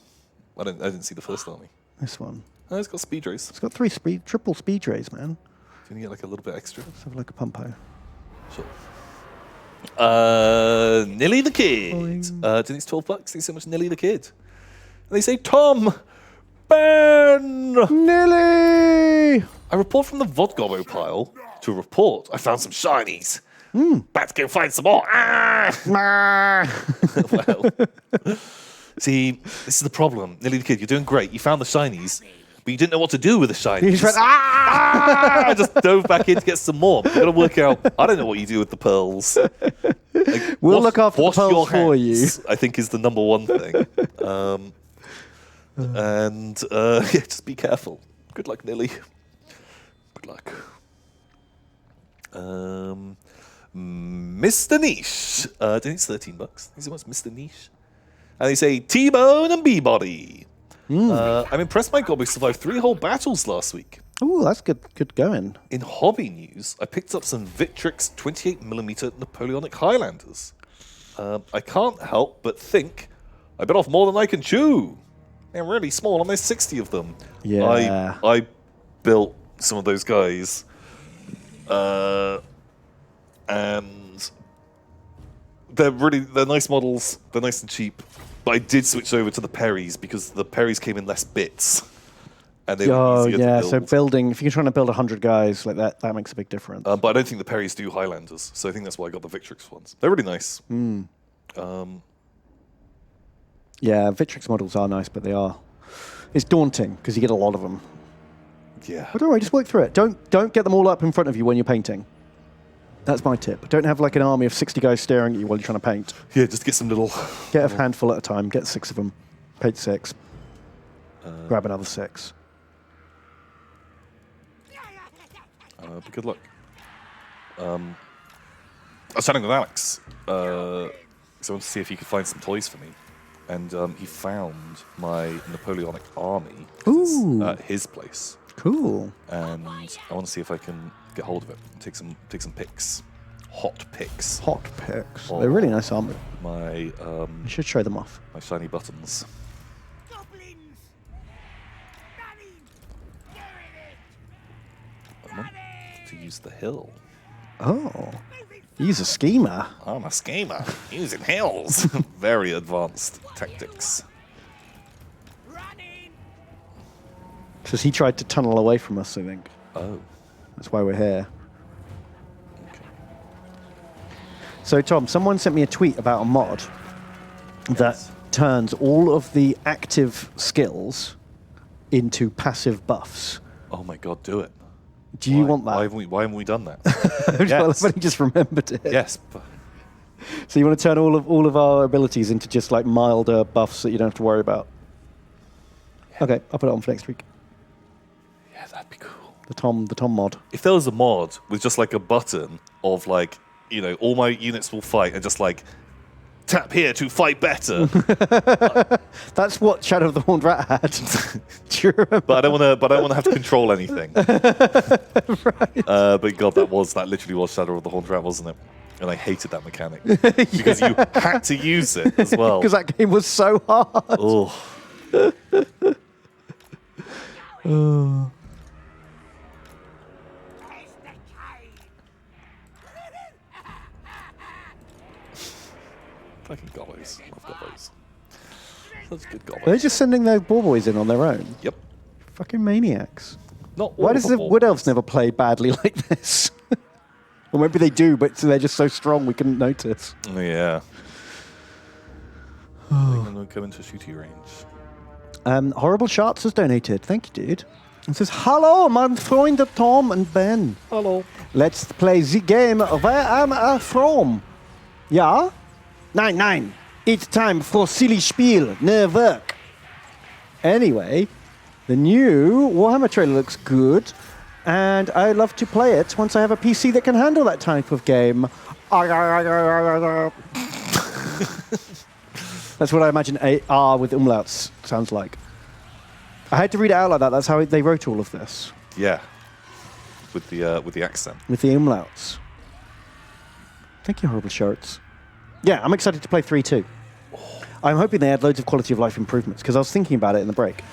I didn't see the first army. This one. Oh, it's got speed race. It's got triple speed rays, man. Can you get like a little bit extra? Let's have like a pumpo. Sure. Nilly the Kid. Didn't it's $12? Thanks so much, Nilly the Kid. And they say, Tom, Ben, Nilly! I report from the Vodgobo pile to a report. I found some shinies. About to go find some more. Ah! Well, see, this is the problem. Nilly the Kid, you're doing great. You found the shinies, but you didn't know what to do with the shinies. You just went, ah! I just dove back in to get some more. You've got to work out, I don't know what you do with the pearls. Like, We'll look after the wash your pearls for you. hands, I think is the number one thing. Yeah, just be careful. Good luck, Nilly. Good luck. Mr. Niche. I think it's $13. Thanks so much, Mr. Niche. And they say T-Bone and B-Body. I'm impressed my goblins survived 3 whole battles last week. Ooh, that's good going. In hobby news, I picked up some Victrix 28mm Napoleonic Highlanders. I can't help but think I bit off more than I can chew. They're really small, and there's 60 of them. Yeah. I built some of those guys, and they're nice models. They're nice and cheap. But I did switch over to the Perrys because the Perrys came in less bits. And they were easier to build. So building, if you're trying to build 100 guys like that makes a big difference. But I don't think the Perrys do Highlanders, so I think that's why I got the Victrix ones. They're really nice. Yeah, Victrix models are nice, but it's daunting because you get a lot of them. Yeah. But don't worry, just work through it. Don't get them all up in front of you when you're painting. That's my tip. Don't have like an army of 60 guys staring at you while you're trying to paint. Yeah, just get some little... Get a handful at a time. Get 6 of them. Paint 6. Grab another 6. But good luck. I was chatting with Alex, so I wanted to see if he could find some toys for me. And he found my Napoleonic army at his place. Cool. And I want to see if I can get hold of it and take some pics. Hot pics. Hot pics. They're really nice armor. My You should show them off. my shiny buttons. Goblins! I want to use the hill. Oh. He's a schemer. I'm a schemer using hills. Very advanced tactics. Running! Because he tried to tunnel away from us, I think. Oh. That's why we're here. So, Tom, someone sent me a tweet about a mod that turns all of the active skills into passive buffs. Oh my god, do it. Do you want that? Why haven't we done that? Well, I've only just remembered it. Yes. So you want to turn all of our abilities into just like milder buffs that you don't have to worry about? Yeah. Okay, I'll put it on for next week. Yes. that'd be cool. The Tom mod. If there was a mod with just like a button of like, you know, all my units will fight and just like tap here to fight better. That's what Shadow of the Horned Rat had. Do you remember? But I don't want to have to control anything. Right. But God, that literally was Shadow of the Horned Rat, wasn't it? And I hated that mechanic because you had to use it as well. Because that game was so hard. Oh. Fucking gobblers. Love gobblers. Such good They're gobblers. just sending their ball boys in on their own. Yep. Fucking maniacs. Not all Why does the the ball Wood Elves boys. never play badly like this? Or maybe they do, but they're just so strong we couldn't notice. Yeah. I'm going to go into shooting range. Horrible Sharks has donated. Thank you, dude. It says, hello, my friend Tom and Ben. Hello. Let's play the game. Where am I from? Yeah? 9. It's time for silly spiel. No work. Anyway, the new Warhammer trailer looks good, and I love to play it once I have a PC that can handle that type of game. That's what I imagine R with umlauts sounds like. I had to read it out like that. That's how they wrote all of this. Yeah. With the accent. With the umlauts. Thank you, Horrible Shirts. Yeah, I'm excited to play 3 too. I'm hoping they add loads of quality of life improvements, because I was thinking about it in the break.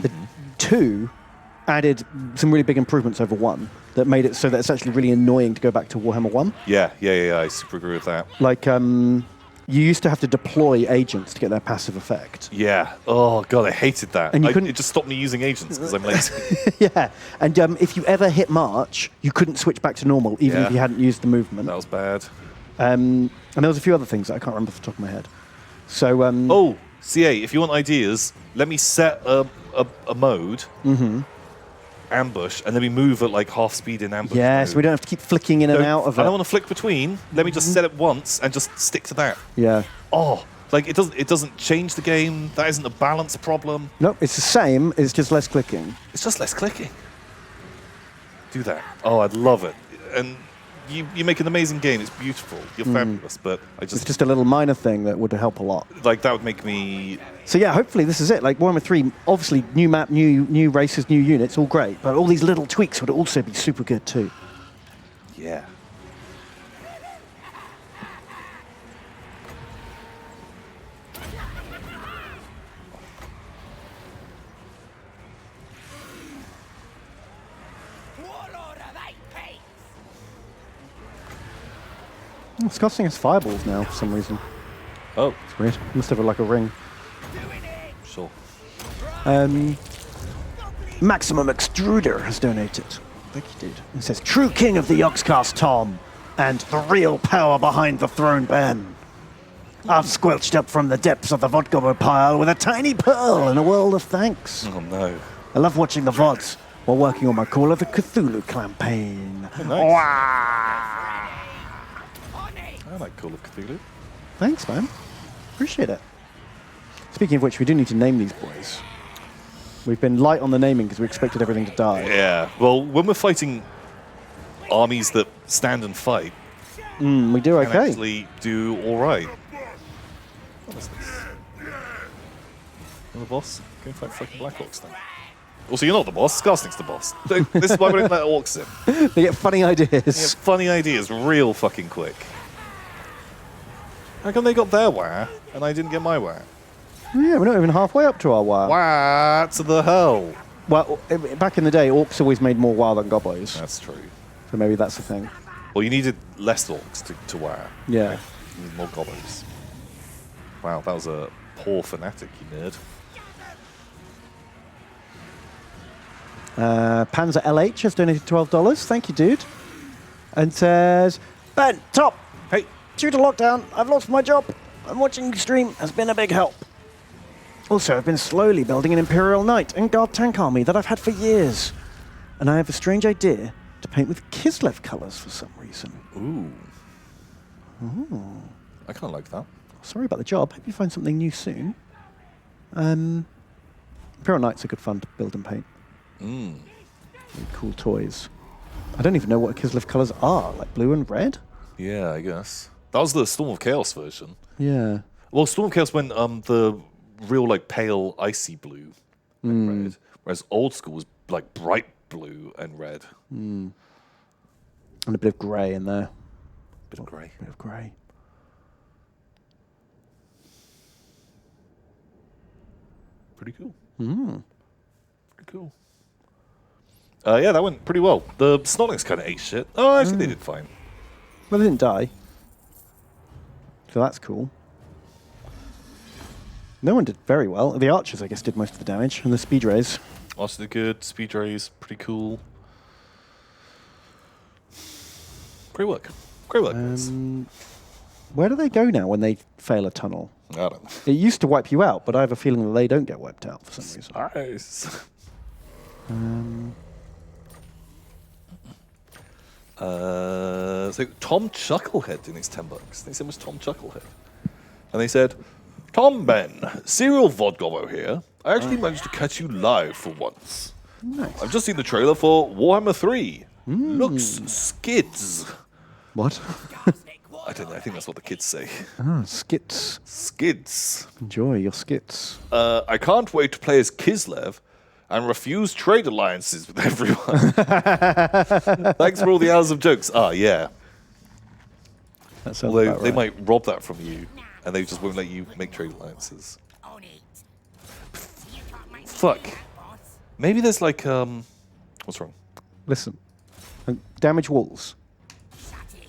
The 2 added some really big improvements over 1 that made it so that it's actually really annoying to go back to Warhammer 1. Yeah. I super agree with that. Like, you used to have to deploy agents to get their passive effect. Yeah. Oh, God, I hated that. And you couldn't- It just stopped me using agents because I'm lazy. Yeah, and if you ever hit March, you couldn't switch back to normal, even Yeah. if you hadn't used the movement. That was bad. And there was a few other things that I can't remember off the top of my head. So, Oh, CA, if you want ideas, let me set a mode, ambush, and then we move at like half speed in ambush. yes, mode. we don't have to keep flicking in and out of I it. don't want to flick between. Let me just set it once and just stick to that. Yeah. Oh, like it doesn't change the game. That isn't a balance problem. Nope, it's the same, it's just less clicking. It's just less clicking. Do that. Oh, I'd love it. And you make an amazing game. It's beautiful. You're fabulous. But I It's just just a little minor thing that would help a lot. like that would make me. So yeah, hopefully this is it. Like Warhammer 3, obviously new map, new races, new units, all great. But all these little tweaks would also be super good too. Yeah. Warlord of 8 peaks! Disgusting has fireballs now for some reason. Oh, It's weird. Must have like a ring. Doing it! sure. Maximum Extruder has donated. Thank you, dude. It says, true king of the Yogscast, Tom, and the real power behind the throne, Ben. I've squelched up from the depths of the vodka pile with a tiny pearl and a world of thanks. Oh no. I love watching the VODs while working on my Call of the Cthulhu campaign. Nice. Wow. I like Call of Cthulhu. Thanks, man. Appreciate it. Speaking of which, we do need to name these boys. We've been light on the naming because we expected everything to die. Yeah. Well, when we're fighting armies that stand and fight, We do and okay. actually do all right. What is this? You're the boss? Go fight fucking Black Orcs then. Also, you're not the boss. Skarsnik's the boss. This is why we don't let orcs in. They get funny They ideas. have funny ideas real fucking quick. How come they got their wah and I didn't get my wah? Yeah, we're not even halfway up to our WoW. Wah to the hell. Well, back in the day, orcs always made more WoW than gobos. That's true. So maybe that's the thing. Well, you needed less orcs to wah. Yeah. You need more gobos. Wow, that was a poor fanatic, you nerd. Panzer LH has donated $12. Thank you, dude. And says, Ben, top. Hey, Due to lockdown, I've lost my job. And watching you stream has been a big help. Also, I've been slowly building an Imperial Knight and Guard tank army that I've had for years. And I have a strange idea to paint with Kislev colors for some reason. ooh. I kind of like that. Sorry about the job. Hope you find something new soon. Imperial Knights are good fun to build and paint. Really cool toys. I don't even know what Kislev colours are. Like blue and red? Yeah, I guess. That was the Storm of Chaos version. Yeah. Well, Storm of Chaos went the real like pale icy blue and red, whereas old school was like bright blue and red. And a bit of grey in there. Bit of grey. Bit of grey. Pretty cool. Pretty cool. Yeah, that went pretty well. The Snotlings kind of ate shit. Oh, actually, they did fine. Well, they didn't die. So that's cool. No one did very well. The archers, I guess, did most of the damage, and the speed rays. Also did good. Speed rays, pretty cool. Great work. Great work, guys. Where do they go now when they fail a tunnel? I don't know. It used to wipe you out, but I have a feeling that they don't get wiped out for some reason. Nice. So Tom Chucklehead in his $10. They said it was Tom Chucklehead. And they said, Tom Ben, Serial Vodgobbo here. I actually managed to catch you live for once. Nice. I've just seen the trailer for Warhammer 3. Looks skids. What? I don't know, I think that's what the kids say. Ah, skits. Skids. Enjoy your skits. I can't wait to play as Kislev and refuse trade alliances with everyone. Thanks for all the hours of jokes. Ah, yeah. That sounds Although about they right. might rob that from you, and they just won't let you make trade alliances. On it. You can't make me Fuck. do that, boss. Maybe there's like, what's wrong? Listen. Damage walls. Shut it.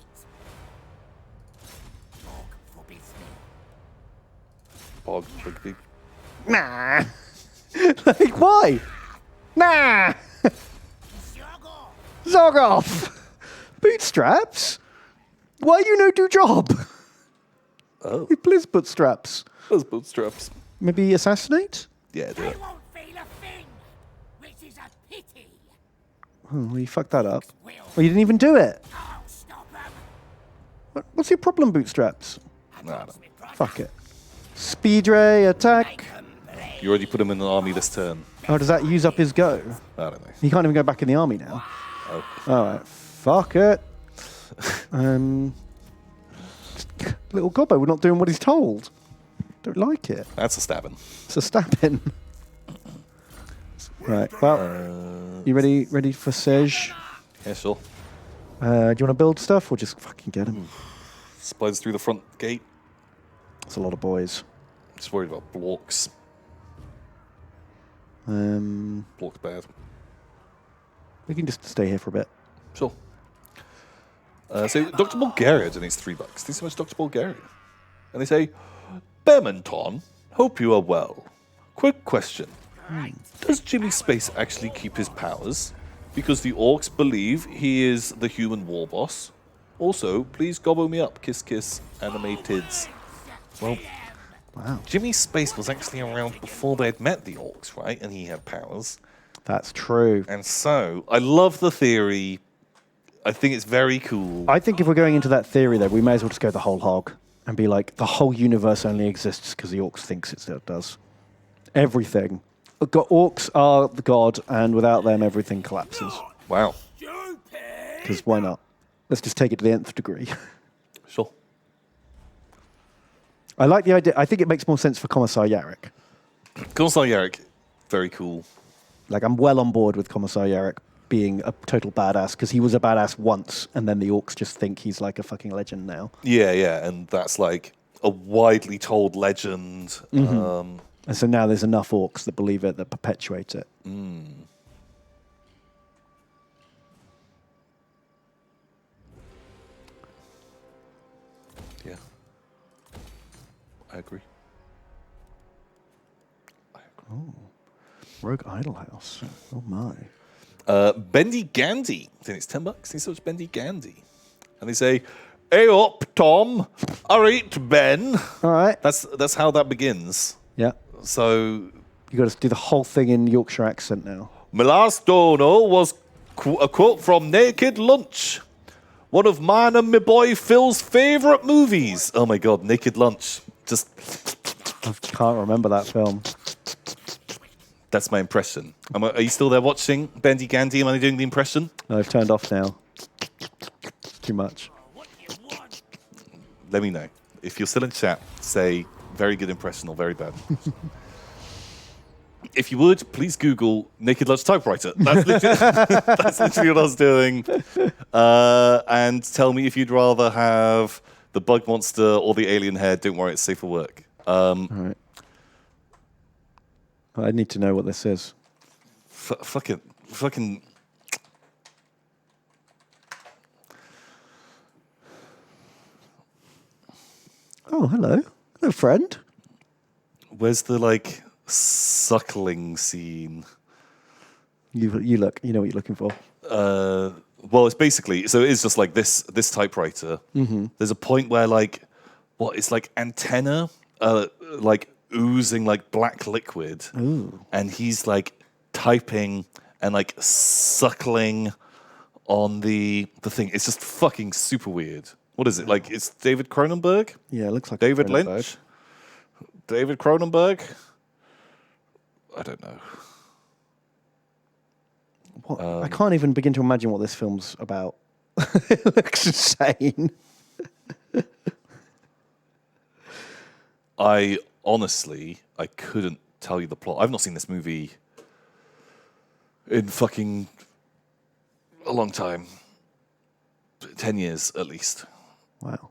Orc forbids me. Bog, big. Nah. Like, why? Nah. Juggle. Zog off. Bootstraps? Why you no do job? Oh, Blizz bootstraps. those bootstraps. Maybe assassinate? Yeah, do They it. won't feel a thing, which is a pity. Oh, well, you fucked that up. Will. Well, you didn't even do it. I'll stop them. What's your problem, bootstraps? Nah, no. Fuck it. Speed ray attack. You already put him in an army this turn. Oh, does that use up his go? I don't know. He can't even go back in the army now. Oh. All right. Fuck it. Little gobbo, we're not doing what he's told. Don't like it. That's a stabbing. It's a stabbing. Right. Well, you ready for Sej? Yeah, sure. Do you want to build stuff or just fucking get him? Slides through the front gate. It's a lot of boys. Just worried about blocks. We Blocks bad. can just stay here for a bit. Sure. So Dr. Bulgaria donates $3. Thanks so much, Dr. Bulgaria. And they say, Bermonton, hope you are well. Quick question. Does Jimmy Space actually keep his powers? Because the orcs believe he is the human war boss. Also, please gobble me up, kiss kiss, anime tids. Well, Wow. Jimmy Space was actually around before they had met the orcs, right? And he had powers. That's true. And so, I love the theory. I think it's very cool. I think if we're going into that theory, though, we may as well just go the whole hog and be like, the whole universe only exists because the orcs thinks it does. Everything. Orcs are the god, and without them, everything collapses. Wow. Because why not? Let's just take it to the nth degree. Sure. I like the idea. I think it makes more sense for Commissar Yarrick. Commissar Yarrick, very cool. Like, I'm well on board with Commissar Yarrick being a total badass, because he was a badass once, and then the orcs just think he's like a fucking legend now. Yeah, yeah, and that's like a widely told legend. Mm-hmm. And so now there's enough orcs that believe it, that perpetuate it. Yeah. I agree. Rogue Idol House. Oh my. Bendy Gandy. I think it's $10. He's such Bendy Gandy. And they say, hey up, Tom. All right, Ben. All right. That's how that begins. Yeah. So, You got to do the whole thing in Yorkshire accent now. my last dono was a quote from Naked Lunch. One of mine and my boy Phil's favourite movies. Oh my god, Naked Lunch. Just I can't remember that film. That's my impression. Are you still there watching, Bendy Gandy? Am I doing the impression? I've turned off now. Too much. Let me know. If you're still in chat, say very good impression or very bad. If you would, please Google Naked Lunch Typewriter. That's literally what I was doing. And tell me if you'd rather have the bug monster or the alien head. Don't worry, it's safe for work. All right. I need to know what this is. Fucking. Oh, hello. Hello, friend. Where's the, like, suckling scene? You look. You know what you're looking for. Well, it's basically, so it is just like this typewriter. Mm-hmm. There's a point where, like, it's like antenna, like, oozing, like, black liquid. Ooh. And he's, like, typing and, like, suckling on the thing. It's just fucking super weird. What is it? Like, it's David Cronenberg? Yeah, it looks like David Cronenberg. Lynch? David Cronenberg? I don't know. What? I can't even begin to imagine what this film's about. It looks insane. I couldn't tell you the plot. I've not seen this movie in fucking a long time. 10 years at least. Wow.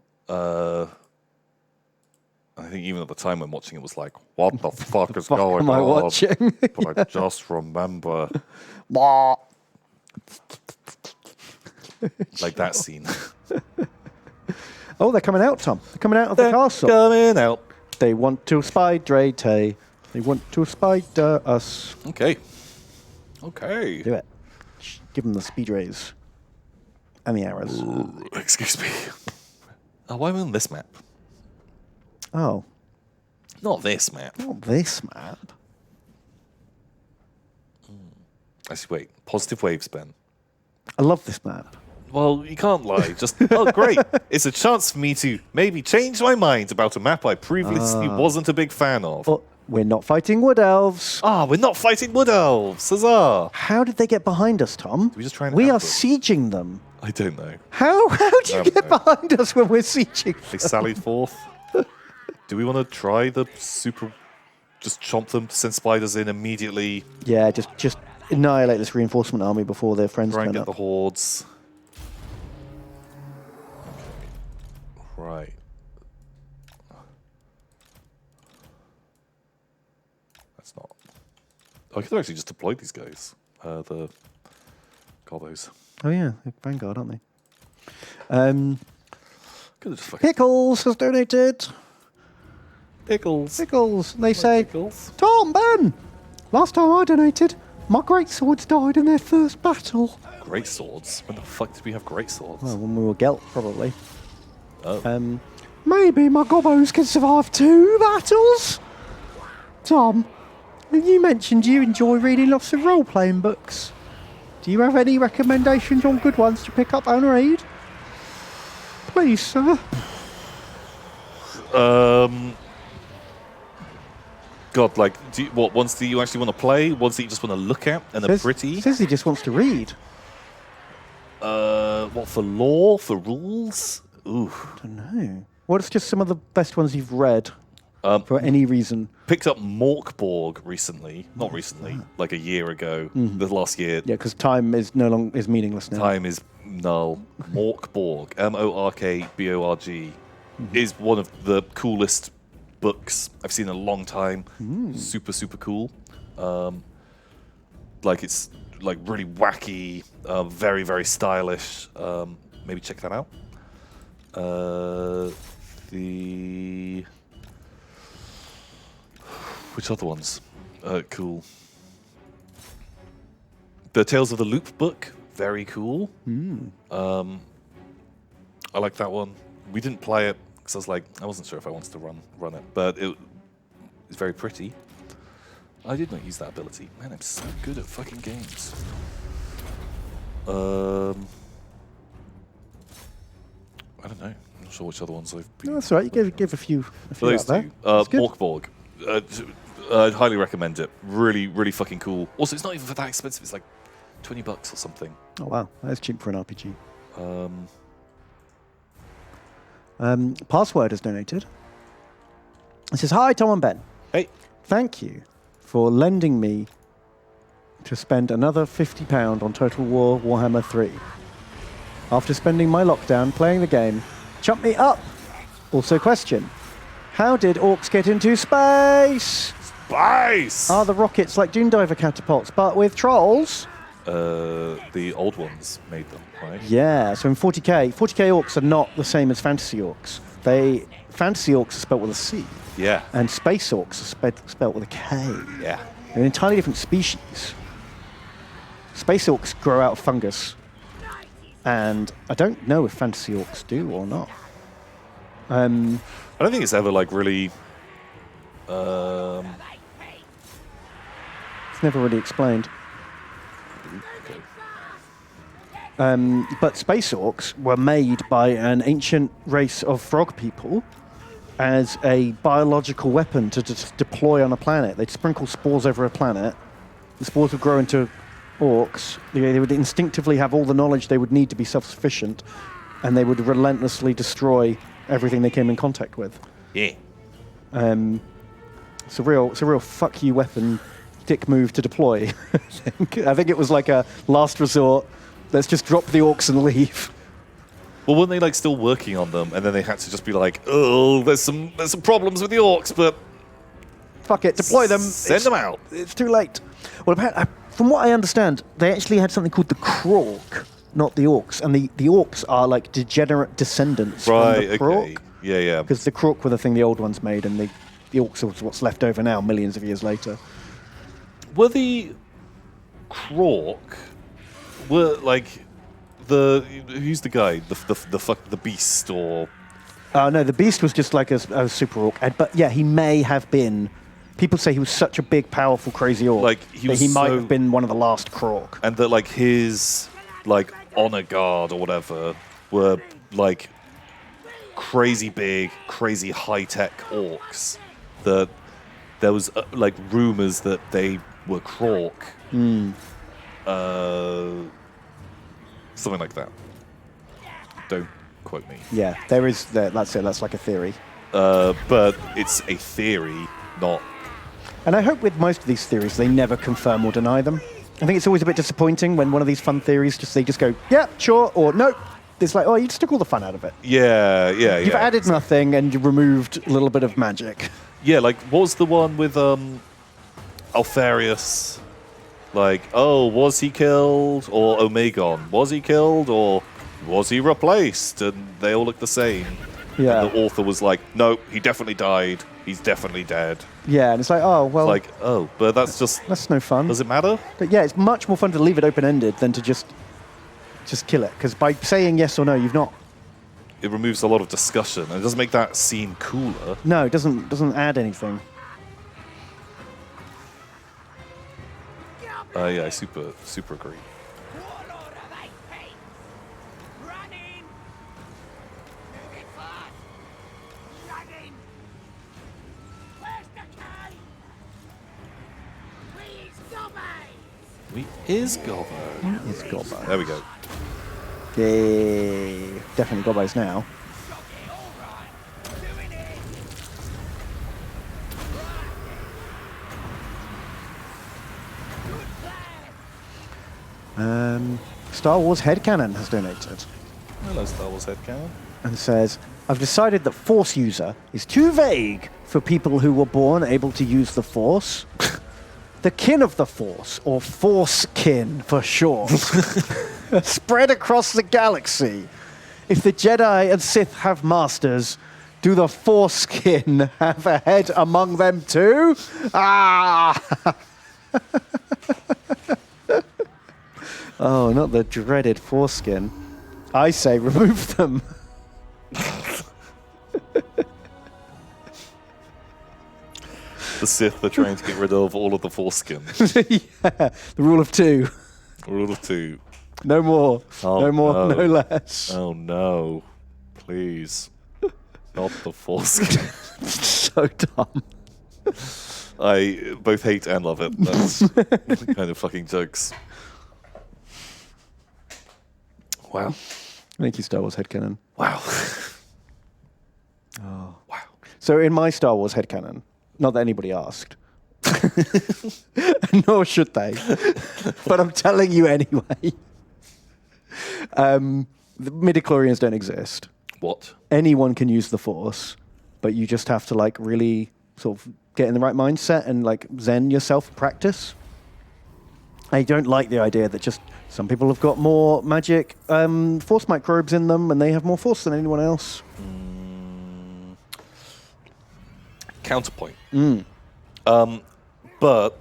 I think even at the time when watching it was like, what the fuck is Fuck going am I on? watching? But I just remember like that scene. Oh, they're coming out, Tom. They're coming out of the castle. Coming out. They want to spider Tay. They want to spider us. Okay. Do it. Give them the speed rays. And the arrows. Excuse me. Oh, why am I on this map? Oh. Not this map. Not this map. Actually, wait. Positive waves, Ben. I love this map. Well, you can't lie. Just, oh, great. It's a chance for me to maybe change my mind about a map I previously wasn't a big fan of. But we're not fighting wood elves. We're not fighting wood elves. Huzzah. How did they get behind us, Tom? we just try and We are ambush? sieging them. I don't know. How do you get behind us when we're sieging They them? sallied forth. Do we want to try the super... Just chomp them, send spiders in immediately, Yeah, just annihilate this reinforcement army before their friends try and turn get up. the hordes. Right. That's not... I could have actually just deployed these guys. The gobos. Oh yeah, they're Vanguard, aren't they? Could have just fucking... Pickles has donated. Pickles. Pickles. They say, Pickles. Tom, Ben, last time I donated, my great swords died in their first battle. Great swords? When the fuck did we have great swords? Well, when we were Gelt, probably. Oh. Maybe my gobos can survive 2 battles? Tom, you mentioned you enjoy reading lots of role-playing books. Do you have any recommendations on good ones to pick up and read? Please, sir. God, like, what ones do you actually want to play? Ones that you just want to look at and are pretty? Says he just wants to read. What, for lore? For rules? Ooh. I don't know. What's just some of the best ones you've read for any reason? Picked up Morkborg recently. Not recently, like a year ago. The last year. Yeah, because time is no longer is meaningless now. Time is null. Morkborg, Morkborg, is one of the coolest books I've seen in a long time. Super, super cool. Like, it's like really wacky, very, very stylish. Maybe check that out. Which other ones? Cool. The Tales of the Loop book, very cool. I like that one. We didn't play it because I wasn't sure if I wanted to run it, but it's very pretty. I did not use that ability. Man, I'm so good at fucking games. I don't know. I'm not sure which other ones I've been. No, that's all right. You gave a few For those out there. two, That's good. Morkborg. I'd highly recommend it. Really, really fucking cool. Also, it's not even that expensive. It's like $20 or something. Oh wow, that's cheap for an RPG. Password has donated. It says, "Hi, Tom and Ben. Hey. Thank you for lending me to spend another £50 on Total War Warhammer 3. After spending my lockdown playing the game, chump me up. Also question, how did orcs get into space? Spice! Are the rockets like Dune Diver catapults, but with trolls?" The old ones made them, right? Yeah, so in 40k orcs are not the same as fantasy orcs. Fantasy orcs are spelt with a C. Yeah. And space orcs are spelt with a K. Yeah. They're an entirely different species. Space orcs grow out of fungus. And I don't know if fantasy orcs do or not. I don't think it's ever like really. It's never really explained. But space orcs were made by an ancient race of frog people as a biological weapon to deploy on a planet. They'd sprinkle spores over a planet. The spores would grow into orcs. They would instinctively have all the knowledge they would need to be self-sufficient, and they would relentlessly destroy everything they came in contact with. Yeah. It's a real fuck you weapon, dick move to deploy. I think it was like a last resort. Let's just drop the orcs and leave. Well, weren't they like still working on them, and then they had to just be like, "Oh, there's some problems with the orcs, but Fuck it, deploy them. Send them out." It's too late. Well, from what I understand, they actually had something called the Krork, not the orcs, and the orcs are like degenerate descendants from the Krork. Yeah. Because the Krork were the thing the old ones made, and the orcs are what's left over now, millions of years later. Were the Krork like who's the guy? The beast or? No, the Beast was just like a super orc. But yeah, he may have been. People say he was such a big, powerful, crazy orc. Like he might have been one of the last Krork. And that like his like honor guard or whatever were like crazy big, crazy high tech orcs. That there was like rumors that they were Krork. Something like that. Don't quote me. Yeah, there is. That's it. That's like a theory. But it's a theory, not. And I hope with most of these theories, they never confirm or deny them. I think it's always a bit disappointing when one of these fun theories they just go, yeah, sure, or nope. It's like, oh, you just took all the fun out of it. Yeah. You've added nothing and you removed a little bit of magic. Yeah, like, what was the one with Alfarius? Like, oh, was he killed? Or Omegon, was he killed? Or was he replaced? And they all look the same. Yeah. And the author was like, no, he definitely died. He's definitely dead. Yeah, and it's like, oh, well. Like, oh, but that's no fun. Does it matter? But yeah, it's much more fun to leave it open-ended than to just kill it. Because by saying yes or no, you've not. It removes a lot of discussion, and it doesn't make that scene cooler. No, it doesn't add anything. Yeah, I super agree. Warlord of 8 feet! Running! Moving fast! Running! Where's the cave? We is Gobbo! It's Gobbo. There we go. Yeah, definitely Gobbo's now. Star Wars Headcanon has donated Hello, Star Wars Headcanon. and says, I've decided that Force user is too vague for people who were born able to use the Force. The kin of the Force, or Force kin for short, spread across the galaxy. If the Jedi and Sith have masters, do the Force kin have a head among them too? Ah! Oh, not the dreaded foreskin. I say remove them. The Sith are trying to get rid of all of the foreskin. Yeah, the rule of 2. Rule of 2. No more. Oh, no more, no. no less. Oh no. Please. Not the foreskin. So dumb. I both hate and love it. That's kind of fucking jokes. Wow. Thank you, Star Wars headcanon. Wow. Oh. Wow. So in my Star Wars headcanon, not that anybody asked, nor should they, but I'm telling you anyway, the midichlorians don't exist. What? Anyone can use the Force, but you just have to like really sort of get in the right mindset and like zen yourself, practice. I don't like the idea that just some people have got more magic Force microbes in them and they have more Force than anyone else. Counterpoint. But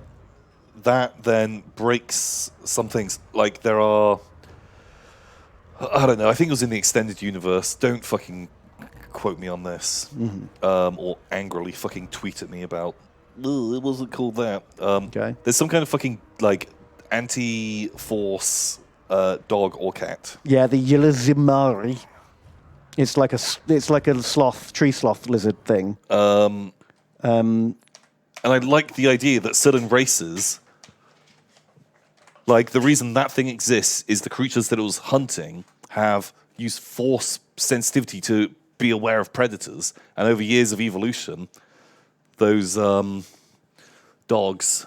that then breaks some things. Like there are, I don't know, I think it was in the extended universe. Don't fucking quote me on this. Or angrily fucking tweet at me about, it wasn't called that. Okay. There's some kind of fucking like anti-force dog or cat. Yeah, the Yilazimari. It's like a sloth, tree sloth lizard thing. And I like the idea that certain races, like the reason that thing exists is the creatures that it was hunting have used force sensitivity to be aware of predators. And over years of evolution, those dogs...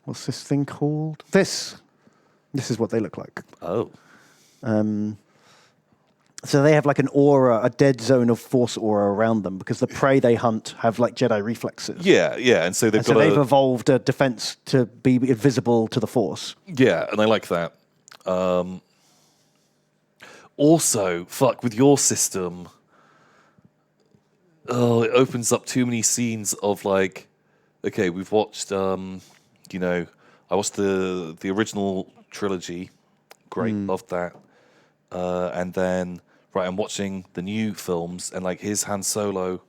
What's this thing called? This is what they look like. Oh. So they have like an aura, a dead zone of Force aura around them because the prey they hunt have like Jedi reflexes. Yeah, yeah. And so they've got they've evolved a defense to be invisible to the Force. Yeah, and I like that. Also, fuck, with your system, it opens up too many scenes of like, okay, we've watched, I watched the original trilogy. Great, loved that. And then, right, I'm watching the new films, and like, here's Han Solo.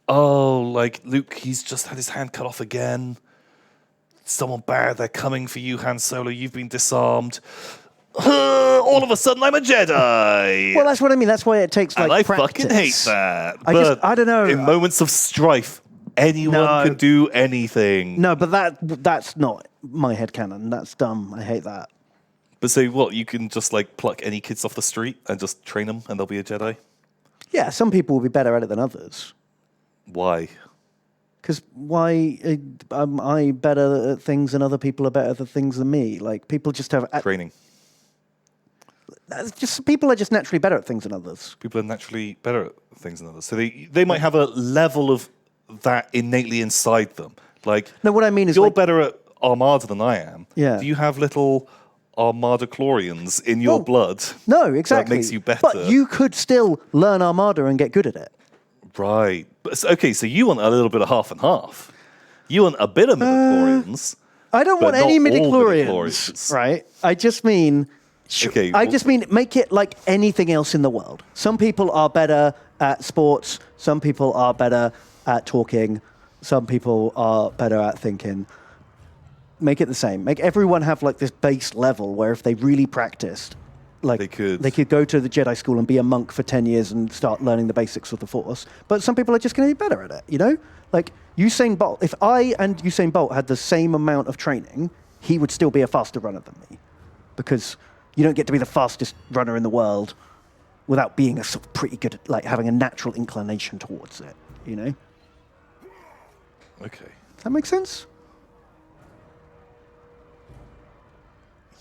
Oh, like, Luke, he's just had his hand cut off again. Someone bad, they're coming for you, Han Solo. You've been disarmed. All of a sudden, I'm a Jedi. Well, that's what I mean. That's why it takes like and I practice. fucking hate that. I don't know. In moments of strife, anyone can do anything. No, but that's not my headcanon. That's dumb. I hate that. But so what? You can just like pluck any kids off the street and just train them, and they'll be a Jedi. Yeah, some people will be better at it than others. Why? Because why am I better at things and other people are better at things than me? Like people just have Training. People are just naturally better at things than others. People are naturally better at things than others, so they might have a level of that innately inside them. Like No, what I mean is you're like, better at Armada than I am. Yeah. Do you have little Armada chlorians in your blood? No, exactly. That makes you better. But you could still learn Armada and get good at it. Right. But, okay, so you want a little bit of half and half. You want a bit of midichlorians. I don't but want any not all midichlorians, right? I just mean... Okay, I just mean make it like anything else in the world. Some people are better at sports. Some people are better at talking. Some people are better at thinking. Make it the same. Make everyone have like this base level where if they really practiced, like they could go to the Jedi school and be a monk for 10 years and start learning the basics of the Force. But some people are just going to be better at it, you know? Like Usain Bolt, if I and Usain Bolt had the same amount of training, he would still be a faster runner than me. Because you don't get to be the fastest runner in the world without being a sort of pretty good, like having a natural inclination towards it, you know? Okay. Does that make sense?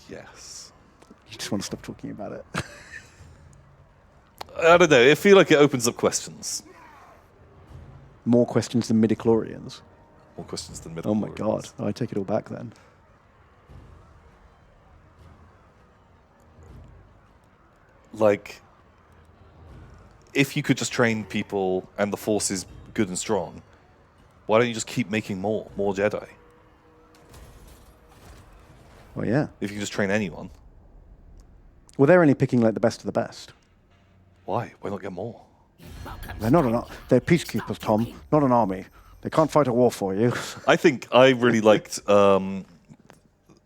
Yes. You just want to stop talking about it. I don't know. I feel like it opens up questions. More questions than midichlorians. More questions than midichlorians. Oh my god. I take it all back then. Like, if you could just train people and the Force is good and strong, why don't you just keep making more Jedi? Well, yeah. If you can just train anyone. Well, they're only picking like the best of the best. Why? Why not get more? They're not they're peacekeepers, Tom, not an army. They can't fight a war for you. I think I really liked. I don't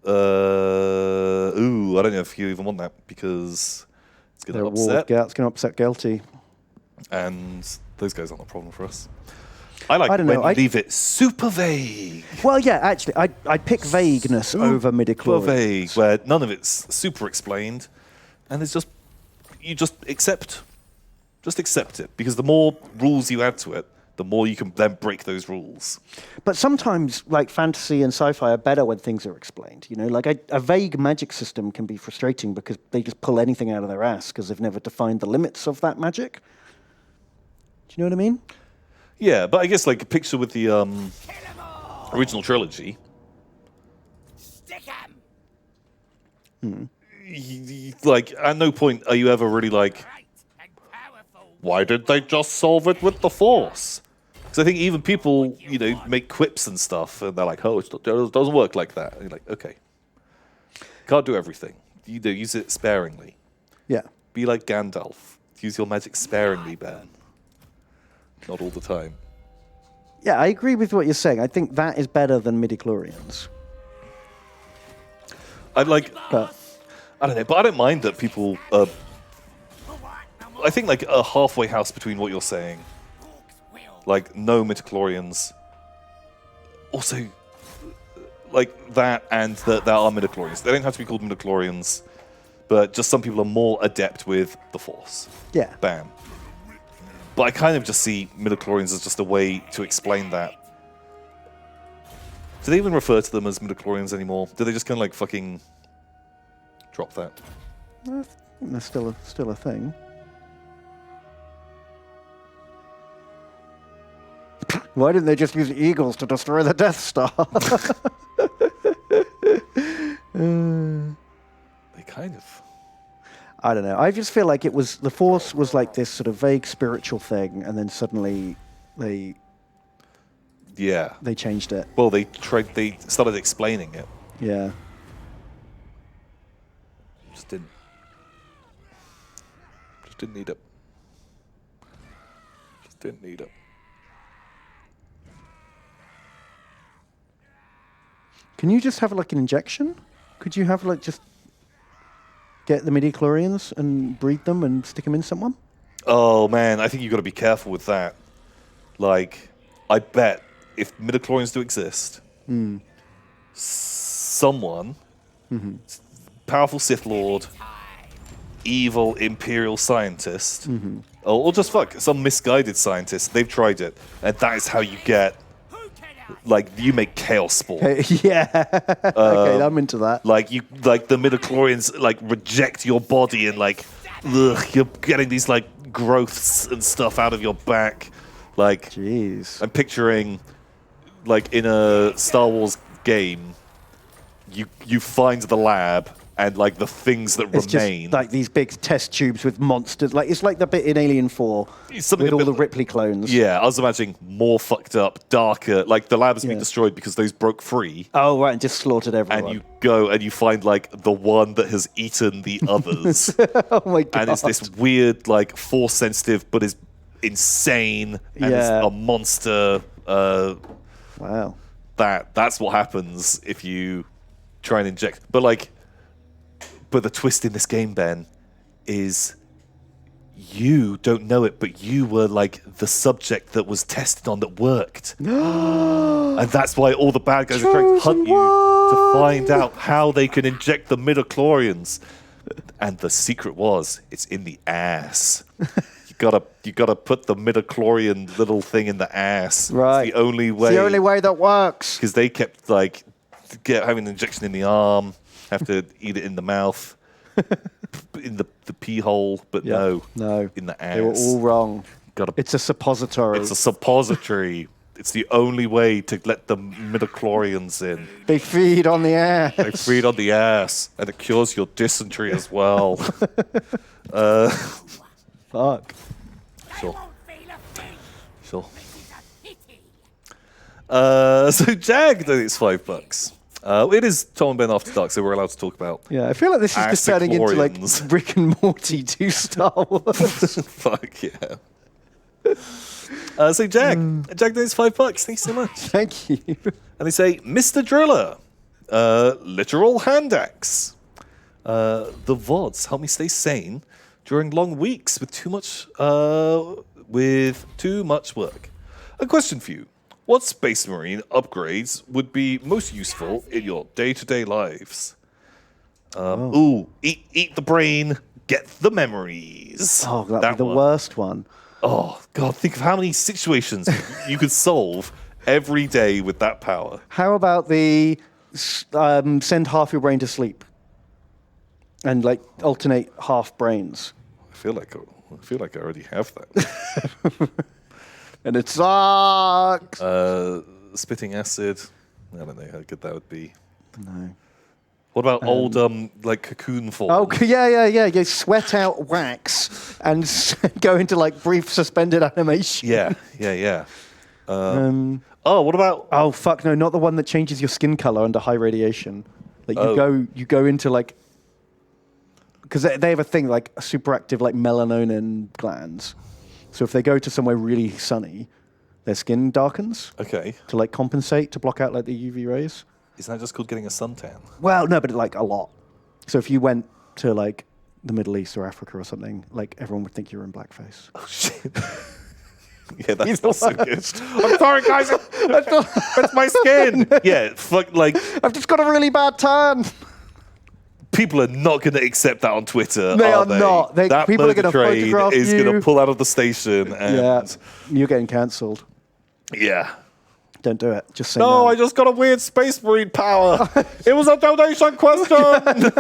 know if you even want that because it's going to upset. It's going to upset Gelty. And those guys aren't a problem for us. I like don't when know, you leave it super vague. Well, yeah, actually, I'd pick vagueness over midichlorians. Super vague, where none of it's super explained, and it's just you just accept it, because the more rules you add to it, the more you can then break those rules. But sometimes, like, fantasy and sci-fi are better when things are explained. You know, like a vague magic system can be frustrating because they just pull anything out of their ass because they've never defined the limits of that magic. Do you know what I mean? Yeah, but I guess like a picture with the original trilogy. Stick 'em. Like, at no point are you ever really like, Great and powerful. why did they just solve it with the Force? Because I think even people, you know, make quips and stuff, and they're like, oh, it doesn't work like that. And you're like, okay. Can't do everything. You know, use it sparingly. Yeah. Be like Gandalf. Use your magic sparingly, Ben. Not all the time. Yeah, I agree with what you're saying. I think that is better than midichlorians. I'd like, But I don't know, but I don't mind that people, I think like a halfway house between what you're saying, like no midichlorians, also like that and that there are midichlorians. They don't have to be called midichlorians, but just some people are more adept with the Force. yeah. Bam. But I kind of just see midichlorians as just a way to explain that. Do they even refer to them as midichlorians anymore? Do they just kind of like fucking drop that? I think that's still a thing. Why didn't they just use eagles to destroy the Death Star? They kind of. I don't know. I just feel like the Force was like this sort of vague spiritual thing, and then suddenly they changed it. Well, they started explaining it. Yeah. Just didn't need it. Just didn't need it. Can you just have like an injection? Could you have like just get the midichlorians and breed them and stick them in someone? Oh man, I think you've got to be careful with that. Like, I bet if midichlorians do exist, someone, powerful Sith Lord, evil Imperial scientist, or just some misguided scientist, they've tried it, and that is how you get, like, you make chaos spawn. Yeah. Okay, I'm into that. Like the midichlorians like reject your body and like, ugh, you're getting these like growths and stuff out of your back. Like, Jeez. I'm picturing, like in a Star Wars game, you find the lab and like the things that It's remain. just like these big test tubes with monsters. Like it's like the bit in Alien 4 Something with a all the bit- Ripley clones. Yeah, I was imagining more fucked up, darker. Like the lab has been destroyed because those broke free. Oh, right, and just slaughtered everyone. And you go and you find like the one that has eaten the others. Oh my god. And it's this weird, like, force sensitive, but is insane and is Yeah. a monster. Wow. That's what happens if you try and inject. But the twist in this game, Ben, is you don't know it, but you were like the subject that was tested on that worked. And that's why all the bad guys are trying to hunt you to find out how they can inject the midichlorians. And the secret was, it's in the ass. You gotta put the midichlorian little thing in the ass. Right. It's the only way. It's the only way that works. Because they kept like having an injection in the arm, have to eat it in the mouth, in the pee hole, but no, in the ass. They were all wrong. Gotta, It's a suppository. it's a suppository. It's the only way to let the midichlorians in. They feed on the ass. They feed on the ass, and it cures your dysentery as well. Fuck. Sure. Won't feel a thing. Sure. This is a pity. So Jag donates $5. It is Tom and Ben After Dark, so we're allowed to talk about. Yeah, I feel like this is just turning into like Assichlorians. Rick and Morty 2 Star Wars. Fuck yeah. So Jag donates $5. Thanks so much. Thank you. And they say, Mr. Driller, literal hand axe. The VODs help me stay sane during long weeks with too much work. A question for you. What Space Marine upgrades would be most useful in your day-to-day lives? Eat the brain, get the memories. Oh, that'd be the worst one. Oh, God, think of how many situations you could solve every day with that power. How about the send half your brain to sleep and like alternate half brains? I feel like I already have that. And it sucks. Spitting acid. I don't know how good that would be. No. What about old like cocoon form? Oh yeah. You sweat out wax and go into like brief suspended animation. Yeah. What about? Oh fuck no, not the one that changes your skin color under high radiation. Like you go into like, because they have a thing like superactive like melanonin glands. So if they go to somewhere really sunny, their skin darkens. Okay. To like compensate to block out like the UV rays. Isn't that just called getting a suntan? Well, no, but like a lot. So if you went to like the Middle East or Africa or something, like everyone would think you were in blackface. Oh shit. Yeah, that's not so good. I'm sorry, guys. That's my skin. Yeah, fuck. Like I've just got a really bad tan. People are not going to accept that on Twitter. They are are not. That people are going to photograph is you. going to pull out of the station. And Yeah, you're getting cancelled. Yeah. Don't do it. Just say No, no. I just got a weird Space Marine power. It was a donation question.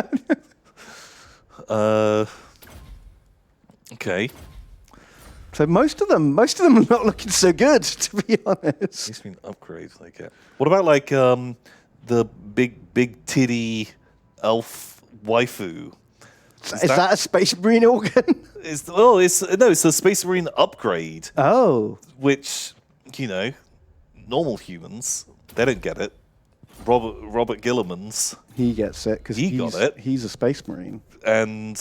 Okay. So most of them are not looking so good, to be honest. Space Marine upgrades, like it. What about like the big titty elf waifu? Is that a Space Marine organ? It's a Space Marine upgrade. Oh. Which, normal humans, they don't get it. Robert Gilliman's. He gets it because He got it. He's a Space Marine. And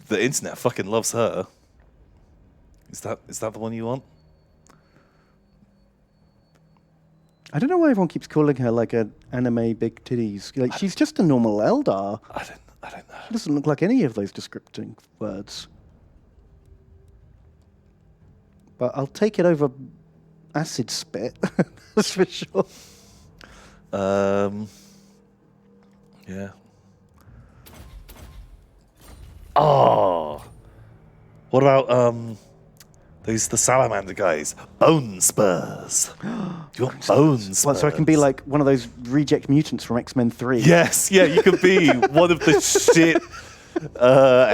the internet fucking loves her. Is that the one you want? I don't know why everyone keeps calling her like an anime big titties. Like she's just a normal Eldar. I don't know. She doesn't look like any of those descripting words. But I'll take it over acid spit. That's for sure. Yeah. Oh. What about the salamander guys? Bone spurs. Do you want bone spurs? Well, so I can be like one of those reject mutants from X-Men 3. Yes, yeah, you could be one of the shit.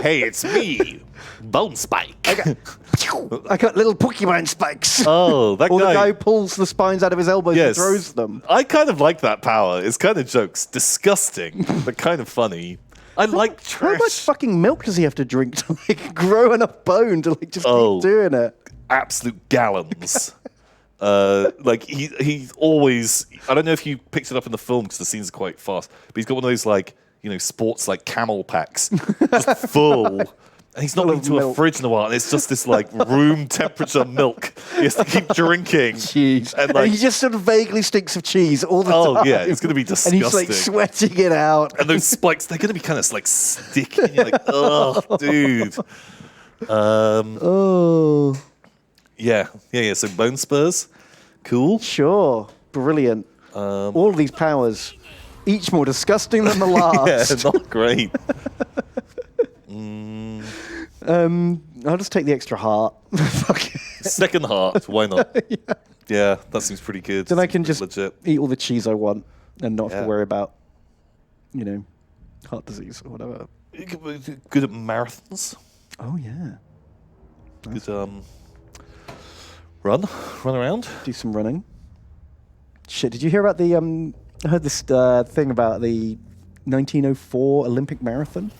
Hey, it's me, Bone Spike. I got little Pokemon spikes. Oh, that or guy. the guy pulls the spines out of his elbows and Yes. throws them. I kind of like that power. It's kind of jokes. Disgusting, but kind of funny. I like trash. How much fucking milk does he have to drink to like grow enough bone to like just keep doing it? Absolute gallons. Like he always. I don't know if you picked it up in the film because the scenes are quite fast, but he's got one of those like sports like camel packs, just full. And he's not been to a fridge in a while, and it's just this like room temperature milk. He has to keep drinking. Cheese. And, And he just sort of vaguely stinks of cheese all the time. Oh yeah, it's gonna be disgusting. And he's like sweating it out. And those spikes, they're gonna be kind of like sticky. And you're like, oh, dude. Oh. Yeah. So bone spurs, cool. Sure. Brilliant. All of these powers, each more disgusting than the last. Yeah, not great. I'll just take the extra heart. Fuck it. Second heart, why not? Yeah, that seems pretty good. Then I can just legit. eat all the cheese I want and not have Yeah. to worry about, heart disease or whatever. Good at marathons. Oh, yeah. Good run around. Do some running. Shit, did you hear about the, I heard this thing about the 1904 Olympic Marathon?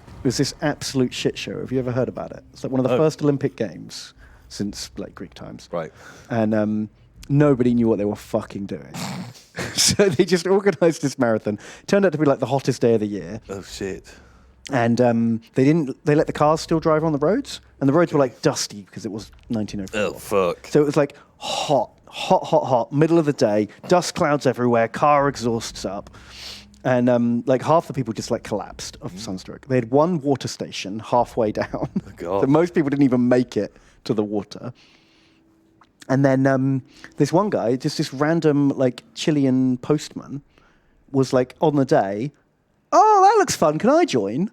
It was this absolute shit show. Have you ever heard about it? It's like one of the first Olympic Games since like Greek times. Right. And nobody knew what they were fucking doing. So they just organized this marathon. Turned out to be like the hottest day of the year. Oh shit. And they let the cars still drive on the roads. And the roads were like dusty because it was 1904. Oh fuck. So it was like hot, middle of the day, dust clouds everywhere, car exhausts up. And like half the people just like collapsed of sunstroke. They had one water station halfway down. God. So most people didn't even make it to the water. And then this one guy, just this random like Chilean postman, was like on the day, oh, that looks fun. Can I join?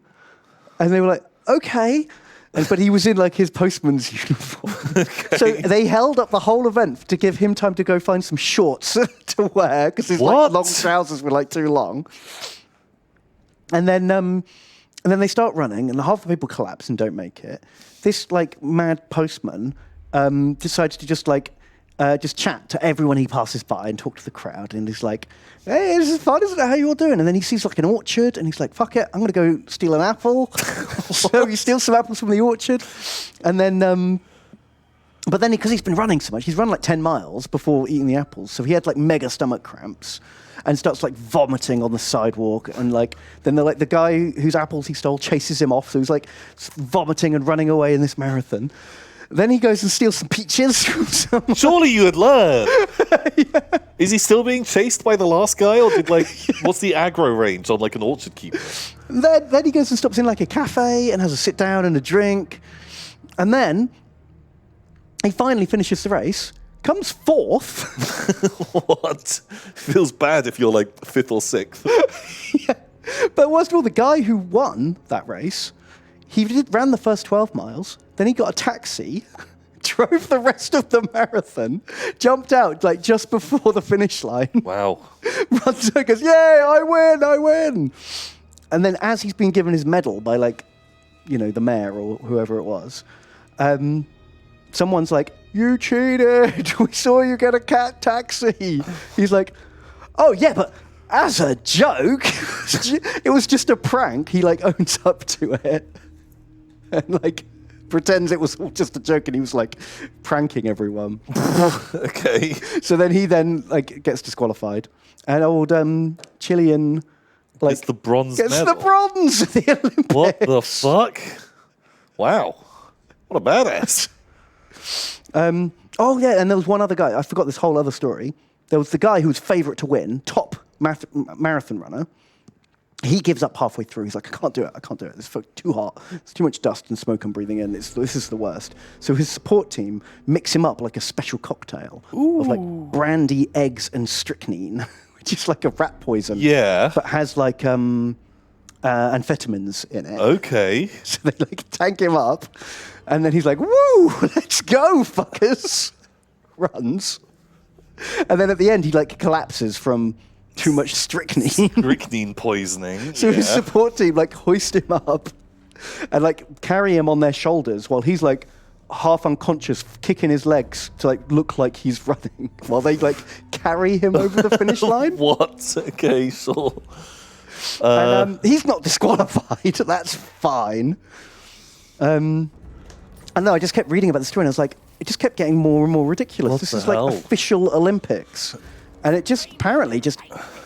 And they were like, okay. But he was in like his postman's uniform. Okay. So they held up the whole event to give him time to go find some shorts to wear because his like, long trousers were like too long. And then they start running, and half the people collapse and don't make it. This like mad postman decides to just chat to everyone he passes by and talk to the crowd. And he's like, hey, this is fun, isn't it? How you all doing? And then he sees like an orchard, and he's like, fuck it, I'm going to go steal an apple. So he steals some apples from the orchard. And then, but then because he's been running so much, he's run like 10 miles before eating the apples. So he had like mega stomach cramps and starts like vomiting on the sidewalk. And like, then the guy whose apples he stole chases him off. So he's like vomiting and running away in this marathon. Then he goes and steals some peaches from someone. Surely you had learned. Yeah. Is he still being chased by the last guy, or did what's the aggro range on like an orchard keeper? Then he goes and stops in like a cafe and has a sit down and a drink, and then he finally finishes the race, comes fourth. What? Feels bad if you're like fifth or sixth. Yeah. But worst of all, the guy who won that race, he ran the first 12 miles. Then he got a taxi, drove the rest of the marathon, jumped out like just before the finish line. Wow. Runs and goes, yay, I win. And then as he's been given his medal by like, the mayor or whoever it was, someone's like, you cheated. We saw you get a cat taxi. He's like, oh yeah, but as a joke, it was just a prank. He like owns up to it and like pretends it was all just a joke, and he was like pranking everyone. Okay. So then he like gets disqualified, and old Chilean like gets the bronze gets medal. the bronze at the Olympics. What the fuck? Wow. What a badass. Oh yeah, and there was one other guy. I forgot this whole other story. There was the guy who was favourite to win, top marathon runner. He gives up halfway through. He's like, I can't do it. It's too hot. It's too much dust and smoke I'm breathing in. This is the worst. So his support team mix him up like a special cocktail of like brandy, eggs, and strychnine, which is like a rat poison. Yeah. But has like amphetamines in it. Okay. So they like tank him up, and then he's like, woo, let's go, fuckers. Runs. And then at the end, he like collapses from too much strychnine. Strychnine poisoning. So his support team like hoist him up and like carry him on their shoulders while he's like half unconscious, kicking his legs to like look like he's running while they like carry him over the finish line. What? Okay, sure. And he's not disqualified. That's fine. And no, I just kept reading about the story, and I was like, it just kept getting more and more ridiculous. What this the is hell? like official Olympics. And it just apparently this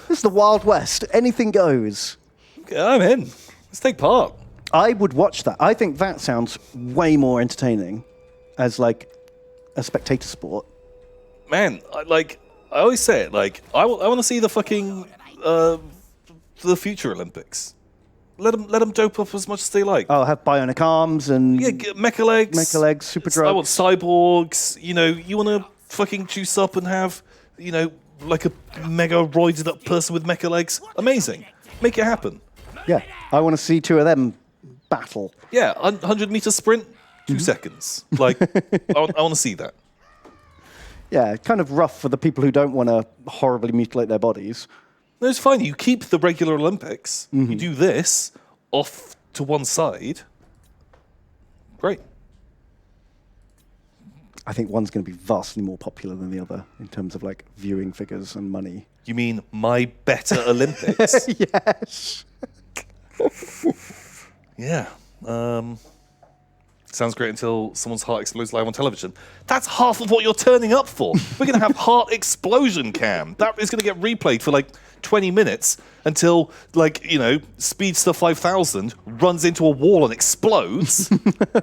is the Wild West. Anything goes. Okay, I'm in. Let's take part. I would watch that. I think that sounds way more entertaining as like a spectator sport. Man, I always say it, like, I want to see the fucking, the future Olympics. Let them dope up as much as they like. Oh, have bionic arms and Yeah, mecha legs. super drugs. I want cyborgs. You want to fucking juice up and have, like a mega roided up person with mecha legs. Amazing. Make it happen. Yeah, I want to see two of them battle. Yeah, 100-meter sprint, 2 seconds. Like, I want to see that. Yeah, kind of rough for the people who don't want to horribly mutilate their bodies. No, it's fine. You keep the regular Olympics. You do this off to one side. Great. I think one's going to be vastly more popular than the other in terms of like viewing figures and money. You mean My Better Olympics? Yes. Yeah. Sounds great until someone's heart explodes live on television. That's half of what you're turning up for. We're going to have Heart Explosion Cam. That is going to get replayed for like 20 minutes until, like, Speedster 5000 runs into a wall and explodes.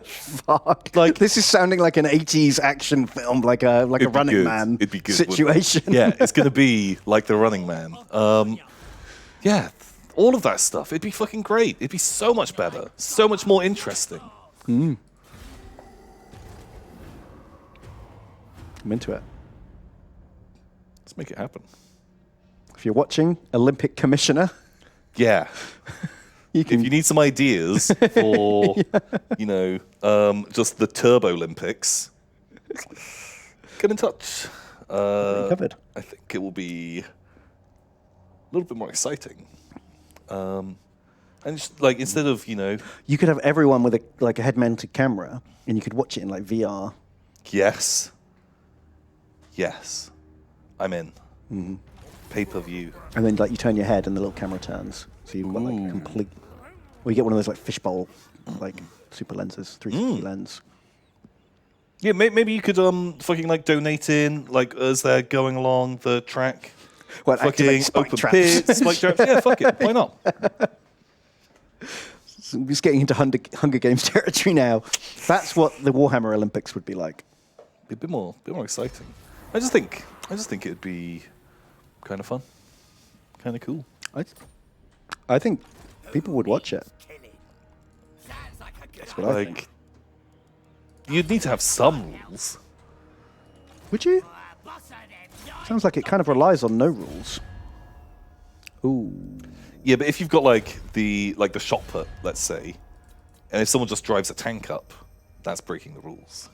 Fuck. Like, this is sounding like an 80s action film, like a Running Man It'd be good, situation. Yeah, it's going to be like the Running Man. Yeah, all of that stuff. It'd be fucking great. It'd be so much better. So much more interesting. I'm into it. Let's make it happen. If you're watching, Olympic Commissioner, Yeah. If you need some ideas for, just the Turbo Olympics, get in touch. covered. I think it will be a little bit more exciting. And just, like, instead of, You could have everyone with a head-mounted camera, and you could watch it in like VR. Yes. I'm in. Mm-hmm. Pay-per-view. And then like you turn your head, and the little camera turns, so you've got like a complete. Or you get one of those like fishbowl, like super lenses, 360 lens. Yeah, maybe you could fucking like donate in like as they're going along the track. Well, Fucking activate spike open traps. pits, spike traps. Yeah, fuck it. Why not? So we're just getting into Hunger Games territory now. That's what the Warhammer Olympics would be like. Be a bit more exciting. I just think it'd be kind of fun, kind of cool. I think people would watch it. Sounds like a good That's what I think. Like, you'd need to have some rules. Would you? boss of them. Sounds like it kind of relies on no rules. Ooh. Yeah, but if you've got like the shot put, let's say, and if someone just drives a tank up, that's breaking the rules.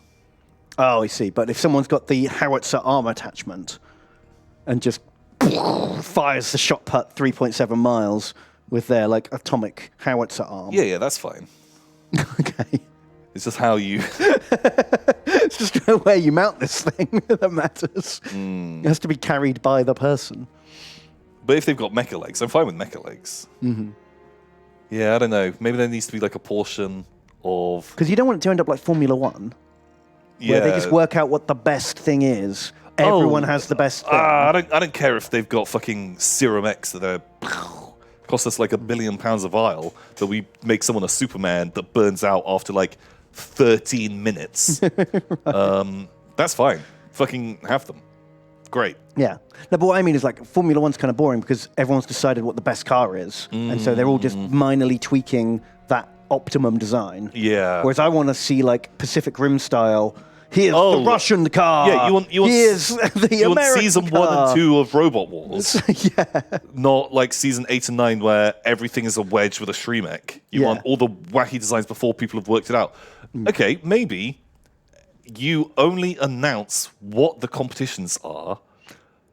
Oh, I see. But if someone's got the howitzer arm attachment and just fires the shot put 3.7 miles with their like atomic howitzer arm. Yeah, that's fine. Okay. It's just how you. It's just where you mount this thing that matters. It has to be carried by the person. But if they've got mecha legs, I'm fine with mecha legs. Mm-hmm. Yeah, I don't know. Maybe there needs to be like a portion of. Because you don't want it to end up like Formula One, where they just work out what the best thing is. Everyone has the best thing. I don't care if they've got fucking Serum X that cost us like £1 billion a vial, that we make someone a Superman that burns out after like 13 minutes. That's fine. Fucking have them. Great. Yeah. No, but what I mean is like Formula One's kind of boring because everyone's decided what the best car is. And so they're all just minorly tweaking that optimum design. Yeah. Whereas I want to see like Pacific Rim style. Here's the Russian car. Yeah, you want here's the you want American season car. 1 and 2 of Robot Wars. Yeah. Not like season 8 and 9 where everything is a wedge with a Shremek. You Yeah. want all the wacky designs before people have worked it out. Okay, maybe you only announce what the competitions are.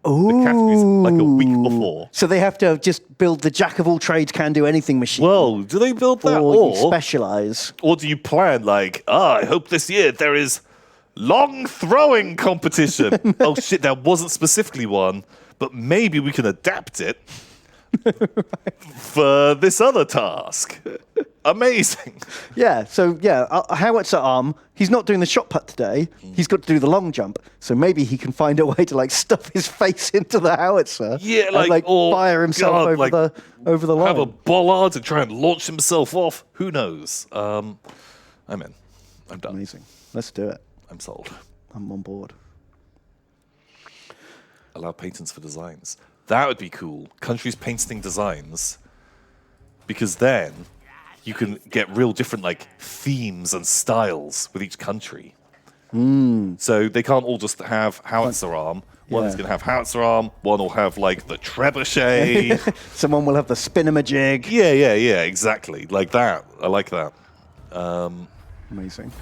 The categories like a week before. So they have to just build the jack of all trades, can do anything machine. Well, do they build that, or you specialize. or do you plan like, I hope this year there is long throwing competition? Oh shit, there wasn't specifically one, but maybe we can adapt it for this other task. Amazing. Yeah, so yeah, a howitzer arm, he's not doing the shot put today. He's got to do the long jump. So maybe he can find a way to like stuff his face into the howitzer. Yeah, and, or fire himself God, over like, the line. Have a bollard to try and launch himself off. Who knows? I'm in. I'm done. Amazing. Let's do it. I'm sold. I'm on board. Allow patents for designs. That would be cool. Countries patenting designs. Because then you can get real different like themes and styles with each country. So they can't all just have howitzer arm. One is going to have howitzer arm. One will have like the trebuchet. Someone will have the spinamajig. Yeah, exactly. Like that. I like that. Amazing.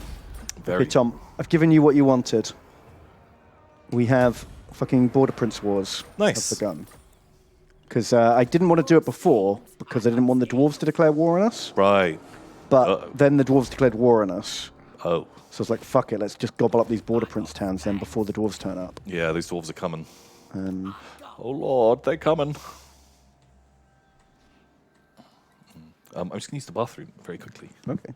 Very. Okay, Tom, I've given you what you wanted. We have fucking Border Prince Wars. Nice. Of the gun. Because I didn't want to do it before because I didn't want the dwarves to declare war on us. Right. But then the dwarves declared war on us. Oh. So I was like, fuck it, let's just gobble up these Border Prince towns then before the dwarves turn up. Yeah, these dwarves are coming. Oh, Lord, they're coming. I'm just going to use the bathroom very quickly. Okay.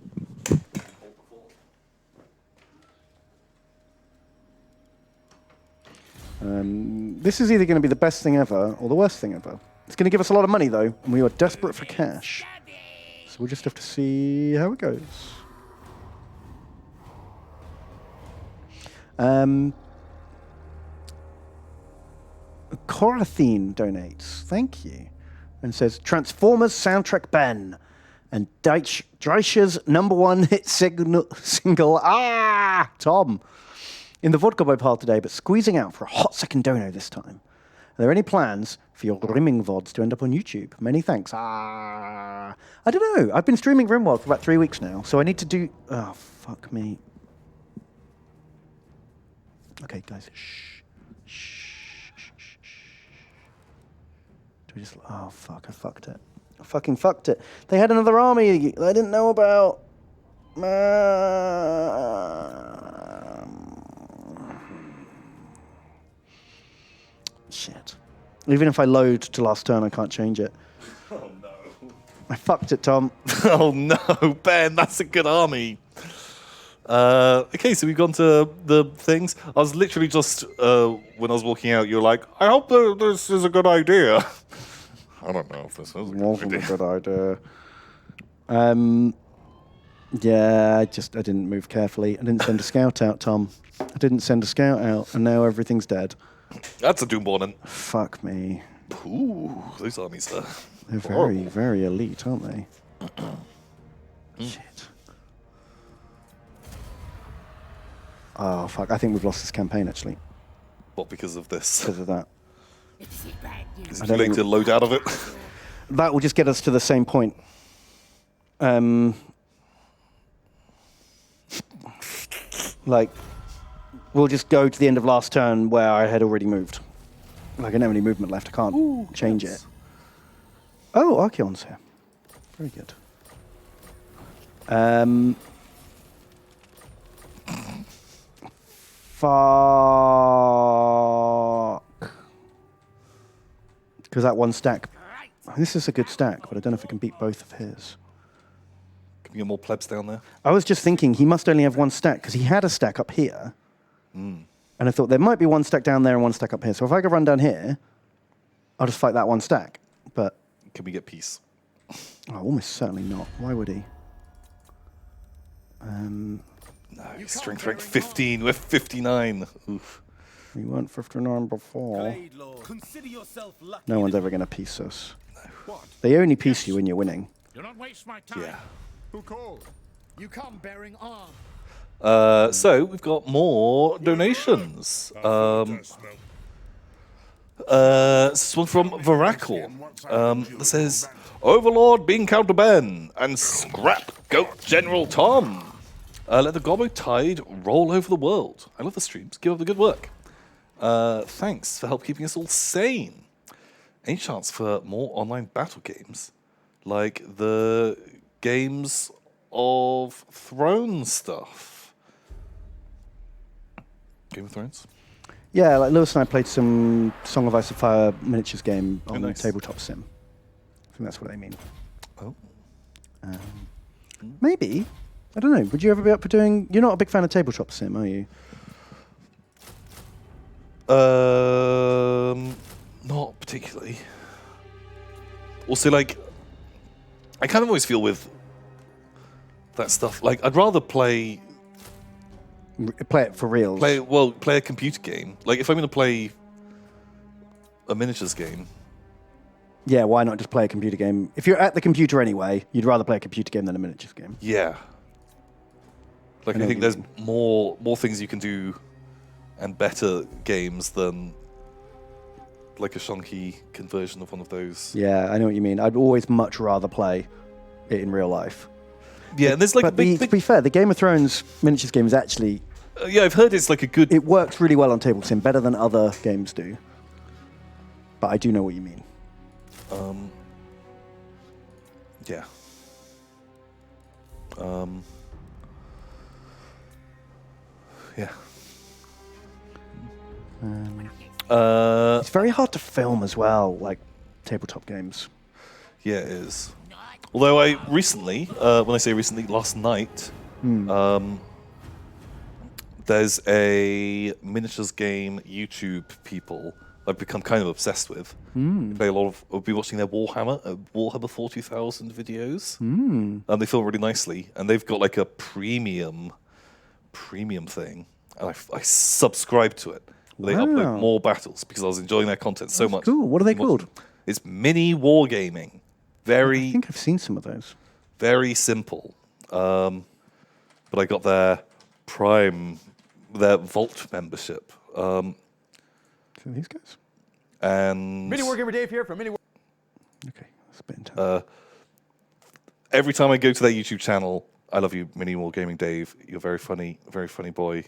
This is either going to be the best thing ever or the worst thing ever. It's going to give us a lot of money, though, and we are desperate for cash. So we'll just have to see how it goes. Corathene donates. Thank you. And says, Transformers soundtrack Ben. And Dreicher's #1 hit single, Tom. in the vodka boy pile today, but squeezing out for a hot second dono this time. Are there any plans for your rimming VODs to end up on YouTube? Many thanks. I don't know. I've been streaming RimWorld for about 3 weeks now, so I need to do... Oh, fuck me. Okay, guys. Shh. Do we just... Oh, fuck. I fucked it. I fucking fucked it. They had another army I didn't know about. Shit. Even if I load to last turn, I can't change it. Oh, no. I fucked it, Tom. Oh, no, Ben, that's a good army. Okay, so we've gone to the things. I was literally just, when I was walking out, you were like, I hope this is a good idea. I don't know if this is a good idea. Yeah, I didn't move carefully. I didn't send a scout out, Tom. I didn't send a scout out, and now everything's dead. That's a doom warning. Fuck me. Ooh, those armies are They're horrible. very, very elite, aren't they? Shit. Oh, fuck. I think we've lost this campaign, actually, What, because of this? because of that. Is it bad news? Is it too late to load out of it? That will just get us to the same point. Like, we'll just go to the end of last turn where I had already moved. Like, I don't have any movement left. I can't change it. Oh, Archeon's here. Very good. Fuck. Because that one stack. This is a good stack, but I don't know if it can beat both of his. Can we get more plebs down there? I was just thinking he must only have one stack because he had a stack up here. And I thought there might be one stack down there and one stack up here. So if I could run down here, I'll just fight that one stack. But Can we get peace? oh, almost certainly not. Why would he? No, strength rank 15. We're 59. Oof. We weren't 59 before. Consider yourself lucky. No one's ever going to piece us. They only piece you when you're winning. Do not waste my time. Yeah. Who called? You come bearing arms. So we've got more donations. This one from Veracle. That says, Overlord being Counter Ben and scrap Goat General Tom. Let the Goblin tide roll over the world. I love the streams. Keep up the good work. Thanks for help keeping us all sane. Any chance for more online battle games? Like the Games of Thrones stuff? Game of Thrones? Yeah, like Lewis and I played some Song of Ice and Fire miniatures game on nice. Tabletop Sim. I think that's what I mean. Oh. Maybe. I don't know. Would you ever be up for doing... You're not a big fan of Tabletop Sim, are you? Not particularly. Also, like, I kind of always feel with that stuff, like, I'd rather play Play it for reals. play a computer game. Like, if I'm going to play a miniatures game, Yeah, why not just play a computer game? If you're at the computer anyway, you'd rather play a computer game than a miniatures game. yeah. Like, I think there's more things you can do and better games than like a shonky conversion of one of those. Yeah, I know what you mean. I'd always much rather play it in real life. Yeah, and there's like But to be fair, the Game of Thrones miniatures game is actually... yeah, I've heard it's like a good... It works really well on table sim, better than other games do. But I do know what you mean. Yeah. Yeah. It's very hard to film as well, like tabletop games. Yeah, it is. Although I recently, when I say recently, last night, there's a miniatures game YouTube people I've become kind of obsessed with. They play a lot of, I'll be watching their Warhammer 40,000 videos. And they film really nicely. And they've got like a premium thing. And I subscribe to it. They upload more battles because I was enjoying their content so much. Cool. What are they called? It's mini wargaming. I think I've seen some of those. Very simple. But I got their Prime their Vault membership. So these guys. And Mini Wargamer Dave here from Mini War. Okay, that's a bit intense. every time I go to their YouTube channel, I love you, Mini Wargaming Dave. You're very funny boy.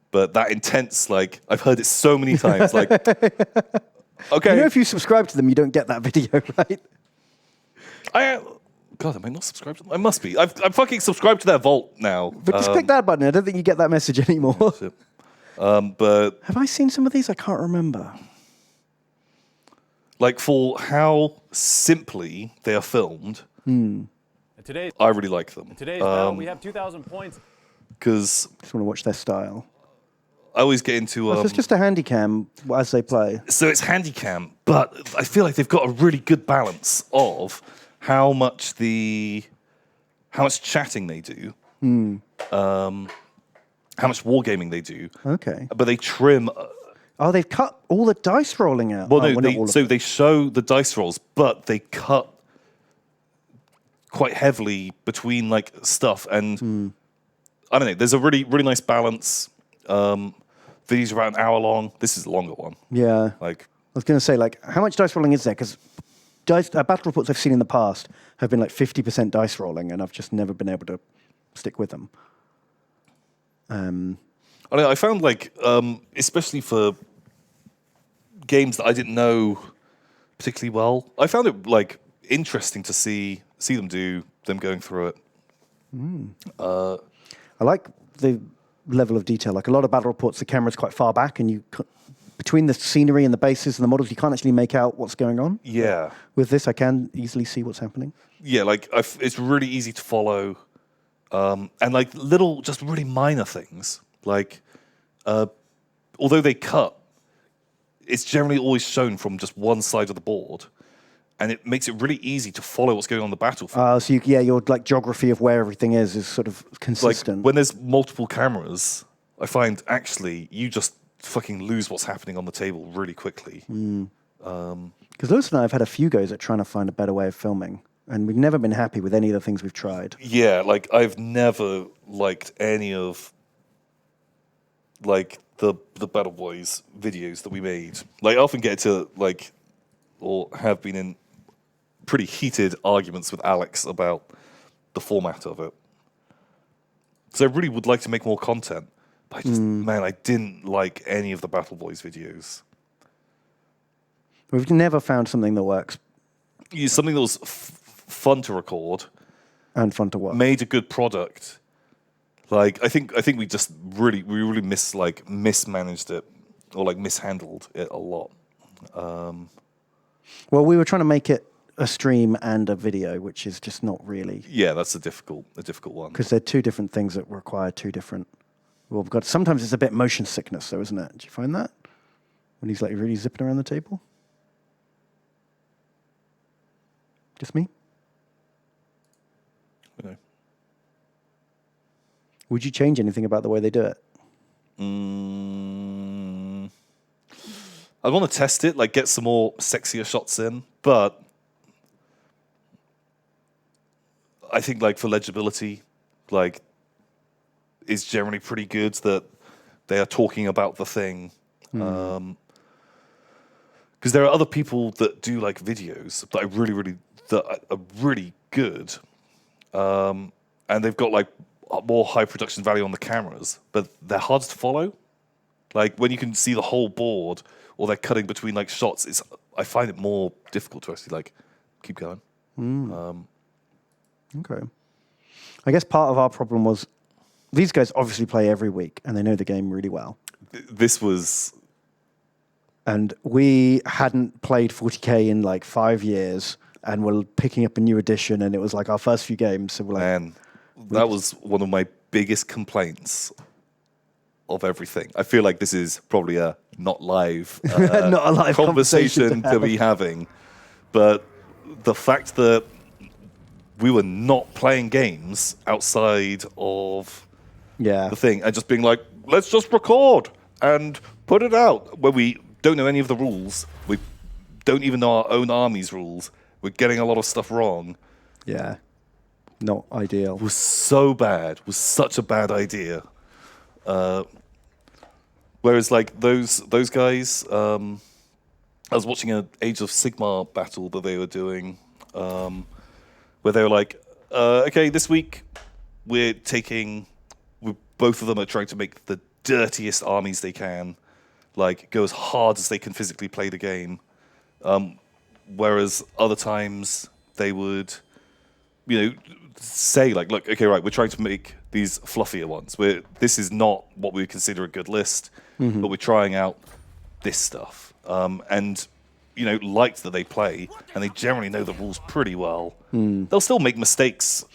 But that intense, like, I've heard it so many times. Like, okay. You know, if you subscribe to them, you don't get that video, right? God, am I not subscribed to them? I must be. I'm fucking subscribed to their Vault now. But just click that button. I don't think you get that message anymore. But Have I seen some of these? I can't remember. like, for how simply they are filmed, Today, I really like them. today's battle, we have 2,000 points. Because Just want to watch their style. I always get into... So it's just a handy cam as they play. So it's handycam, but I feel like they've got a really good balance of how much chatting they do, how much wargaming they do. Okay. But they trim. Oh, they've cut all the dice rolling out. Well, Oh, no, not all of so it. they show the dice rolls, but they cut quite heavily between like stuff, and I don't know. There's a really nice balance. Videos are about an hour long. This is a longer one. Yeah. Like, I was going to say, like, how much dice rolling is there? Because battle reports I've seen in the past have been like 50% dice rolling, and I've just never been able to stick with them. I don't know, I found like, especially for games that I didn't know particularly well, I found it like interesting to see them going through it. I like the level of detail. Like a lot of battle reports, the camera's quite far back, and between the scenery and the bases and the models, you can't actually make out what's going on. Yeah. With this, I can easily see what's happening. Yeah, like it's really easy to follow, and like little, just really minor things. Like, although they cut, it's generally always shown from just one side of the board, and it makes it really easy to follow what's going on in the battlefield. So your like geography of where everything is sort of Like consistent. when there's multiple cameras, I find actually you just fucking lose what's happening on the table really quickly. Because Lewis and I have had a few goes at trying to find a better way of filming, and we've never been happy with any of the things we've tried. Yeah, like I've never liked any of like the Battle Boys videos that we made. Like I often get to like, or have been in pretty heated arguments with Alex about the format of it. So I really would like to make more content, but I just, man, I didn't like any of the Battle Boys videos. We've never found something that works Something that was fun to record, and fun to watch. made a good product. Like I think we just really mismanaged it, or like mishandled it a lot. Well, we were trying to make it a stream and a video, which is just not really, Yeah, that's a difficult one. because they're two different things that require two different. Well, we've got sometimes it's a bit motion sickness, though, isn't it? Did you find that when he's like really zipping around the table? Just me? You know. Would you change anything about the way they do it? I want to test it, like get some more sexier shots in, but I think like for legibility, like is generally pretty good that they are talking about the thing. Because there are other people that do like videos that that are really good, and they've got like more high production value on the cameras, but they're hard to follow. Like when you can see the whole board, or they're cutting between like shots, I find it more difficult to actually like keep going. Okay. I guess part of our problem was these guys obviously play every week, and they know the game really well. This was... And we hadn't played 40k in like 5 years, and we're picking up a new edition, and it was like our first few games. So we're like, Man, that was one of my biggest complaints of everything. I feel like this is probably a not live, not a live conversation to to be having. But the fact that we were not playing games outside of yeah, the thing and just being like, let's just record and put it out, where we don't know any of the rules. We don't even know our own army's rules. We're getting a lot of stuff wrong. yeah, not ideal. Was so bad. Was such a bad idea. Whereas like those guys, I was watching an Age of Sigmar battle that they were doing, where they were like, okay, this week both of them are trying to make the dirtiest armies they can, like go as hard as they can physically play the game. Whereas other times they would, say like, look, okay, right, we're trying to make these fluffier ones. This is not what we would consider a good list, but we're trying out this stuff. And liked that they play, and they generally know the rules pretty well. They'll still make mistakes.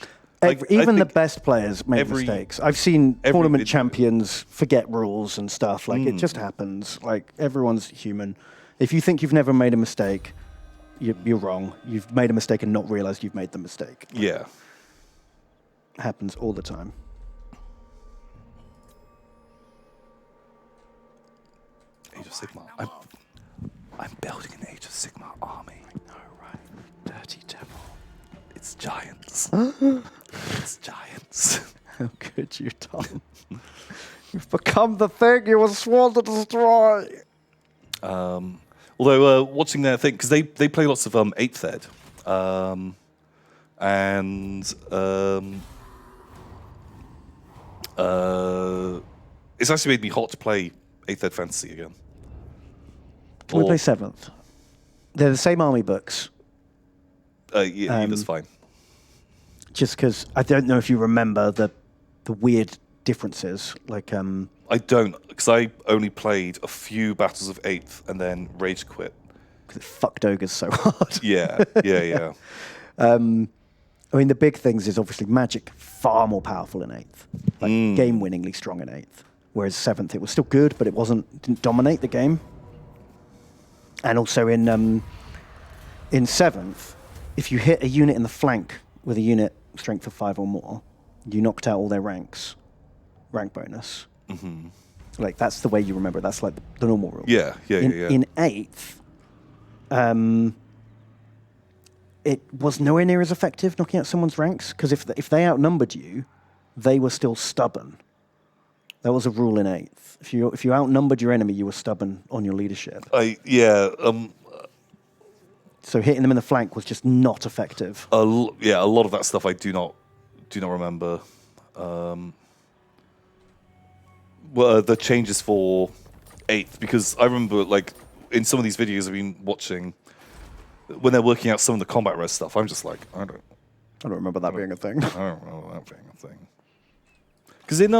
Even the best players make mistakes. I've seen tournament champions forget rules and stuff. Like, it just happens. Like, everyone's human. If you think you've never made a mistake, you're wrong. You've made a mistake and not realized you've made the mistake. Yeah. Happens all the time. Age of Sigmar. I'm building an Age of Sigmar army. Oh, right. Dirty devil. It's giants. It's giants. How could you, Tom? You've become the thing you were sworn to destroy. Although watching their thing, because they play lots of 8th Ed, and it's actually made me hot to play 8th Ed Fantasy again. Can we play 7th? They're the same army books. Yeah, that's fine. Just because I don't know if you remember the weird differences. Like, I don't, because I only played a few battles of 8th and then rage quit. Because it fucked ogres so hard. Yeah. I mean, the big things is obviously magic far more powerful in 8th, like game-winningly strong in 8th. Whereas 7th, it was still good, but it didn't dominate the game. And also in 7th, if you hit a unit in the flank with a unit strength of 5 or more, you knocked out all their rank bonus. Mm-hmm. Like, that's the way you remember it. That's like the normal rule. Yeah. In 8th, it was nowhere near as effective knocking out someone's ranks, because if they outnumbered you, they were still stubborn. That was a rule in 8th. If you outnumbered your enemy, you were stubborn on your leadership. So hitting them in the flank was just not effective. A lot of that stuff I do not remember. The changes for 8th, because I remember, like, in some of these videos I've been watching, when they're working out some of the combat res stuff, I'm just like, I don't remember that being a thing. I don't remember that being a thing. Because in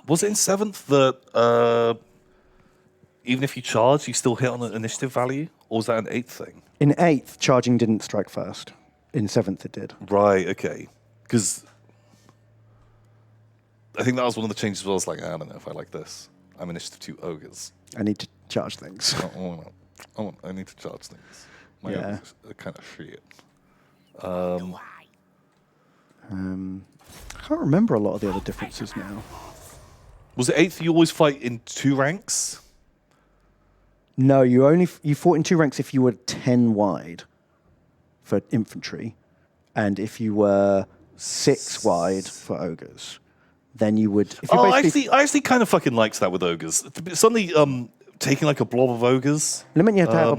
was it in 7th that even if you charge, you still hit on an initiative value, or was that an 8th thing? In 8th, charging didn't strike first. In 7th, it did. Right. Okay. Because I think that was one of the changes where I was like, I don't know if I like this. I'm initiative 2 ogres. I need to charge things. I need to charge things. My Yeah. ogres are kind of shit. I can't remember a lot of the other differences now. Was it 8th you always fight in 2 ranks? No, you fought in 2 ranks if you were 10 wide for infantry, and if you were 6 wide for ogres, then you would. If you I actually kind of fucking liked that with ogres. Suddenly, taking like a blob of ogres. It meant you had to have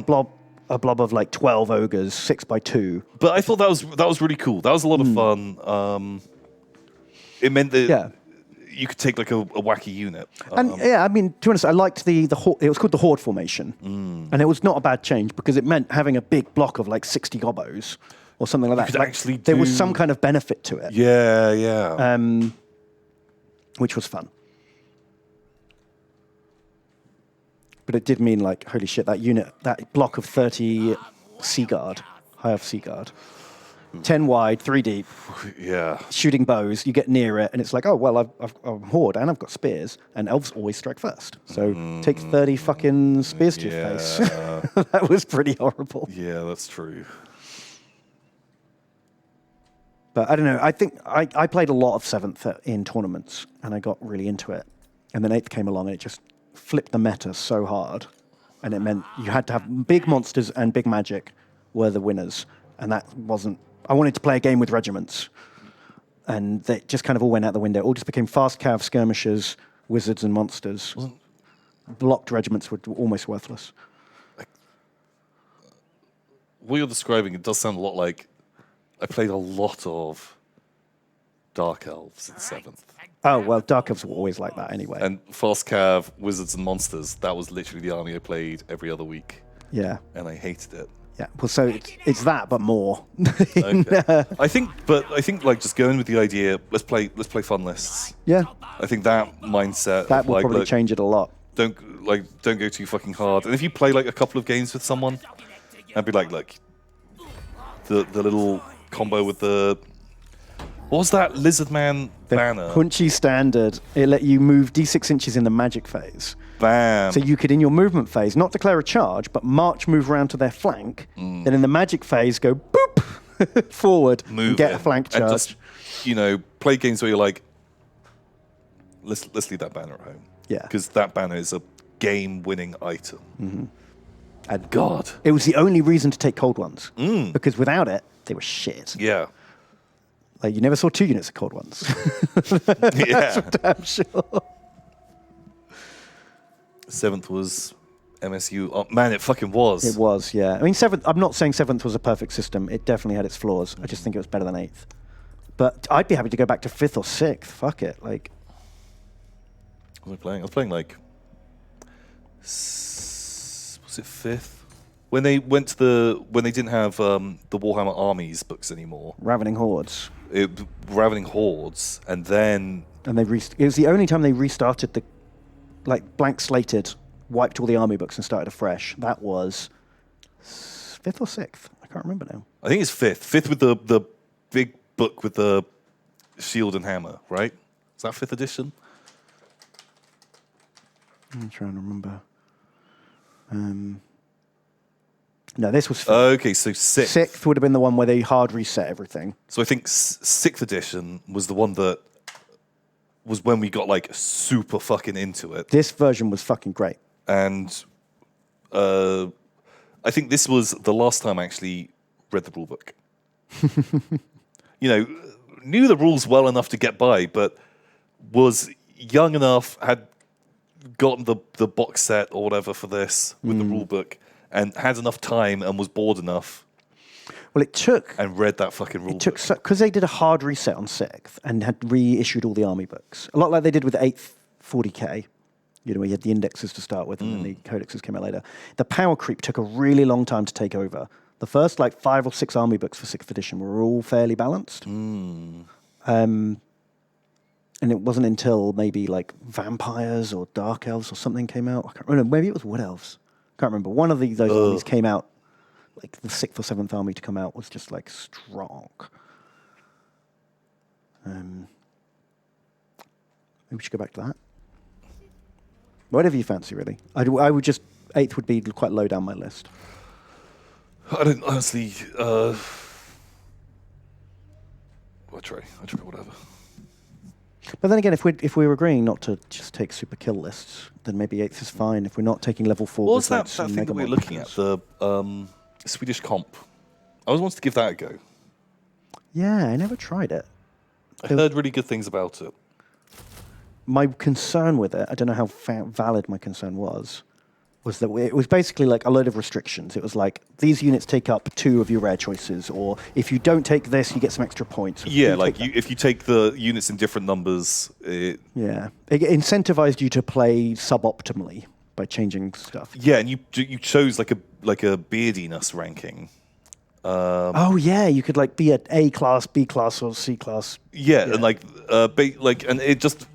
a blob of like 12 ogres, 6x2. But I thought that was really cool. That was a lot of fun. It meant that you could take like a wacky unit. And I mean, to be honest, I liked it was called the Horde formation, and it was not a bad change because it meant having a big block of like 60 gobos or something like that. Could actually there was some kind of benefit to it. Yeah. Which was fun. But it did mean like, holy shit, that block of 30 Sea Guard, High Elf Sea Guard, 10 wide, 3 deep, shooting bows, you get near it, and it's like, oh, well, I'm Horde, and I've got spears, and elves always strike first. So take 30 fucking spears to your face. That was pretty horrible. Yeah, that's true. But I don't know, I think I played a lot of 7th in tournaments, and I got really into it. And then 8th came along, and it just flipped the meta so hard. And it meant you had to have big monsters and big magic were the winners. And that wasn't... I wanted to play a game with regiments. And they just kind of all went out the window. It all just became fast cav skirmishers wizards and monsters. Blocked regiments were almost worthless. What you're describing, it does sound a lot like I played a lot of Dark Elves in 7th. Oh, well, Dark Elves were always like that anyway. And Fast Cav, Wizards and Monsters, that was literally the army I played every other week. Yeah. And I hated it. Yeah. Well, so it's that, but more. Okay. I think like just going with the idea, let's play fun lists. Yeah. I think that mindset That will like, probably look, change it a lot. don't go too fucking hard. And if you play like a couple of games with someone, and be like, look, the little combo with the what was that Lizard Man banner? Punchy standard. It let you move d6 inches in the magic phase. Bam. So you could, in your movement phase, not declare a charge, but march, move around to their flank. Then in the magic phase, go boop forward Move and get it. a flank And charge. just, play games where you're like, let's leave that banner at home. Yeah. Because that banner is a game-winning item. And God. it was the only reason to take cold ones. Because without it, they were shit. Yeah. Like, you never saw 2 units of cold ones. Yeah. I'm sure. 7th was MSU. Oh, man, it fucking was. It was, yeah. I mean, 7th, I'm not saying 7th was a perfect system. It definitely had its flaws. I just think it was better than 8th. But I'd be happy to go back to 5th or 6th. Fuck it. Like, What was I playing? I was playing like, was it 5th? When they didn't have the Warhammer Armies books anymore. Ravening Hordes. Ravening Hordes, and then And it was the only time they restarted the, like, blank slated, wiped all the army books and started afresh. That was 5th or 6th. I can't remember now. I think it's 5th. 5th with the big book with the shield and hammer, right? Is that 5th edition? I'm trying to remember. No, this was 5th. Okay, so 6th. 6th would have been the one where they hard reset everything. So I think 6th edition was the one that was when we got like super fucking into it. This version was fucking great. And I think this was the last time I actually read the rule book. Knew the rules well enough to get by, but was young enough, had gotten the box set or whatever for this with the rule book, and had enough time and was bored enough. Well, it took... And read that fucking rule book. Because they did a hard reset on 6th and had reissued all the army books. A lot like they did with 8th 40k. Where you had the indexes to start with and then the codexes came out later. The power creep took a really long time to take over. The first 5 or 6 army books for 6th edition were all fairly balanced. And it wasn't until maybe vampires or dark elves or something came out. I can't remember. Maybe it was wood elves. Can't remember. One of those armies came out. The 6th or 7th army to come out was just strong. Maybe we should go back to that. Whatever you fancy, really. I would just 8th would be quite low down my list. I don't honestly. I'll try whatever. But then again, if we're agreeing not to just take super kill lists, then maybe 8th is fine. If we're not taking level 4, What was that thing that we were looking at? The Swedish comp. I always wanted to give that a go. Yeah, I never tried it. I heard really good things about it. My concern with it, I don't know how valid my concern was that it was basically a load of restrictions. It was these units take up 2 of your rare choices, or if you don't take this, you get some extra points. Yeah, if you take the units in different numbers, it incentivized you to play suboptimally by changing stuff. Yeah, and you chose like a beardiness ranking. Oh yeah, you could be at A class, B class, or C class. Yeah, and and it just.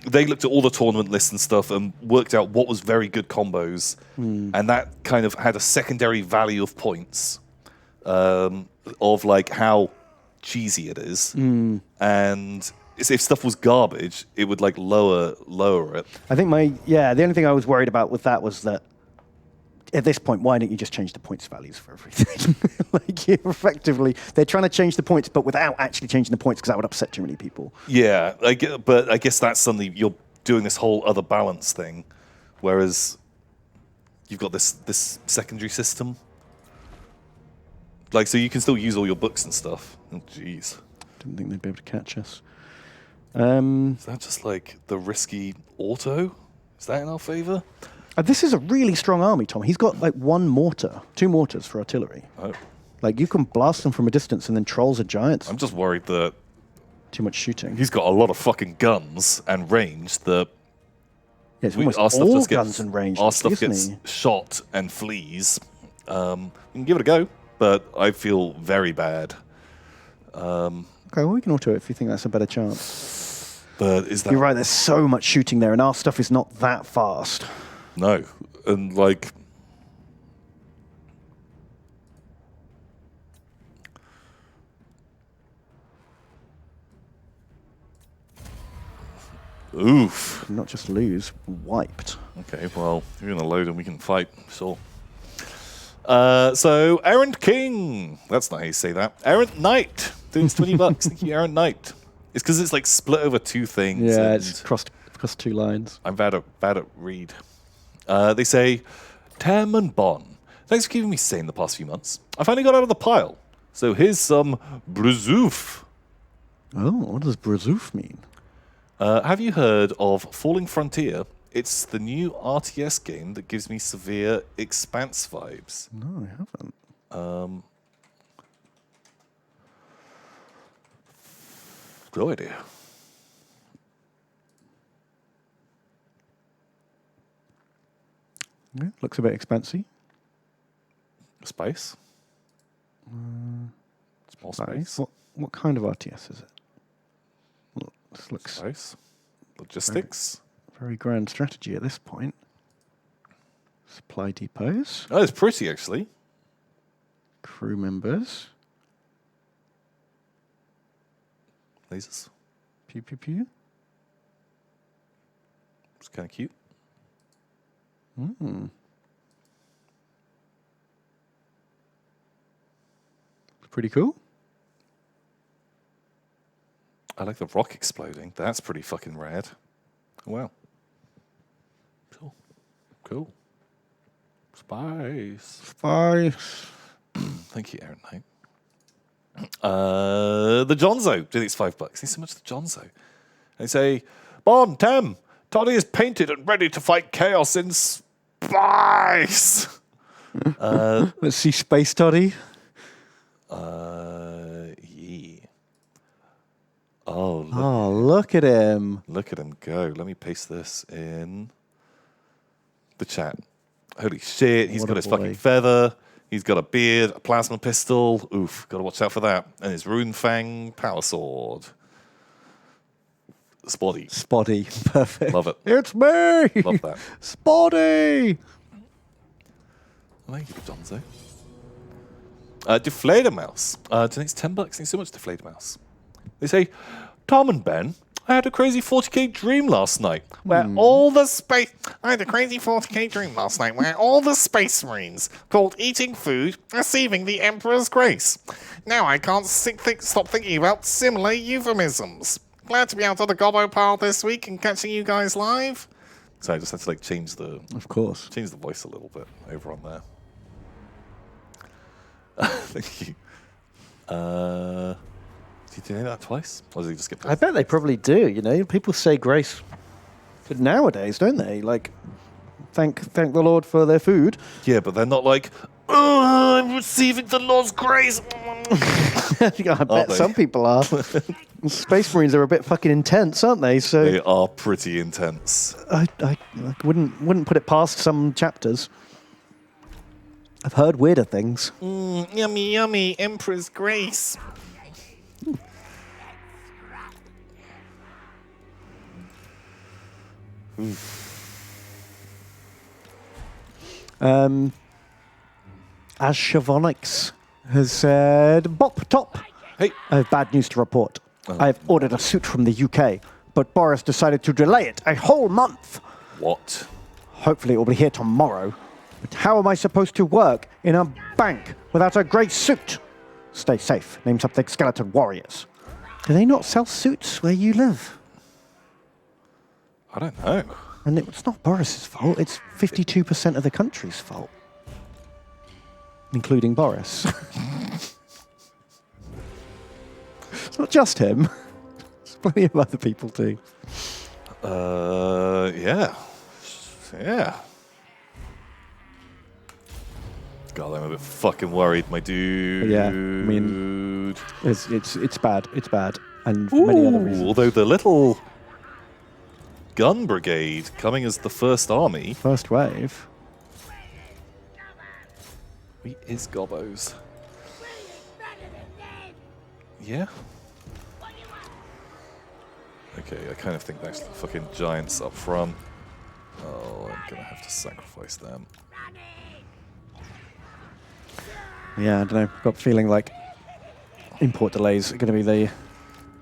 They looked at all the tournament lists and stuff and worked out what was very good combos, and that kind of had a secondary value of points, of how cheesy it is. And if stuff was garbage, it would lower it. I think the only thing I was worried about with that was that at this point, why don't you just change the points values for everything? Effectively, they're trying to change the points, but without actually changing the points, because that would upset too many people. Yeah, but I guess that's suddenly you're doing this whole other balance thing, whereas you've got this secondary system. So you can still use all your books and stuff. Oh, jeez. Didn't think they'd be able to catch us. Is that just like the risky auto? Is that in our favor? This is a really strong army, Tom. He's got like 1 mortar, 2 mortars for artillery. Oh. Like you can blast them from a distance, and then trolls are giants. I'm just worried that Too much shooting. he's got a lot of fucking guns and range that Yeah, it's we, almost our stuff all just gets, guns and range. our stuff isn't gets he? shot and flees. You can give it a go, but I feel very bad. Okay, well, we can auto it if you think that's a better chance. But is that You're right, there's so much shooting there, and our stuff is not that fast. no? And like, oof. Not just lose, wiped. Okay, well, you're gonna load and we can fight. Sure. So Errant King. That's not how you say that. Errant Knight. Doing $20. Thank you, Errant Knight. It's because it's like split over 2 things. Yeah, and it's crossed 2 lines. I'm bad at read. They say, Tam and Bon. Thanks for keeping me sane the past few months. I finally got out of the pile. So here's some Bruzouf. Oh, what does Brazoof mean? Have you heard of Falling Frontier? It's the new RTS game that gives me severe Expanse vibes. No, I haven't. No idea. Yeah, looks a bit expensive. Space? Small space. What kind of RTS is it? Look, this looks Space. Logistics. very grand strategy at this point. Supply depots, Oh, it's pretty, actually. crew members, Lasers. pew pew pew. It's kind of cute. Pretty cool. I like the rock exploding. That's pretty fucking rad. Wow. Cool. Cool. Spice. Spice. Thank you, Aaron Knight. The Jonzo. Do it's $5. Thanks so much, the Jonzo. They say, Bon, Tam, Toddy is painted and ready to fight chaos in spice. Let's see Space Toddy. Yeah. Oh, look, Oh, look at him. look at him go. Let me paste this in the chat. Holy shit, he's What got a his fucking boy. feather. He's got a beard, a plasma pistol. Oof, gotta watch out for that. And his Rune Fang power sword. Spotty. Spotty. Perfect. Love it. It's me. Love that. Spotty. Thank you, Jonzo. Deflator Mouse. Donates $10. Thanks so much, Deflator Mouse. They say, Tom and Ben, I had a crazy 40k dream last night where all the space. I had a crazy 40k dream last night where all the space marines called eating food, receiving the Emperor's grace. Now I can't stop thinking about similar euphemisms. Glad to be out on the Gobbo pile this week and catching you guys live. So I just had to like change the Of course. voice a little bit over on there. Thank you. Did you do that twice? Or did he just get I bet they probably do. You know, people say grace nowadays, don't they? Like, thank the Lord for their food. Yeah, but they're not like, oh, I'm receiving the Lord's grace. I bet they? some people are. Space Marines are a bit fucking intense, aren't they? So They are pretty intense. I wouldn't put it past some chapters. I've heard weirder things. Yummy, yummy, Emperor's grace. As Shavonix has said, Bop Top. Hey. I have bad news to report. I have ordered a suit from the UK, but Boris decided to delay it a whole month. What? Hopefully it will be here tomorrow. But how am I supposed to work in a bank without a grey suit? Stay safe. Name something Skeleton Warriors. Do they not sell suits where you live? I don't know. And it's not Boris's fault. It's 52% of the country's fault. Including Boris. It's not just him. Plenty of other people too. Yeah. Yeah. God, I'm a bit fucking worried, my dude. Yeah, I mean, it's bad. It's bad, and for many other reasons. Although the little gun brigade coming as the first army. First wave. We is Gobbos. Yeah. Okay, I kind of think that's the fucking giants up front. Oh, I'm gonna have to sacrifice them. Yeah, I don't know. Got a feeling like import delays are going to be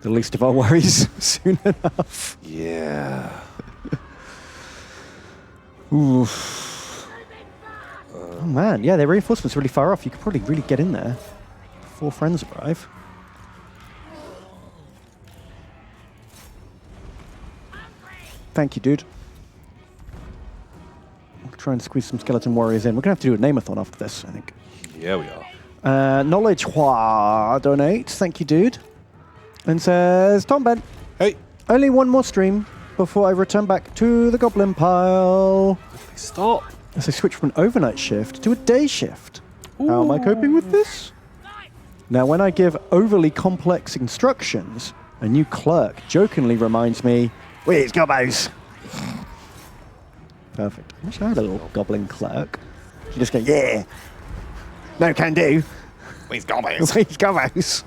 the least of our worries soon enough. Yeah. Oof. Oh man, yeah, their reinforcements are really far off. You could probably really get in there before friends arrive. Thank you, dude. We'll try and squeeze some skeleton warriors in. We're going to have to do a name-a-thon after this, I think. Yeah, we are. Knowledge Hua donates. Thank you, dude. And says, Tom Ben, Hey. only one more stream before I return back to the Goblin pile. Stop. As I switch from an overnight shift to a day shift. How am I coping with this? Now, when I give overly complex instructions, a new clerk jokingly reminds me, "Where's Gobbos?" Perfect. I wish I had a little goblin clerk. You just go, yeah. No, can do. Where's Gobbos? Where's Gobbos?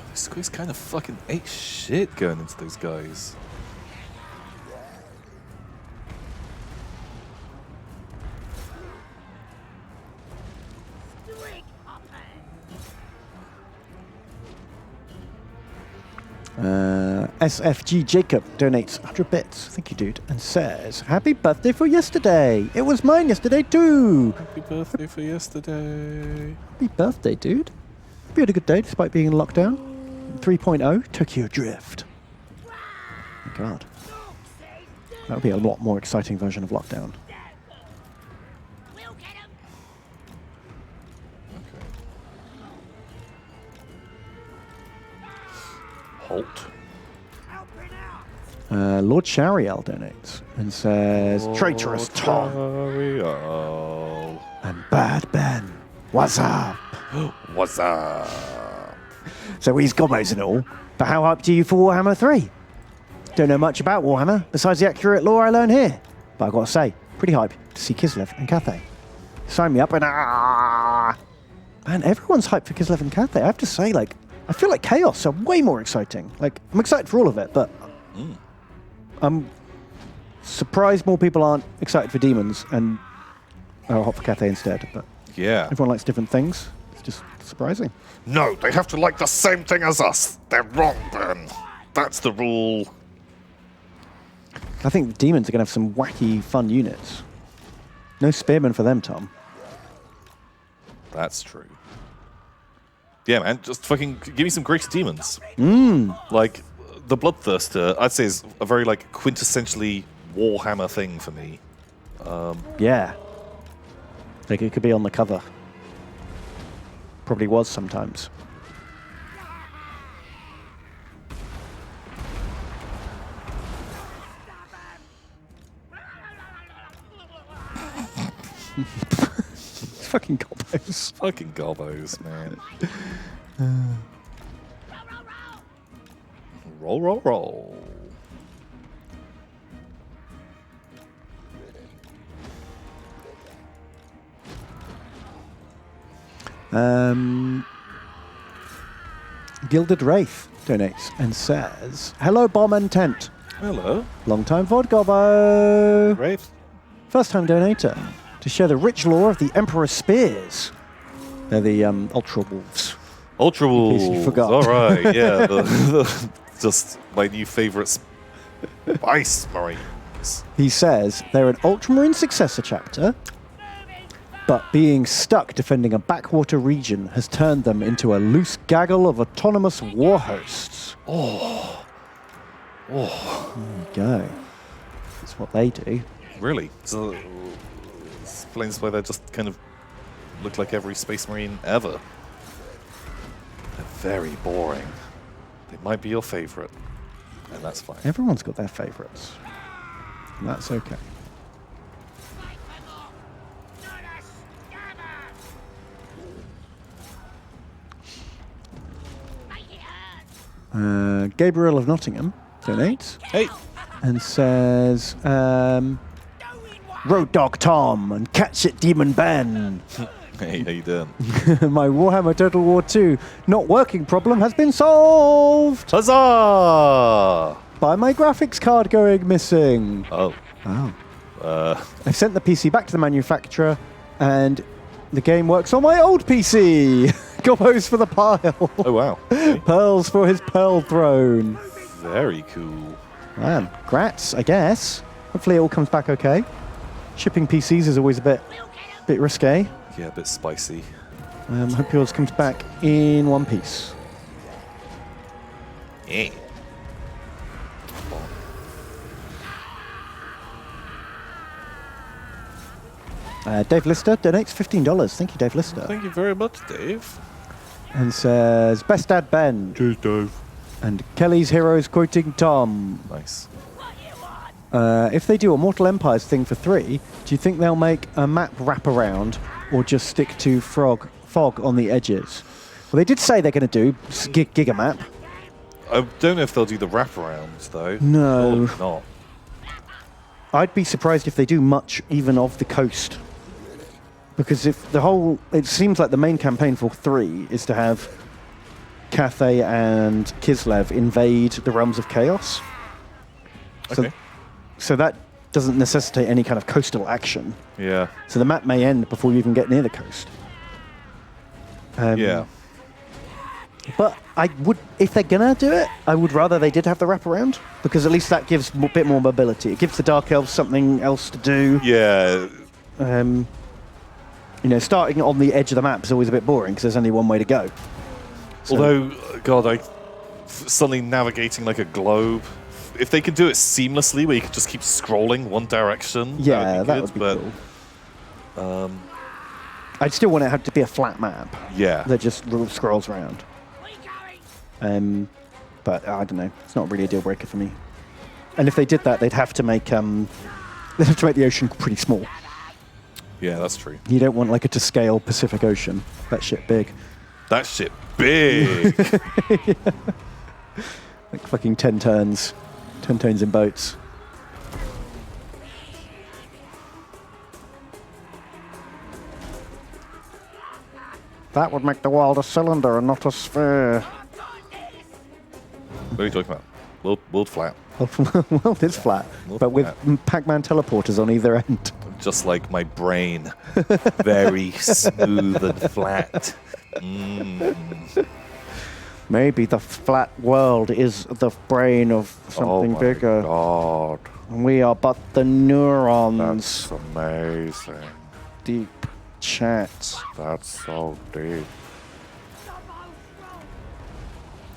This guy's kind of fucking ate shit going into those guys. SFG Jacob donates 100 bits. Thank you, dude. And says, happy birthday for yesterday. It was mine yesterday, too. Happy birthday for yesterday. Happy birthday, dude. We had a good day despite being in lockdown. 3.0, Tokyo Drift. Oh my God. That would be a lot more exciting version of lockdown. Halt. Lord Shariel donates and says, traitorous Tom Ariel. and Bad Ben. What's up? What's up? So he's Gobbos and all, but how hyped are you for Warhammer 3? Don't know much about Warhammer, besides the accurate lore I learn here. But I've got to say, pretty hyped to see Kislev and Cathay. Sign me up and Man, everyone's hyped for Kislev and Cathay. I have to say, like, I feel like Chaos are way more exciting. Like, I'm excited for all of it, but I'm surprised more people aren't excited for Demons and are hot for Cathay instead. But Yeah. everyone likes different things. It's just surprising. No, they have to like the same thing as us. They're wrong, Ben. That's the rule. I think the Demons are going to have some wacky, fun units. No Spearmen for them, Tom. That's true. Yeah, man, just fucking give me some Great Demons. Like, the Bloodthirster, I'd say, is a very, like, quintessentially Warhammer thing for me. Yeah. Like, it could be on the cover. Probably was sometimes. It's fucking Gobbos. Fucking Gobbos, man. Roll, roll, roll. Gilded Wraith donates and says, hello, Bomb and Tent. Hello. Long time VOD Gobbo. Great. First time donator to share the rich lore of the Emperor Spears. They're the Ultra Wolves. Ultra In case you Wolves. forgot. All right, yeah. Just my new favorite Spice Marines. He says they're an Ultramarine successor chapter, but being stuck defending a backwater region has turned them into a loose gaggle of autonomous war hosts. Oh. Oh. There you go. That's what they do. Really? So, explains why they just kind of look like every Space Marine ever. very boring. They might be your favorite, and that's fine. Everyone's got their favorites. And that's okay. Gabriel of Nottingham donates. Hey, And says, Road Dog Tom and Catch It Demon Ben. hey, how you doing? My Warhammer Total War II not working problem has been solved Huzzah! by my graphics card going missing. Oh, I've sent the PC back to the manufacturer and the game works on my old PC. Gobos for the pile. oh wow. Okay. Pearls for his pearl throne. Very cool. Man, grats, I guess. Hopefully it all comes back okay. Shipping PCs is always a bit risque. Yeah, a bit spicy. Hope yours comes back in one piece. Yeah. Dave Lister donates $15. Thank you, Dave Lister. Thank you very much, Dave. And says, Best Dad Ben. Cheers, Dave. And Kelly's Heroes quoting Tom. Nice. If they do a Mortal Empires thing for 3, do you think they'll make a map wraparound or just stick to fog on the edges? Well, they did say they're going to do Giga Map. I don't know if they'll do the wraparounds, though. No. Probably not. I'd be surprised if they do much even of the coast. Because if it seems like the main campaign for 3 is to have Cathay and Kislev invade the realms of chaos. Okay. So that doesn't necessitate any kind of coastal action. Yeah. So the map may end before you even get near the coast. Yeah. But I would, if they're gonna do it, I would rather they did have the wraparound, because at least that gives a bit more mobility. It gives the Dark Elves something else to do. Yeah. Starting on the edge of the map is always a bit boring because there's only one way to go. So, Although, God, suddenly navigating like a globe. If they could do it seamlessly, where you could just keep scrolling one direction, yeah, that would be good. cool. I'd still want it to be a flat map. Yeah. That just scrolls around. But I don't know. It's not really a deal breaker for me. And if they did that, they'd have to make the ocean pretty small. Yeah, that's true. You don't want like a to scale Pacific Ocean. That shit big. That shit big. Like fucking 10 turns. 10 turns in boats. That would make the world a cylinder and not a sphere. What are you talking about? World flat. Well, it's flat, but with Pac-Man teleporters on either end. Just like my brain. Very smooth and flat. Maybe the flat world is the brain of something bigger. God. We are but the neurons. That's amazing. Deep chats. That's so deep.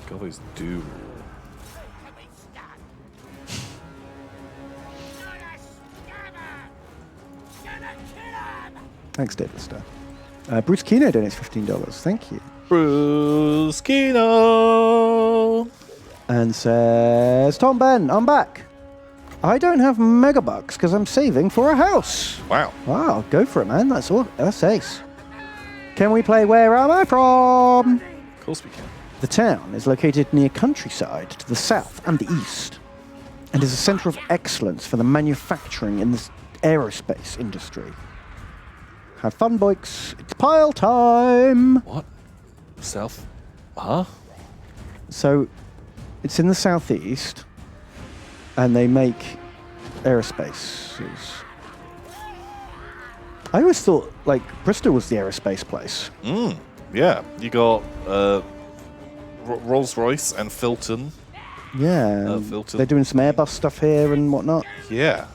God, those do. Thanks, Dave Lister. Bruce Kino donates $15. Thank you. Bruce Kino. And says, Tom Ben, I'm back. I don't have megabucks because I'm saving for a house. Wow. Wow, go for it, man. That's ace. Can we play Where Am I From? Of course we can. The town is located near countryside to the south and the east, and is a center of excellence for the manufacturing in the aerospace industry. Have fun, boys. It's pile time. What? South? Huh? So, it's in the southeast, and they make aerospaces. I always thought, like, Bristol was the aerospace place. Yeah. You got Rolls-Royce and Filton. Yeah, Filton. they're doing some Airbus stuff here and whatnot. Yeah.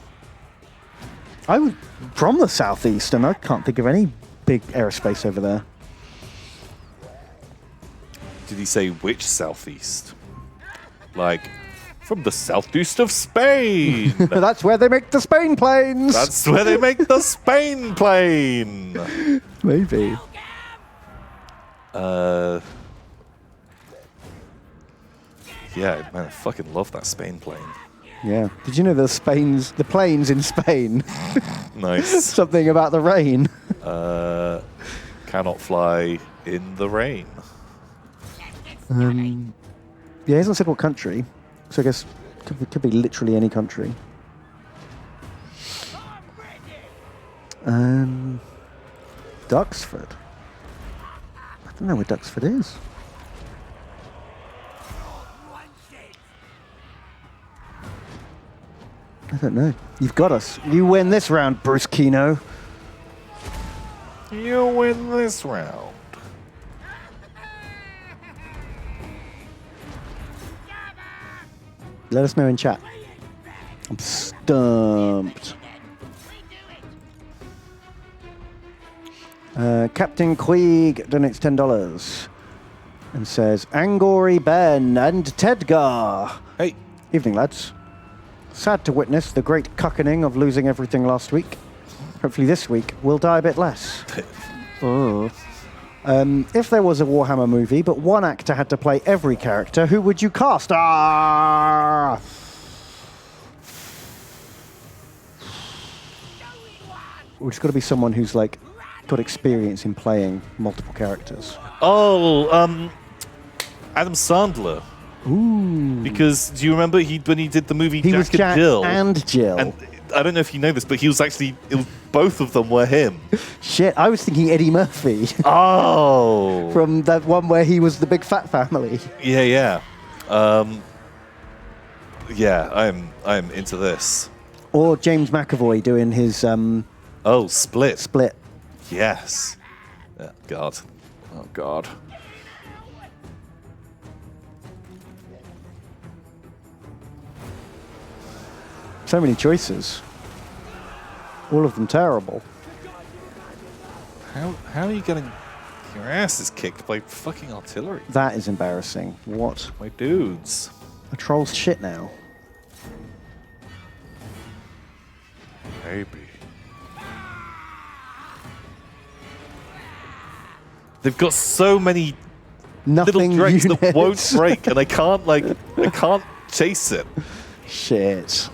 I was from the southeast, and I can't think of any big aerospace over there. Did he say which southeast? Like, from the southeast of Spain. That's where they make the Spain planes. That's where they make the Spain plane. Maybe. Yeah, man, I fucking love that Spain plane. Yeah. Did you know the planes in Spain? Nice. Something about the rain. Cannot fly in the rain. Yeah, he hasn't said what country, so I guess could be literally any country. Duxford. I don't know where Duxford is. I don't know. You've got us. You win this round, Bruce Keno. You win this round. Let us know in chat. I'm stumped. Captain Queeg donates $10 and says, Angori Ben and Tedgar. Hey. Evening, lads. Sad to witness the great cuckening of losing everything last week. Hopefully this week we'll die a bit less. If there was a Warhammer movie, but one actor had to play every character, who would you cast? Ah! It's got to be someone who's like got experience in playing multiple characters. Oh, Adam Sandler. Ooh. Because do you remember when he did the movie He Jack was and Jack Jill? and Jill. And I don't know if you know this, but he was actually both of them were him. Shit, I was thinking Eddie Murphy. Oh. From that one where he was the big fat family. Yeah. Yeah, I'm into this. Or James McAvoy doing his Split. Split. Yes. Oh, God. Oh, God. So many choices. All of them terrible. How are you getting your asses kicked by fucking artillery? That is embarrassing. What? My dudes. A troll's shit now. Maybe. They've got so many Nothing little drakes units. that won't break, and I can't chase it. Shit.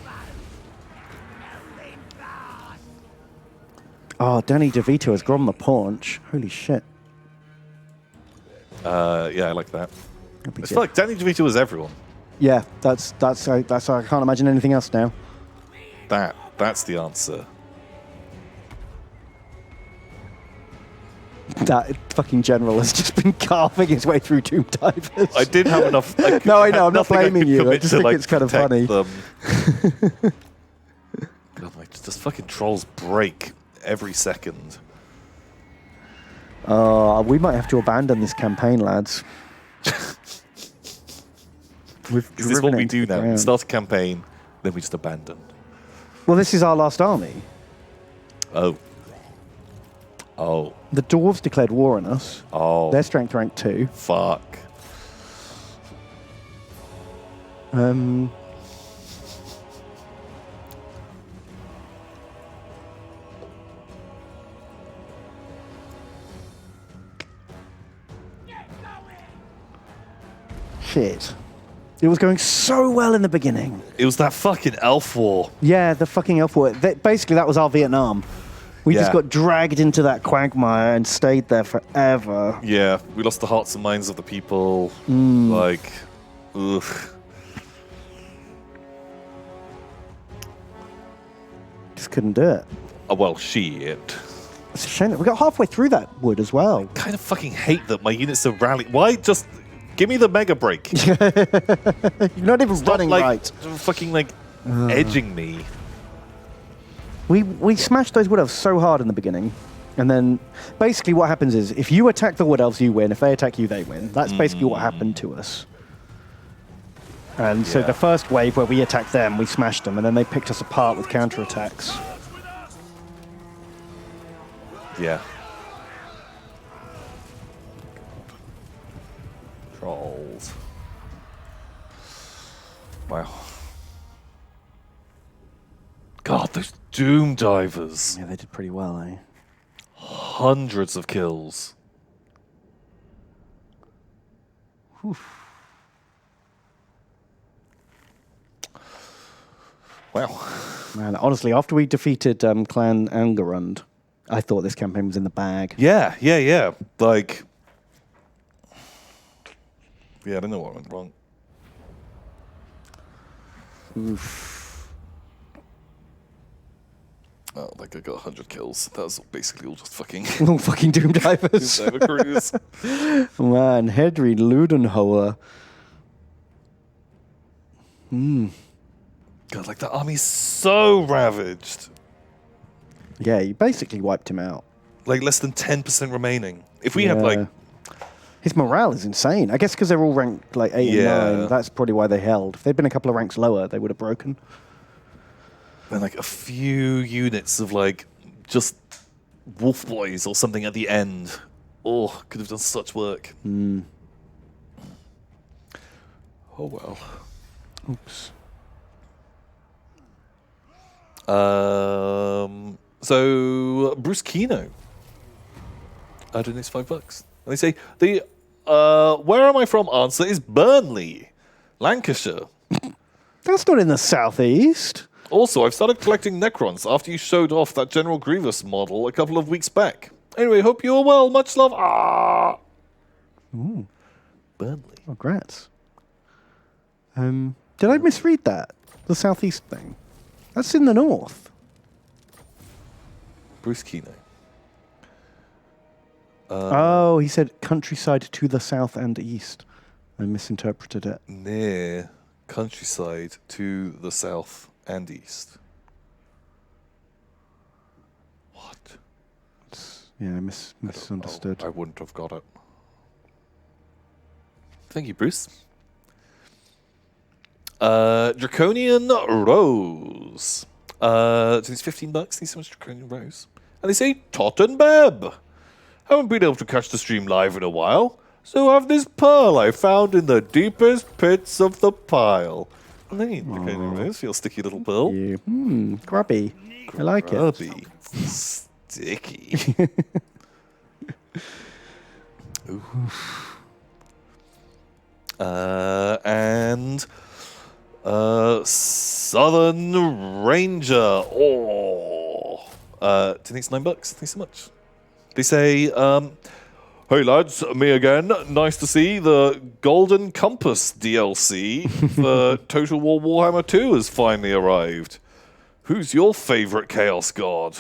Oh, Danny DeVito has grown the paunch. Holy shit. Yeah, I like that. That'd be It's good. like Danny DeVito was everyone. Yeah, that's I can't imagine anything else now. That's the answer. That fucking general has just been carving his way through Tomb Divers. I didn't have enough. No, I know. I'm not blaming you. I just think it's kind of funny. God, just fucking trolls break every second. We might have to abandon this campaign, lads. Is this what we do now? We start a campaign, then we just abandon. Well, this is our last army. Oh. The dwarves declared war on us. Oh. They're strength rank 2. Fuck. Shit. It was going so well in the beginning. It was that fucking elf war. Yeah, the fucking elf war. Basically, that was our Vietnam. We just got dragged into that quagmire and stayed there forever. Yeah, we lost the hearts and minds of the people. Like, ugh. Just couldn't do it. Oh, well, shit. It's a shame that we got halfway through that wood as well. Kind of fucking hate that my units are rallying. Why just give me the mega break? You're not even Stop, running like, right. Fucking edging me. We smashed those wood elves so hard in the beginning. And then basically what happens is if you attack the wood elves, you win. If they attack you, they win. That's basically what happened to us. And so the first wave where we attacked them, we smashed them, and then they picked us apart with counterattacks. Yeah. Trolls. Wow. God, those Doom Divers. Yeah, they did pretty well, eh? Hundreds of kills. Wow. Man, honestly, after we defeated Clan Angerund, I thought this campaign was in the bag. Yeah. Like, yeah, I don't know what went wrong. Oof. Oh, like I got 100 kills. That was basically all just fucking All fucking Doom Divers. Cyber crews. Man, Hedry Ludenholer. God, like the army's so ravaged. Yeah, you basically wiped him out. Like less than 10% remaining. If we had like, his morale is insane. I guess because they're all ranked like 8 and 9. That's probably why they held. If they'd been a couple of ranks lower, they would have broken. and like a few units of like just wolf boys or something at the end, oh, could have done such work. Oh well. Oops. So Bruce Keno donates $5. And they say the where am I from answer is Burnley, Lancashire. That's not in the southeast. Also, I've started collecting Necrons after you showed off that General Grievous model a couple of weeks back. Anyway, hope you're well. Much love. Ah. Ooh. Burnley. Oh, congrats. Did I misread that? The southeast thing? That's in the north. Bruce Keno. Oh, he said countryside to the south and east. I misinterpreted it. Near countryside to the south and east. What? Yeah, I misunderstood. I wouldn't have got it. Thank you, Bruce. Draconian Rose. So it's $15. Thanks so much, Draconian Rose. And they say, Tot and Beb. Haven't been able to catch the stream live in a while, so I have this pearl I found in the deepest pits of the pile. Hey, Draconian Rose, your sticky little pearl. Grubby. I like it. Grubby. Sticky. Ooh. And Southern Ranger. Oh, Denise, $9. Thanks so much. They say, hey lads, me again. Nice to see the Golden Compass DLC for Total War Warhammer 2 has finally arrived. Who's your favorite Chaos God?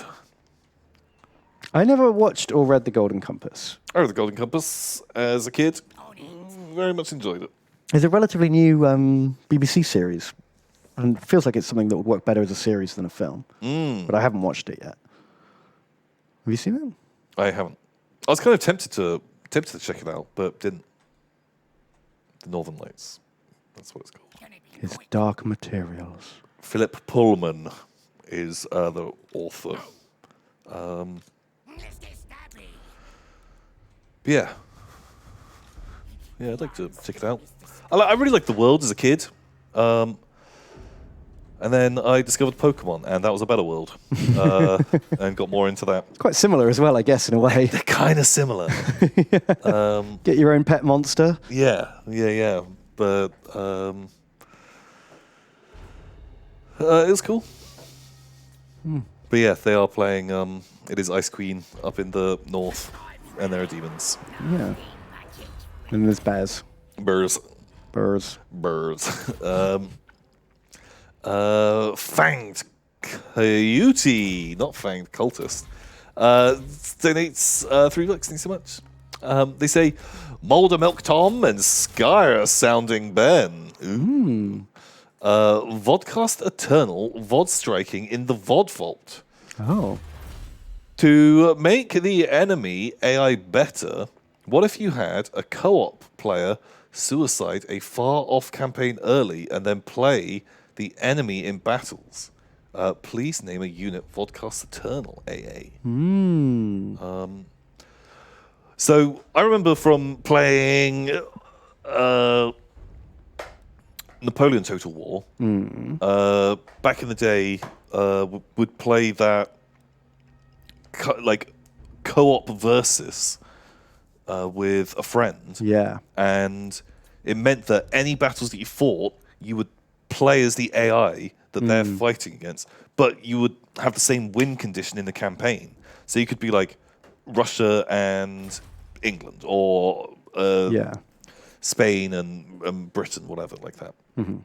I never watched or read The Golden Compass. I read the Golden Compass as a kid. Very much enjoyed it. It's a relatively new BBC series. And it feels like it's something that would work better as a series than a film. But I haven't watched it yet. Have you seen it? I haven't. I was kind of tempted to check it out, but didn't. The Northern Lights. That's what it's called. It's Dark Materials. Philip Pullman is the author. Yeah. Yeah, I'd like to check it out. I really liked the world as a kid. And then I discovered Pokemon, and that was a better world. And got more into that. It's quite similar as well, I guess, in a way. They're kind of similar. Get your own pet monster. Yeah. But it was cool. But yeah, they are playing. It is Ice Queen up in the north, and there are demons. Yeah. And there's bears. Burrs. Fanged Coyote, not Fanged Cultist, donates $3. Thanks so much. They say Mulder Milk Tom and Skyer sounding Ben. Ooh. Vodcast Eternal, VOD striking in the VOD vault. Oh. To make the enemy AI better, what if you had a co-op player suicide a far-off campaign early and then play the enemy in battles? Please name a unit Vodcast Eternal AA. So I remember from playing Napoleon Total War. Back in the day, would play that co-op versus with a friend. Yeah. And it meant that any battles that you fought, you would play as the AI that they're fighting against, but you would have the same win condition in the campaign. So you could be like Russia and England, or Spain and Britain, whatever, like that. And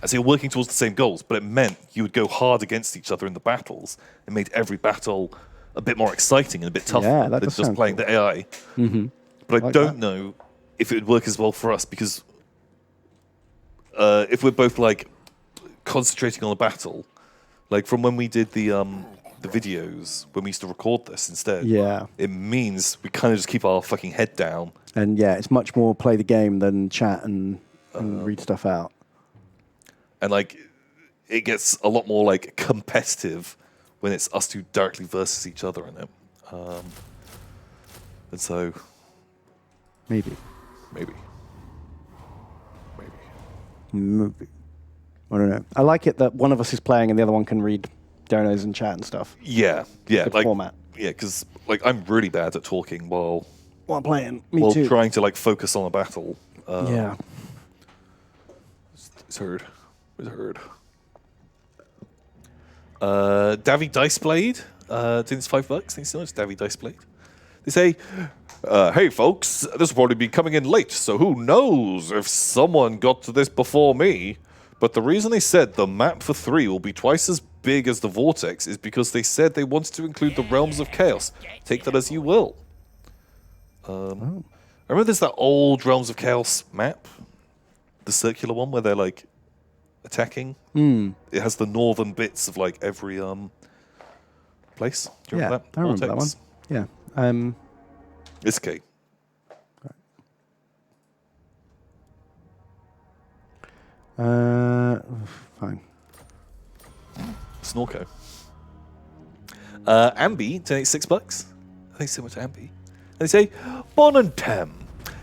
so you're working towards the same goals, but it meant you would go hard against each other in the battles. It made every battle a bit more exciting and a bit tougher than just playing the AI. But I don't know if it would work as well for us, because if we're both like concentrating on a battle, like from when we did the videos when we used to record this instead, it means we kind of just keep our fucking head down. And it's much more play the game than chat and read stuff out. And like, it gets a lot more like competitive when it's us two directly versus each other in it. And so, maybe. I don't know. I like it that one of us is playing and the other one can read donos and chat and stuff. Yeah, Good like format. Yeah, because like I'm really bad at talking while playing. Me while too. trying to like focus on a battle. It's heard. Davy Diceblade, doing this $5. Thanks so much, Davy Diceblade. They say, hey folks, this will probably be coming in late, so who knows if someone got to this before me. But the reason they said the map for 3 will be twice as big as the Vortex is because they said they wanted to include the Realms of Chaos. Take that as you will. I remember there's that old Realms of Chaos map, the circular one where they're like attacking. It has the northern bits of like every place. Do you remember that? I remember that one. Yeah. It's okay. Fine. Snorko. Ambi donates $6. Thanks so much, Ambi. And they say, Bon and Tem,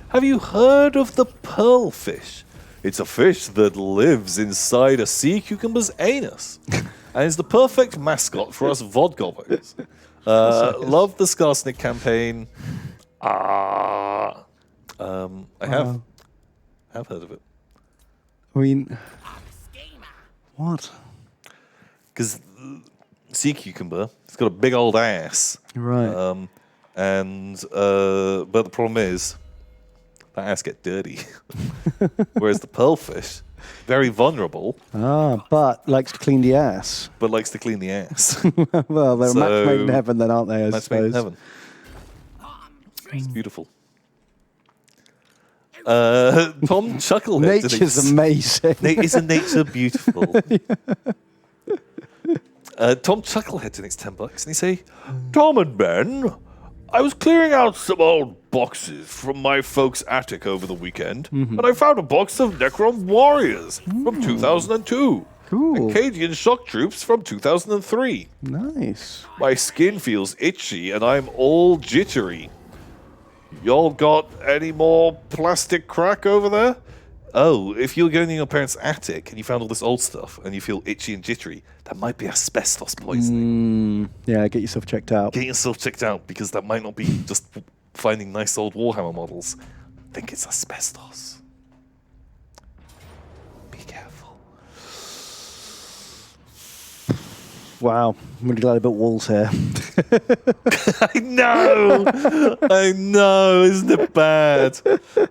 have you heard of the pearlfish? It's a fish that lives inside a sea cucumber's anus and is the perfect mascot for us vodgobbers. Love the Skarsnik campaign. I have heard of it. I mean, what? Because sea cucumber, it's got a big old ass. Right. But the problem is, that ass get dirty. Whereas the pearlfish, very vulnerable. But likes to clean the ass. But likes to clean the ass. Well, they're match made in heaven then, aren't they, I match made in suppose? heaven. It's beautiful. Tom Chucklehead. Nature's amazing. Isn't nature beautiful? Tom Chucklehead donates $10, and they say, Tom and Ben, I was clearing out some old boxes from my folks' attic over the weekend, and I found a box of Necron Warriors from 2002. Cool. Acadian Shock Troops from 2003. Nice. My skin feels itchy, and I'm all jittery. Y'all got any more plastic crack over there? Oh, if you're going in your parents' attic and you found all this old stuff and you feel itchy and jittery, that might be asbestos poisoning. Yeah, get yourself checked out. Get yourself checked out, because that might not be just finding nice old Warhammer models. I think it's asbestos. Be careful. Wow, I'm really glad I built walls here. I know, isn't it bad?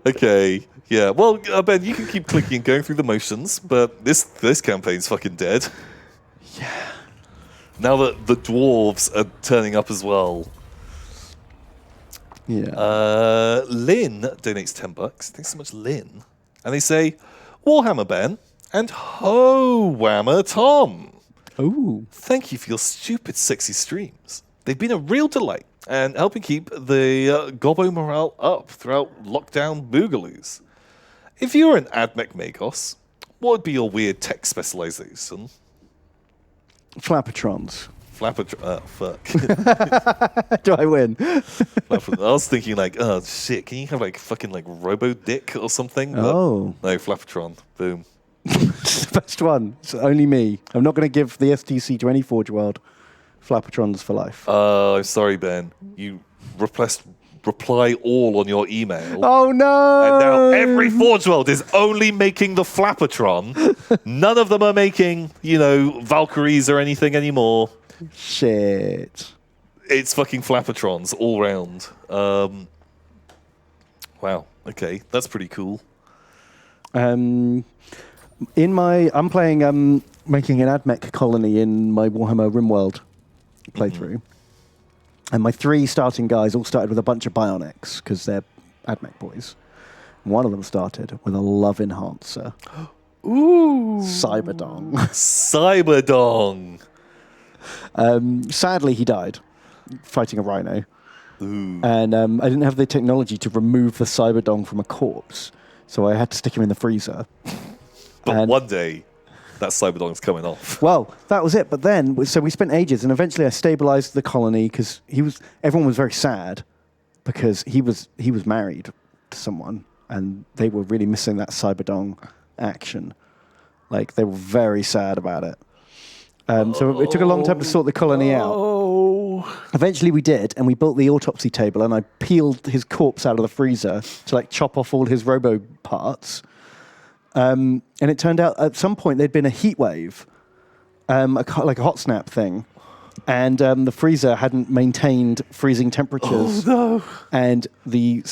Okay, yeah. Well, Ben, you can keep clicking and going through the motions, but this campaign's fucking dead. Yeah. Now that the dwarves are turning up as well. Yeah. Lynn donates $10. Thanks so much, Lynn. And they say, Warhammer Ben and Ho-Whammer Tom. Ooh. Thank you for your stupid, sexy streams. They've been a real delight and helping keep the Gobbo morale up throughout lockdown boogaloos. If you were an AdMech Magos, what would be your weird tech specialization? Flapatrons. Fuck. Do I win? I was thinking like, oh shit, can you have like fucking like Robo-Dick or something? But Oh. no, Flapatron. Boom. It's the best one. It's only me. I'm not going to give the STC to any Forge World. Flapatrons for life. I'm sorry, Ben. You replaced reply all on your email. Oh no! And now every Forge World is only making the Flappertron. None of them are making, Valkyries or anything anymore. Shit. It's fucking Flappertrons all round. Wow. Okay, that's pretty cool. I'm playing, making an AdMech colony in my Warhammer RimWorld playthrough. And my 3 starting guys all started with a bunch of bionics, because they're AdMech boys. One of them started with a love enhancer. Ooh. Cyberdong. Cyberdong. Sadly, he died fighting a rhino. Ooh. And I didn't have the technology to remove the Cyberdong from a corpse, so I had to stick him in the freezer. But one day, that Cyberdong's coming off. Well, that was it. But then, so we spent ages, and eventually I stabilized the colony because everyone was very sad because he was married to someone, and they were really missing that Cyberdong action. Like, they were very sad about it. So it took a long time to sort the colony out. Eventually we did, and we built the autopsy table, and I peeled his corpse out of the freezer to chop off all his robo parts. And it turned out at some point there'd been a heat wave, like a hot snap thing, and the freezer hadn't maintained freezing temperatures. Oh no! And the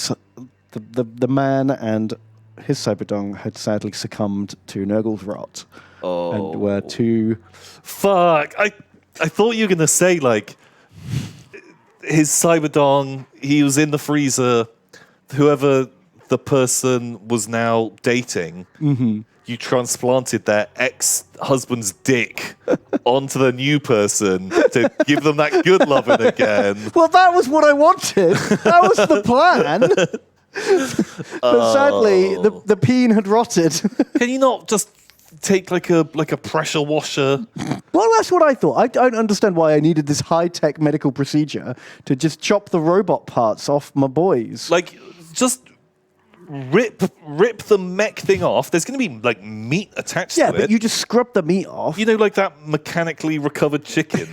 man and his Cyberdong had sadly succumbed to Nurgle's rot. Oh. And were too... Fuck! I thought you were gonna say his Cyberdong. He was in the freezer. Whoever the person was now dating, you transplanted their ex-husband's dick onto the new person to give them that good loving again. Well, that was what I wanted. That was the plan. But sadly, the peen had rotted. Can you not just take like a pressure washer? Well, that's what I thought. I don't understand why I needed this high-tech medical procedure to just chop the robot parts off my boys. Just rip the mech thing off. There's going to be meat attached to it. Yeah, but you just scrub the meat off. Like that mechanically recovered chicken.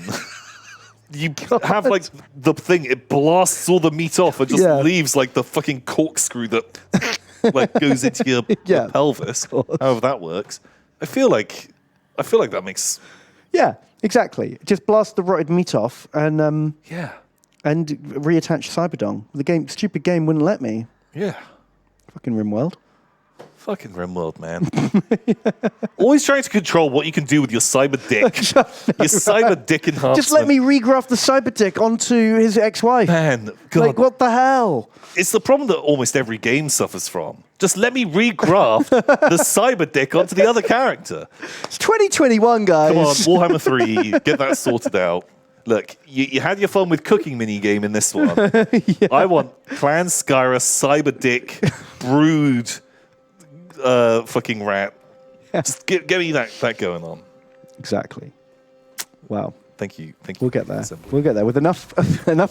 You have the thing, it blasts all the meat off and just leaves the fucking corkscrew that goes into your pelvis. However that works. I feel like that makes... Yeah, exactly. Just blast the rotted meat off and and reattach Cyberdong. The stupid game wouldn't let me. Yeah. Fucking RimWorld. Fucking RimWorld, man. Always trying to control what you can do with your cyber dick. Your cyber dick enhancement. Just let me regraft the cyber dick onto his ex-wife. Man, God. What the hell? It's the problem that almost every game suffers from. Just let me regraft the cyber dick onto the other character. It's 2021, guys. Come on, Warhammer 3, get that sorted out. Look, you had your fun with cooking minigame in this one. I want Clan Skyra, cyber dick, brood, fucking rat. Just get me that going on. Exactly. Wow. Thank you. We'll get there. We'll get there with enough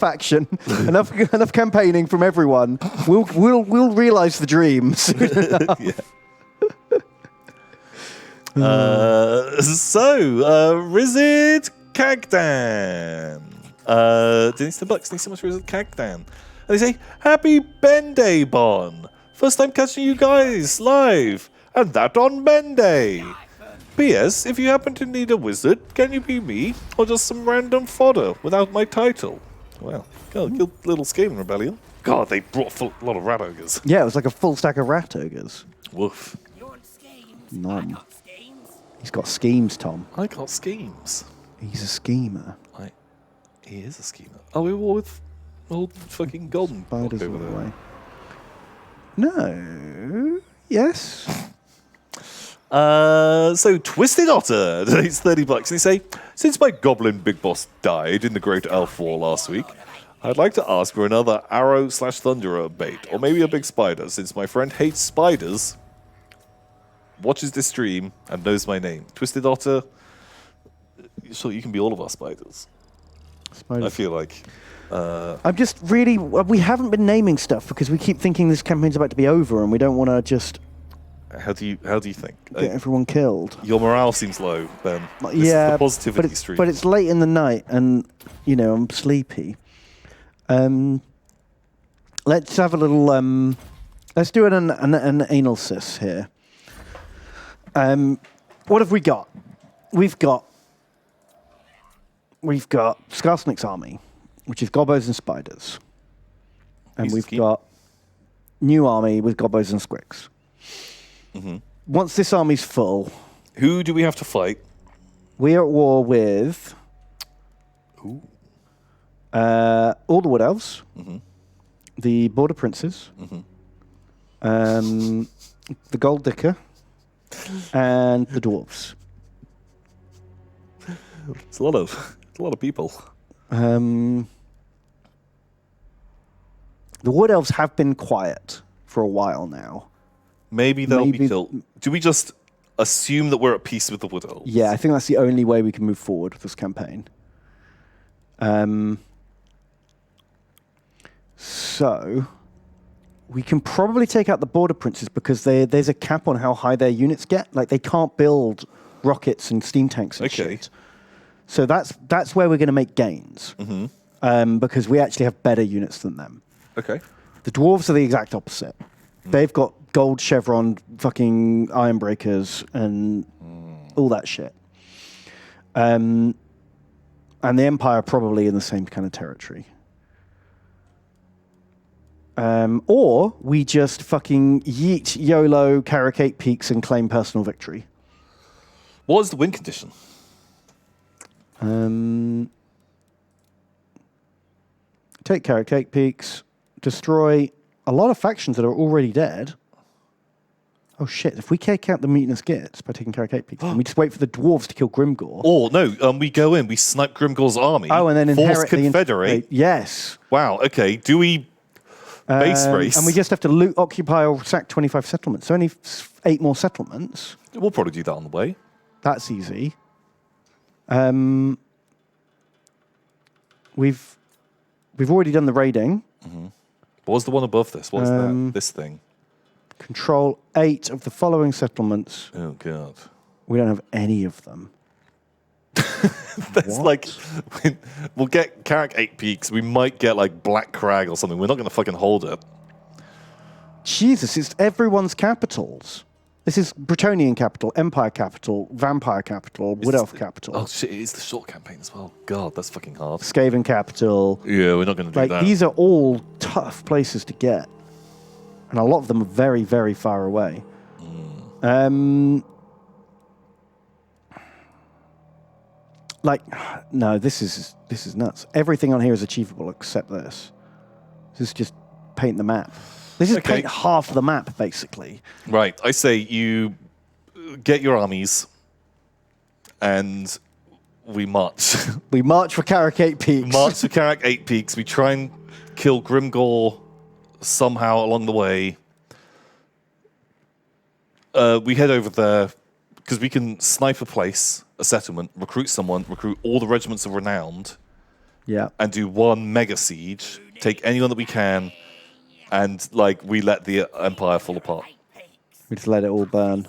action, enough campaigning from everyone. We'll realize the dream soon enough. Rizid Kagdan. Denise the Bucks. Thanks so much, Rizid Kagdan. And they say, Happy Ben Day, Bon. First time catching you guys live. And that on Ben Day. P.S. If you happen to need a wizard, can you be me? Or just some random fodder without my title? Well, God, good little scheme rebellion. God, they brought a lot of rat ogres. Yeah, it was like a full stack of rat ogres. Woof. You want schemes? Nom. I got schemes. He's got schemes, Tom. I got schemes. He's a schemer. He is a schemer. Oh, we were with old fucking golden Spiders over all the there. way. No. Yes. So Twisted Otter donates $30 and they say, since my goblin big boss died in the Great Elf War last week, I'd like to ask for another arrow/thunderer bait, or maybe a big spider, since my friend hates spiders, watches this stream, and knows my name. Twisted Otter, so you can be all of our spiders. I feel like... I'm just really... We haven't been naming stuff because we keep thinking this campaign's about to be over and we don't want to just... How do you think? Get everyone killed. Your morale seems low, Ben. This is the positivity stream. But it's late in the night and, I'm sleepy. Let let's have a little. Let's do an analysis here. What have we got? We've got Skarsnik's army, which is gobos and spiders, and we've got new army with gobos and squicks. Once this army's full, who do we have to fight? We are at war with all the Wood Elves, the Border Princes, the Gold Dicker, and the Dwarves. It's a lot of people. The Wood Elves have been quiet for a while now. Maybe they'll be killed. Do we just assume that we're at peace with the Wood Elves? Yeah, I think that's the only way we can move forward with this campaign. So we can probably take out the Border Princes because there's a cap on how high their units get. Like, they can't build rockets and steam tanks and shit. So that's where we're going to make gains. Because we actually have better units than them. Okay. The Dwarves are the exact opposite. They've got gold chevron fucking ironbreakers and all that shit. And the Empire are probably in the same kind of territory. Or we just fucking yeet YOLO Caracate Peaks and claim personal victory. What is the win condition? Take Caracate Peaks, destroy a lot of factions that are already dead. Oh shit, if we take out the mutinous Gits by taking Caracate Peaks, and we just wait for the dwarves to kill Grimgor. Or, no, we go in, we snipe Grimgor's army. Oh, and then force inherit Confederate. Yes. Wow, okay. Do we base race? And we just have to loot, occupy, or sack 25 settlements. So only 8 more settlements. We'll probably do that on the way. That's easy. We've already done the raiding. What was the one above this? What was that? This thing? Control 8 of the following settlements. Oh, God. We don't have any of them. That's like, we'll get Carrick 8 Peaks. We might get like Black Crag or something. We're not going to fucking hold it. Jesus, it's everyone's capitals. This is Bretonnian capital, Empire capital, Vampire capital, Wood Elf capital. Oh shit, it is the short campaign as well. God, that's fucking hard. Skaven capital. Yeah, we're not going to do that. These are all tough places to get. And a lot of them are very, very far away. No, this is nuts. Everything on here is achievable except this. This is just paint the map. This is paint half the map, basically. Right. I say you get your armies and we march. We march for Carrick 8 Peaks. March for Carrick 8 Peaks. We try and kill Grimgor somehow along the way. We head over there because we can snipe a place, a settlement, recruit someone, recruit all the regiments of Renowned, and do one mega siege, take anyone that we can, and we let the Empire fall apart. We just let it all burn.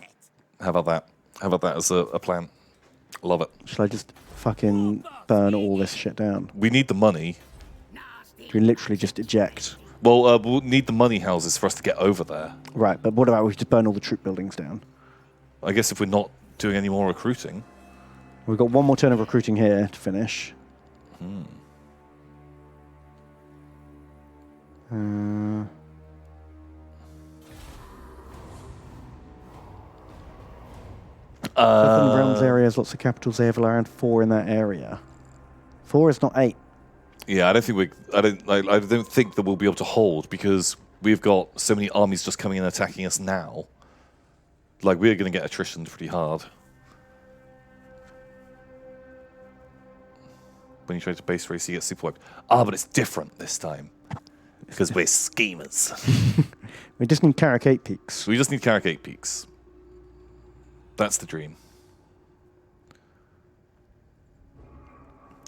How about that? How about that as a plan? Love it. Shall I just fucking burn all this shit down? We need the money. We literally just eject. Well, we'll need the money houses for us to get over there. Right, but what about we just burn all the troop buildings down? I guess if we're not doing any more recruiting. We've got one more turn of recruiting here to finish. Southern Realms area has lots of capitals. They have around 4 in that area. 4 is not 8. Yeah, I don't think I don't think that we'll be able to hold because we've got so many armies just coming and attacking us now. We're going to get attrition pretty hard. When you try to base race, you get super wiped. But it's different this time because we're schemers. We just need Carrick 8 Peaks. We just need Carrick 8 Peaks. That's the dream.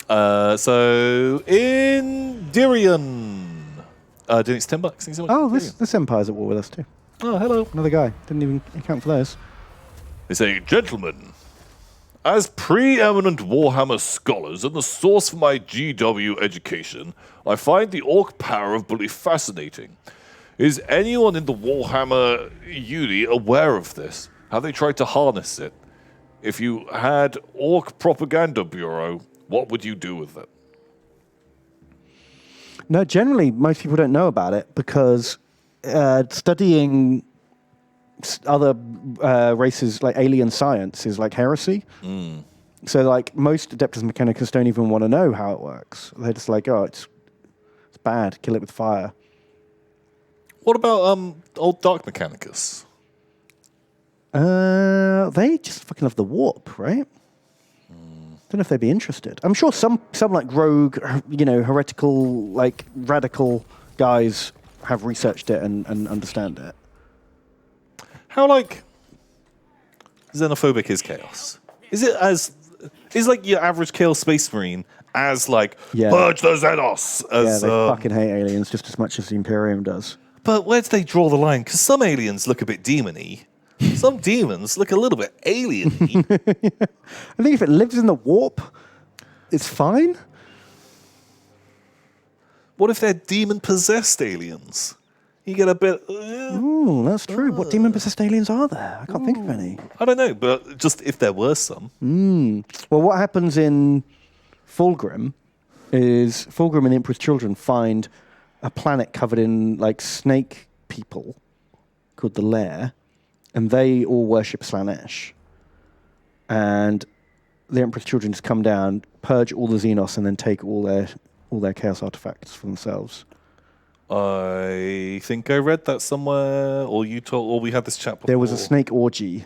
So in Dirion, it's $10. Oh, this Empire's at war with us too. Oh, hello. Another guy. Didn't even account for those. They say, gentlemen, As preeminent Warhammer scholars and the source for my GW education, I find the orc power of bully fascinating. Is anyone in the Warhammer uni aware of this? Have they tried to harness it? If you had Orc Propaganda Bureau, what would you do with it? No, generally, most people don't know about it because studying other races like alien science is like heresy. So like most Adeptus Mechanicus don't even want to know how it works. They're just like, oh, it's bad, kill it with fire. What about old Dark Mechanicus? They just fucking love the warp, right? Don't know if they'd be interested. I'm sure some like rogue, heretical, like radical guys have researched it and understand it. How like xenophobic is Chaos? Is like your average Chaos Space Marine as like purge the Xenos? Yeah, they fucking hate aliens just as much as the Imperium does. But where do they draw the line? Because some aliens look a bit demon-y. Some demons look a little bit alien-y. I think if it lives in the warp, it's fine. What if they're demon-possessed aliens? You get a bit... Ooh, that's true. What demon-possessed aliens are there? I can't think of any. I don't know, but just if there were some. Well, what happens in Fulgrim is Fulgrim and the Emperor's Children find a planet covered in like snake people called the Lair, and they all worship Slanesh. And the Emperor's Children just come down, purge all the Xenos, and then take all their Chaos artifacts for themselves. I think I read that somewhere, or we had this chat before. There was a snake orgy,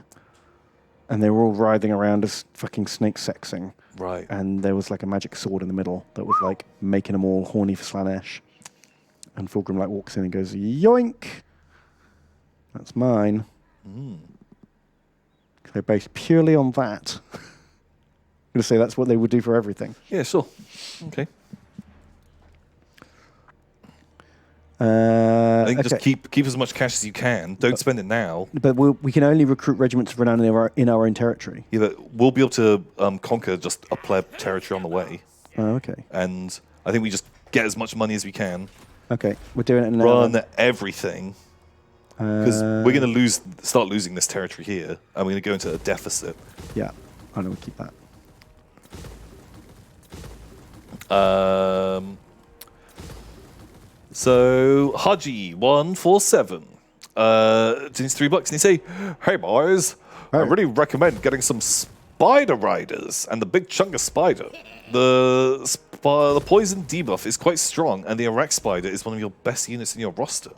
and they were all writhing around as fucking snake sexing. Right. And there was like a magic sword in the middle that was like making them all horny for Slanesh. And Fulgrim like walks in and goes, yoink! That's mine. They're based purely on that. I'm going to say that's what they would do for everything. Yeah, sure. Okay. I think just keep as much cash as you can. Don't spend it now. But we can only recruit regiments of renown in our own territory. Yeah, but we'll be able to conquer just a pleb territory on the way. Oh, okay. And I think we just get as much money as we can. Okay, we're doing it in Run everything. Because we're going to start losing this territory here, and we're going to go into a deficit. Yeah, I know we'll keep that. So Haji 147 donates $3, and he say, "Hey boys, I really recommend getting some Spider Riders and the big chunga spider. The poison debuff is quite strong, and the Iraq Spider is one of your best units in your roster.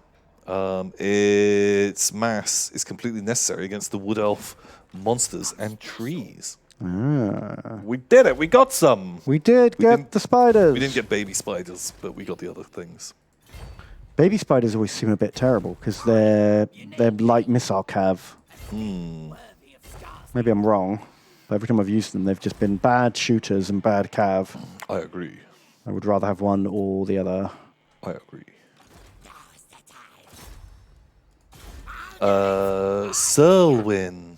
Its mass is completely necessary against the Wood Elf monsters and trees." We did it. We got some. We did get the spiders. We didn't get baby spiders, but we got the other things. Baby spiders always seem a bit terrible because they're like missile cav. Maybe I'm wrong, but every time I've used them, they've just been bad shooters and bad cav. I agree. I would rather have one or the other. I agree. Selwyn.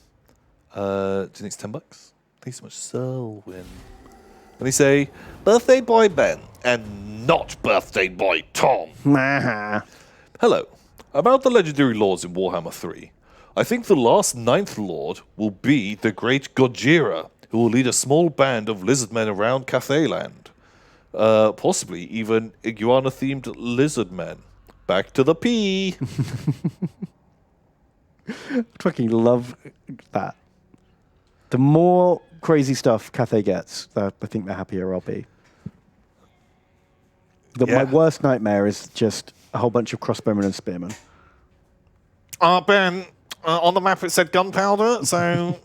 Donates $10. Thanks so much, Selwyn. And they say, "Birthday boy Ben and not birthday boy Tom. Hello. About the legendary lords in Warhammer 3. I think the last 9th lord will be the great Gojira, who will lead a small band of lizard men around Cathay Land. Possibly even iguana-themed lizard men. Back to the P." I fucking love that. The more crazy stuff Cathay gets, I think the happier I'll be. My worst nightmare is just a whole bunch of crossbowmen and spearmen. Ben, on the map it said gunpowder, so...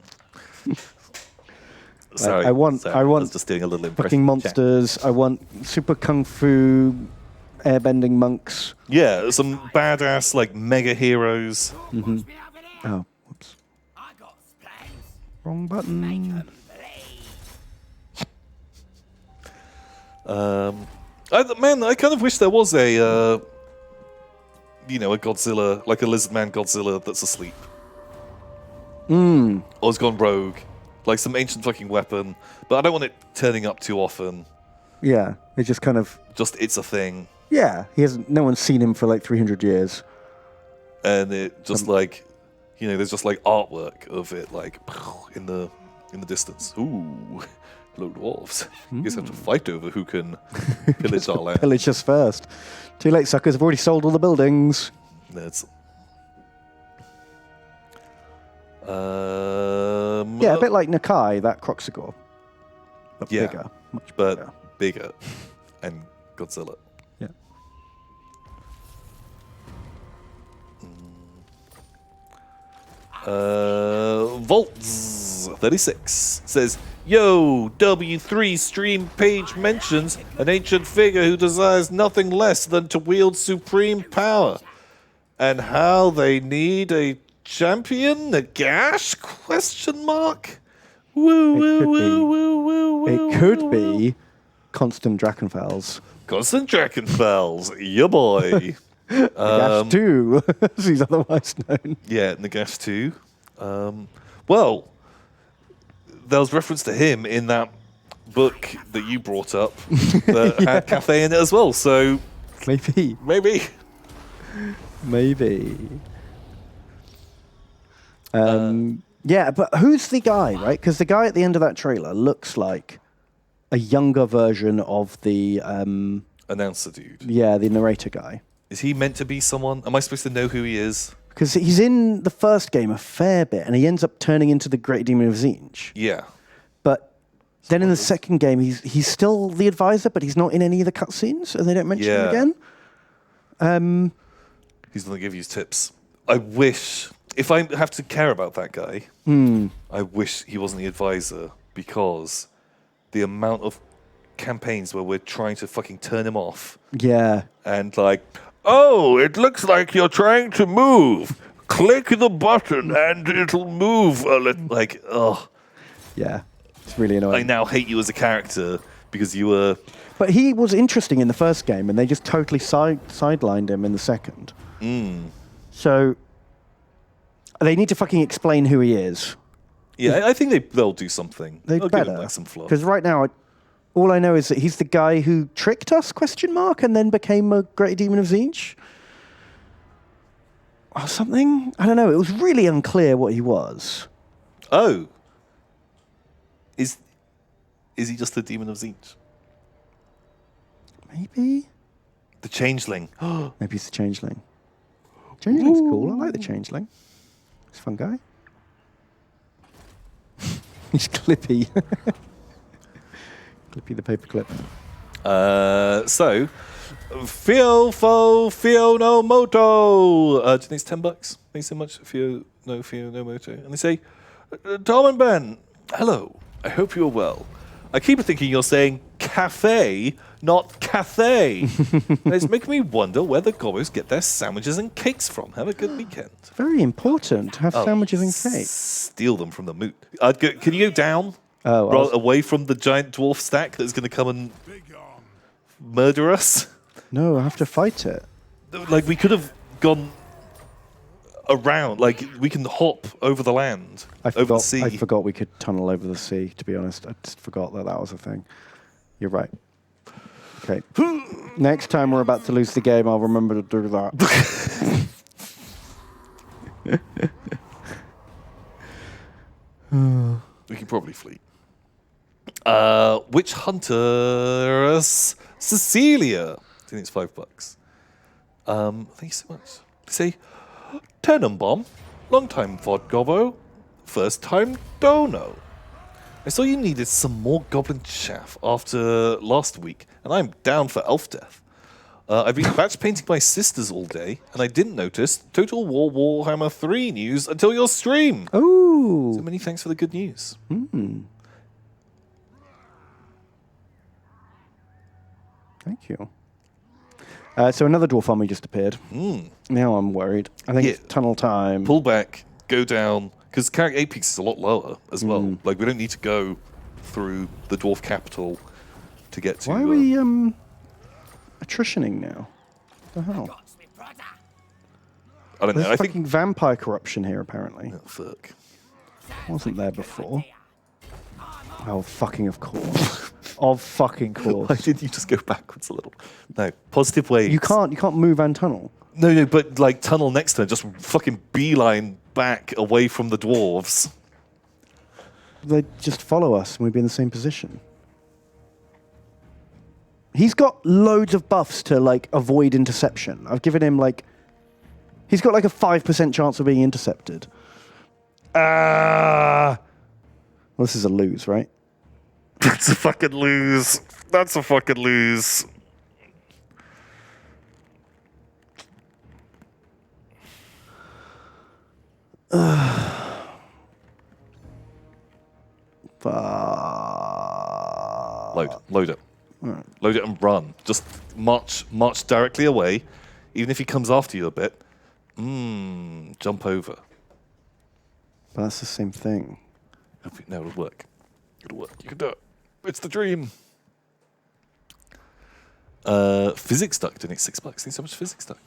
Sorry, I want I was just doing a little impression. fucking monsters. I want super kung fu airbending monks. Yeah, some badass, like, mega heroes. Oh, whoops. I got plans. Wrong button. I kind of wish there was a Godzilla, like a lizard man Godzilla that's asleep. Or has gone rogue. Like some ancient fucking weapon, but I don't want it turning up too often. Yeah, it just kind of. Just it's a thing. Yeah, he hasn't. No one's seen him for like 300 years. And it just like, you know, there's just like artwork of it like in the distance. Ooh, low dwarves. You guys have to fight over who can pillage our land. Pillage us first. Too late, suckers. I've already sold all the buildings. That's. Yeah, a bit like Nakai, that Croxagore. But Yeah, bigger. Much but bigger. bigger, and Godzilla. Yeah. Volts36 says, Yo, W3 stream page mentions an ancient figure who desires nothing less than to wield supreme power. And how they need a champion? Nagash? Question mark? Woo, woo, could woo, be. woo, woo, woo. It could be Constant Drakenfels. Constant Drakenfels, yeah boy. Gash 2, as he's otherwise known. Yeah, Nagash 2. Well, there was reference to him in that book that you brought up that had Cathay in it as well, so Maybe. maybe. Maybe. Yeah, but who's the guy, right? Because the guy at the end of that trailer looks like a younger version of the, Announcer dude. the narrator guy. Is he meant to be someone? Am I supposed to know who he is? Because he's in the first game a fair bit, and he ends up turning into the Great Demon of Zinj. Yeah. But then in the second game, he's still the advisor, but he's not in any of the cutscenes, and they don't mention him again. He's going to give you tips. I wish, if I have to care about that guy, I wish he wasn't the advisor, because the amount of campaigns where we're trying to fucking turn him off Yeah. and like, oh, it looks like you're trying to move. Click the button and it'll move a little. Like, oh, Yeah. It's really I annoying. now hate you as a character because you were. But he was interesting in the first game, and they just totally sidelined him in the second. So they need to fucking explain who he is. Yeah, I think they'll do something. They'd They'll give better. him like some fluff. Because right now, all I know is that he's the guy who tricked us, question mark, and then became a Great Demon of Zinj? Or something? I don't know. It was really unclear what he was. Oh. Is he just the Demon of Zinj? Maybe? The Changeling. Maybe he's the Changeling. Changeling's cool. I like the Changeling. He's a fun guy. He's Clippy. Clippy the paperclip. So, Fio no Moto. Donates $10. Thanks so much, Fio no Moto. And they say, Tom and Ben, hello. I hope you're well. I keep thinking you're saying cafe, not Cathay. And it's making me wonder where the gobbos get their sandwiches and cakes from. Have a good weekend. Very important to have sandwiches and cake. Steal them from the moot. Can you go down? Oh, Right away from the giant dwarf stack that's going to come and murder us? No, I have to fight it. Like, we could have gone around. Like, we can hop over the land, over the sea. I forgot we could tunnel over the sea, to be honest. I just forgot that was a thing. You're right. Okay. Next time we're about to lose the game, I'll remember to do that. We can probably flee. Witch Hunter Cecilia. I think it's $5. Thank you so much. They say, Tenenbaum, long time VOD Gobbo, first time Dono. I saw you needed some more goblin chaff after last week, and I'm down for elf death. I've been batch painting my sisters all day, and I didn't notice Total War Warhammer 3 news until your stream. Ooh. So many thanks for the good news. Thank you. So another dwarf army just appeared. Now I'm worried. I think it's tunnel time. Pull back, go down, because character Apex is a lot lower as well. Like, we don't need to go through the dwarf capital to get to. Why are we attritioning now? What the hell? Got me, brother. I don't know. There's I fucking think. vampire corruption here, apparently. Oh, fuck. Wasn't there before. Oh, fucking of course. Of fucking course. Why didn't you just go backwards a little? No, positive waves. You can't move and tunnel. No, but like tunnel next to it, just fucking beeline back away from the dwarves. They just follow us and we'd be in the same position. He's got loads of buffs to like avoid interception. I've given him like, he's got like a 5% chance of being intercepted. Well, this is a lose, right? That's a fucking lose. That's a fucking lose. Load it. Right. Load it and run. Just march directly away. Even if he comes after you a bit, jump over. But that's the same thing. No, it'll work. It'll work. You can do it. It's the dream. Physics Duck donates $6. Thanks so much, Physics Duck.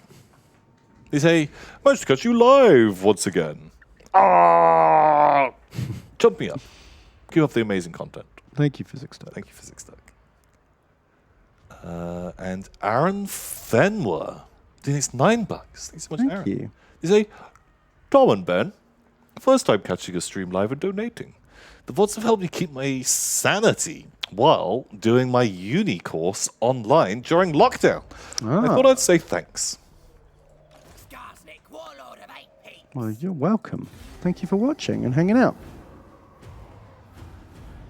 They say, managed to catch you live once again. Ah! Jump me up. Keep up the amazing content. Thank you, Physics Duck. Thank you, Physics Duck. And Aaron Fenwer donates $9. Thanks so much, Aaron. Thank you. They say, Tom and Ben, first time catching a stream live and donating. The VODs have helped me keep my sanity while doing my uni course online during lockdown. I thought I'd say thanks. Skarsnik, warlord of 8 peaks. Well, you're welcome. Thank you for watching and hanging out.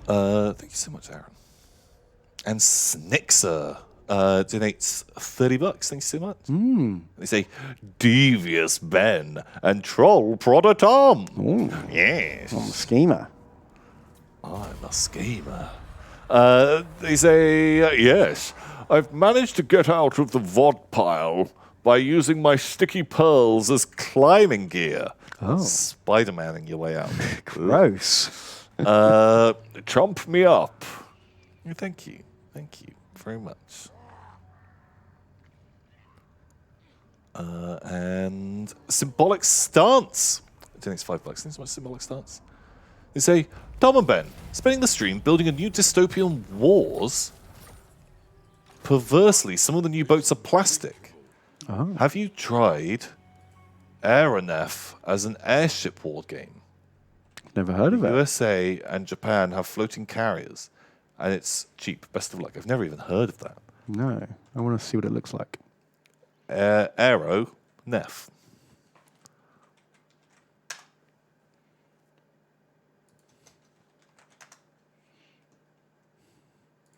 Thank you so much, Aaron. And Snixer donates $30. Thanks so much. They say, Devious Ben and Troll Prodder Tom. Ooh. Yes. I'm a schemer. I'm a schemer. They say, yes, I've managed to get out of the VOD pile by using my sticky pearls as climbing gear. Oh. Spider-Maning your way out. Gross. Chomp me up. Thank you. Thank you very much. And Symbolic Stance. I think it's $5. Thanks so much, Symbolic Stance. They say, Tom and Ben, spending the stream building a new dystopian wars. Perversely, some of the new boats are plastic. Oh. Have you tried Aeronef as an airship war game? Never heard of it. USA and Japan have floating carriers, and it's cheap. Best of luck. I've never even heard of that. No. I want to see what it looks like. Aeronef.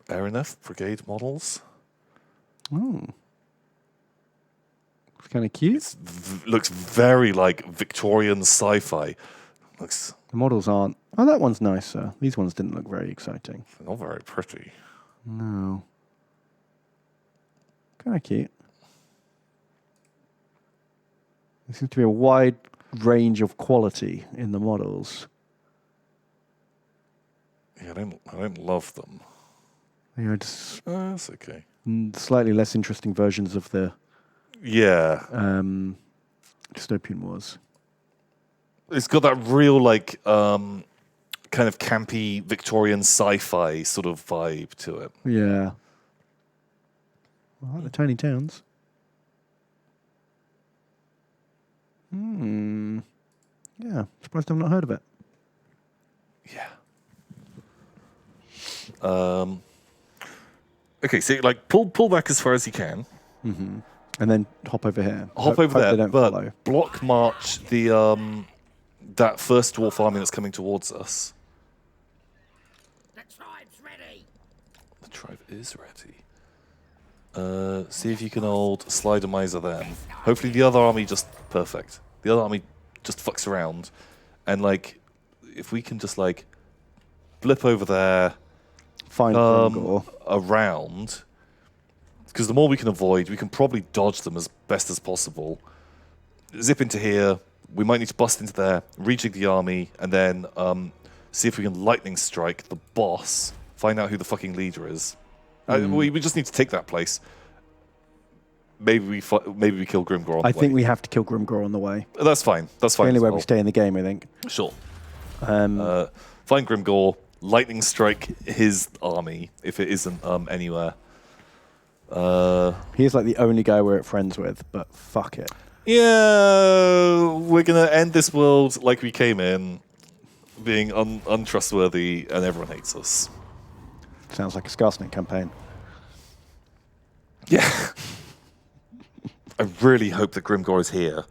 Aeronef brigade models. Oh. It's kind of cute. Looks very like Victorian sci-fi. Looks The models aren't. Oh, that one's nicer. These ones didn't look very exciting. not very pretty. No. Kind of cute. There seems to be a wide range of quality in the models. Yeah, I don't love them. They are just That's okay. slightly less interesting versions of the Yeah. dystopian wars. It's got that real, like, kind of campy Victorian sci-fi sort of vibe to it. Yeah. I like the tiny towns. Yeah, surprised I've not heard of it. Yeah. Okay, so like pull back as far as you can. And then hop over here. Hop over Hope there, they don't but follow. block march the that first dwarf army that's coming towards us. The tribe's ready. The tribe is ready. See if you can hold Slider Miser then. Hopefully the other army just perfect. The other army just fucks around, and like if we can just like blip over there, Find Grimgor. around, because the more we can avoid, we can probably dodge them as best as possible. Zip into here. We might need to bust into there, rejig the army, and then see if we can lightning strike the boss. Find out who the fucking leader is. We just need to take that place. Maybe we kill Grimgor on the I way. think we have to kill Grimgor on the way. That's fine. That's fine. The only as way well. we stay in the game, I think. Sure. Find Grimgor, lightning strike his army if it isn't anywhere. He's like the only guy we're friends with, but fuck it. Yeah, we're gonna end this world like we came in, being untrustworthy, and everyone hates us. Sounds like a Skarsnik campaign. Yeah. I really hope that Grimgor is here,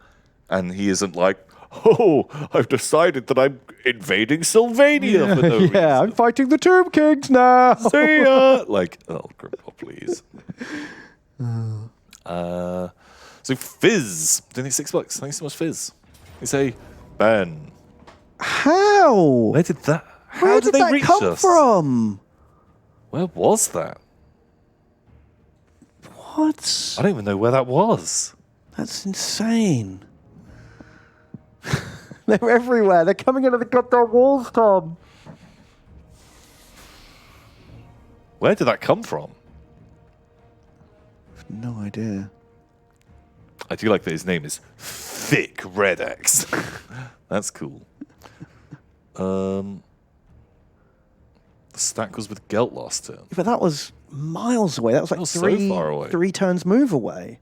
and he isn't like, oh, I've decided that I'm invading Sylvania for no reason. Yeah, I'm fighting the Tomb Kings now. See ya! Like, oh, Grimgor, please. So Fizz, donate $6. Thanks so much, Fizz. You say, Ben. How? Where did that? How Where did did they that reach come us? from? Where was that? What? I don't even know where that was. That's insane. They're everywhere. They're coming out of the goddamn walls, Tom. Where did that come from? No idea. I do like that his name is Thick Red X. That's cool. The stack was with Gelt last turn. But that was miles away. That was like That was so three, far away. 3 turns move away.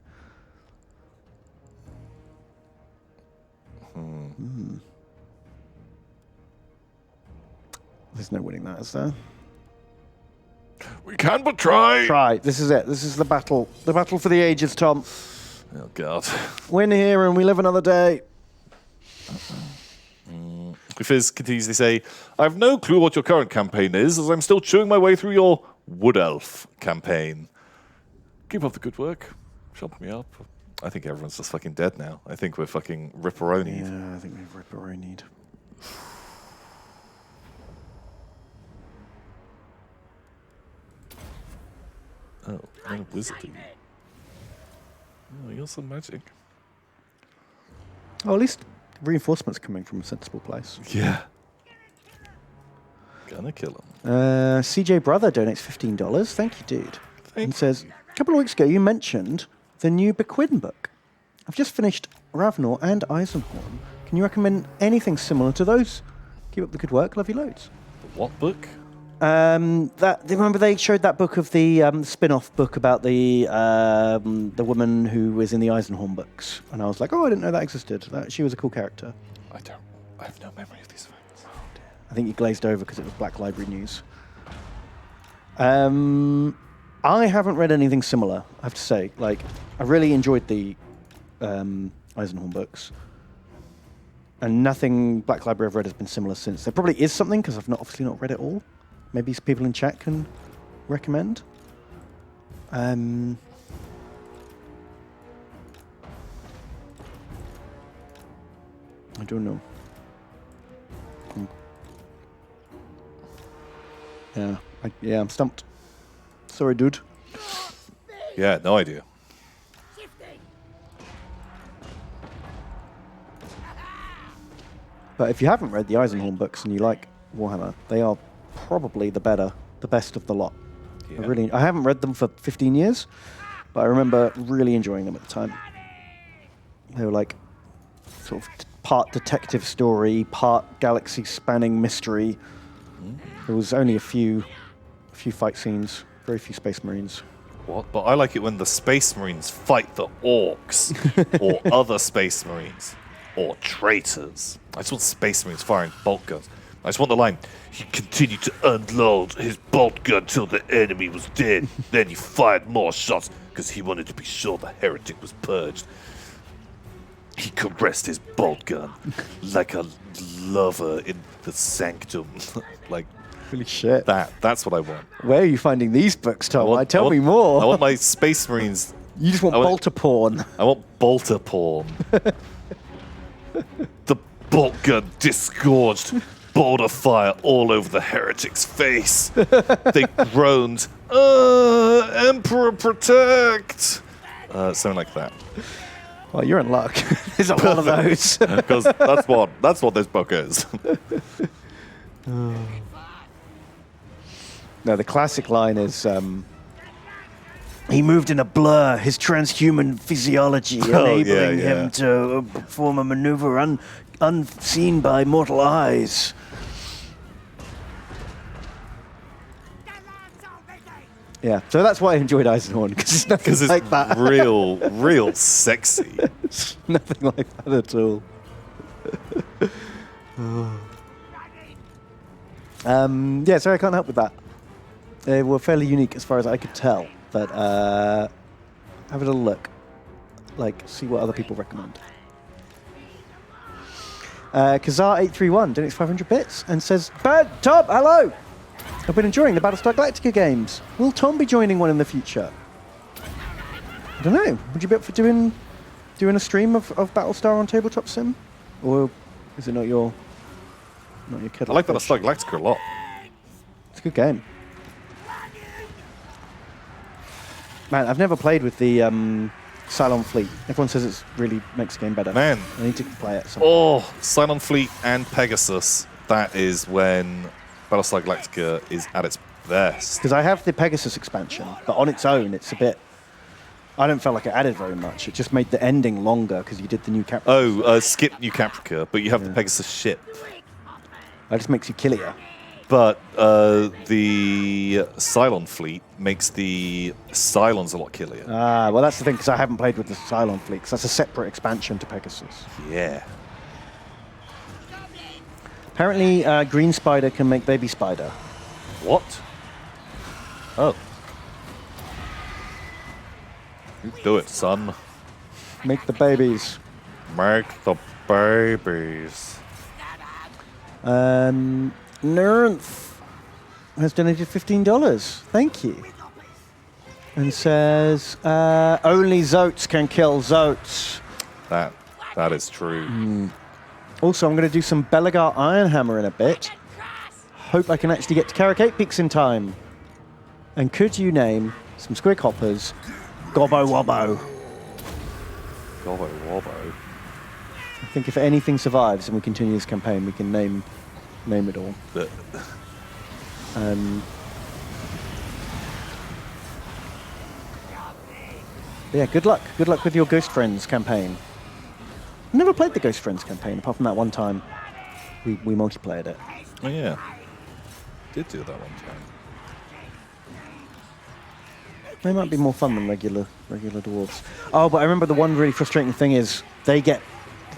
There's no winning that, is there? We can but try. Try. This is it. This is the battle. The battle for the ages, Tom. Oh, God. Win here and we live another day. Fizz continues to say, I have no clue what your current campaign is, as I'm still chewing my way through your Wood Elf campaign. Keep up the good work. Shut me up. I think everyone's just fucking dead now. I think we're fucking ripperoni. Yeah, I think we've ripperonied. Oh, no wizarding. Oh, you're some magic. Oh, at least reinforcements coming from a sensible place. Yeah. Gonna kill him. CJ Brother donates $15. Thank you, dude. And says, a couple of weeks ago you mentioned the new Bequidden book. I've just finished Ravnor and Eisenhorn. Can you recommend anything similar to those? Keep up the good work. Love you loads. The what book? Remember they showed that book of the spin-off book about the woman who was in the Eisenhorn books, and I was like, oh, I didn't know that existed. She was a cool character. I have no memory of these things. I think you glazed over because it was Black Library news. I haven't read anything similar, I have to say. Like, I really enjoyed the Eisenhorn books. And nothing Black Library I've read has been similar since. There probably is something, because I've obviously not read it all. Maybe some people in chat can recommend. I don't know. Yeah, I'm stumped. Sorry, dude. Yeah, no idea. But if you haven't read the Eisenhorn books and you like Warhammer, they are probably the best of the lot. Yeah. I haven't read them for 15 years, but I remember really enjoying them at the time. They were like sort of part detective story, part galaxy-spanning mystery. There was only a few fight scenes, very few Space Marines. What? But I like it when the Space Marines fight the orcs or other Space Marines or traitors. I just want Space Marines firing bolt guns. I just want the line, he continued to unload his bolt gun till the enemy was dead. Then he fired more shots because he wanted to be sure the heretic was purged. He caressed his bolt gun like a lover in the sanctum. Like, Holy shit. that's what I want. Where are you finding these books, Tom? Tell I want, me more. I want my Space Marines. You just want bolter porn. I want bolter porn. The bolt gun disgorged bolter fire all over the heretic's face. They groaned, Emperor protect! Something like that. Well, you're in luck. There's a lot of those. Because that's what this book is. No, the classic line is, he moved in a blur, his transhuman physiology enabling him to perform a maneuver unseen by mortal eyes. Yeah, so that's why I enjoyed Eisenhorn, because it's nothing Because it's like that. real sexy. It's nothing like that at all. Yeah, sorry, I can't help with that. They were fairly unique as far as I could tell, but have a little look. Like, see what other people recommend. Kazar831 donates 500 bits and says, Tom, hello! I've been enjoying the Battlestar Galactica games. Will Tom be joining one in the future? I don't know. Would you be up for doing a stream of Battlestar on Tabletop Sim? Or is it not your kettle? I like Battlestar Galactica a lot. It's a good game. Man, I've never played with the Cylon Fleet. Everyone says it really makes the game better. Man. I need to play it. Oh, Cylon Fleet and Pegasus. That is when Battlestar Galactica is at its best. Because I have the Pegasus expansion, but on its own, it's a bit... I don't feel like it added very much. It just made the ending longer because you did the new Caprica. Oh, skip New Caprica, but you have the Pegasus ship. That just makes you killier. But the Cylon Fleet makes the Cylons a lot killier. Ah, well, that's the thing, because I haven't played with the Cylon Fleet, because that's a separate expansion to Pegasus. Yeah. Apparently, Green Spider can make Baby Spider. What? Oh. You do it, son. Make the babies. Make the babies. Nernth has donated $15. Thank you. And says, only Zotes can kill Zotes. That is true. Also, I'm going to do some Belagar Ironhammer in a bit. Hope I can actually get to Carrick 8 Peaks in time. And could you name some Squig Hoppers Gobbo Wobbo? Gobbo Wobbo. I think if anything survives and we continue this campaign, we can name it all. But yeah, good luck. Good luck with your Ghost Friends campaign. I've never played the Ghost Friends campaign, apart from that one time we multiplayed it. oh yeah, did do that one time. They might be more fun than regular dwarves. Oh, but I remember the one really frustrating thing is they get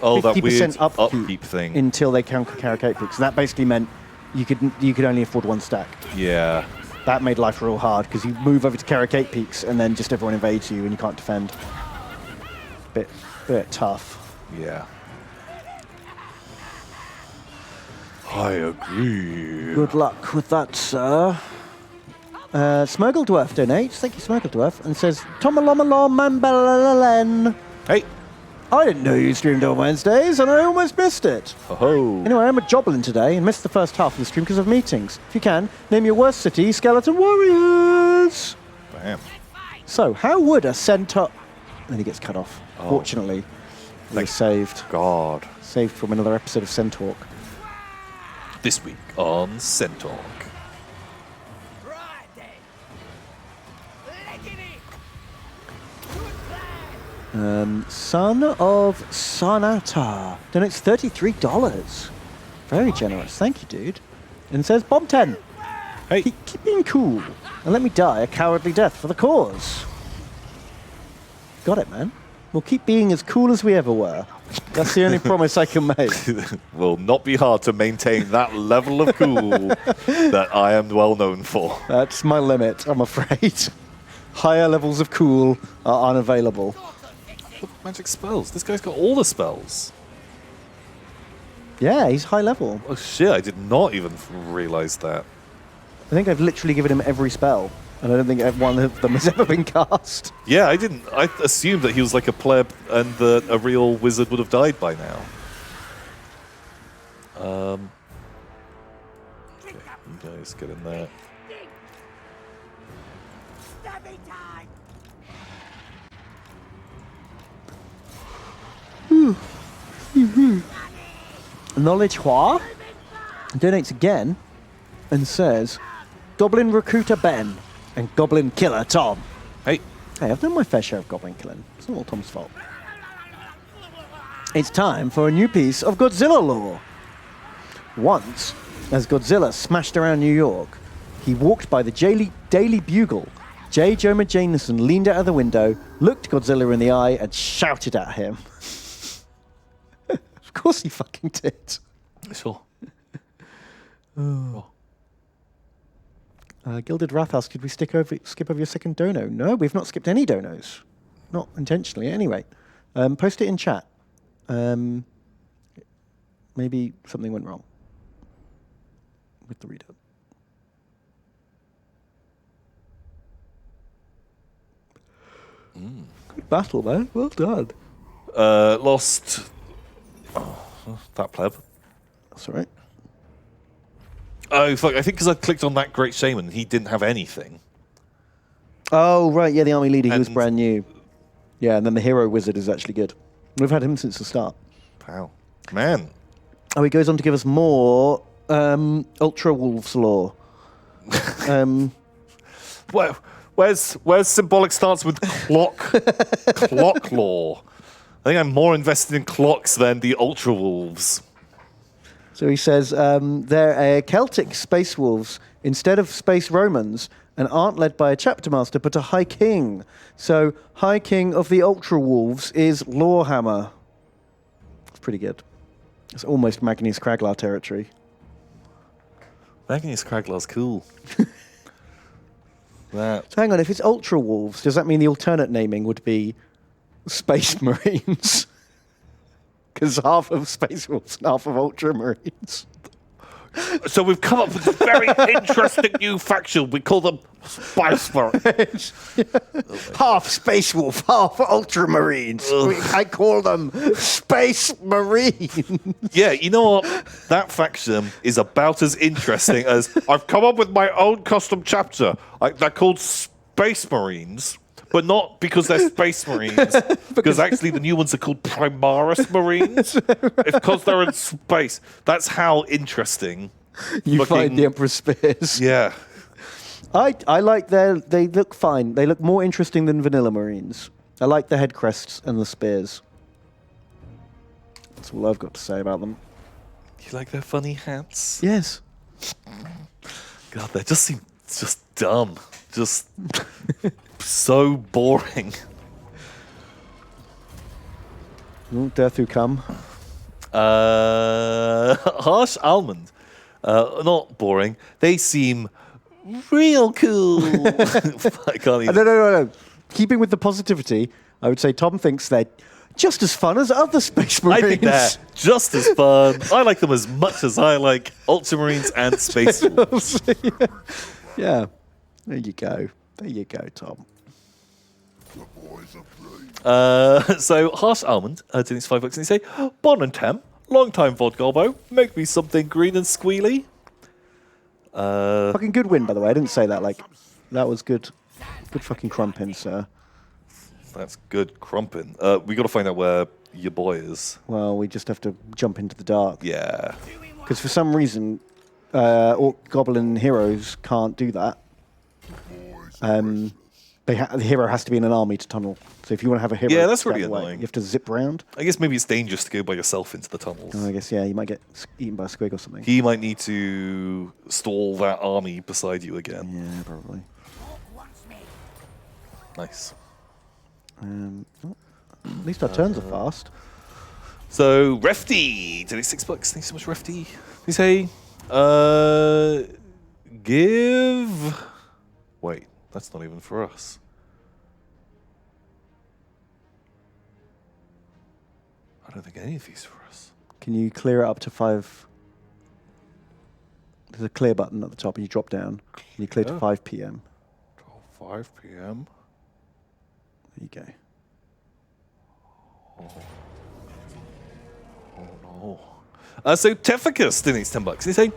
That 50% weird upkeep thing. until they conquer Carrick 8 Peaks. And that basically meant you could only afford one stack. Yeah. That made life real hard because you move over to Carrick 8 Peaks and then just everyone invades you and you can't defend. Bit tough. Yeah. I agree. Good luck with that, sir. Smurgle Dwarf donates. Thank you, Smurgle Dwarf, and says, Tomalomalo Mambalalen. Hey. I didn't know you streamed on Wednesdays, and I almost missed it. Oh. Anyway, I'm at Joblin today and missed the first half of the stream because of meetings. If you can, name your worst city, Skeleton Warriors. Bam. So, how would a centaur... Then he gets cut off. Oh. Fortunately, he was saved. God. Saved from another episode of Centaur. This week on Centaur. Right then. Leggedy. Good plan. Son of Sonata donates $33. Very generous. Thank you, dude. And says, Bomb 10. Hey. Keep being cool and let me die a cowardly death for the cause. Got it, man. We'll keep being as cool as we ever were. That's the only promise I can make. Will not be hard to maintain that level of cool that I am well known for. That's my limit, I'm afraid. Higher levels of cool are unavailable. Look, magic spells. This guy's got all the spells. Yeah, he's high level. Oh shit, I did not even realize that. I think I've literally given him every spell, and I don't think one of them has ever been cast. Yeah, I didn't. I assumed that he was like a pleb and that a real wizard would have died by now. Okay, you guys get in there. Stabby time. Knowledge Hua donates again and says, Goblin Recruiter Ben and Goblin Killer Tom. Hey, Hey, I've done my fair share of goblin killing. It's not all Tom's fault. It's time for a new piece of Godzilla lore. Once, as Godzilla smashed around New York, he walked by the Daily Bugle J. Jonah Jameson leaned out of the window, looked Godzilla in the eye, and shouted at him. Of course he fucking did. Sure. Gilded Wrath asks, did we skip over your second dono? No, we've not skipped any donos. Not intentionally, anyway. Post it in chat. Maybe something went wrong with the reader. Good battle, man. Well done. Lost that pleb. That's all right. Oh, fuck. I think because I clicked on that Great Shaman, he didn't have anything. Oh, right. Yeah, the army leader, he was And- brand new. Yeah, and then the hero wizard is actually good. We've had him since the start. Wow. Man. Oh, he goes on to give us more Ultra Wolves lore. Well, where's symbolic starts with clock lore? I think I'm more invested in clocks than the Ultra Wolves. So he says they're Celtic space wolves instead of space Romans and aren't led by a chapter master but a high king. So high king of the Ultra Wolves is Lorehammer. It's pretty good. It's almost Magnus Kraglar territory. Magnus Kraglar's cool. That. So hang on, if it's Ultra Wolves, does that mean the alternate naming would be Space Marines? Because half of Space Wolves and half of Ultra Marines. So we've come up with a very interesting new faction. We call them Spice Marines. Half Space Wolf, half Ultramarines. I call them Space Marines. Yeah, you know what? That faction is about as interesting as I've come up with my own custom chapter. They're called Space Marines, but not because they're Space Marines. because actually the new ones are called Primaris Marines. It's because they're in space. That's how interesting. You find the Emperor's Spears. Yeah. I like they look fine. They look more interesting than vanilla Marines. I like the head crests and the spears. That's all I've got to say about them. You like their funny hats? Yes. God, they just seem just dumb. Just so boring. Death who come. Harsh Almond. Not boring. They seem real cool. I can't even. No. Keeping with the positivity, I would say Tom thinks they're just as fun as other Space Marines. I think they're just as fun. I like them as much as I like Ultramarines and Space Wolves. Yeah. There you go. There you go, Tom. So Harsh Almond did his $5 and he say, Bon and Tem, long time Vodgolbo, make me something green and squealy. Fucking good win, by the way. I didn't say that. Like, that was good. Good fucking crumping, sir. That's good crumping. We got to find out where your boy is. Well, we just have to jump into the dark. Yeah. Because for some reason, Orc Goblin heroes can't do that. The hero has to be in an army to tunnel. So if you want to have a hero, Yeah, that's really that way, annoying. you have to zip round. I guess maybe it's dangerous to go by yourself into the tunnels. I guess, yeah, you might get eaten by a squig or something. He might need to stall that army beside you again. Yeah, probably. Nice. At least our turns are fast. So, Refty! Did it $6? Thanks so much, Refty. You say, give... Wait, that's not even for us. I don't think any of these are for us. Can you clear it up to 5? There's a clear button at the top and you drop down. And you clear to 5 p.m. 5 p.m. There you go. Oh no. So Teficus donates $10. He's saying,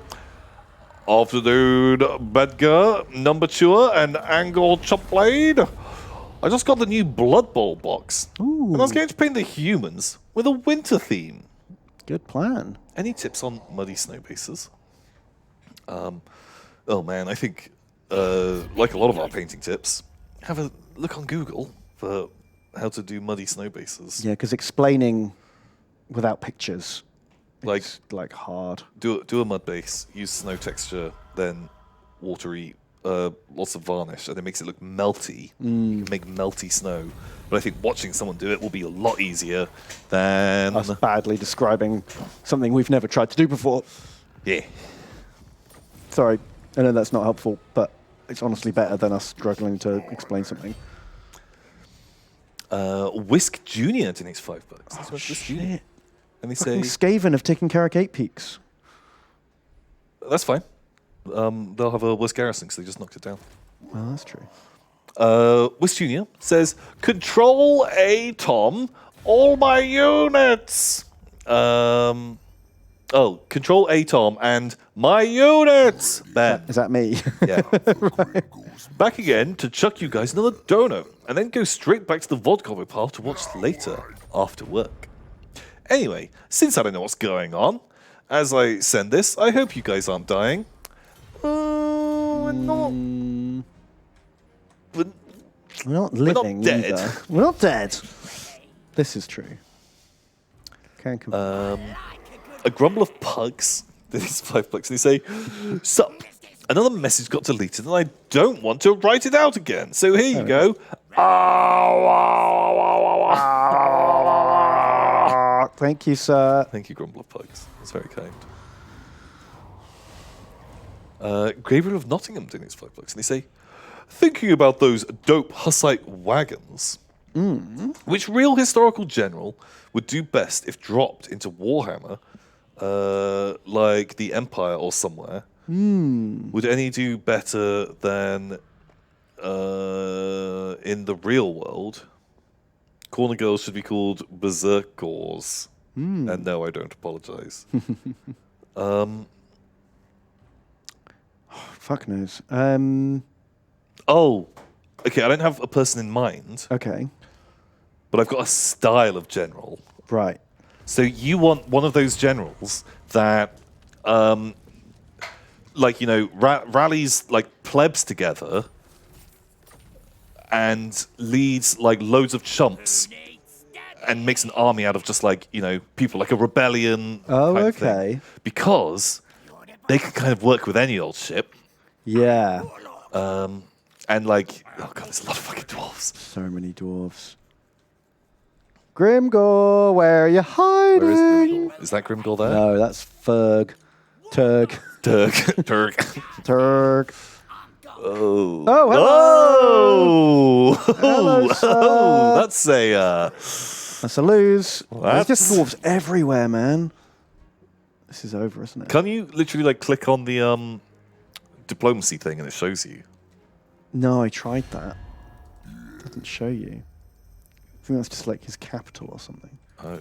afternoon, Bedgar, number two, and angle chop blade. I just got the new Blood Bowl box. Ooh. And I was going to paint the humans with a winter theme. Good plan. Any tips on muddy snow bases? Oh man, I think, like a lot of our painting tips, have a look on Google for how to do muddy snow bases. Yeah, because explaining without pictures, Like- it's like hard. Do a mud base, use snow texture, then watery lots of varnish, and it makes it look melty. You can make melty snow. But I think watching someone do it will be a lot easier than... Us badly describing something we've never tried to do before. Yeah. Sorry, I know that's not helpful, but it's honestly better than us struggling to explain something. Whisk Jr. donates $5. Oh, Whisk shit. Jr. And they say... Fucking Skaven have taken Carrick 8 Peaks. That's fine. They'll have a Whisk Garrison because they just knocked it down. Well, that's true. Whisk Jr. says, Control A, Tom, all my units! Control A, Tom, and my units! Ben. Is that me? Yeah. Back again to chuck you guys another donut, and then go straight back to the vodka pile to watch later, after work. Anyway, since I don't know what's going on, as I send this, I hope you guys aren't dying. We're not... We're not living dead. either. We're not dead. This is true. Can confirm. A grumble of pugs. That is $5. And they say, Sup, another message got deleted and I don't want to write it out again. So here you go. Thank you, sir. Thank you, grumble of pugs. That's very kind. Gabriel of Nottingham donates $5. And they say, thinking about those dope Hussite wagons, which real historical general would do best if dropped into Warhammer, like the Empire or somewhere? Would any do better than in the real world? Corner girls should be called berserkers. And no, I don't apologize. Fuck knows. Oh, okay, I don't have a person in mind, Okay. but I've got a style of general. Right. So you want one of those generals that, rallies like plebs together and leads like loads of chumps and makes an army out of just like, people, like a rebellion. Oh, kind of thing. okay. Because they can kind of work with any old ship. Yeah. And like, oh god, there's a lot of fucking dwarves. So many dwarves. Grimgor, where are you hiding? Where is Grimgor? Is that Grimgor there? No, that's Ferg. Turg. Turk. Turg. Oh. Oh, hello. Oh. Hello, sir. Oh, that's a. That's a lose. There's just That's- dwarves everywhere, man. This is over, isn't it? Can you literally like click on the diplomacy thing and it shows you? No, I tried that. It doesn't show you. I think that's just like his capital or something. Oh.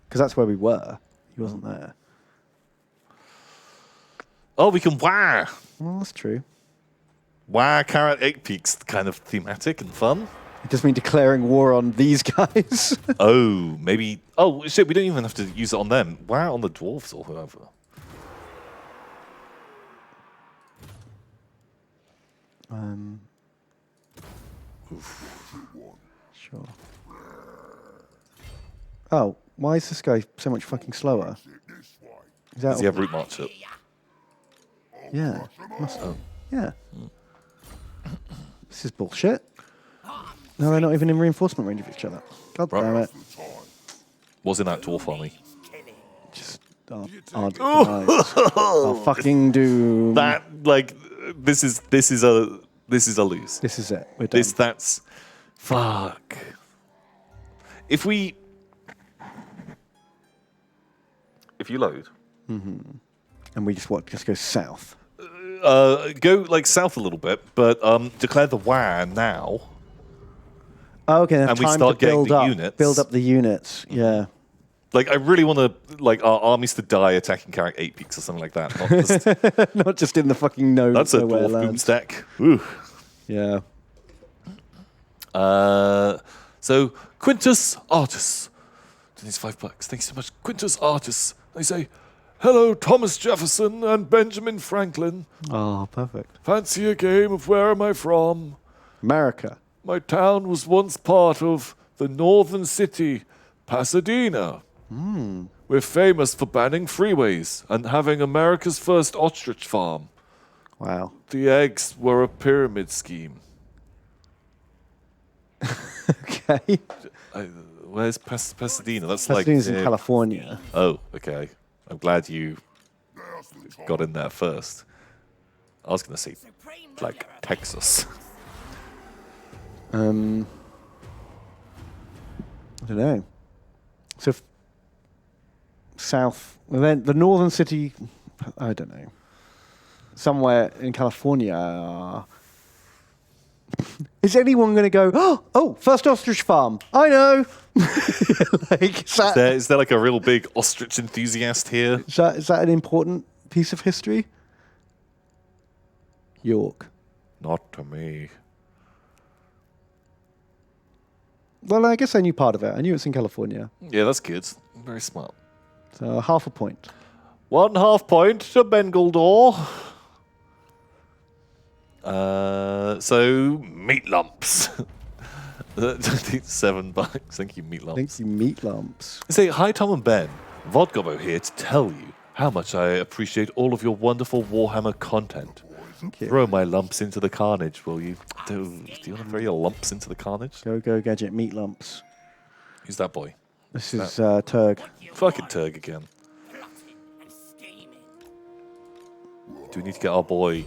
Because that's where we were. He wasn't there. Oh, we can wah. Well, that's true. Wah Carrot 8 Peaks, kind of thematic and fun. It does mean declaring war on these guys. Oh, maybe. Oh, shit, we don't even have to use it on them. Wah on the dwarves or whoever. Sure. Oh, why is this guy so much fucking slower? Is that Does he have route march up? Yeah. Must have. Yeah. This is bullshit. No, they're not even in reinforcement range of each other. God damn it. Was in that dwarf army. Just our demise. Our fucking doom. That like this is a lose. This is it. We're done. That's fuck. If you load, And we just go south. go like south a little bit, but declare the WA now. Oh, okay, And we time start to getting build the up, units. Build up the units. Yeah. Like I really want to like our armies to die attacking Carrick 8 Peaks or something like that. Not just, Not just in the fucking node. that's a nowhere dwarf land. boomstack. Ooh. Yeah. So Quintus Artus, needs $5. Thanks so much, Quintus Artus. They say, "Hello, Thomas Jefferson and Benjamin Franklin. Oh, perfect. Fancy a game of Where Am I From? America. My town was once part of the northern city, Pasadena. We're famous for banning freeways and having America's first ostrich farm. Wow. The eggs were a pyramid scheme. Okay. Where's Pasadena? That's Pasadena's like in California. Oh, okay. I'm glad you got in there first. I was going to say, like, Texas. I don't know. So, south, well, then the northern city, I don't know. Somewhere in California. Is anyone going to go, oh, first ostrich farm? I know. Like, Is there like a real big ostrich enthusiast here? is that an important piece of history? York. Not to me. Well, I guess I knew part of it. I knew it's in California. Yeah, that's good. Very smart. So half a point. 1.5 point to Bengaldor. So meat lumps. $7. Thank you, meat lumps. Thank you, meat lumps. Say hi, Tom and Ben. Vodgobo here to tell you how much I appreciate all of your wonderful Warhammer content. Thank you. Throw my lumps into the carnage, will you? Do you want to throw your lumps into the carnage? Go, Gadget, meat lumps. Who's that boy? This is Turg. Fucking Turg again. Do we need to get our boy,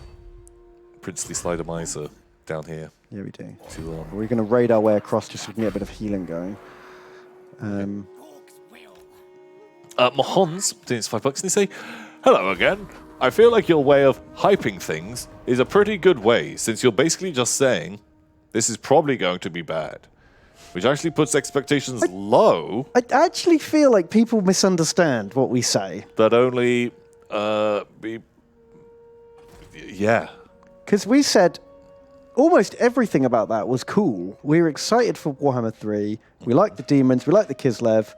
Princely Slider Miser, down here? Yeah, we do. To, We're going to raid our way across just so we can get a bit of healing going. Mahons, it's $5, and they say, hello again. I feel like your way of hyping things is a pretty good way, since you're basically just saying, this is probably going to be bad. Which actually puts expectations low. I actually feel like people misunderstand what we say. That only, yeah. Because we said almost everything about that was cool. We were excited for Warhammer 3. We like the demons, we like the Kislev,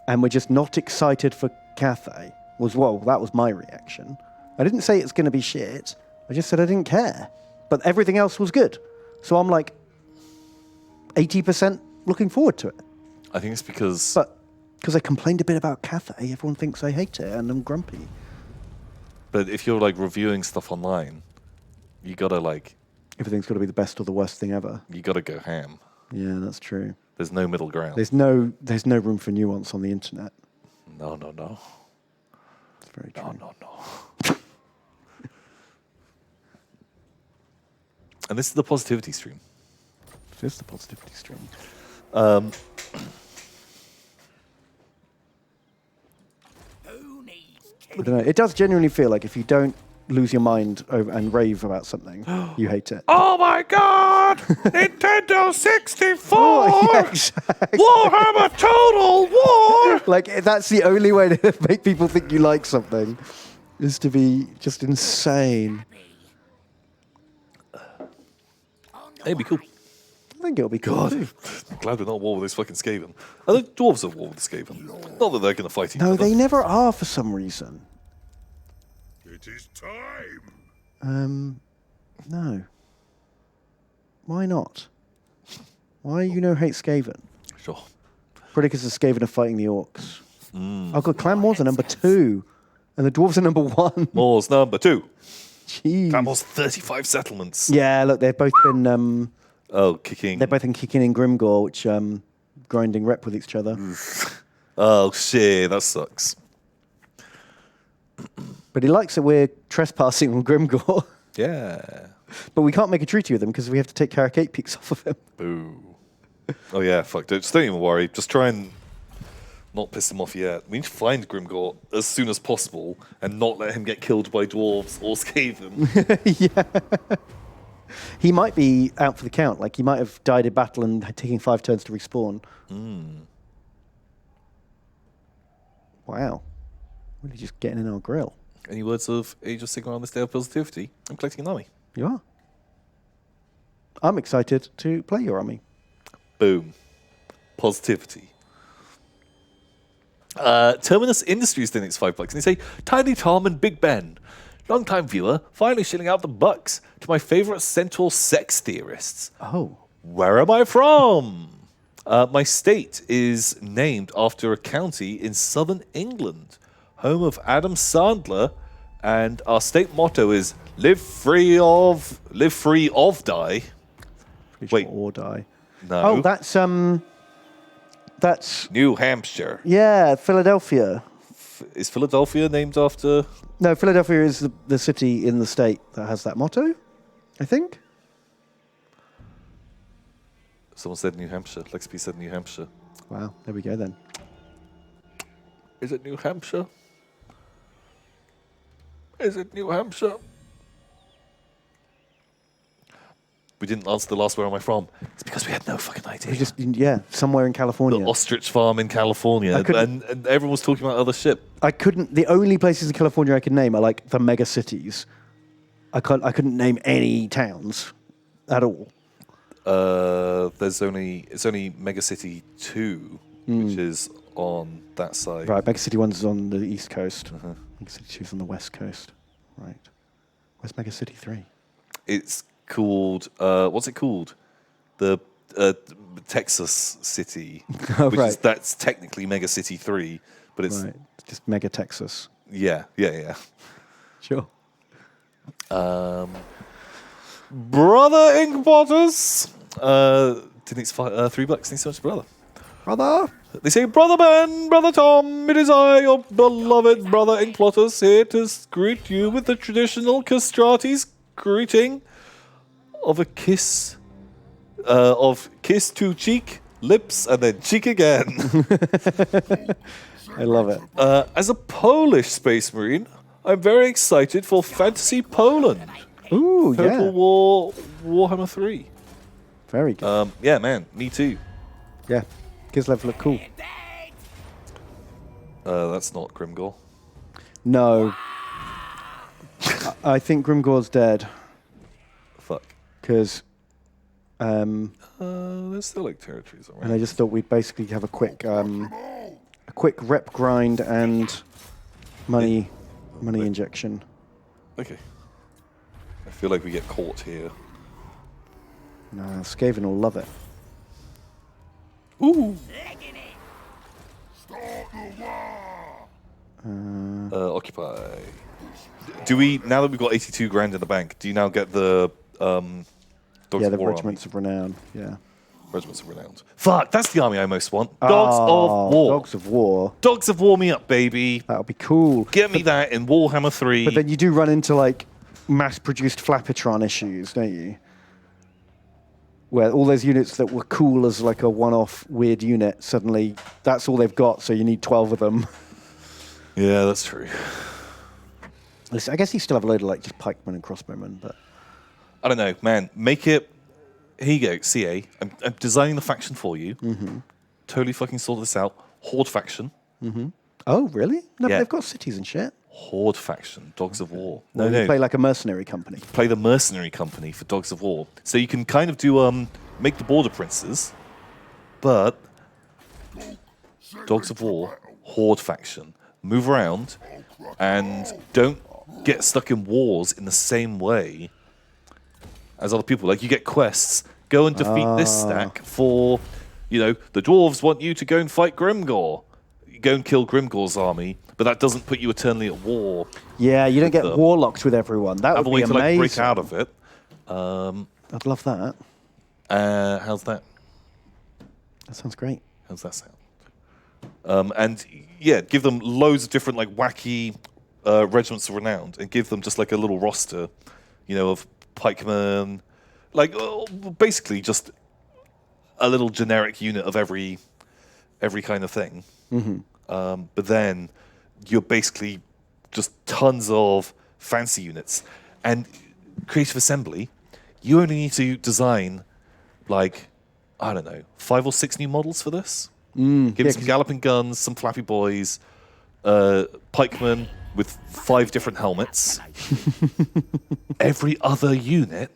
and we're just not excited for Cathay. That was my reaction. I didn't say it's going to be shit. I just said I didn't care. But everything else was good. So I'm like 80% looking forward to it. I think it's because... But because I complained a bit about Cathay, everyone thinks I hate it and I'm grumpy. But if you're like reviewing stuff online, you gotta like... Everything's got to be the best or the worst thing ever. You gotta go ham. Yeah, that's true. There's no middle ground. There's no room for nuance on the internet. No. It's very true. No. And this is the positivity stream. It is the positivity stream. Who needs I don't know. It does genuinely feel like if you don't lose your mind over and rave about something, you hate it. Oh my god! Nintendo 64! Oh, yeah, exactly. Warhammer Total War! Like, that's the only way to make people think you like something, is to be just insane. It'd be cool. I think it'll be cool. God, too. I'm glad we're not at war with this fucking Skaven. Are the dwarves at war with the Skaven? Not that they're going to fight each No, other. they never are for some reason. It is time. No. Why not? Why hate Skaven? Sure. Probably because the Skaven are fighting the orcs. Oh god, Clan Wars are number 2. And the dwarves are number 1. Moors number 2. Jeez. That was 35 settlements. Yeah, look, they've both been Kicking. they're both in kicking in Grimgore, which grinding rep with each other. Oh shit, that sucks. But he likes that we're trespassing on Grimgore. Yeah. But we can't make a treaty with him because we have to take Caracate Peaks off of him. Boo. Oh yeah, fuck. Just don't even worry. Just try and not piss him off yet. We need to find Grimgore as soon as possible and not let him get killed by dwarves or Skaven. Yeah. He might be out for the count. Like, he might have died in battle and taking 5 turns to respawn. Wow. Really just getting in our grill. Any words of Age of Sigmar on this day of positivity? I'm collecting an army. You are. I'm excited to play your army. Boom. Positivity. Terminus Industries donates $5 and they say, Tiny Tom and Big Ben, long-time viewer, finally shilling out the bucks to my favorite centaur sex theorists. Oh. Where am I from? My state is named after a county in southern England, home of Adam Sandler And our state motto is live free of die. Pretty Wait. sure or die. No. Oh, that's New Hampshire. yeah, Philadelphia. Is Philadelphia named after? No, Philadelphia is the city in the state that has that motto, I think. Someone said New Hampshire. Lexp said New Hampshire. Wow, there we go then. Is it New Hampshire? Is it New Hampshire? We didn't answer the last where am I from. It's because we had no fucking idea. We just somewhere in California. The ostrich farm in California, and everyone was talking about other shit. I couldn't. The only places in California I could name are like the mega cities. I couldn't name any towns at all. It's only Mega City 2, which is on that side. Right, Mega City 1's on the east coast. Mega City 2's on the west coast. Right. Where's Mega City 3? It's called what's it called? The Texas City, Oh, which right. is, that's technically Mega City 3, but it's Right. Just Mega Texas. yeah. Sure. Brother Ink Potters. Denise, $3. Thanks so much, brother. Brother. They say, Brother Ben, Brother Tom, it is I, your beloved brother Ink Plotters, here to greet you with the traditional castratis greeting of a kiss, of kiss to cheek, lips, and then cheek again. I love it. As a Polish space marine, I'm very excited for Fantasy Poland. Ooh, Total yeah. War Warhammer 3. Very good. Yeah, man, me too. Yeah. Kislev look cool. That's not Grimgor. No. I think Grimgor's dead Fuck. because, There's still like territories around. and I just thought we'd basically have a quick rep grind and money injection. Okay. I feel like we get caught here. Nah, Skaven will love it. Ooh. Occupy. Do we, now that we've got 82 grand in the bank, do you now get the Dogs Yeah, of the War Regiments of Renown. Yeah. army? Regiments of Renown. Fuck, that's the army I most want. Dogs of War. Dogs of War. Dogs of War me up, baby. That would be cool. Get me that in Warhammer 3. But then you do run into like mass-produced Flappitron issues, don't you? Where all those units that were cool as like a one-off weird unit, suddenly that's all they've got, so you need 12 of them. Yeah, that's true. Listen, I guess you still have a load of like just pikemen and crossbowmen, but I don't know, man. Make it. Here you go, CA. I'm designing the faction for you. Totally fucking sort this out. Horde faction. oh really? No, but Yeah. they've got cities and shit. Horde faction. Dogs of War. Well, you play like a mercenary company. Play the mercenary company for Dogs of War. So you can kind of do make the border princes, but Dogs of War, Horde faction. Move around and don't get stuck in wars in the same way as other people. Like you get quests, go and defeat this stack for, the dwarves want you to go and fight Grimgor. You go and kill Grimgor's army, but that doesn't put you eternally at war. Yeah, you don't get them. warlocked with everyone. That Have would a way be to like break amazing. out of it. I'd love that. How's that? That sounds great. How's that sound? And yeah, give them loads of different like wacky regiments of renown, and give them just like a little roster, of pikemen, like basically just a little generic unit of every kind of thing. But then you're basically just tons of fancy units, and Creative Assembly. You only need to design like, I don't know, 5 or 6 new models for this. Give me some galloping guns, some flappy boys, pikemen with 5 different helmets. Every other unit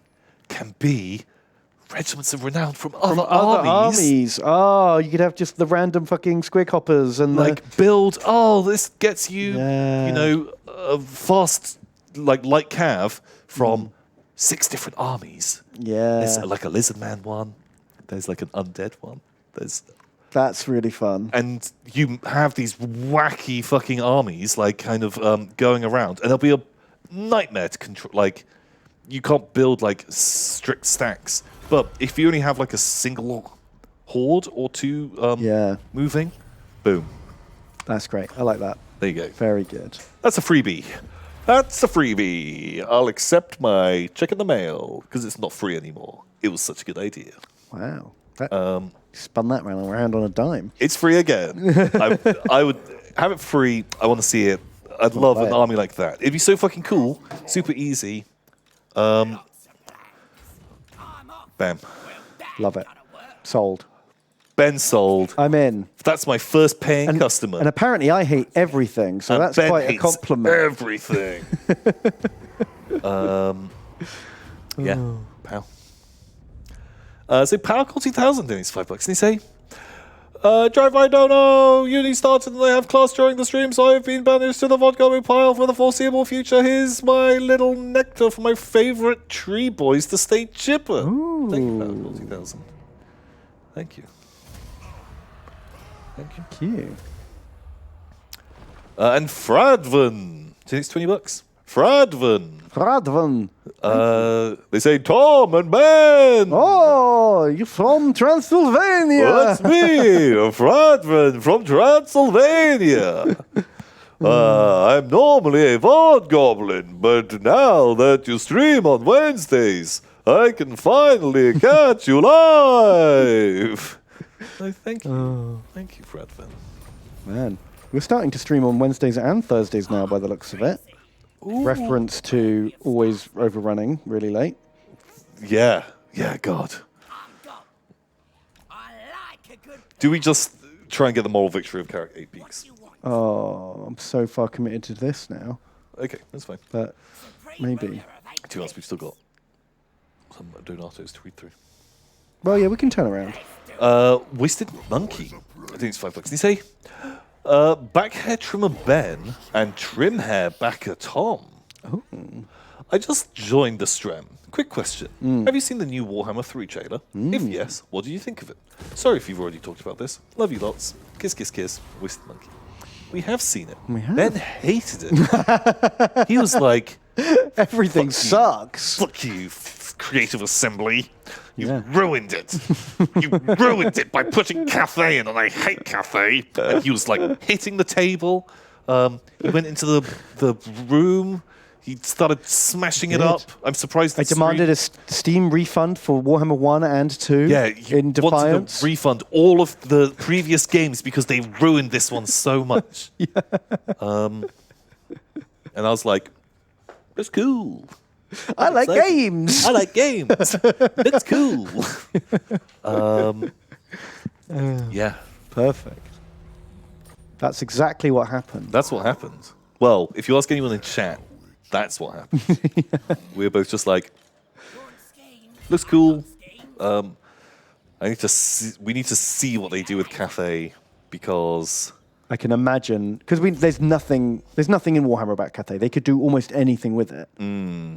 can be regiments of renown from other armies. Oh, you could have just the random fucking squig hoppers and Like build, this gets you, Yeah. a fast, like light cav from 6 different armies. There's yeah, like a lizard man one. There's like an undead one. that's really fun. And you have these wacky fucking armies, like kind of going around, and there'll be nightmare to control. Like, you can't build like strict stacks. But if you only have like a single horde or two moving, boom. That's great. I like that. There you go. Very good. That's a freebie. That's a freebie. I'll accept my check in the mail because it's not free anymore. It was such a good idea. Wow. That, spun that round and round on a dime. It's free again. I would have it free. I want to see it. I'd love an army like that. It'd be so fucking cool. Super easy. Bam. Love it. Sold. Ben sold. I'm in. That's my first paying customer. And apparently I hate everything, so And that's Ben quite a hates compliment. everything. Yeah. Pow. So Power Call 2000 donates $5. And he say, Drive I don't know. Uni started and they have class during the stream, so I've been banished to the vodka pile for the foreseeable future. Here's my little nectar for my favorite tree boys to stay chipper. Ooh. Thank you, Power Call 2000. Thank you. Thank you. Cute. And Fradvan. It's $20. Fradvan. Radvan. They say Tom and Ben. Oh, you're from Transylvania. That's me, Fradvan from Transylvania. I'm normally a Vod Goblin, but now that you stream on Wednesdays, I can finally catch you live. Oh, thank you. Thank you, Fradvan. Man, we're starting to stream on Wednesdays and Thursdays now by the looks of it. Ooh. Reference to always overrunning really late. Yeah. Yeah, God. I like a good Do we just try and get the moral victory of Carrick 8 Peaks? Oh, I'm so far committed to this now. Okay, that's fine. But maybe. 2 months, we've still got some donatos to read through. Well, yeah, we can turn around. Wasted Monkey. I think it's $5. Did he say, back hair trimmer Ben and trim hair backer Tom? Oh. I just joined the stream. Quick question. Have you seen the new Warhammer 3 trailer? If yes, what do you think of it? Sorry if you've already talked about this. Love you lots. Kiss, kiss, kiss. Wasted Monkey. We have seen it. We have. Ben hated it. He was like, Everything Fuck you. sucks. fuck you, Creative Assembly. You ruined it. You ruined it by putting Cathay in, and I hate Cathay. And he was like hitting the table. He went into the room. He started smashing it up. I'm surprised. I demanded a Steam refund for Warhammer 1 and 2 in defiance. Wanted to refund all of the previous games because they ruined this one so much. And I was like, that's cool. I like games. I like games. It's cool. Yeah. Perfect. That's exactly what happened. That's what happened. Well, if you ask anyone in chat, that's what happened. We were both just like, looks cool. We need to see what they do with Cathay because I can imagine because there's nothing in Warhammer about Cathay. They could do almost anything with it.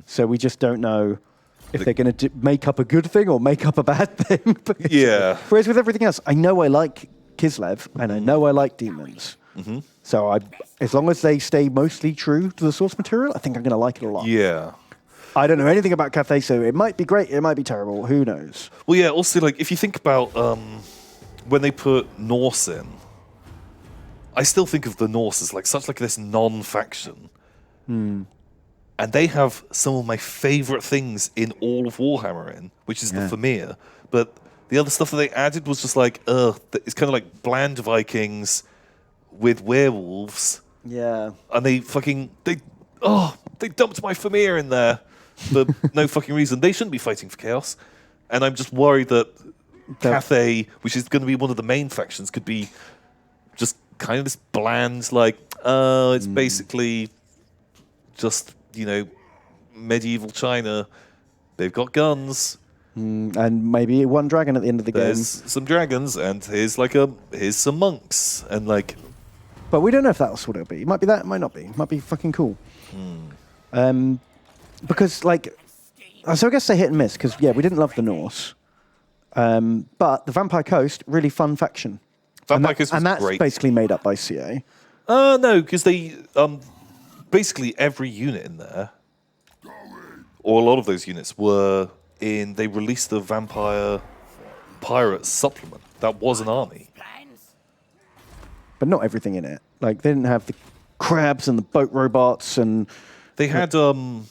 So we just don't know if they're going to make up a good thing or make up a bad thing. Yeah. Whereas with everything else, I know I like Kislev and I know I like demons. So as long as they stay mostly true to the source material, I think I'm going to like it a lot. Yeah. I don't know anything about Cathay, so it might be great, it might be terrible. Who knows? Well, yeah. Also, like if you think about when they put Norse in, I still think of the Norse as like such like this non-faction, and they have some of my favorite things in all of Warhammer in, which is the Famir. But the other stuff that they added was just like, it's kind of like bland Vikings with werewolves. Yeah. And they dumped my Famir in there for no fucking reason. They shouldn't be fighting for chaos. And I'm just worried that Cathay, which is going to be one of the main factions, could be just kind of this bland, like, it's basically just, medieval China. They've got guns. And maybe one dragon at the end of the There's game. some dragons, and here's some monks, and like. But we don't know if that's what it'll be. It might be that, it might not be. It might be fucking cool. Because, like, so I guess they hit and miss, because, we didn't love the Norse. But the Vampire Coast, really fun faction. Vampire Coast was and that's great. basically made up by CA. No, because they basically every unit in there or a lot of those units were in. They released the Vampire Pirate supplement. That was an army. Plans? But not everything in it. Like, they didn't have the crabs and the boat robots and... They had some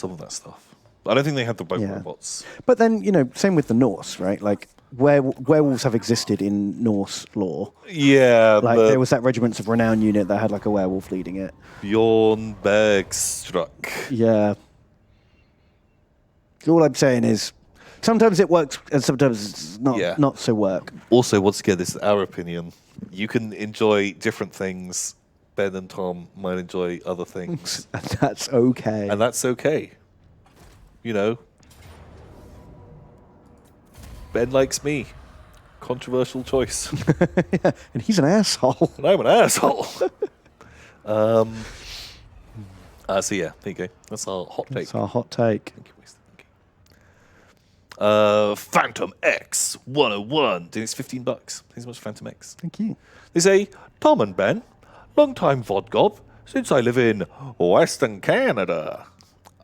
of that stuff. I don't think they had the boat robots. But then, you know, same with the Norse, right? Like, werewolves have existed in Norse lore. Yeah. Like, there was that Regiments of Renown unit that had, like, a werewolf leading it. Bjorn Bergstruck. Yeah. All I'm saying is, sometimes it works and sometimes it's not so work. Also, once again, this is our opinion. You can enjoy different things. Ben and Tom might enjoy other things. And that's okay. And that's okay. You know. Ben likes me. Controversial choice. Yeah, and he's an asshole. And I'm an asshole. So yeah, there you go. That's our hot take. That's our hot take. Thank you, Winston. Thank you. Phantom X 101. Doing it's $15. Thanks so much, Phantom X. Thank you. They say, Tom and Ben, long time vodgob, since I live in Western Canada.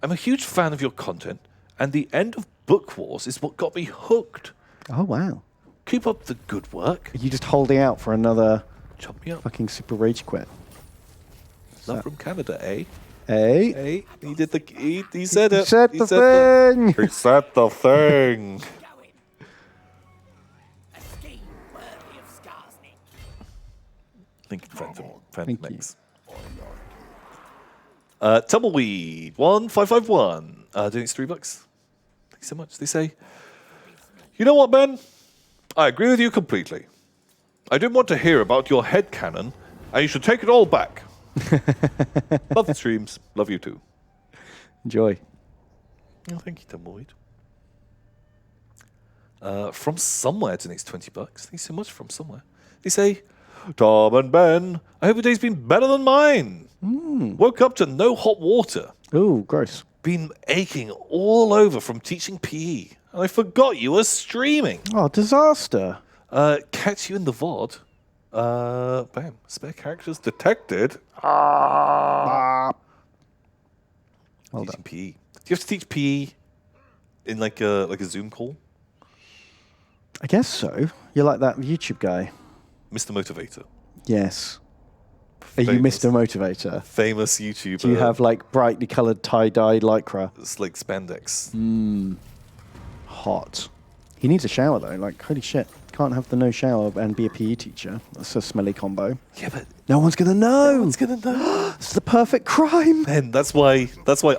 I'm a huge fan of your content, and the end of Book Wars is what got me hooked. Oh, wow. Keep up the good work. Are you just holding out for another Chop me up. fucking super rage quit? Love from Canada, eh? Hey? Hey, he did the. He said it. He said the thing. He said the thing. Going. A scheme worthy of Skarsnik. Thank you, Phantom Thank X. Tumbleweed 1551. Doing it's $3. Thanks so much. They say, you know what, Ben? I agree with you completely. I didn't want to hear about your headcanon, and you should take it all back. Love the streams. Love you too. Enjoy. Oh, thank you, Tumbleweed. From somewhere donates $20. Thanks so much, from somewhere. They say, Tom and Ben, I hope your day's been better than mine. Woke up to no hot water. Ooh, gross. Been aching all over from teaching PE. And I forgot you were streaming. Oh, disaster. Catch you in the VOD. Bam. Spare characters detected. Well Teaching PE. Do you have to teach PE in like a Zoom call? I guess so. You're like that YouTube guy. Mr. Motivator. Yes. Are you Famous. Mr. Motivator? Famous YouTuber. Do you have like brightly coloured tie-dye lycra? It's like spandex. Hot. He needs a shower though. Like, holy shit. Can't have the no shower and be a PE teacher. That's a smelly combo. Yeah, but No one's gonna know. no one's gonna know. It's the perfect crime. Ben, that's why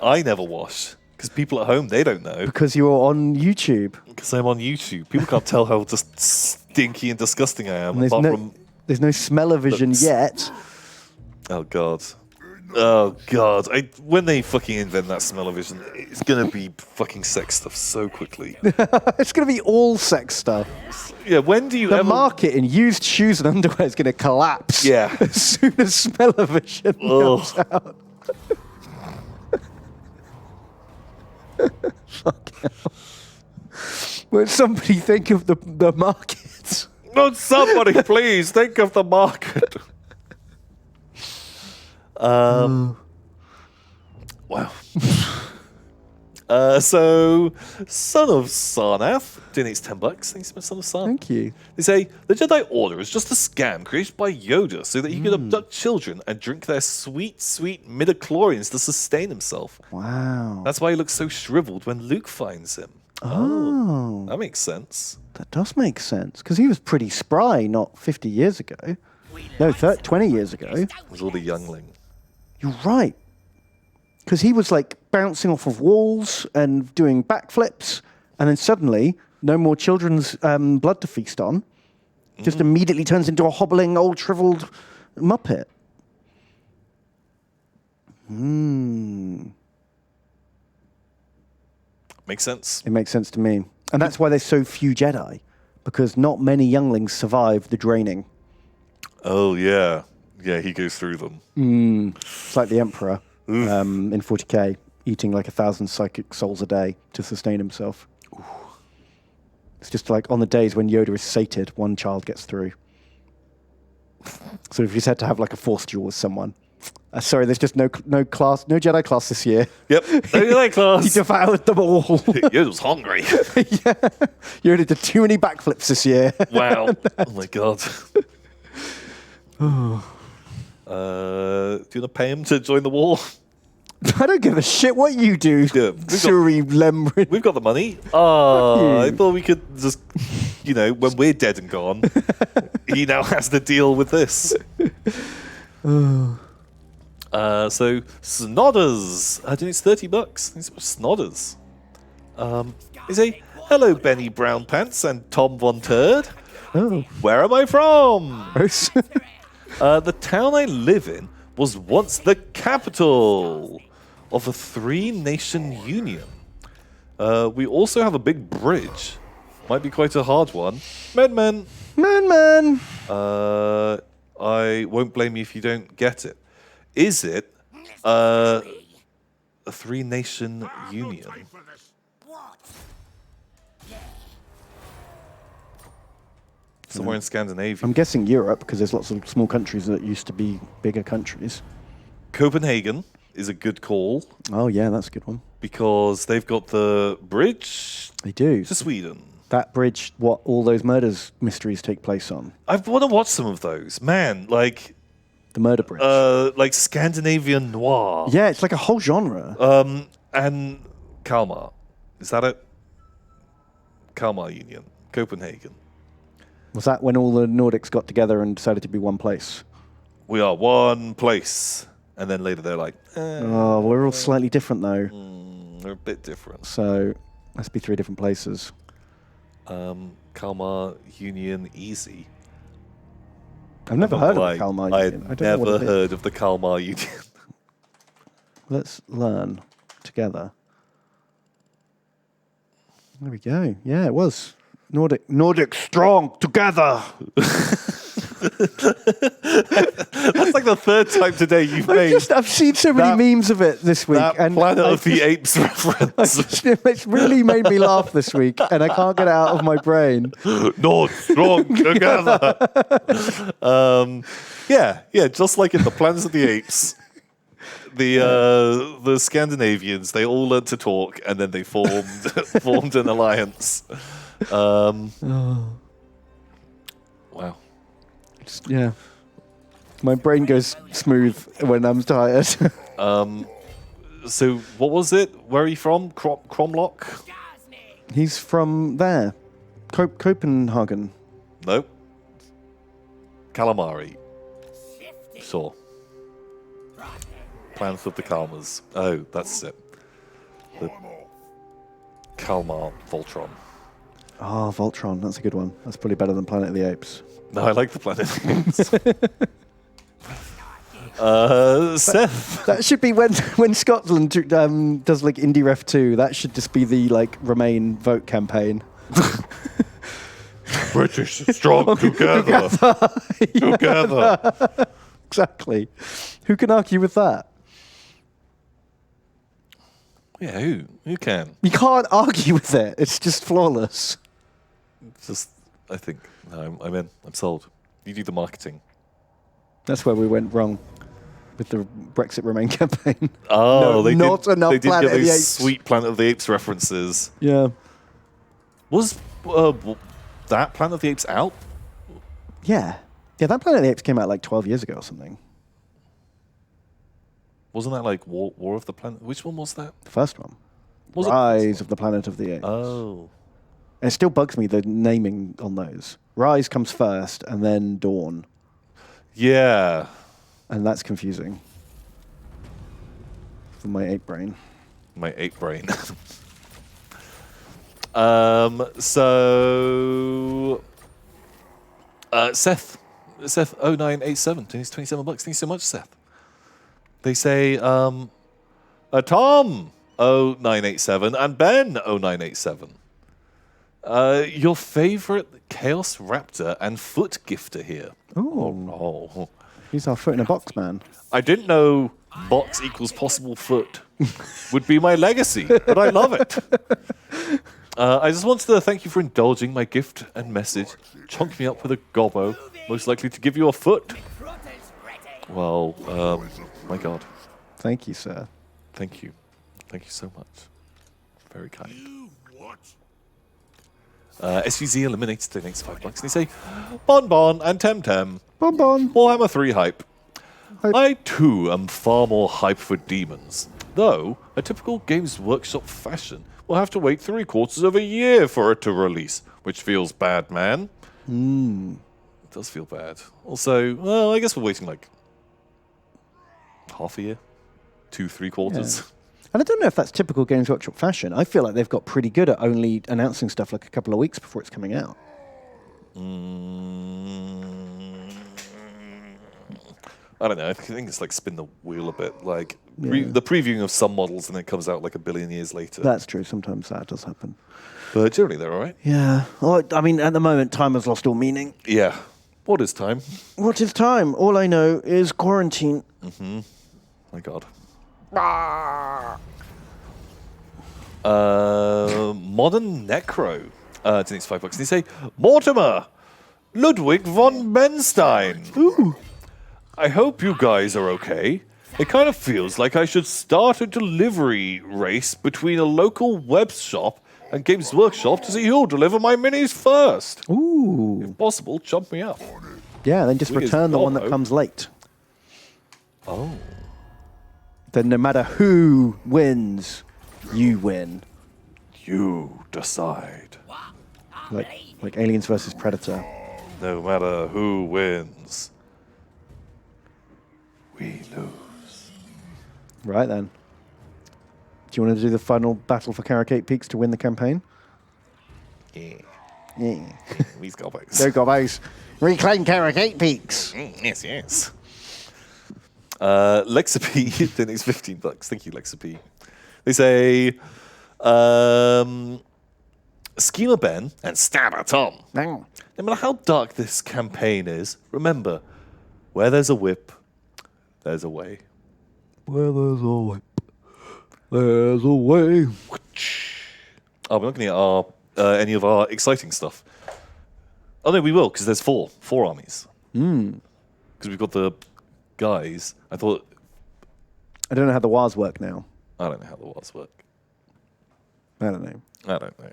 I never wash. Because people at home, they don't know. Because you're on YouTube. Because I'm on YouTube. People can't tell how just stinky and disgusting I am. And Apart from there's no smell-o-vision Looks. yet. oh god, oh god. When they fucking invent that smell-o-vision, it's gonna be fucking sex stuff so quickly. It's going to be all sex stuff. Yeah. When do you The ever? market in used shoes and underwear is going to collapse. Yeah. As soon as smell-o-vision comes Ugh. out. Fuck hell. When somebody think of the market. No, somebody please think of the market. Wow. So, Son of Sarnath donates $10. Thanks so much, Son of Sarnath. Thank you. They say the Jedi Order is just a scam created by Yoda so that he could abduct children and drink their sweet, sweet midichlorians to sustain himself. Wow. That's why he looks so shriveled when Luke finds him. Oh, That makes sense. that does make sense. Because he was pretty spry not 50 years ago. No, 20 years ago. He was all the youngling. You're right. Because he was like bouncing off of walls and doing backflips. And then suddenly, no more children's blood to feast on. Just immediately turns into a hobbling, old, shriveled Muppet. Makes sense. It makes sense to me. And that's why there's so few Jedi. Because not many younglings survive the draining. Oh, yeah. Yeah, he goes through them. It's like the Emperor in 40k, eating like 1,000 psychic souls a day to sustain himself. It's just like on the days when Yoda is sated, one child gets through. So if he's had to have like a force duel with someone, Sorry, there's just no Jedi class this year. Yep. Anyway, He class. devoured them all. You was hungry. Yeah. You only did too many backflips this year. Wow. Oh my god. Do you want to pay him to join the war? I don't give a shit what you do, Yeah, Suri Lemrin. We've got the money. you. I thought we could just, when we're dead and gone, he now has to deal with this. So Snodders. I think it's $30. It's Snodders. Is a hello, Benny Brown Pants and Tom Von Turd. Oh. Where am I from? Gross. The town I live in was once the capital of a 3-nation union. We also have a big bridge. Might be quite a hard one. Men. Man. I won't blame you if you don't get it. Is it a 3-nation union? What? Somewhere in Scandinavia. I'm guessing Europe, because there's lots of small countries that used to be bigger countries. Copenhagen is a good call Oh, yeah, that's a good one. because they've got the bridge They do. to Sweden. That bridge, what all those murders mysteries take place on. I want to watch some of those. Man, like The murder bridge. like Scandinavian noir. yeah, it's like a whole genre. And Kalmar. Is that it? Kalmar Union. Copenhagen. Was that when all the Nordics got together and decided to be one place? We are one place. And then later they're like, Oh, we're all slightly different, though. they're a bit different. So, must be 3 different places. Kalmar Union Easy. I've never heard of Like, the Kalmar I Union. had I don't know never what it is. heard of the Kalmar Union. Let's learn together. There we go. Yeah, it was. Nordic strong together. That's like the 3rd time today you've made I've seen so many that- memes of it this week. that and Planet I've of the just- Apes reference. It's really made me laugh this week, and I can't get it out of my brain. Not strong together. Yeah, just like in the Planet of the Apes. The Scandinavians, they all learned to talk and then they formed an alliance. Wow. Yeah. My brain goes smooth when I'm tired. So what was it? Where are you from? Cromlock? He's from there. Copenhagen. Nope. Calamari. Sure. Planet of the Kalmars. Oh, that's it. The Kalmar Voltron. Oh, Voltron. That's a good one. That's probably better than Planet of the Apes. No, I like the Planet of the Apes. Seth. That should be when Scotland does like Indie Ref 2. That should just be the like Remain vote campaign. British strong together. Together. Exactly. Who can argue with that? Yeah, who can? You can't argue with it. It's just flawless. Just, I think, no, I'm in. I'm sold. You do the marketing. That's where we went wrong with the Brexit Remain campaign. Oh, No, not enough They didn't Planet get of the those Apes. sweet Planet of the Apes references. Yeah. Was that Planet of the Apes out? Yeah. Yeah, that Planet of the Apes came out like 12 years ago or something. Wasn't that like War of the Planet? Which one was that? The first one. Was it- Rise of the Planet of the Apes. Oh. And it still bugs me, the naming on those. Rise comes first, and then Dawn. Yeah. And that's confusing. For my ape brain. My ape brain. So Seth 0987, he's $27. Thank you so much, Seth. They say Tom 0987 and Ben 0987. Your favorite Chaos Raptor and Foot Gifter here. Oh, Oh. he's our foot in a box man. I didn't know box equals possible foot would be my legacy, but I love it. I just wanted to thank you for indulging my gift and message. Chunk me up with a gobbo, most likely to give you a foot. Protest ready. Well, My God. Thank you, sir. Thank you. Thank you so much. Very kind. You what? SVZ eliminates the next $5 and they say, Bon Bon and Temtem. Bon Bon. Warhammer 3 hype. Hype. I too am far more hype for demons. Though, a typical Games Workshop fashion will have to wait 3/4 of a year for it to release, which feels bad, man. It does feel bad. Also, well, I guess we're waiting like half a year, 2-3 quarters. Yeah. And I don't know if that's typical Games Workshop fashion. I feel like they've got pretty good at only announcing stuff like a couple of weeks before it's coming out. I don't know. I think it's like spin the wheel a bit. Like the previewing of some models and it comes out like a billion years later. That's true. Sometimes that does happen. But generally they're all right. Yeah. Well, I mean, at the moment, time has lost all meaning. Yeah. What is time? What is time? All I know is quarantine. My God. Modern Necro. It's next $5. They say, Mortimer! Ludwig von Benstein! Ooh. I hope you guys are okay. It kind of feels like I should start a delivery race between a local web shop and Games Workshop to see who'll deliver my minis first. Ooh. If possible, chump me up. Yeah, then just Thing is, return the one that Bono- comes late. Oh. Then no matter who wins, you win. You decide. Like Aliens versus Predator. No matter who wins, we lose. Right then. Do you want to do the final battle for Carricate Peaks to win the campaign? Yeah. Yeah. We've got those. Go Gobbos. Reclaim Carricate Peaks. Yes, yes. Lexapy donates $15. Thank you, Lexapy. They say, Schema Ben and Stabber Tom. No. No matter how dark this campaign is, remember, where there's a whip, there's a way. Where there's a whip, there's a way. Oh, we're not going to get any of our exciting stuff. Oh, no, we will, because there's four armies. Because we've got the guys. I thought... I don't know how the wars work now. I don't know how the wars work. I don't know. I don't know.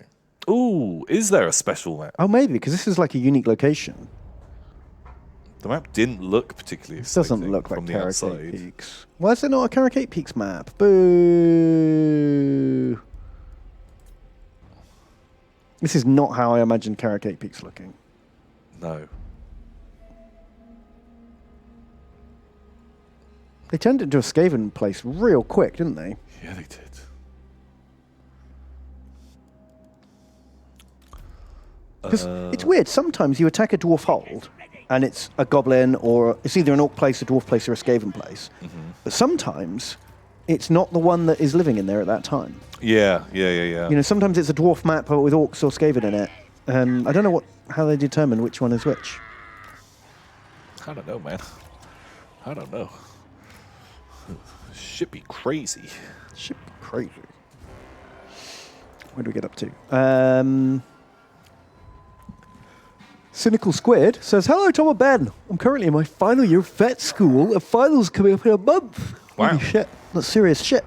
Ooh, is there a special map? Oh, maybe, because this is like a unique location. The map didn't look particularly It exciting doesn't look like from the Carricate outside. Peaks. Why is there not a Carricate Peaks map? Boo! This is not how I imagined Carricate Peaks looking. No. They turned it into a Skaven place real quick, didn't they? Yeah, they did. Because it's weird. Sometimes you attack a dwarf hold, and it's a goblin, or it's either an orc place, a dwarf place, or a Skaven place. But sometimes it's not the one that is living in there at that time. Yeah. You know, sometimes it's a dwarf map with orcs or Skaven in it. I don't know how they determine which one is which. I don't know, man. I don't know. Should be crazy. Shit, crazy. Where do we get up to? Cynical Squid says, "Hello, Tom and Ben. I'm currently in my final year of vet school, and finals coming up in a month. Wow. Holy shit, that's serious shit.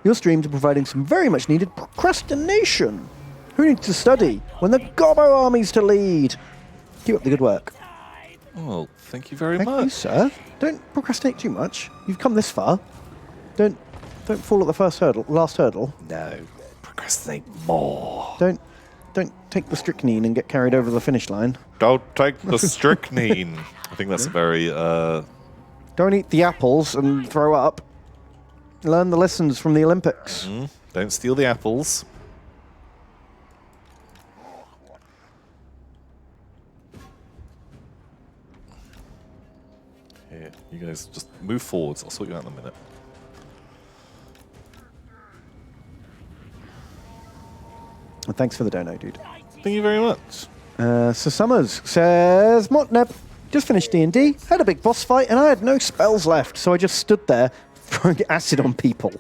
Your streams are providing some very much needed procrastination. Who needs to study when the Gobbo army's to lead? Keep up the good work." Oh, thank you very Thank much. you, sir. Don't procrastinate too much. You've come this far. Don't fall at the last hurdle. No, procrastinate more. Don't take the strychnine and get carried over the finish line. Don't take the strychnine. I think that's a very... Don't eat the apples and throw up. Learn the lessons from the Olympics. Don't steal the apples. Here, you guys just move forwards. I'll sort you out in a minute. And thanks for the dono, dude. Thank you very much. So Summers says, Motneb, just finished D&D, had a big boss fight, and I had no spells left, so I just stood there throwing acid on people.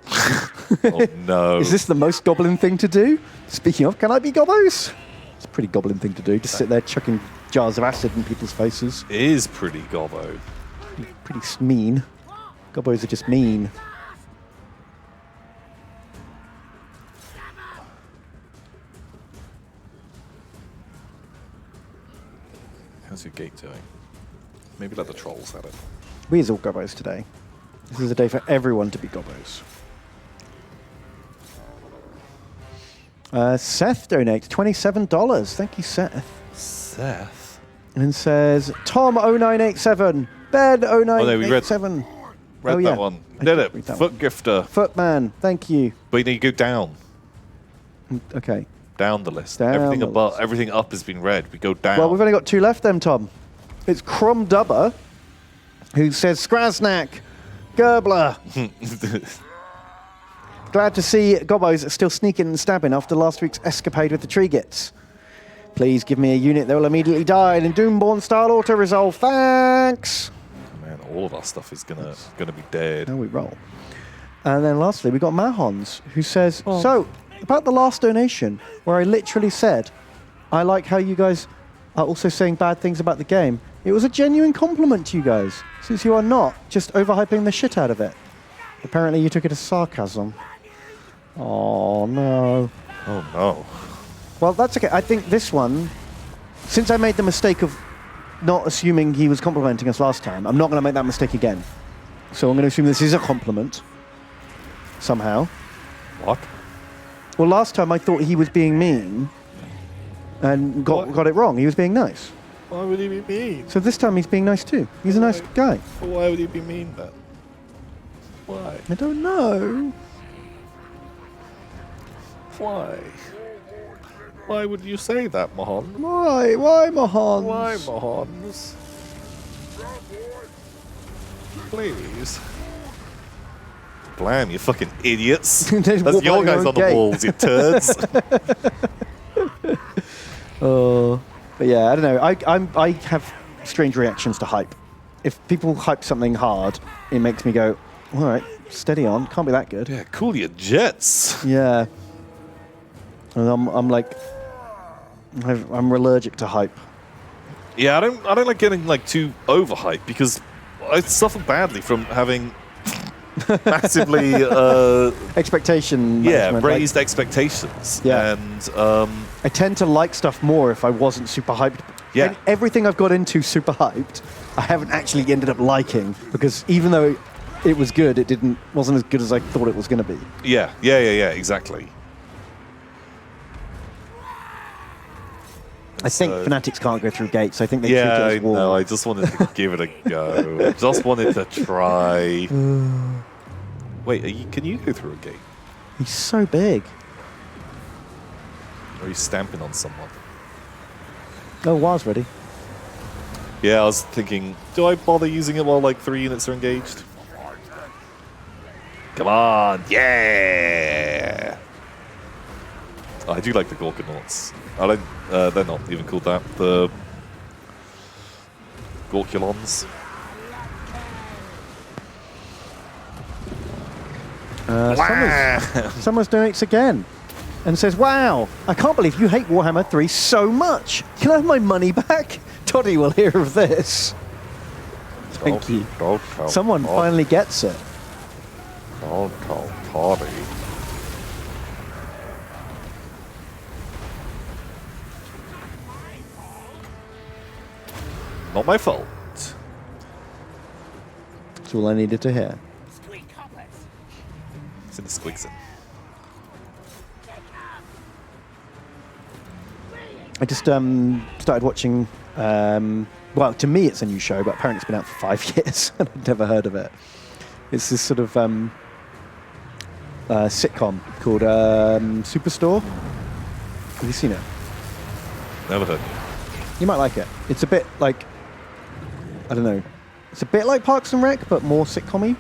Oh, no. Is this the most goblin thing to do? Speaking of, can I be gobbos? It's a pretty goblin thing to do, just sit there chucking jars of acid in people's faces. It is pretty gobbo. Pretty mean. Gobos are just mean. How's your gate doing? Maybe let the trolls have it. We is all Gobos today. This is a day for everyone to be Gobos. Seth donates $27. Thank you, Seth. Seth? And says, Tom0987, Ben0987. Read that one. Did it. Foot gifter. Footman, thank you. But you need to go down. Okay. Down the list. Down everything the above, list. everything up has been read. We go down. Well, we've only got 2 left then, Tom. It's Cromdubber, who says, Skrasnak, Gerbler. Glad to see Gobos still sneaking and stabbing after last week's escapade with the Treegits. Please give me a unit that will immediately die in Doomborn style auto-resolve. Thanks! Man, all of our stuff is gonna be dead. Now we roll. And then lastly, we got Mahons, who says, so, about the last donation, where I literally said, I like how you guys are also saying bad things about the game. It was a genuine compliment to you guys, since you are not just overhyping the shit out of it. Apparently you took it as sarcasm. Oh, no. Oh, no. Well, that's okay. I think this one, since I made the mistake of not assuming he was complimenting us last time, I'm not going to make that mistake again. So I'm going to assume this is a compliment. Somehow. What? Well, last time I thought he was being mean and got it wrong. He was being nice. Why would he be mean? So this time he's being nice too. He's a nice guy. Why would he be mean then? Why? I don't know. Why? Why would you say that, Mahon? Why? Why, Mahons? Why, Mahons? Please. Blam, you fucking idiots. Just That's walk your out guys your on the gate. walls, you turds. But yeah, I don't know. I have strange reactions to hype. If people hype something hard, it makes me go, all right, steady on. Can't be that good. Yeah, cool your jets. Yeah. And I'm like, I'm allergic to hype. Yeah, I don't like getting like too overhyped because I suffer badly from having massively Expectation yeah, management, raised expectations. Yeah. And I tend to like stuff more if I wasn't super hyped. Yeah. And everything I've got into super hyped, I haven't actually ended up liking because even though it was good, wasn't as good as I thought it was going to be. yeah, exactly. I think So- fanatics can't go through gates. I think they treat it Yeah, I as war. know. I just wanted to give it a go. Just wanted to try. Wait, can you go through a gate? He's so big. Or are you stamping on someone? Oh, was ready. Yeah, I was thinking, do I bother using it while like 3 units are engaged? Come on, yeah! I do like the Gorkanauts. I don't. They're not even called that. The Gorkulons. Summers donates again and says, wow, I can't believe you hate Warhammer 3 so much. Can I have my money back? Toddy will hear of this. Thank you. Someone finally gets it. Don't tell Toddy. Not my fault. That's all I needed to hear. Squeak coppers. It's in the Squigson. I just started watching, well, to me it's a new show, but apparently it's been out for 5 years and I'd never heard of it. It's this sort of sitcom called Superstore. Have you seen it? Never heard. You might like it. It's a bit like, I don't know, it's a bit like Parks and Rec, but more sitcom-y.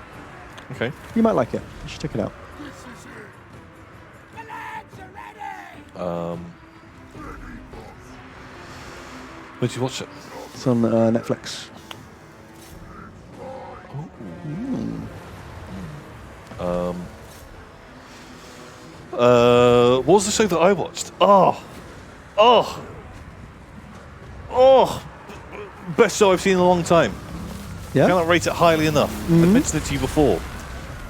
Okay. You might like it. You should check it out. The lads are ready. Where'd you watch it? It's on Netflix. What was the show that I watched? Oh! Best show I've seen in a long time. Yeah? Cannot rate it highly enough. I mentioned it to you before.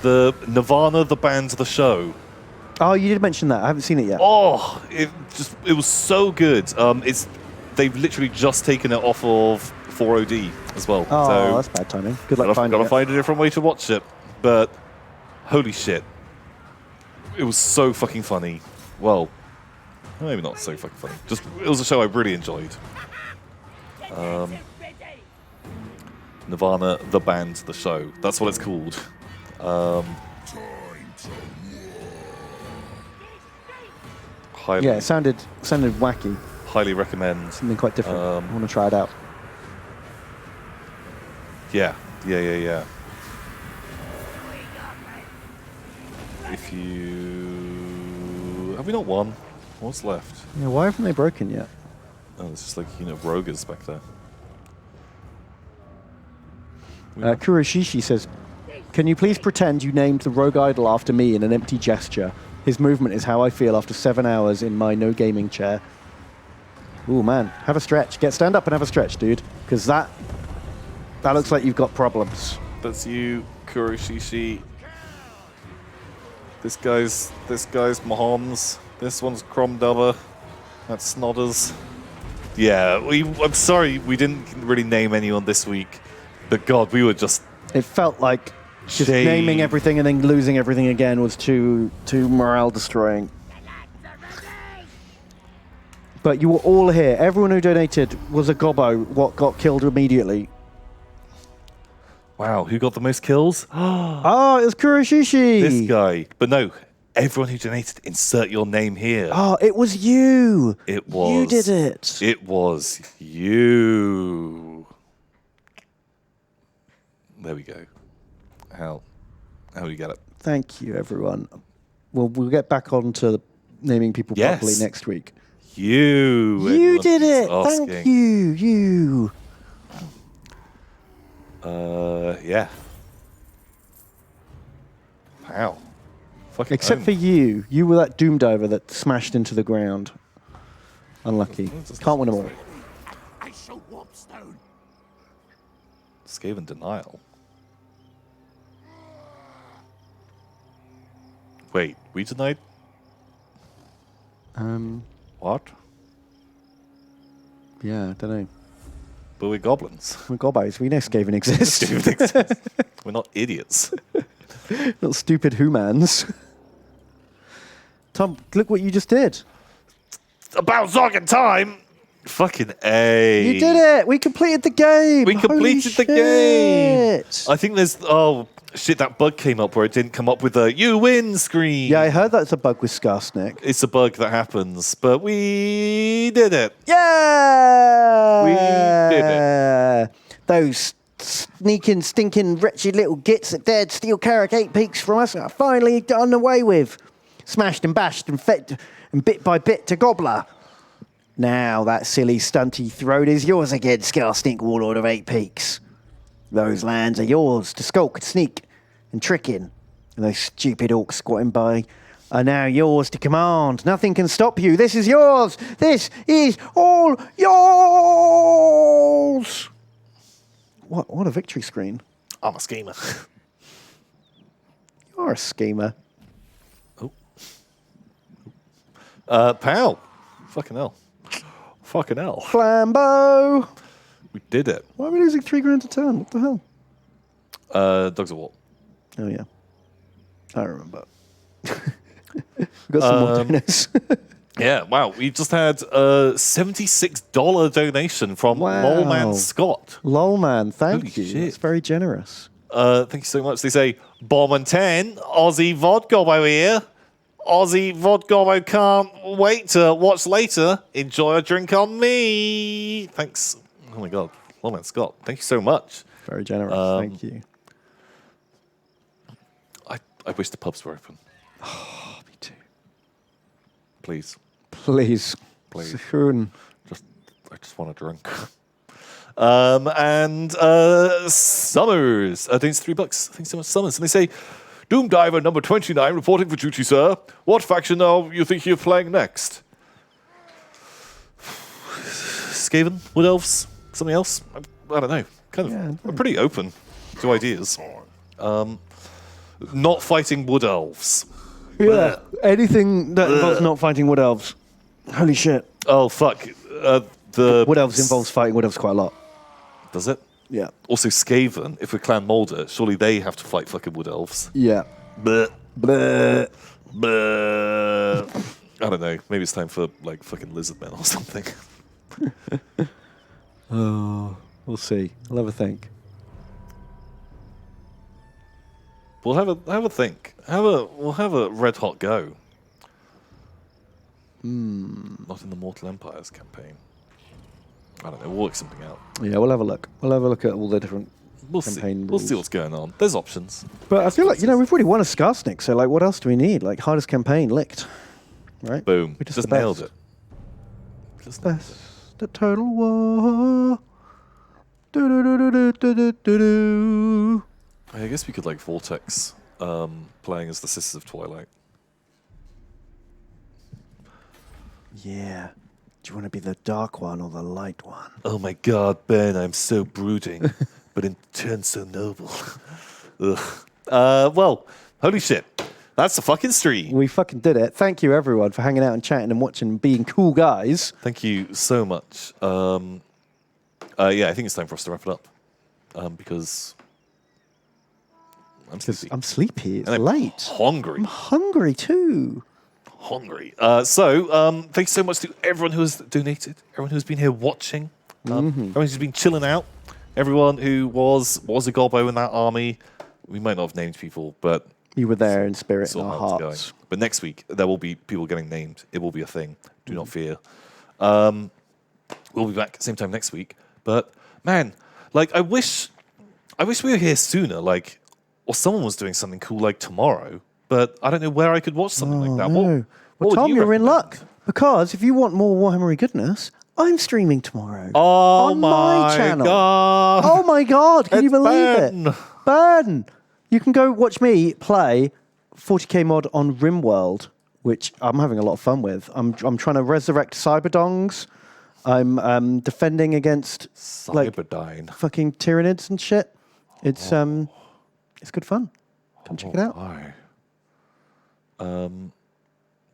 The Nirvana, the band, the show. Oh, you did mention that. I haven't seen it yet. Oh, it was so good. They've literally just taken it off of 4OD as well. Oh, so that's bad timing. Good luck finding gotta it. find a different way to watch it. But holy shit, it was so fucking funny. Well, maybe not so fucking funny. Just it was a show I really enjoyed. Nirvana, the band, the show. That's what it's called. Highly, Yeah, it sounded wacky. highly recommend. Something quite different. I want to try it out. Yeah. If you... Have we not won? What's left? Yeah, why haven't they broken yet? Oh, there's just like, roguers back there. Kuroshishi says, "Can you please pretend you named the rogue idol after me in an empty gesture? His movement is how I feel after 7 hours in my no gaming chair." Ooh, man. Have a stretch. Stand up and have a stretch, dude. Because that looks like you've got problems. That's you, Kuroshishi. This guy's Mahomes. This one's Cromdubber. That's Snodders. Yeah, I'm sorry we didn't really name anyone this week. But God, we were just... It felt like just naming everything and then losing everything again was too morale destroying. But you were all here. Everyone who donated was a gobbo. What got killed immediately? Wow, who got the most kills? Oh, it was Kuroshishi. This guy. But no, everyone who donated, insert your name here. Oh, it was you. It was. You did it. It was you. There we go. How do we get it? Thank you, everyone. Well, we'll get back on to naming people properly next week. You did it. Asking. Thank you. You. Yeah. Wow. Fucking Except for you. You were that doom diver that smashed into the ground. Unlucky. Can't win them all. I shall warp stone. Skaven denial. Wait, we denied? What? Yeah, I don't know. But we're goblins. We're gobbos. We know Skaven exists. We're not idiots. Little stupid humans. Tom, look what you just did. About Zoggin time! Fucking A. You did it! We completed the game! We completed the game! Shit. I think there's... Oh, shit, that bug came up where it didn't come up with a "you win" screen. Yeah, I heard that's a bug with Skarsnik. It's a bug that happens, but we did it. Yeah! We did it. Those sneaking, stinking, wretched little gits that dared steal Carrick 8 peaks from us are finally done away with. Smashed and bashed and fed and bit by bit to Gobbler. Now that silly stunty throat is yours again, Skarsnik, Warlord of 8 Peaks. Those lands are yours to skulk and sneak and trick in. And those stupid orcs squatting by are now yours to command. Nothing can stop you. This is yours. This is all yours. What a victory screen. I'm a schemer. You're a schemer. Pal. Fucking hell. Fucking hell. Flambeau. We did it. Why are we losing 3 grand a turn? What the hell? Dogs of War. Oh, yeah. I remember. We've got some more donors. Yeah, wow. We just had a $76 donation from Lolman Scott. Lolman, thank Holy you. shit. That's very generous. Thank you so much. They say, Bomb and 10, Aussie vodka over here. Aussie vodka can't wait to watch later. Enjoy a drink on me. Thanks. Oh my God. Lolman Scott, thank you so much. Very generous. Thank you. I wish the pubs were open. Oh, me too. Please. Please. Soon. I just want a drink. And Summers. I think it's $3. Thanks so much, Summers. And they say, Doom Diver number 29 reporting for duty, sir. What faction now you think you're playing next? Skaven? Wood Elves? Something else? I don't know. I'm pretty open to ideas. Not fighting wood elves. Yeah. Anything that involves not fighting wood elves. Holy shit. Oh fuck. The Wood elves involves fighting wood elves quite a lot. Does it? Yeah. Also, Skaven, if we're Clan Mulder, surely they have to fight fucking wood elves. Yeah. Bleh. Bleh. Bleh. I don't know. Maybe it's time for like fucking lizard men or something. Oh, we'll see. I'll have a think. We'll have a think. We'll have a red hot go. Not in the Mortal Empires campaign. I don't know. We'll work something out. Yeah, we'll have a look. We'll have a look at all the different campaign We'll see rules. what's going on. There's options. But I feel like, we've already won a Skarsnik, so like, what else do we need? Like, hardest campaign, licked. Right? Boom. We just Just the nailed best. it. Just nailed it. Best. The Total War. Do-do-do-do-do-do-do-do. I guess we could like Vortex playing as the Sisters of Twilight. Yeah. Do you want to be the dark one or the light one? Oh my god, Ben, I'm so brooding, but in turn so noble. Ugh. Well, holy shit. That's the fucking stream. We fucking did it. Thank you, everyone, for hanging out and chatting and watching and being cool guys. Thank you so much. Yeah, I think it's time for us to wrap it up. Because I'm sleepy. I'm sleepy. It's And I'm late. hungry. I'm hungry too. Hungry. So, thanks so much to everyone who has donated, everyone who's been here watching, everyone who's been chilling out, everyone who was a gobbo in that army. We might not have named people, but You were there in spirit saw in our how it's hearts. going. But next week, there will be people getting named. It will be a thing. Do not fear. We'll be back same time next week. But, man, like, I wish we were here sooner, like, or someone was doing something cool, like, tomorrow. But I don't know where I could watch something like that. No. What Well, would Tom, you you're in recommend? luck. Because if you want more Warhammery goodness, I'm streaming tomorrow. Oh on my channel. God. Oh my God, can you It's believe Ben. it? Ben! You can go watch me play 40k mod on RimWorld, which I'm having a lot of fun with. I'm trying to resurrect Cyberdongs. I'm defending against like Cyberdyne. fucking Tyranids and shit. It's good fun. Come check it out. Why?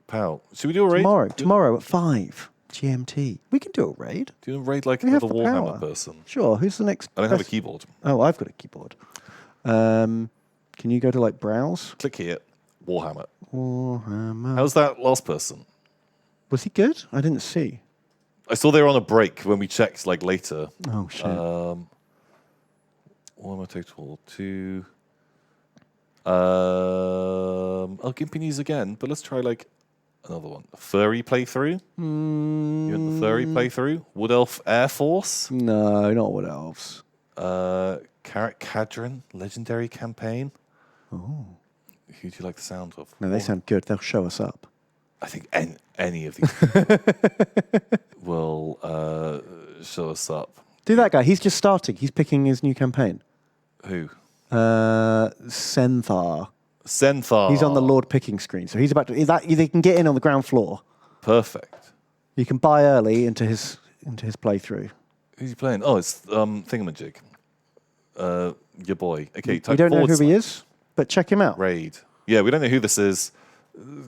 Pal, should we do a raid? Tomorrow at 5 GMT. We can do a raid. Do you raid like We have another the Warhammer power. person? Sure. Who's the next? I don't have a best- keyboard. Oh, I've got a keyboard. Can you go to like browse? Click here. Warhammer. Warhammer. How's that last person? Was he good? I didn't see. I saw they were on a break when we checked like later. Oh shit. Warhammer Total 2. I'll Gimpy News again, but let's try like another one. A furry playthrough? You want the furry playthrough? Wood Elf Air Force? No, not Wood Elves. Carrot Cadron Legendary Campaign? Oh. Who do you like the sound of? No, they sound good. They'll show us up. I think any of these will show us up. Do that guy. He's just starting. He's picking his new campaign. Who? Senthar. Senthar. He's on the Lord picking screen. So he's about to. They can get in on the ground floor. Perfect. You can buy early into his playthrough. Who's he playing? Oh, it's Thingamajig. Your boy. Okay, We type don't know who / he is, but check him out. Raid. Yeah, we don't know who this is.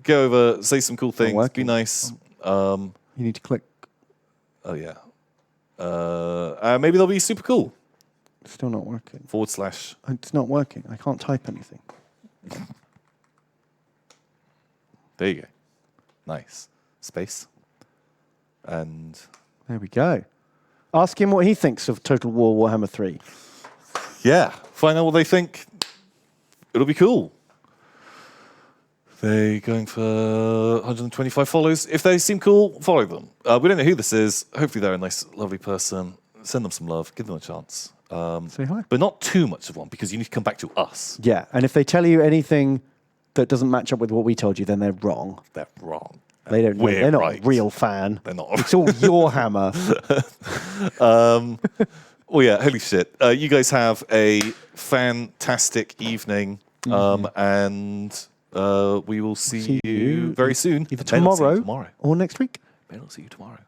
Go over, say some cool things, be working. nice. You need to click. Oh yeah. Maybe they'll be super cool. It's still not working. / It's not working. I can't type anything. There you go. Nice. Space. And There we go. Ask him what he thinks of Total War Warhammer 3. yeah, find out what they think. It'll be cool. They're going for 125 follows. If they seem cool, follow them. We don't know who this is. Hopefully they're a nice, lovely person. Send them some love. Give them a chance. Say hi. But not too much of one, because you need to come back to us. Yeah, and if they tell you anything that doesn't match up with what we told you, then they're wrong. They're wrong. They don't know. We're They're not right. a real fan. They're not. It's all your hammer. Oh yeah, holy shit. You guys have a fantastic evening. And we will see you very soon. Either Ben will see you tomorrow tomorrow. or next week. Ben will see you tomorrow.